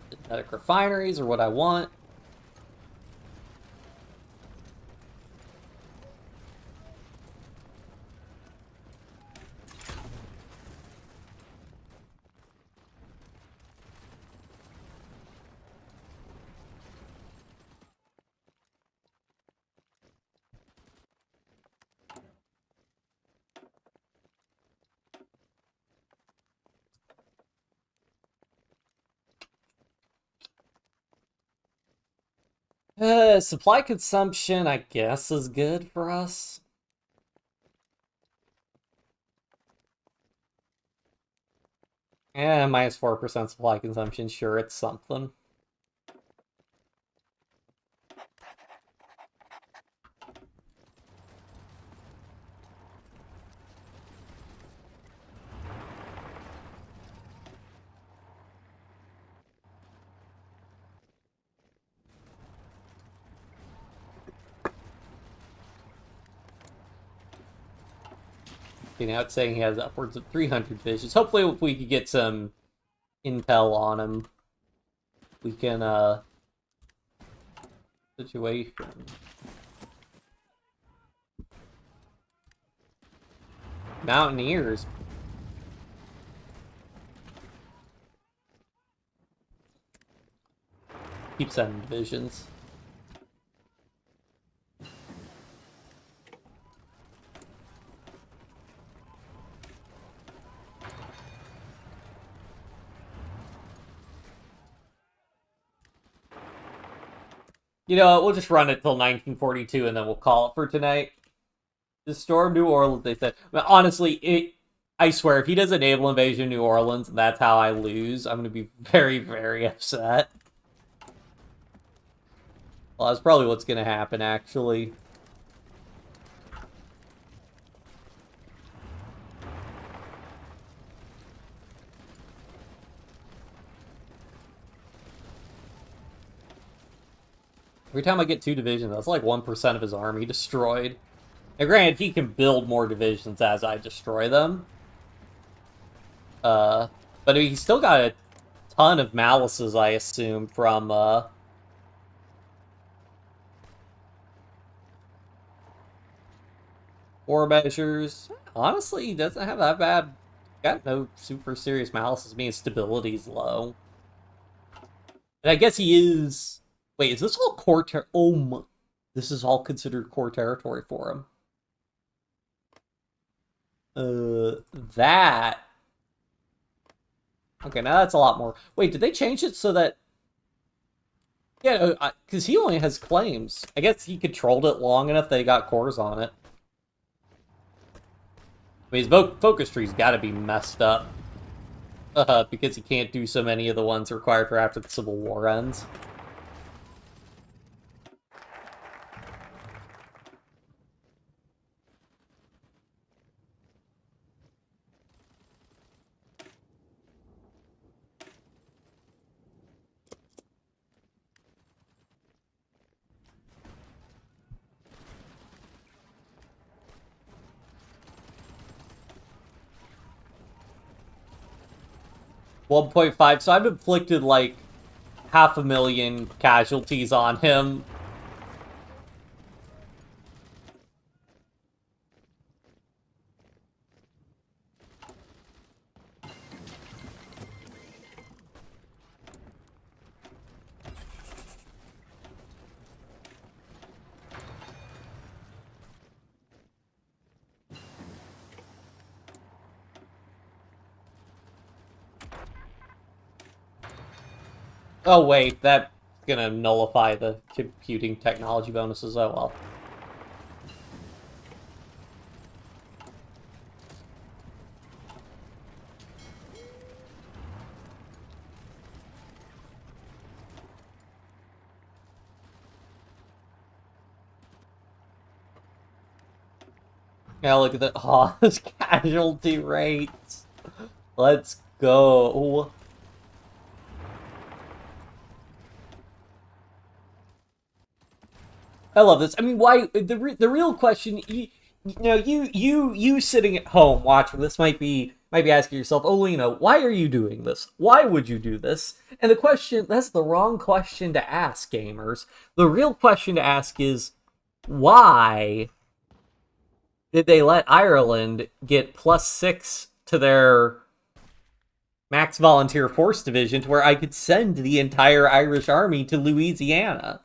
Synthetic refineries are what I want. Supply consumption, I guess, is good for us. Yeah, minus 4% supply consumption, sure, it's something. Okay, now it's saying he has upwards of 300 divisions. Hopefully, if we could get some intel on him, we can, situation. Mountaineers. Keep sending divisions. You know, we'll just run it till 1942 and then we'll call it for tonight. The storm New Orleans, they said. But honestly, I swear, if he does a naval invasion of New Orleans and that's how I lose, I'm going to be very, very upset. Well, that's probably what's going to happen, actually. Every time I get 2 divisions, that's like 1% of his army destroyed. Now, granted, he can build more divisions as I destroy them. But he's still got a ton of malices, I assume, from, war measures. Honestly, he doesn't have that bad. Got no super serious malices. I mean, stability's low. And I guess he is... Wait, is this all core Oh my... This is all considered core territory for him. That... Okay, now that's a lot more. Wait, did they change it so that... Yeah, because he only has claims. I guess he controlled it long enough that he got cores on it. I mean, his focus tree's gotta be messed up. Because he can't do so many of the ones required for after the Civil War ends. $1.5, so I've inflicted like 500,000 casualties on him. Oh wait, that's gonna nullify the computing technology bonuses. Oh well. Yeah, look at the his casualty rates. Let's go. I love this. I mean, why the real question? You sitting at home watching this might be asking yourself, Olino, why are you doing this? Why would you do this? And the question, that's the wrong question to ask, gamers. The real question to ask is, why did they let Ireland get +6 to their max volunteer force division to where I could send the entire Irish army to Louisiana?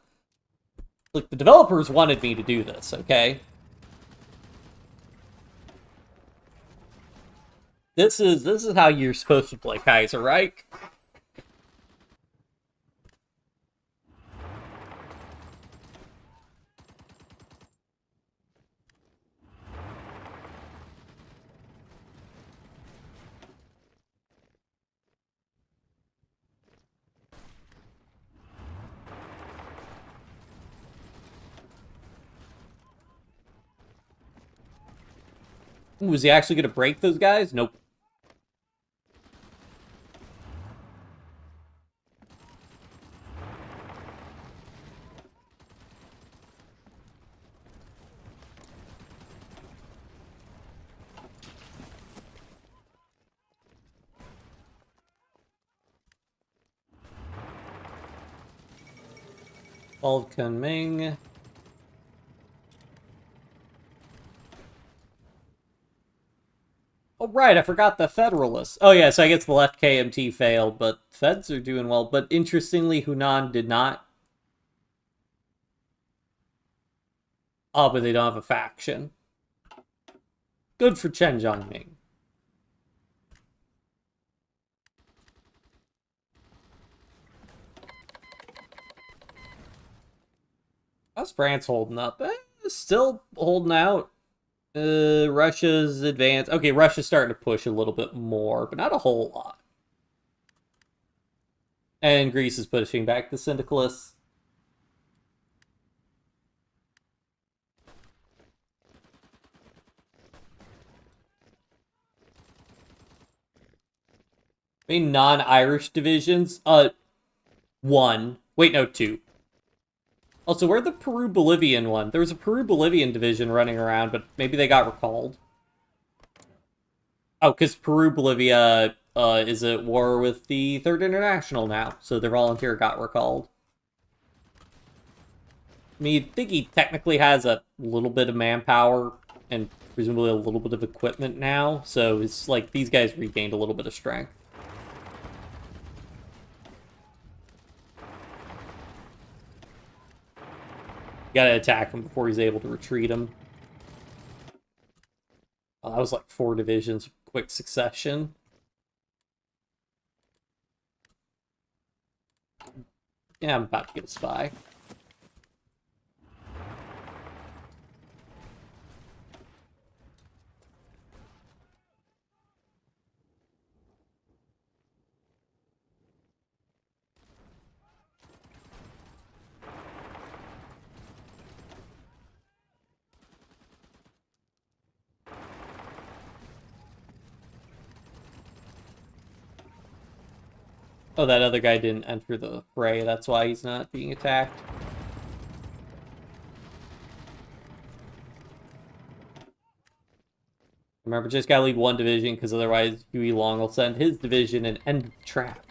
Look, the developers wanted me to do this, okay? This is how you're supposed to play Kaiserreich. Was he actually going to break those guys? Nope. Old Kunming. Oh, right, I forgot the Federalists. Oh, yeah, so I guess the left KMT failed, but Feds are doing well. But interestingly, Hunan did not. Oh, but they don't have a faction. Good for Chen Jiangming. How's France holding up? Still holding out. Russia's advanced. Okay, Russia's starting to push a little bit more, but not a whole lot. And Greece is pushing back the syndicalists. I mean, non-Irish divisions. One. Wait, no, two. Also, where'd the Peru-Bolivian one? There was a Peru-Bolivian division running around, but maybe they got recalled. Oh, because Peru-Bolivia is at war with the Third International now, so their volunteer got recalled. I mean, you'd think he technically has a little bit of manpower and presumably a little bit of equipment now, so it's like these guys regained a little bit of strength. You gotta attack him before he's able to retreat him. Oh, that was like 4 divisions, quick succession. Yeah, I'm about to get a spy. Oh, that other guy didn't enter the fray. That's why he's not being attacked. Remember, just gotta leave one division, because otherwise Huey Long will send his division and end the trap.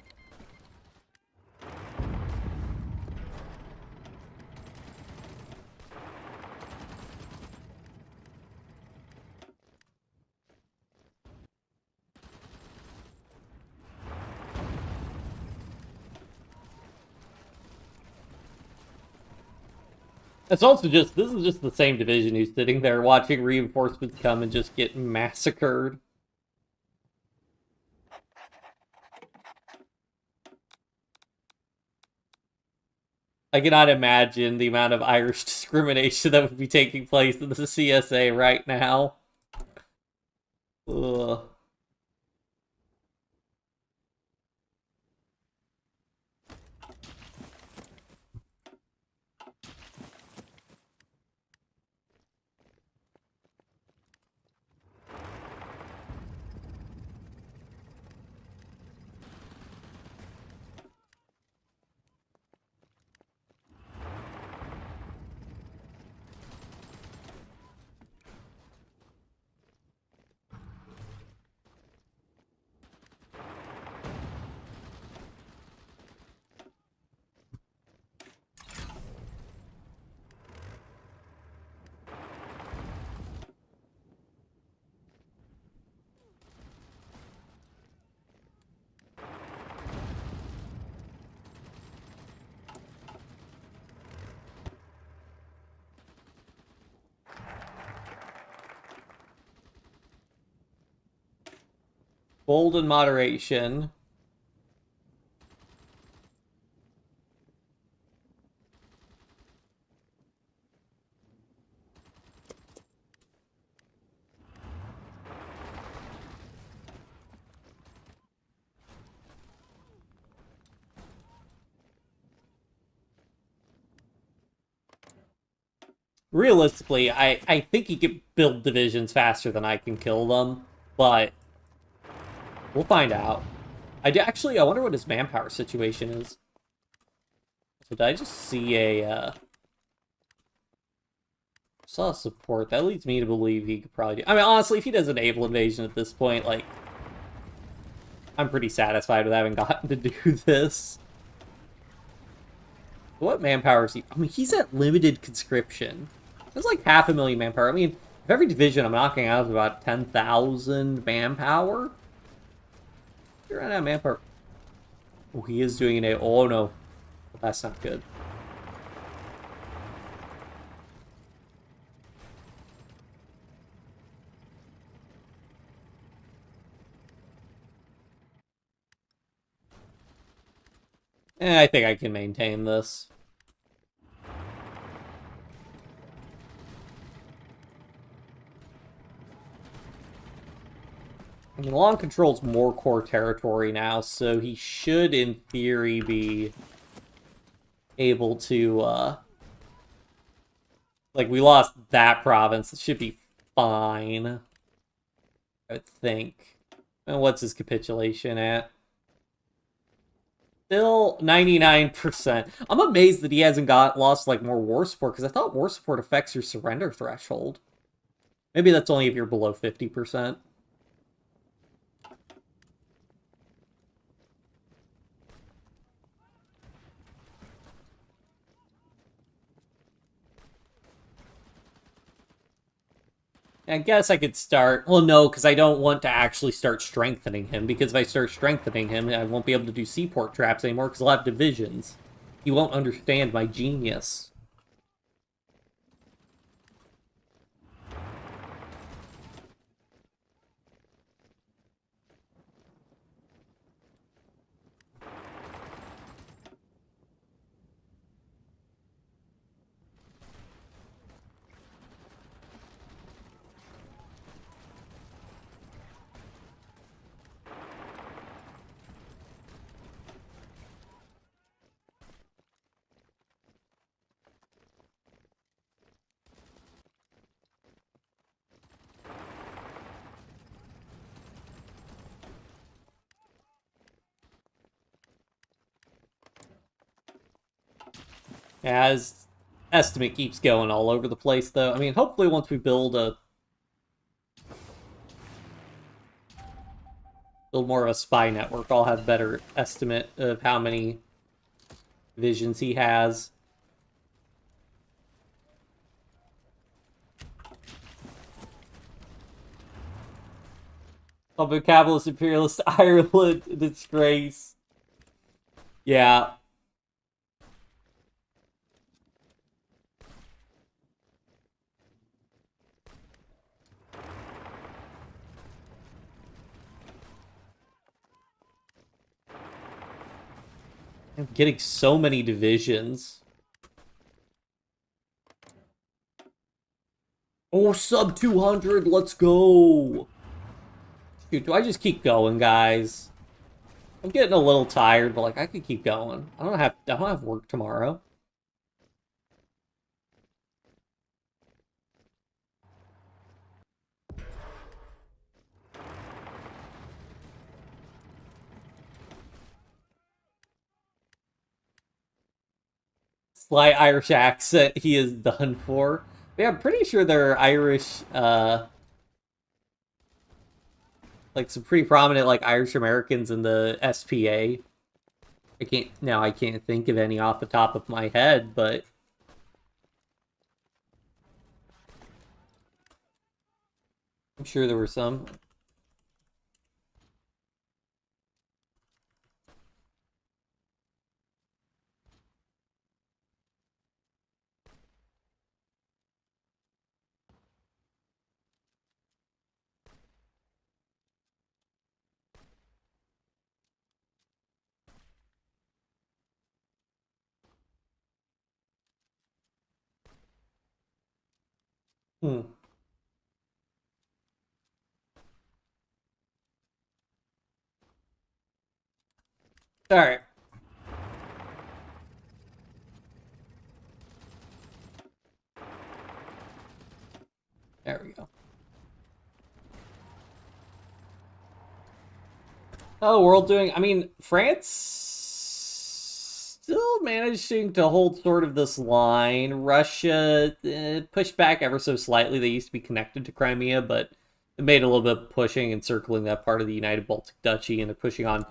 It's also just, this is just the same division who's sitting there watching reinforcements come and just get massacred. I cannot imagine the amount of Irish discrimination that would be taking place in the CSA right now. Ugh. Bold and moderation. realistically, I think he could build divisions faster than I can kill them, but we'll find out. Actually, I wonder what his manpower situation is. So did I just see saw support? That leads me to believe he could probably do... I mean, honestly, if he does a naval invasion at this point, like, I'm pretty satisfied with having gotten to do this. What manpower is he? I mean, he's at limited conscription. That's like 500,000 manpower. I mean, if every division I'm knocking out is about 10,000 manpower, you're running out of manpower. Oh, he is doing it. Oh, no. That's not good. I think I can maintain this. I mean, Long controls more core territory now, so he should, in theory, be able to, like, we lost that province. It should be fine, I would think. And what's his capitulation at? Still 99%. I'm amazed that he hasn't lost, like, more war support, because I thought war support affects your surrender threshold. Maybe that's only if you're below 50%. I guess I could start... Well, no, because I don't want to actually start strengthening him, because if I start strengthening him, I won't be able to do seaport traps anymore, because I'll have divisions. He won't understand my genius. As estimate keeps going all over the place, though. I mean, hopefully once we build more of a spy network, I'll have better estimate of how many visions he has. Public capitalist imperialist Ireland, disgrace. Yeah. I'm getting so many divisions. Oh, sub 200, let's go! Dude, do I just keep going, guys? I'm getting a little tired, but, like, I could keep going. I don't have work tomorrow. Slight Irish accent, he is done for. But yeah, I'm pretty sure there are Irish, like, some pretty prominent, like, Irish Americans in the SPA. I can't think of any off the top of my head, but... I'm sure there were some. Hmm. Alright. There we go. Oh, world doing... I mean, France still managing to hold sort of this line. Russia pushed back ever so slightly. They used to be connected to Crimea, but it made a little bit of pushing and circling that part of the United Baltic Duchy, and they're pushing on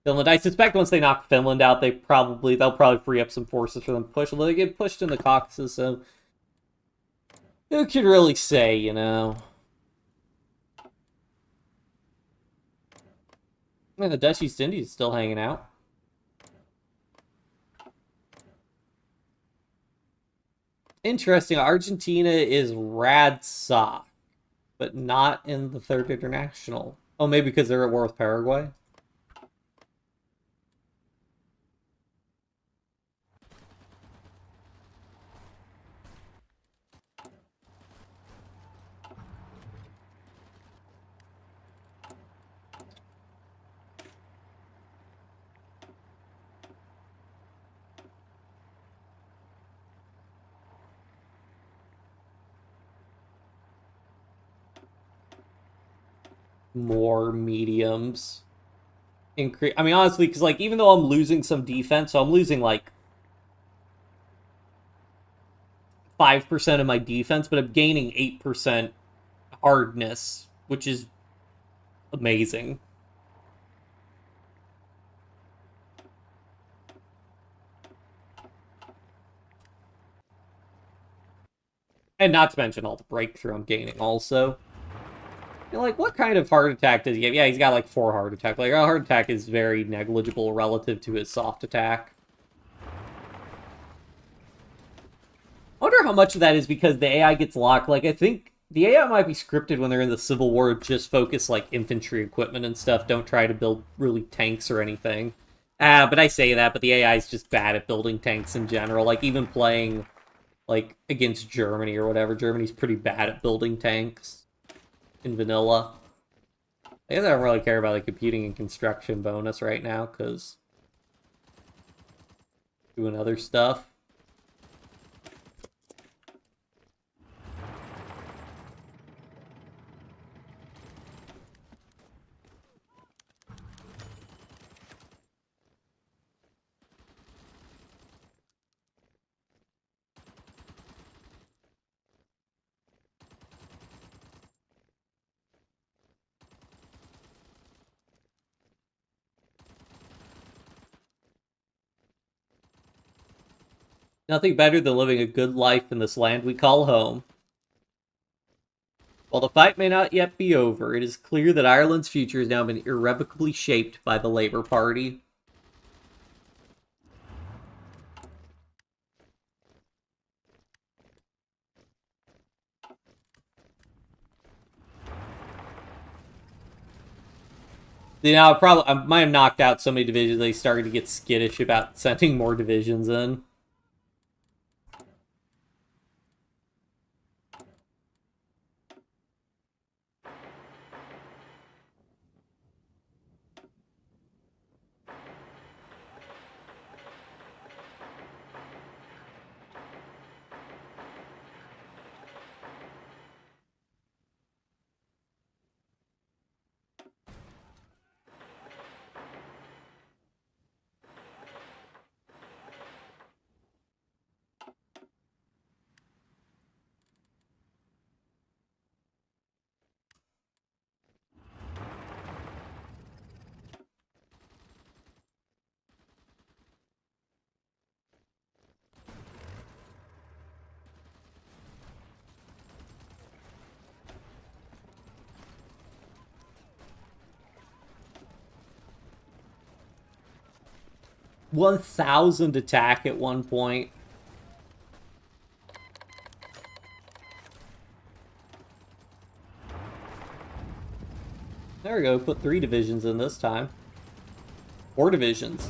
Finland. I suspect once they knock Finland out, they'll probably free up some forces for them to push, although they get pushed in the Caucasus, so who can really say, you know? And the Dutch East Indies is still hanging out. Interesting. Argentina is RADSOC, but not in the Third International. Oh, maybe because they're at war with Paraguay? More mediums. I mean, honestly, because, like, even though I'm losing some defense, so I'm losing, like, 5% of my defense, but I'm gaining 8% hardness, which is amazing. And not to mention all the breakthrough I'm gaining also. You're like, what kind of heart attack does he get? Yeah, he's got like 4 heart attack. Like, a heart attack is very negligible relative to his soft attack. I wonder how much of that is because the AI gets locked. Like, I think the AI might be scripted when they're in the Civil War, just focus, like, infantry equipment and stuff. Don't try to build really tanks or anything. But I say that, but the AI is just bad at building tanks in general. Like, even playing, like, against Germany or whatever, Germany's pretty bad at building tanks in vanilla. I guess I don't really care about the computing and construction bonus right now, because doing other stuff. Nothing better than living a good life in this land we call home. While the fight may not yet be over, it is clear that Ireland's future has now been irrevocably shaped by the Labour Party. You know, I might have knocked out so many divisions they started to get skittish about sending more divisions in. $1,000 attack at one point. There we go, put 3 divisions in this time. 4 divisions.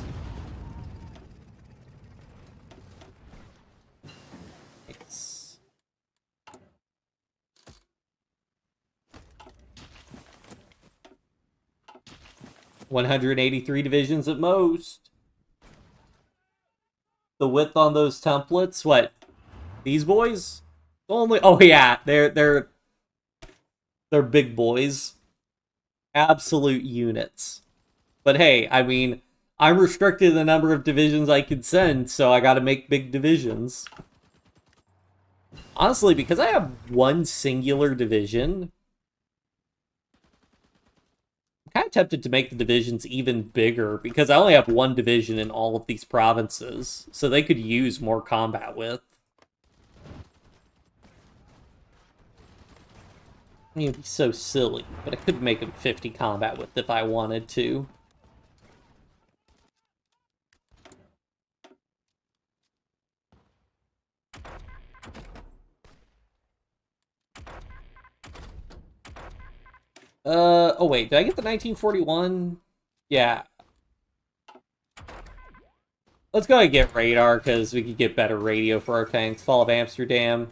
Nice. $183 divisions at most. The width on those templates, what? These boys? Only, oh yeah, they're They're big boys. Absolute units. But hey, I mean, I'm restricted in the number of divisions I can send, so I gotta make big divisions. Honestly, because I have one singular division, I'm kind of tempted to make the divisions even bigger, because I only have one division in all of these provinces, so they could use more combat with. I mean, it'd be so silly, but I could make them 50 combat with if I wanted to. Oh wait, did I get the 1941? Yeah. Let's go ahead and get radar, because we could get better radio for our tanks. Fall of Amsterdam.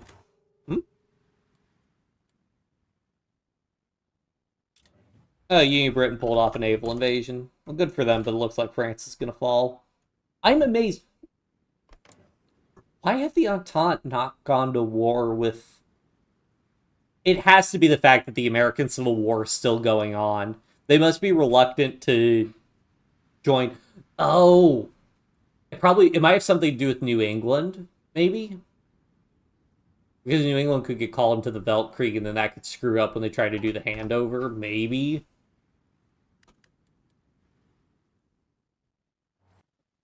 Union Britain pulled off a naval invasion. Well, good for them, but it looks like France is gonna fall. I'm amazed. Why have the Entente not gone to war with... It has to be the fact that the American Civil War is still going on. They must be reluctant to join... Oh! It might have something to do with New England, maybe? Because New England could get called into the Weltkrieg, and then that could screw up when they try to do the handover, maybe?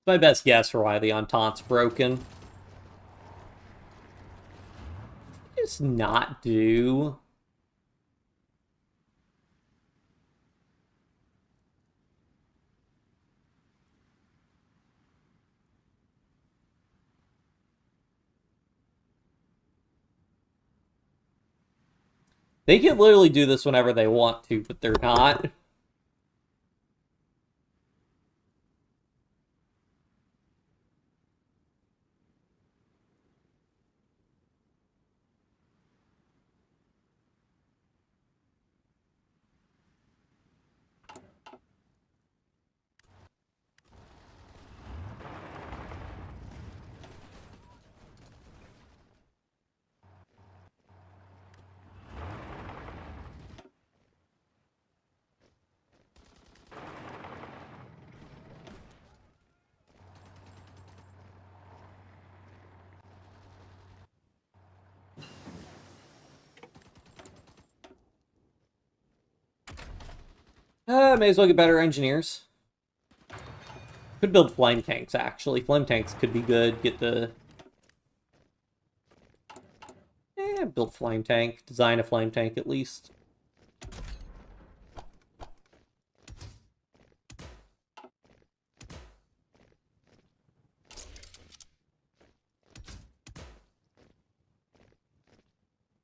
My best guess for why the Entente's broken. Just not do. They can literally do this whenever they want to, but they're not. May as well get better engineers. Could build flame tanks, actually. Flame tanks could be good. Get the... build flame tank. Design a flame tank, at least.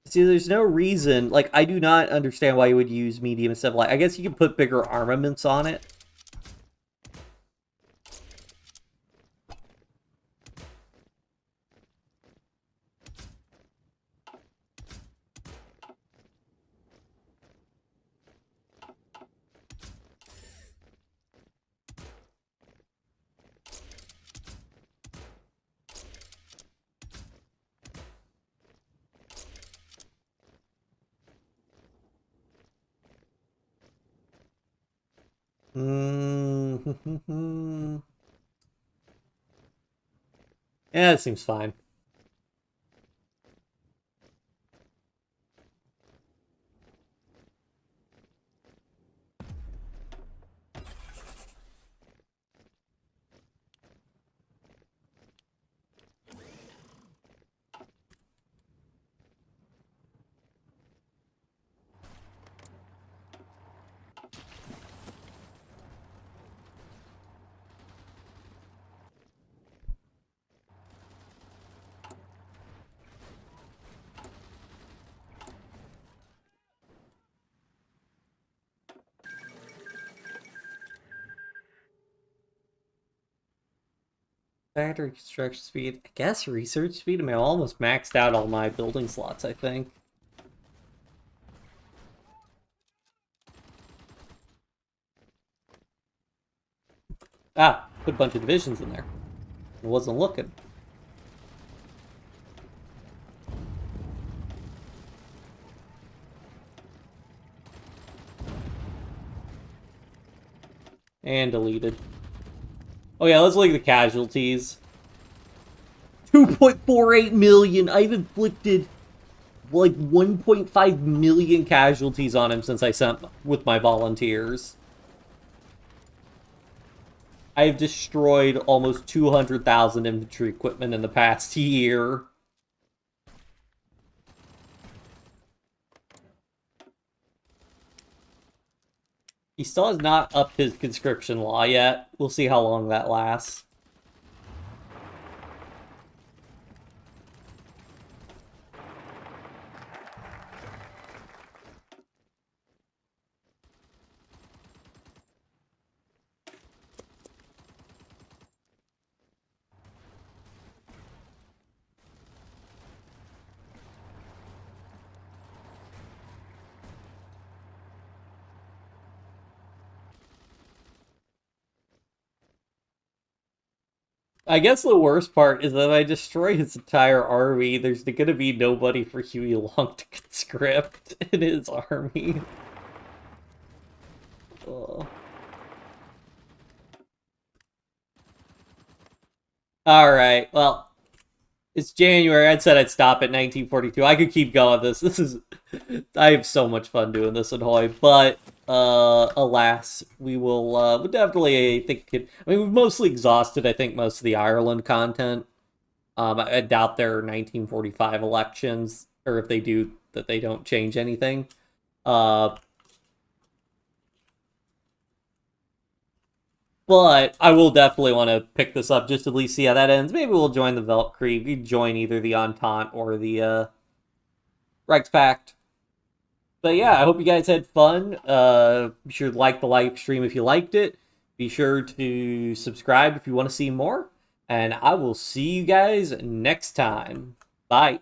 See, there's no reason... Like, I do not understand why you would use medium instead of light. I guess you can put bigger armaments on it. Yeah, it seems fine. Factory construction speed. I guess research speed. I mean, I almost maxed out all my building slots, I think. Ah, put a bunch of divisions in there. I wasn't looking. And deleted. Oh yeah, let's look at the casualties. 2.48 million. I've inflicted like 1.5 million casualties on him since I sent with my volunteers. I've destroyed almost 200,000 infantry equipment in the past year. He still has not upped his conscription law yet. We'll see how long that lasts. I guess the worst part is that if I destroy his entire army, there's going to be nobody for Huey Long to conscript in his army. Oh. Alright, well, it's January. I'd said I'd stop at 1942. I could keep going this. I have so much fun doing this in HOI, but alas, we'll definitely, we've mostly exhausted, I think, most of the Ireland content. I doubt there are 1945 elections, or if they do, that they don't change anything. But I will definitely want to pick this up just to at least see how that ends. Maybe we'll join the Weltkrieg. We join either the Entente or the Reichspakt. But yeah, I hope you guys had fun. Be sure to like the live stream if you liked it. Be sure to subscribe if you want to see more. And I will see you guys next time. Bye.